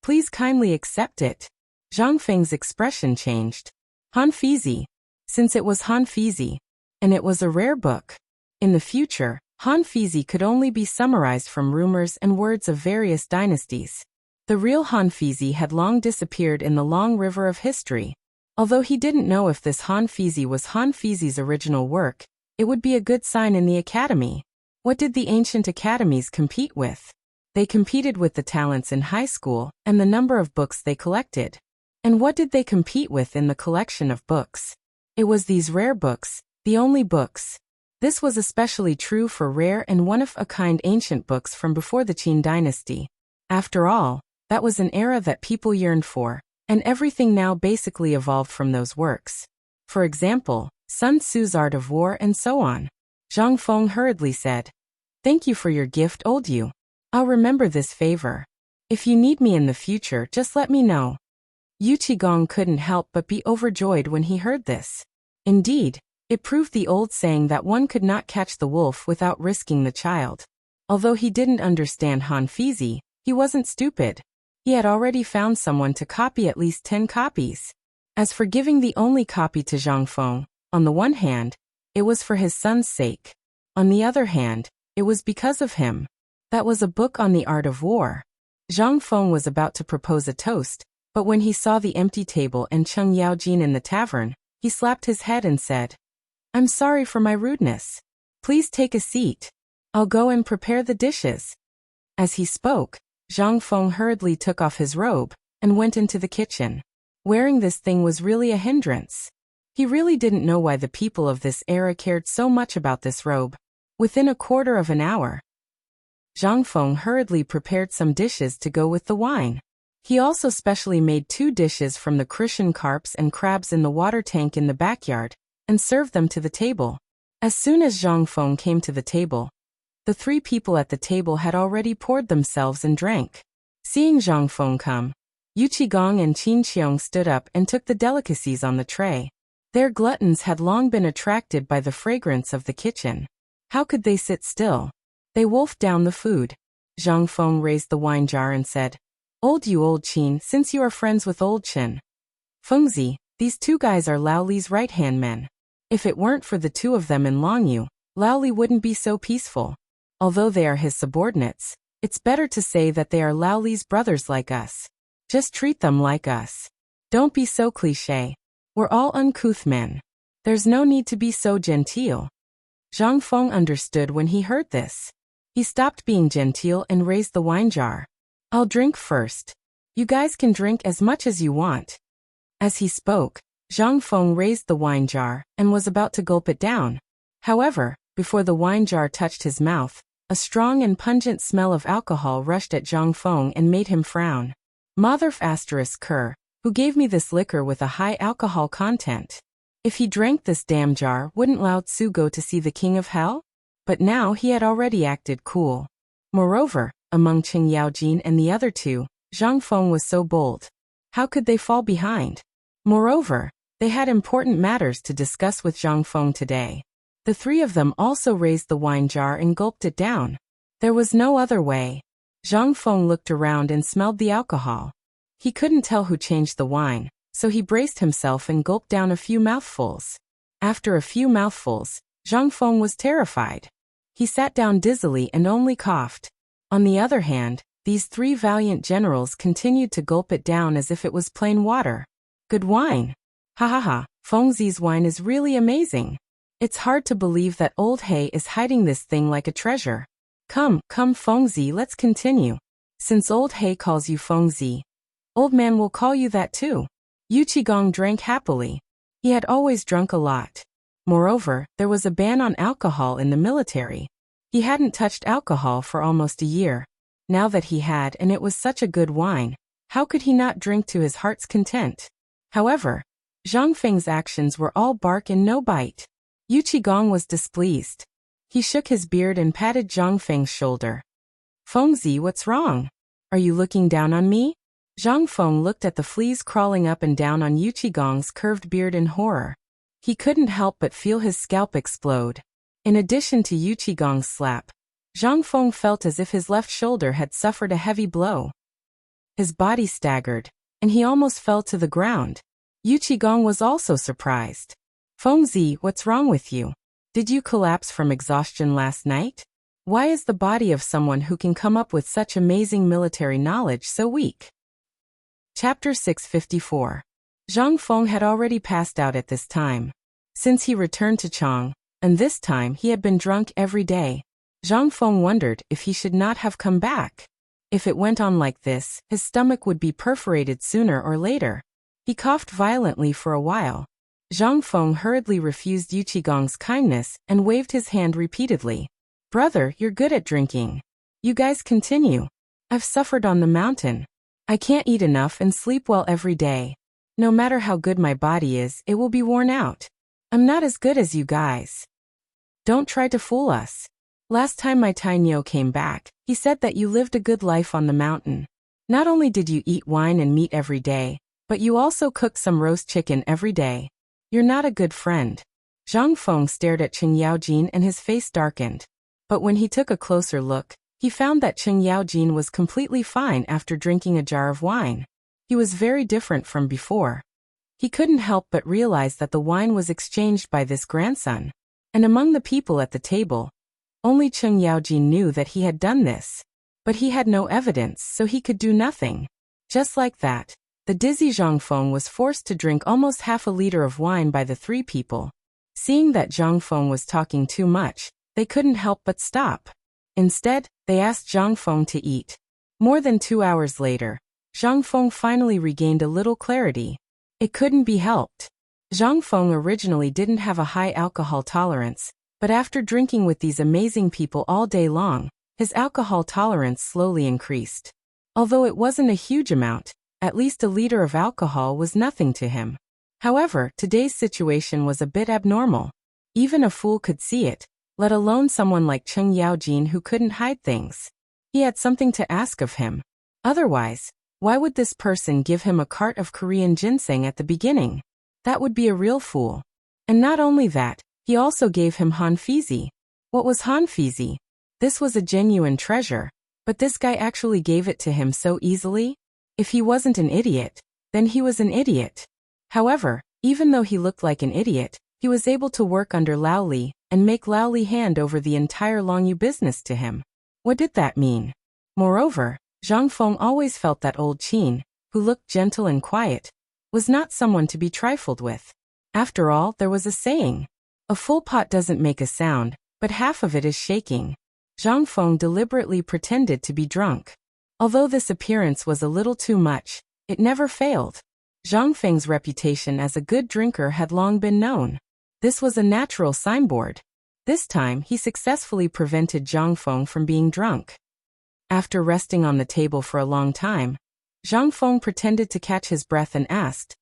Please kindly accept it. Zhang Feng's expression changed. Han Fizi. Since it was Han Fizi, and it was a rare book. In the future, Han Fizi could only be summarized from rumors and words of various dynasties. The real Han Fizi had long disappeared in the long river of history. Although he didn't know if this Han Fizi was Han Fizi's original work, it would be a good sign in the academy. What did the ancient academies compete with? They competed with the talents in high school and the number of books they collected. And what did they compete with in the collection of books? It was these rare books, the only books. This was especially true for rare and one-of-a-kind ancient books from before the Qin dynasty. After all, that was an era that people yearned for, and everything now basically evolved from those works. For example, Sun Tzu's Art of War and so on. Zhang Feng hurriedly said, Thank you for your gift, old Yu. I'll remember this favor. If you need me in the future, just let me know. Yu Qigong couldn't help but be overjoyed when he heard this. Indeed, it proved the old saying that one could not catch the wolf without risking the child. Although he didn't understand Han Fizi, he wasn't stupid. He had already found someone to copy at least 10 copies. As for giving the only copy to Zhang Feng, on the one hand, it was for his son's sake. On the other hand, it was because of him. That was a book on the art of war. Zhang Feng was about to propose a toast, but when he saw the empty table and Cheng Yaojin in the tavern, he slapped his head and said, I'm sorry for my rudeness. Please take a seat. I'll go and prepare the dishes. As he spoke, Zhang Feng hurriedly took off his robe and went into the kitchen. Wearing this thing was really a hindrance. He really didn't know why the people of this era cared so much about this robe. Within a quarter of an hour, Zhang Feng hurriedly prepared some dishes to go with the wine. He also specially made 2 dishes from the crucian carps and crabs in the water tank in the backyard, and served them to the table. As soon as Zhang Feng came to the table, the 3 people at the table had already poured themselves and drank. Seeing Zhang Feng come, Yu Qigong and Qin Qiong stood up and took the delicacies on the tray. Their gluttons had long been attracted by the fragrance of the kitchen. How could they sit still? They wolfed down the food. Zhang Feng raised the wine jar and said, Old Yu, old Qin, since you are friends with old Qin Fengzi, these 2 guys are Lao Li's right-hand men. If it weren't for the two of them in Longyu, Laoli wouldn't be so peaceful. Although they are his subordinates, it's better to say that they are Laoli's brothers like us. Just treat them like us. Don't be so cliché. We're all uncouth men. There's no need to be so genteel. Zhang Feng understood when he heard this. He stopped being genteel and raised the wine jar. I'll drink first. You guys can drink as much as you want. As he spoke, Zhang Feng raised the wine jar and was about to gulp it down. However, before the wine jar touched his mouth, a strong and pungent smell of alcohol rushed at Zhang Feng and made him frown. Motherf *Ker, who gave me this liquor with a high alcohol content? If he drank this damn jar, wouldn't Lao Tzu go to see the king of hell? But now he had already acted cool. Moreover, among Qing Yaojin and the other two, Zhang Feng was so bold. How could they fall behind? Moreover, they had important matters to discuss with Zhang Feng today. The three of them also raised the wine jar and gulped it down. There was no other way. Zhang Feng looked around and smelled the alcohol. He couldn't tell who changed the wine, so he braced himself and gulped down a few mouthfuls. After a few mouthfuls, Zhang Feng was terrified. He sat down dizzily and only coughed. On the other hand, these three valiant generals continued to gulp it down as if it was plain water. Good wine. Ha ha ha, Fengzi's wine is really amazing. It's hard to believe that old He is hiding this thing like a treasure. Come, Fengzi, let's continue. Since old He calls you Fengzi, old man will call you that too. Yu Qigong drank happily. He had always drunk a lot. Moreover, there was a ban on alcohol in the military. He hadn't touched alcohol for almost a year. Now that he had, and it was such a good wine, how could he not drink to his heart's content? However, Zhang Feng's actions were all bark and no bite. Yu Qigong was displeased. He shook his beard and patted Zhang Feng's shoulder. Fengzi, what's wrong? Are you looking down on me? Zhang Feng looked at the fleas crawling up and down on Yu Qigong's curved beard in horror. He couldn't help but feel his scalp explode. In addition to Yu Qigong's slap, Zhang Feng felt as if his left shoulder had suffered a heavy blow. His body staggered, and he almost fell to the ground. Yu Qigong was also surprised. Fengzi, what's wrong with you? Did you collapse from exhaustion last night? Why is the body of someone who can come up with such amazing military knowledge so weak? Chapter 654. Zhang Feng had already passed out at this time. Since he returned to Chang, and this time he had been drunk every day, Zhang Feng wondered if he should not have come back. If it went on like this, his stomach would be perforated sooner or later. He coughed violently for a while. Zhang Feng hurriedly refused Yu Qigong's kindness and waved his hand repeatedly. Brother, you're good at drinking. You guys continue. I've suffered on the mountain. I can't eat enough and sleep well every day. No matter how good my body is, it will be worn out. I'm not as good as you guys. Don't try to fool us. Last time my Tainyo came back, he said that you lived a good life on the mountain. Not only did you eat wine and meat every day, but you also cooked some roast chicken every day. You're not a good friend. Zhang Feng stared at Qing Yaojin and his face darkened. But when he took a closer look, he found that Qing Yaojin was completely fine after drinking a jar of wine. He was very different from before. He couldn't help but realize that the wine was exchanged by this grandson. And among the people at the table, only Qing Yaojin knew that he had done this. But he had no evidence, so he could do nothing. Just like that, the dizzy Zhang Feng was forced to drink almost half a liter of wine by the three people. Seeing that Zhang Feng was talking too much, they couldn't help but stop. Instead, they asked Zhang Feng to eat. More than 2 hours later, Zhang Feng finally regained a little clarity. It couldn't be helped. Zhang Feng originally didn't have a high alcohol tolerance, but after drinking with these amazing people all day long, his alcohol tolerance slowly increased. Although it wasn't a huge amount, at least a liter of alcohol was nothing to him. However, today's situation was a bit abnormal. Even a fool could see it, let alone someone like Qing Yaojin who couldn't hide things. He had something to ask of him. Otherwise, why would this person give him a cart of Korean ginseng at the beginning? That would be a real fool. And not only that, he also gave him hanfizi. What was hanfizi? This was a genuine treasure, but this guy actually gave it to him so easily? If he wasn't an idiot, then he was an idiot. However, even though he looked like an idiot, He was able to work under Lao Li and make Lao Li hand over the entire Longyu business to him. What did that mean? Moreover, Zhang Feng always felt that old Qin, who looked gentle and quiet, was not someone to be trifled with. After all, there was a saying, a full pot doesn't make a sound, but half of it is shaking. Zhang Feng deliberately pretended to be drunk. Although this appearance was a little too much, it never failed. Zhang Feng's reputation as a good drinker had long been known. This was a natural signboard. This time, he successfully prevented Zhang Feng from being drunk. After resting on the table for a long time, Zhang Feng pretended to catch his breath and asked,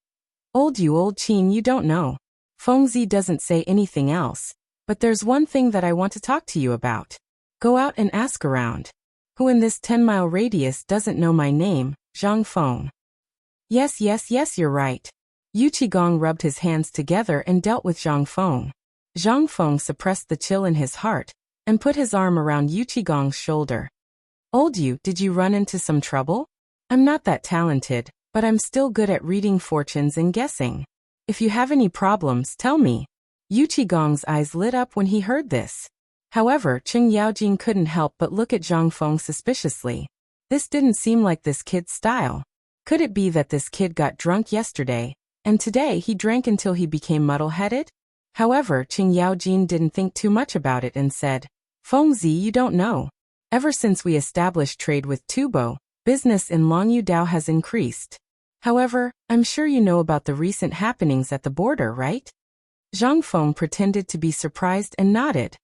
old Qin, you don't know. Fengzi doesn't say anything else, but there's one thing that I want to talk to you about. Go out and ask around. Who in this 10-mile radius doesn't know my name, Zhang Feng? Yes, you're right. Yu Qigong rubbed his hands together and dealt with Zhang Feng. Zhang Feng suppressed the chill in his heart and put his arm around Yu Qigong's shoulder. Old Yu, did you run into some trouble? I'm not that talented, but I'm still good at reading fortunes and guessing. If you have any problems, tell me. Yu Qigong's eyes lit up when he heard this. However, Cheng Yaojin couldn't help but look at Zhang Feng suspiciously. This didn't seem like this kid's style. Could it be that this kid got drunk yesterday, and today he drank until he became muddle-headed? However, Cheng Yaojin didn't think too much about it and said, Fengzi, you don't know. Ever since we established trade with Tubo, business in Longyu Dao has increased. However, I'm sure you know about the recent happenings at the border, right? Zhang Feng pretended to be surprised and nodded.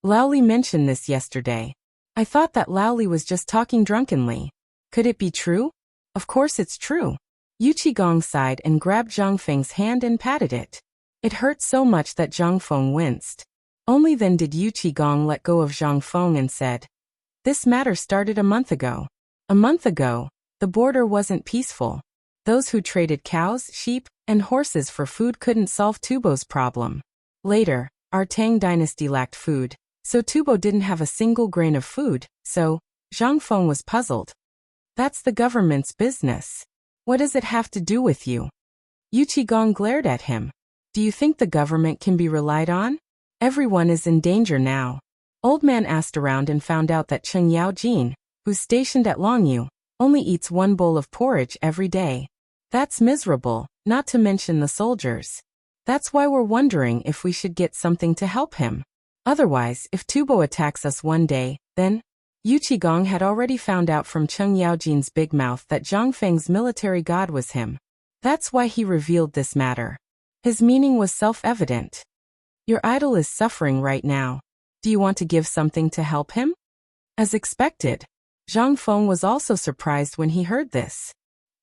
Lao Li mentioned this yesterday. I thought that Lao Li was just talking drunkenly. Could it be true? Of course it's true. Yu Qigong sighed and grabbed Zhang Feng's hand and patted it. It hurt so much that Zhang Feng winced. Only then did Yu Qigong let go of Zhang Feng and said, this matter started a month ago. A month ago, the border wasn't peaceful. Those who traded cows, sheep, and horses for food couldn't solve Tubo's problem. Later, our Tang dynasty lacked food, so Tubo didn't have a single grain of food, so Zhang Feng was puzzled. That's the government's business. What does it have to do with you? Yu Qigong glared at him. Do you think the government can be relied on? Everyone is in danger now. Old man asked around and found out that Cheng Yaojin, who's stationed at Longyu, only eats one bowl of porridge every day. That's miserable, not to mention the soldiers. That's why we're wondering if we should get something to help him. Otherwise, if Tubo attacks us one day, then... Yu Qigong had already found out from Cheng Yaojin's big mouth that Zhang Feng's military god was him. That's why he revealed this matter. His meaning was self-evident. Your idol is suffering right now. Do you want to give something to help him? As expected, Zhang Feng was also surprised when he heard this.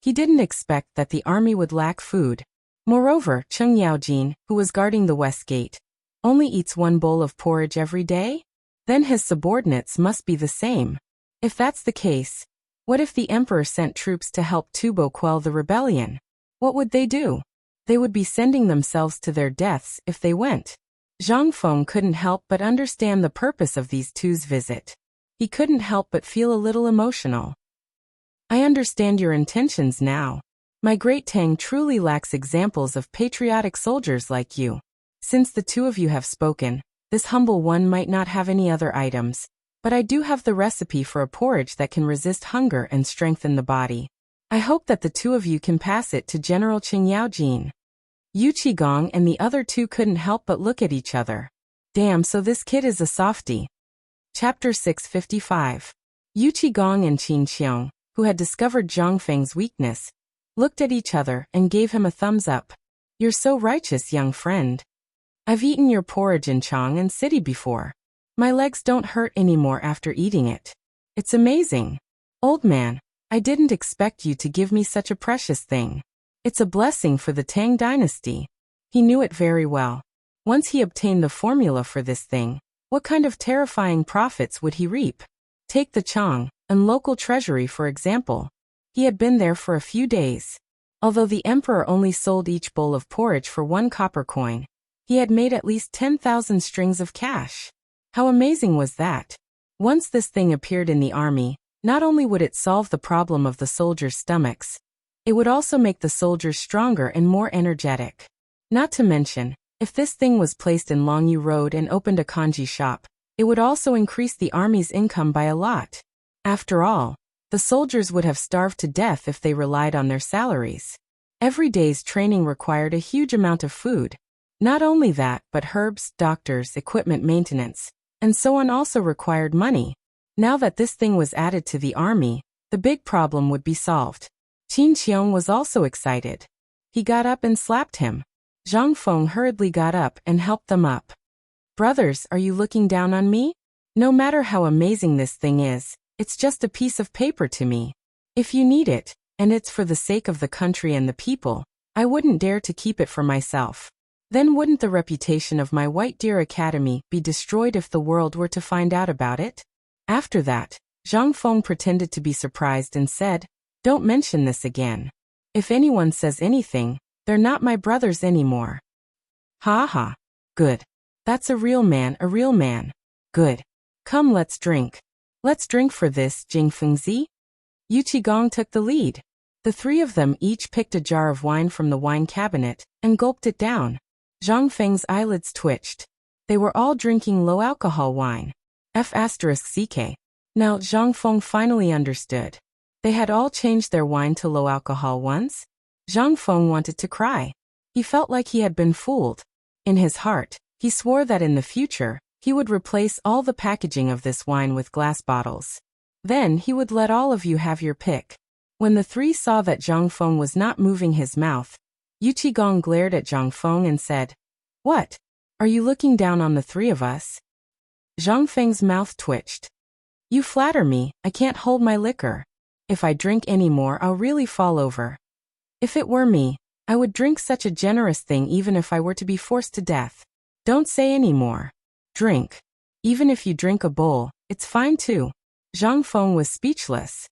He didn't expect that the army would lack food. Moreover, Cheng Yaojin, who was guarding the west gate, only eats one bowl of porridge every day? Then his subordinates must be the same. If that's the case, what if the emperor sent troops to help Tubo quell the rebellion? What would they do? They would be sending themselves to their deaths if they went. Zhang Feng couldn't help but understand the purpose of these two's visit. He couldn't help but feel a little emotional. I understand your intentions now. My great Tang truly lacks examples of patriotic soldiers like you. Since the two of you have spoken, this humble one might not have any other items, but I do have the recipe for a porridge that can resist hunger and strengthen the body. I hope that the two of you can pass it to General Cheng Yaojin. Yu Qigong and the other two couldn't help but look at each other. Damn, so this kid is a softie. Chapter 655. Yu Qigong and Qin Xiong, who had discovered Zhang Feng's weakness, looked at each other and gave him a thumbs up. You're so righteous, young friend. I've eaten your porridge in Chang and City before. My legs don't hurt anymore after eating it. It's amazing. Old man, I didn't expect you to give me such a precious thing. It's a blessing for the Tang dynasty. He knew it very well. Once he obtained the formula for this thing, what kind of terrifying profits would he reap? Take the Chang and local treasury for example. He had been there for a few days. Although the emperor only sold each bowl of porridge for 1 copper coin, he had made at least 10,000 strings of cash. How amazing was that? Once this thing appeared in the army, not only would it solve the problem of the soldiers' stomachs, it would also make the soldiers stronger and more energetic. Not to mention, If this thing was placed in Longyu Road and opened a kanji shop, it would also increase the army's income by a lot. After all, the soldiers would have starved to death if they relied on their salaries. Every day's training required a huge amount of food. Not only that, but herbs, doctors, equipment maintenance, and so on also required money. Now that this thing was added to the army, the big problem would be solved. Qin Qiong was also excited. He got up and slapped him. Zhang Feng hurriedly got up and helped them up. Brothers, are you looking down on me? No matter how amazing this thing is, it's just a piece of paper to me. If you need it, and it's for the sake of the country and the people, I wouldn't dare to keep it for myself. Then wouldn't the reputation of my White Deer Academy be destroyed if the world were to find out about it? After that, Zhang Feng pretended to be surprised and said, "Don't mention this again. If anyone says anything, they're not my brothers anymore." Ha ha. Good. That's a real man, a real man. Good. Come, let's drink. Let's drink for this, Jing Fengzi. Yu Qigong took the lead. The three of them each picked a jar of wine from the wine cabinet and gulped it down. Zhang Feng's eyelids twitched. They were all drinking low-alcohol wine. F***CK. Now Zhang Feng finally understood. They had all changed their wine to low-alcohol ones. Zhang Feng wanted to cry. He felt like he had been fooled. In his heart, he swore that in the future, he would replace all the packaging of this wine with glass bottles. Then he would let all of you have your pick. When the three saw that Zhang Feng was not moving his mouth, Yu Qigong glared at Zhang Feng and said, "What? Are you looking down on the three of us?" Zhang Feng's mouth twitched. "You flatter me, I can't hold my liquor. If I drink any more, I'll really fall over. If it were me, I would drink such a generous thing even if I were to be forced to death. Don't say any more. Drink. Even if you drink a bowl, it's fine too." Zhang Feng was speechless.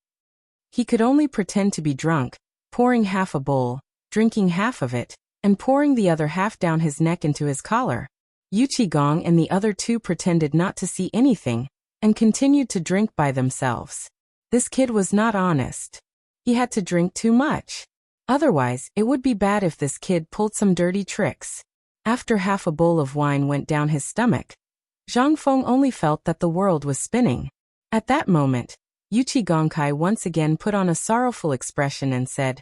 He could only pretend to be drunk, pouring half a bowl, drinking half of it, and pouring the other half down his neck into his collar. Yu Qigong and the other two pretended not to see anything, and continued to drink by themselves. This kid was not honest. He had to drink too much. Otherwise, it would be bad if this kid pulled some dirty tricks. After half a bowl of wine went down his stomach, Zhang Feng only felt that the world was spinning. At that moment, Yu Qigong once again put on a sorrowful expression and said,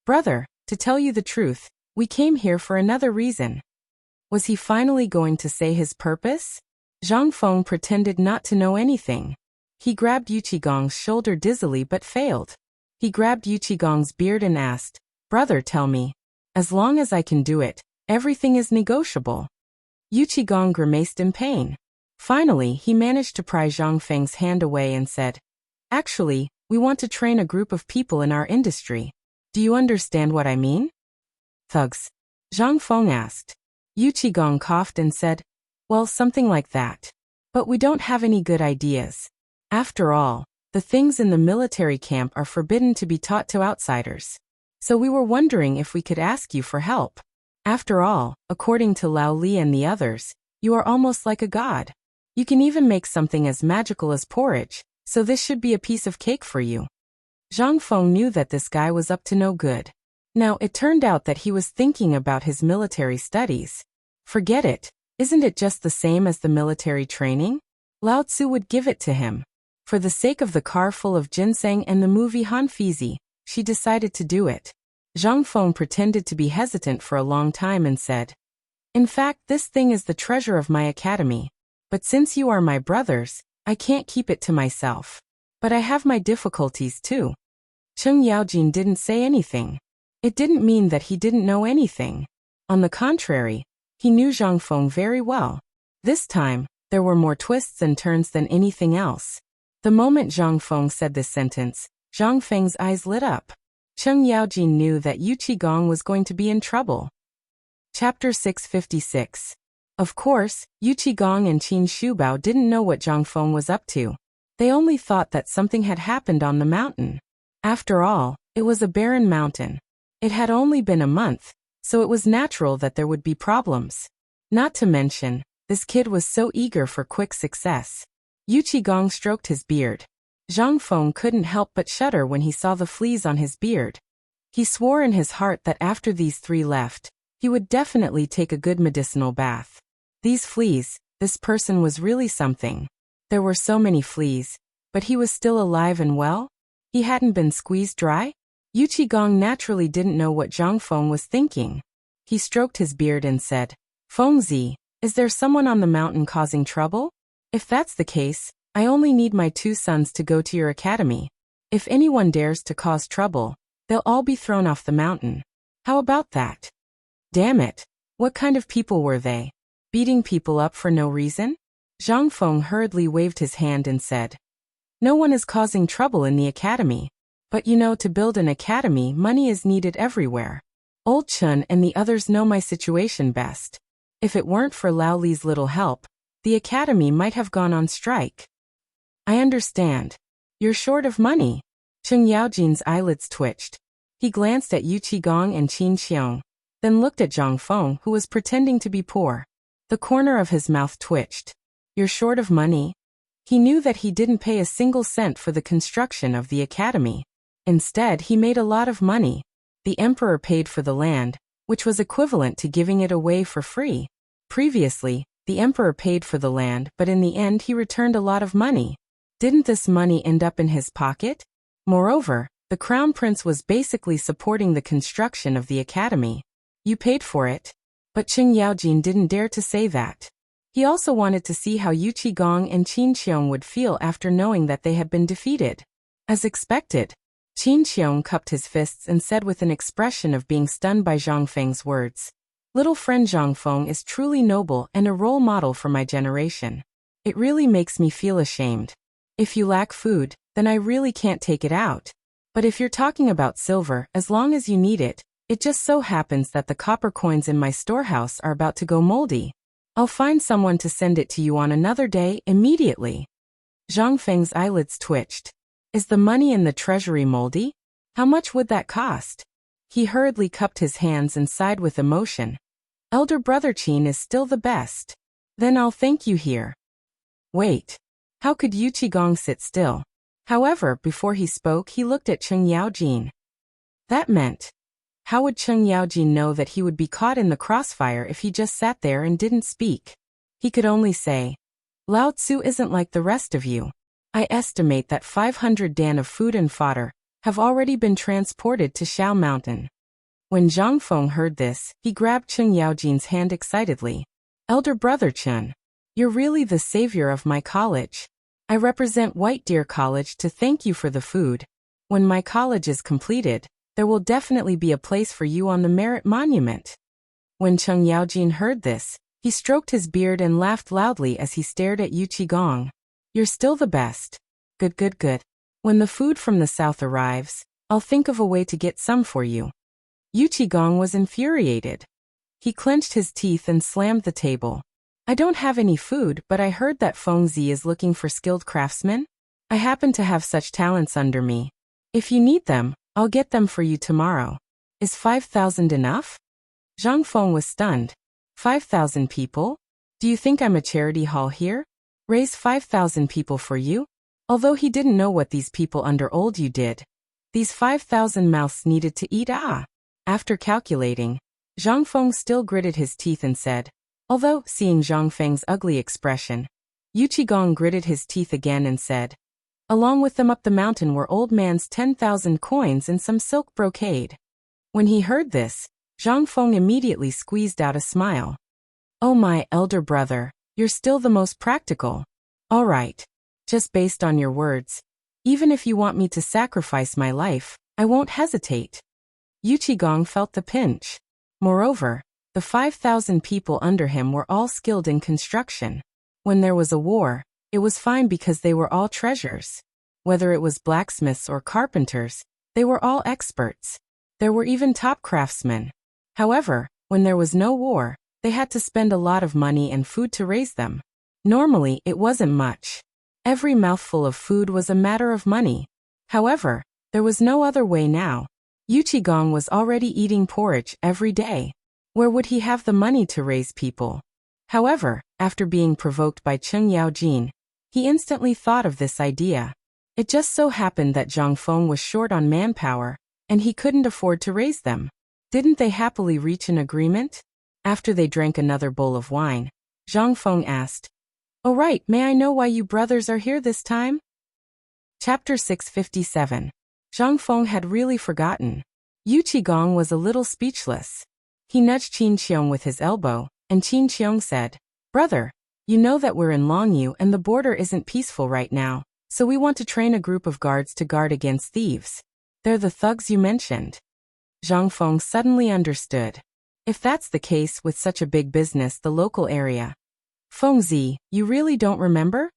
"Brother, to tell you the truth, we came here for another reason." Was he finally going to say his purpose? Zhang Feng pretended not to know anything. He grabbed Yu Qigong's shoulder dizzily but failed. He grabbed Yu Qigong's beard and asked, "Brother, tell me. As long as I can do it, everything is negotiable." Yu Qigong grimaced in pain. Finally, he managed to pry Zhang Feng's hand away and said, "Actually, we want to train a group of people in our industry. Do you understand what I mean?" "Thugs?" Zhang Feng asked. Yu Qigong coughed and said, "Well, something like that. But we don't have any good ideas. After all, the things in the military camp are forbidden to be taught to outsiders. So we were wondering if we could ask you for help. After all, according to Lao Li and the others, you are almost like a god. You can even make something as magical as porridge, so this should be a piece of cake for you." Zhang Feng knew that this guy was up to no good. Now, it turned out that he was thinking about his military studies. Forget it. Isn't it just the same as the military training? Lao Tzu would give it to him. For the sake of the car full of ginseng and the movie Hanfizi, she decided to do it. Zhang Feng pretended to be hesitant for a long time and said, "In fact, this thing is the treasure of my academy. But since you are my brothers, I can't keep it to myself. But I have my difficulties too." Cheng Yaojin didn't say anything. It didn't mean that he didn't know anything. On the contrary, he knew Zhang Feng very well. This time, there were more twists and turns than anything else. The moment Zhang Feng said this sentence, Zhang Feng's eyes lit up. Cheng Yaojin knew that Yu Qigong was going to be in trouble. Chapter 656. Of course, Yu Qigong and Qin Shubao didn't know what Zhang Feng was up to. They only thought that something had happened on the mountain. After all, it was a barren mountain. It had only been a month, so it was natural that there would be problems. Not to mention, this kid was so eager for quick success. Yu Qigong stroked his beard. Zhang Feng couldn't help but shudder when he saw the fleas on his beard. He swore in his heart that after these three left, He would definitely take a good medicinal bath. These fleas, this person was really something. There were so many fleas, but he was still alive and well? He hadn't been squeezed dry? Yu Qigong naturally didn't know what Zhang Feng was thinking. He stroked his beard and said, Fengzi, is there someone on the mountain causing trouble? If that's the case, I only need my 2 sons to go to your academy. If anyone dares to cause trouble, they'll all be thrown off the mountain. How about that? Damn it. What kind of people were they? Beating people up for no reason? Zhang Feng hurriedly waved his hand and said, No one is causing trouble in the academy. But you know, to build an academy, money is needed everywhere. Old Chun and the others know my situation best. If it weren't for Lao Li's little help, the academy might have gone on strike. I understand. You're short of money. Cheng Yaojin's eyelids twitched. He glanced at Yu Qigong and Qin Xiong, then looked at Zhang Feng, who was pretending to be poor. The corner of his mouth twitched. You're short of money? He knew that he didn't pay a single cent for the construction of the academy. Instead, he made a lot of money. The emperor paid for the land, which was equivalent to giving it away for free. Previously, the emperor paid for the land, but in the end he returned a lot of money. Didn't this money end up in his pocket? Moreover, the crown prince was basically supporting the construction of the academy. You paid for it. But Cheng Yaojin didn't dare to say that. He also wanted to see how Yu Qigong and Qin Xiong would feel after knowing that they had been defeated. As expected, Qin Xiong cupped his fists and said with an expression of being stunned by Zhang Feng's words, Little friend Zhang Feng is truly noble and a role model for my generation. It really makes me feel ashamed. If you lack food, then I really can't take it out. But if you're talking about silver, as long as you need it, it just so happens that the copper coins in my storehouse are about to go moldy. I'll find someone to send it to you on another day immediately. Zhang Feng's eyelids twitched. Is the money in the treasury moldy? How much would that cost? He hurriedly cupped his hands and sighed with emotion. Elder brother Qin is still the best. Then I'll thank you here. Wait. How could Yu Qigong sit still? However, before he spoke, he looked at Cheng Yaojin. That meant, how would Cheng Yaojin know that he would be caught in the crossfire if he just sat there and didn't speak? He could only say, Lao Tzu isn't like the rest of you. I estimate that 500 dan of food and fodder have already been transported to Shao Mountain. When Zhang Feng heard this, he grabbed Cheng Yaojin's hand excitedly. Elder brother Chen, you're really the savior of my college. I represent White Deer College to thank you for the food. When my college is completed, there will definitely be a place for you on the Merit Monument. When Cheng Yaojin heard this, he stroked his beard and laughed loudly as he stared at Yu Qigong. You're still the best. Good. When the food from the south arrives, I'll think of a way to get some for you. Yu Qigong was infuriated. He clenched his teeth and slammed the table. I don't have any food, but I heard that Fengzi is looking for skilled craftsmen. I happen to have such talents under me. If you need them, I'll get them for you tomorrow. Is 5,000 enough? Zhang Feng was stunned. 5,000 people? Do you think I'm a charity hall here? Raise 5,000 people for you? Although he didn't know what these people under Old Yu did. These 5,000 mouths needed to eat. After calculating, Zhang Feng still gritted his teeth and said, although, seeing Zhang Feng's ugly expression, Yu Qigong gritted his teeth again and said, along with them up the mountain were old man's 10,000 coins and some silk brocade. When he heard this, Zhang Feng immediately squeezed out a smile. Oh my elder brother, you're still the most practical. All right. Just based on your words. Even if you want me to sacrifice my life, I won't hesitate. Yu Qigong felt the pinch. Moreover, the 5,000 people under him were all skilled in construction. When there was a war, it was fine because they were all treasures. Whether it was blacksmiths or carpenters, they were all experts. There were even top craftsmen. However, when there was no war, they had to spend a lot of money and food to raise them. Normally, it wasn't much. Every mouthful of food was a matter of money. However, there was no other way now. Yu Qigong was already eating porridge every day. Where would he have the money to raise people? However, after being provoked by Cheng Yaojin, he instantly thought of this idea. It just so happened that Zhang Feng was short on manpower, and he couldn't afford to raise them. Didn't they happily reach an agreement? After they drank another bowl of wine, Zhang Feng asked, "Oh right, may I know why you brothers are here this time?" Chapter 657. Zhang Feng had really forgotten. Yu Qigong was a little speechless. He nudged Qin Qiong with his elbow, and Qin Qiong said, "Brother, you know that we're in Longyu and the border isn't peaceful right now, so we want to train a group of guards to guard against thieves. They're the thugs you mentioned." Zhang Feng suddenly understood. If that's the case with such a big business, the local area. Fengzi, you really don't remember?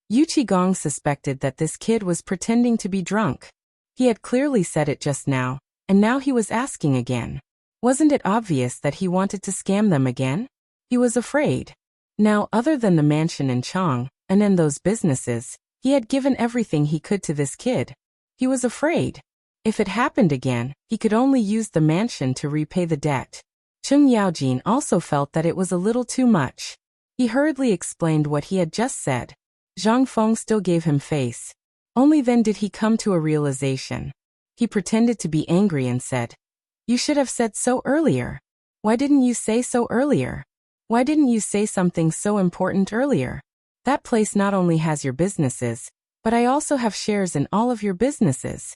Yu Qigong suspected that this kid was pretending to be drunk. He had clearly said it just now, and now he was asking again. Wasn't it obvious that he wanted to scam them again? He was afraid. Now, other than the mansion in Chang, and in those businesses, he had given everything he could to this kid. He was afraid. If it happened again, he could only use the mansion to repay the debt. Cheng Yaojin also felt that it was a little too much. He hurriedly explained what he had just said. Zhang Feng still gave him face. Only then did he come to a realization. He pretended to be angry and said, "You should have said so earlier. Why didn't you say so earlier? Why didn't you say something so important earlier? That place not only has your businesses, but I also have shares in all of your businesses.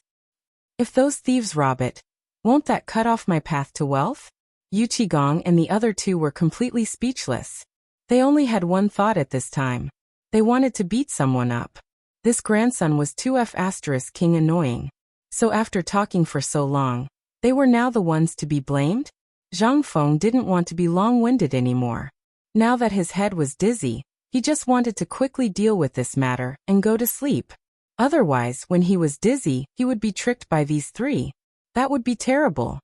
If those thieves rob it, won't that cut off my path to wealth?" Yu Qigong and the other two were completely speechless. They only had one thought at this time. They wanted to beat someone up. This grandson was 2F** king annoying. So after talking for so long, they were now the ones to be blamed? Zhang Feng didn't want to be long-winded anymore. Now that his head was dizzy, he just wanted to quickly deal with this matter and go to sleep. Otherwise, when he was dizzy, he would be tricked by these three. That would be terrible.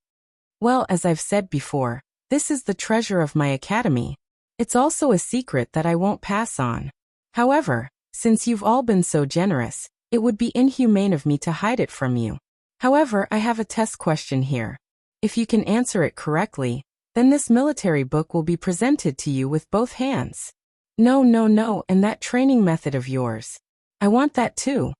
Well, as I've said before, this is the treasure of my academy. It's also a secret that I won't pass on. However, since you've all been so generous, it would be inhumane of me to hide it from you. However, I have a test question here. If you can answer it correctly, then this military book will be presented to you with both hands. No, and that training method of yours. I want that too.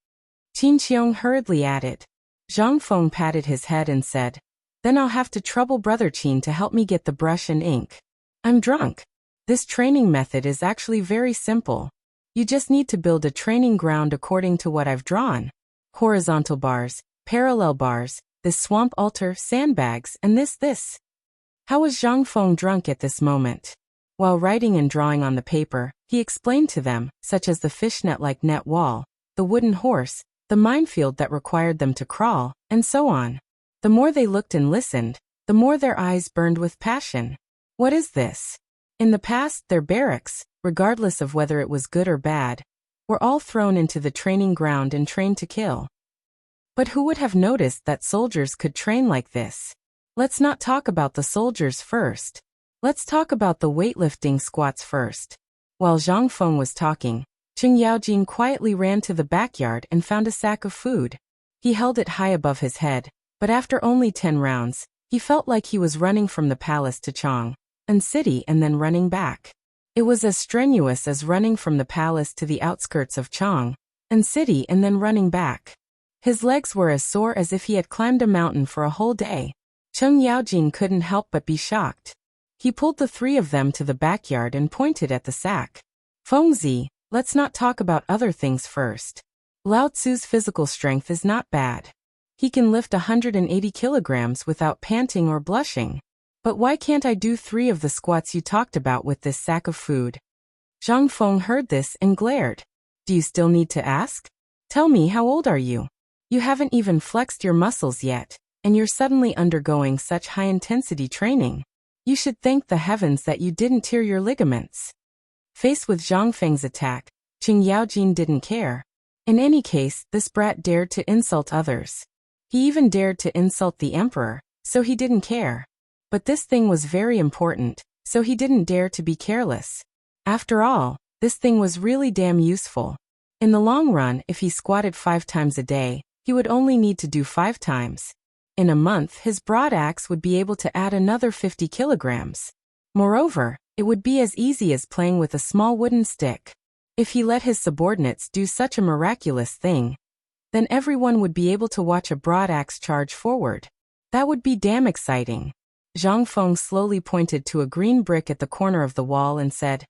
Qin Qiong hurriedly added. Zhang Feng patted his head and said, "Then I'll have to trouble Brother Qin to help me get the brush and ink. I'm drunk. This training method is actually very simple. You just need to build a training ground according to what I've drawn. Horizontal bars, parallel bars, this swamp altar, sandbags, and this. How was Zhang Feng drunk at this moment? While writing and drawing on the paper, he explained to them, such as the fishnet-like net wall, the wooden horse, the minefield that required them to crawl, and so on. The more they looked and listened, the more their eyes burned with passion. What is this? In the past, their barracks, regardless of whether it was good or bad, were all thrown into the training ground and trained to kill. But who would have noticed that soldiers could train like this? Let's not talk about the soldiers first. Let's talk about the weightlifting squats first. While Zhang Feng was talking, Cheng Yaojin quietly ran to the backyard and found a sack of food. He held it high above his head, but after only 10 rounds, he felt like he was running from the palace to Chang and city and then running back. It was as strenuous as running from the palace to the outskirts of Chang and city and then running back. His legs were as sore as if he had climbed a mountain for a whole day. Cheng Yaojin couldn't help but be shocked. He pulled the three of them to the backyard and pointed at the sack. "Fengzi, let's not talk about other things first. Lao Tzu's physical strength is not bad. He can lift 180 kilograms without panting or blushing. But why can't I do 3 of the squats you talked about with this sack of food?" Zhang Feng heard this and glared. "Do you still need to ask? Tell me, how old are you? You haven't even flexed your muscles yet, and you're suddenly undergoing such high-intensity training. You should thank the heavens that you didn't tear your ligaments." Faced with Zhang Feng's attack, Cheng Yaojin didn't care. In any case, this brat dared to insult others. He even dared to insult the emperor, so he didn't care. But this thing was very important, so he didn't dare to be careless. After all, this thing was really damn useful. In the long run, if he squatted 5 times a day, he would only need to do 5 times. In a month, his broad axe would be able to add another 50 kilograms. Moreover, it would be as easy as playing with a small wooden stick. If he let his subordinates do such a miraculous thing, then everyone would be able to watch a broad axe charge forward. That would be damn exciting. Zhang Feng slowly pointed to a green brick at the corner of the wall and said,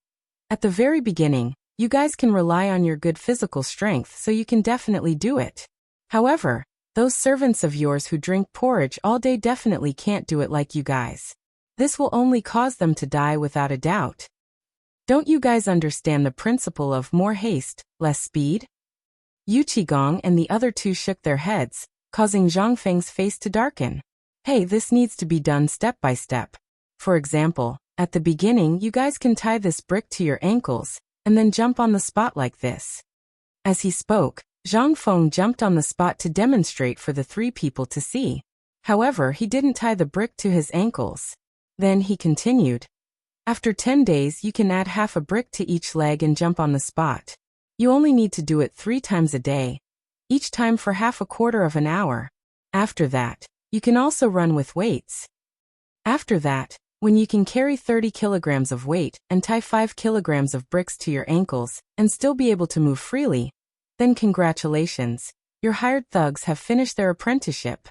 "At the very beginning, you guys can rely on your good physical strength, so you can definitely do it. However, those servants of yours who drink porridge all day definitely can't do it like you guys. This will only cause them to die without a doubt. Don't you guys understand the principle of more haste, less speed?" Yu Qigong and the other two shook their heads, causing Zhang Feng's face to darken. "Hey, this needs to be done step by step. For example, at the beginning you guys can tie this brick to your ankles, and then jump on the spot like this." As he spoke, Zhang Feng jumped on the spot to demonstrate for the three people to see. However, he didn't tie the brick to his ankles. Then he continued, "After 10 days you can add half a brick to each leg and jump on the spot. You only need to do it 3 times a day, each time for half a quarter of an hour. After that, you can also run with weights. After that, when you can carry 30 kilograms of weight and tie 5 kilograms of bricks to your ankles and still be able to move freely, then congratulations, your hired thugs have finished their apprenticeship."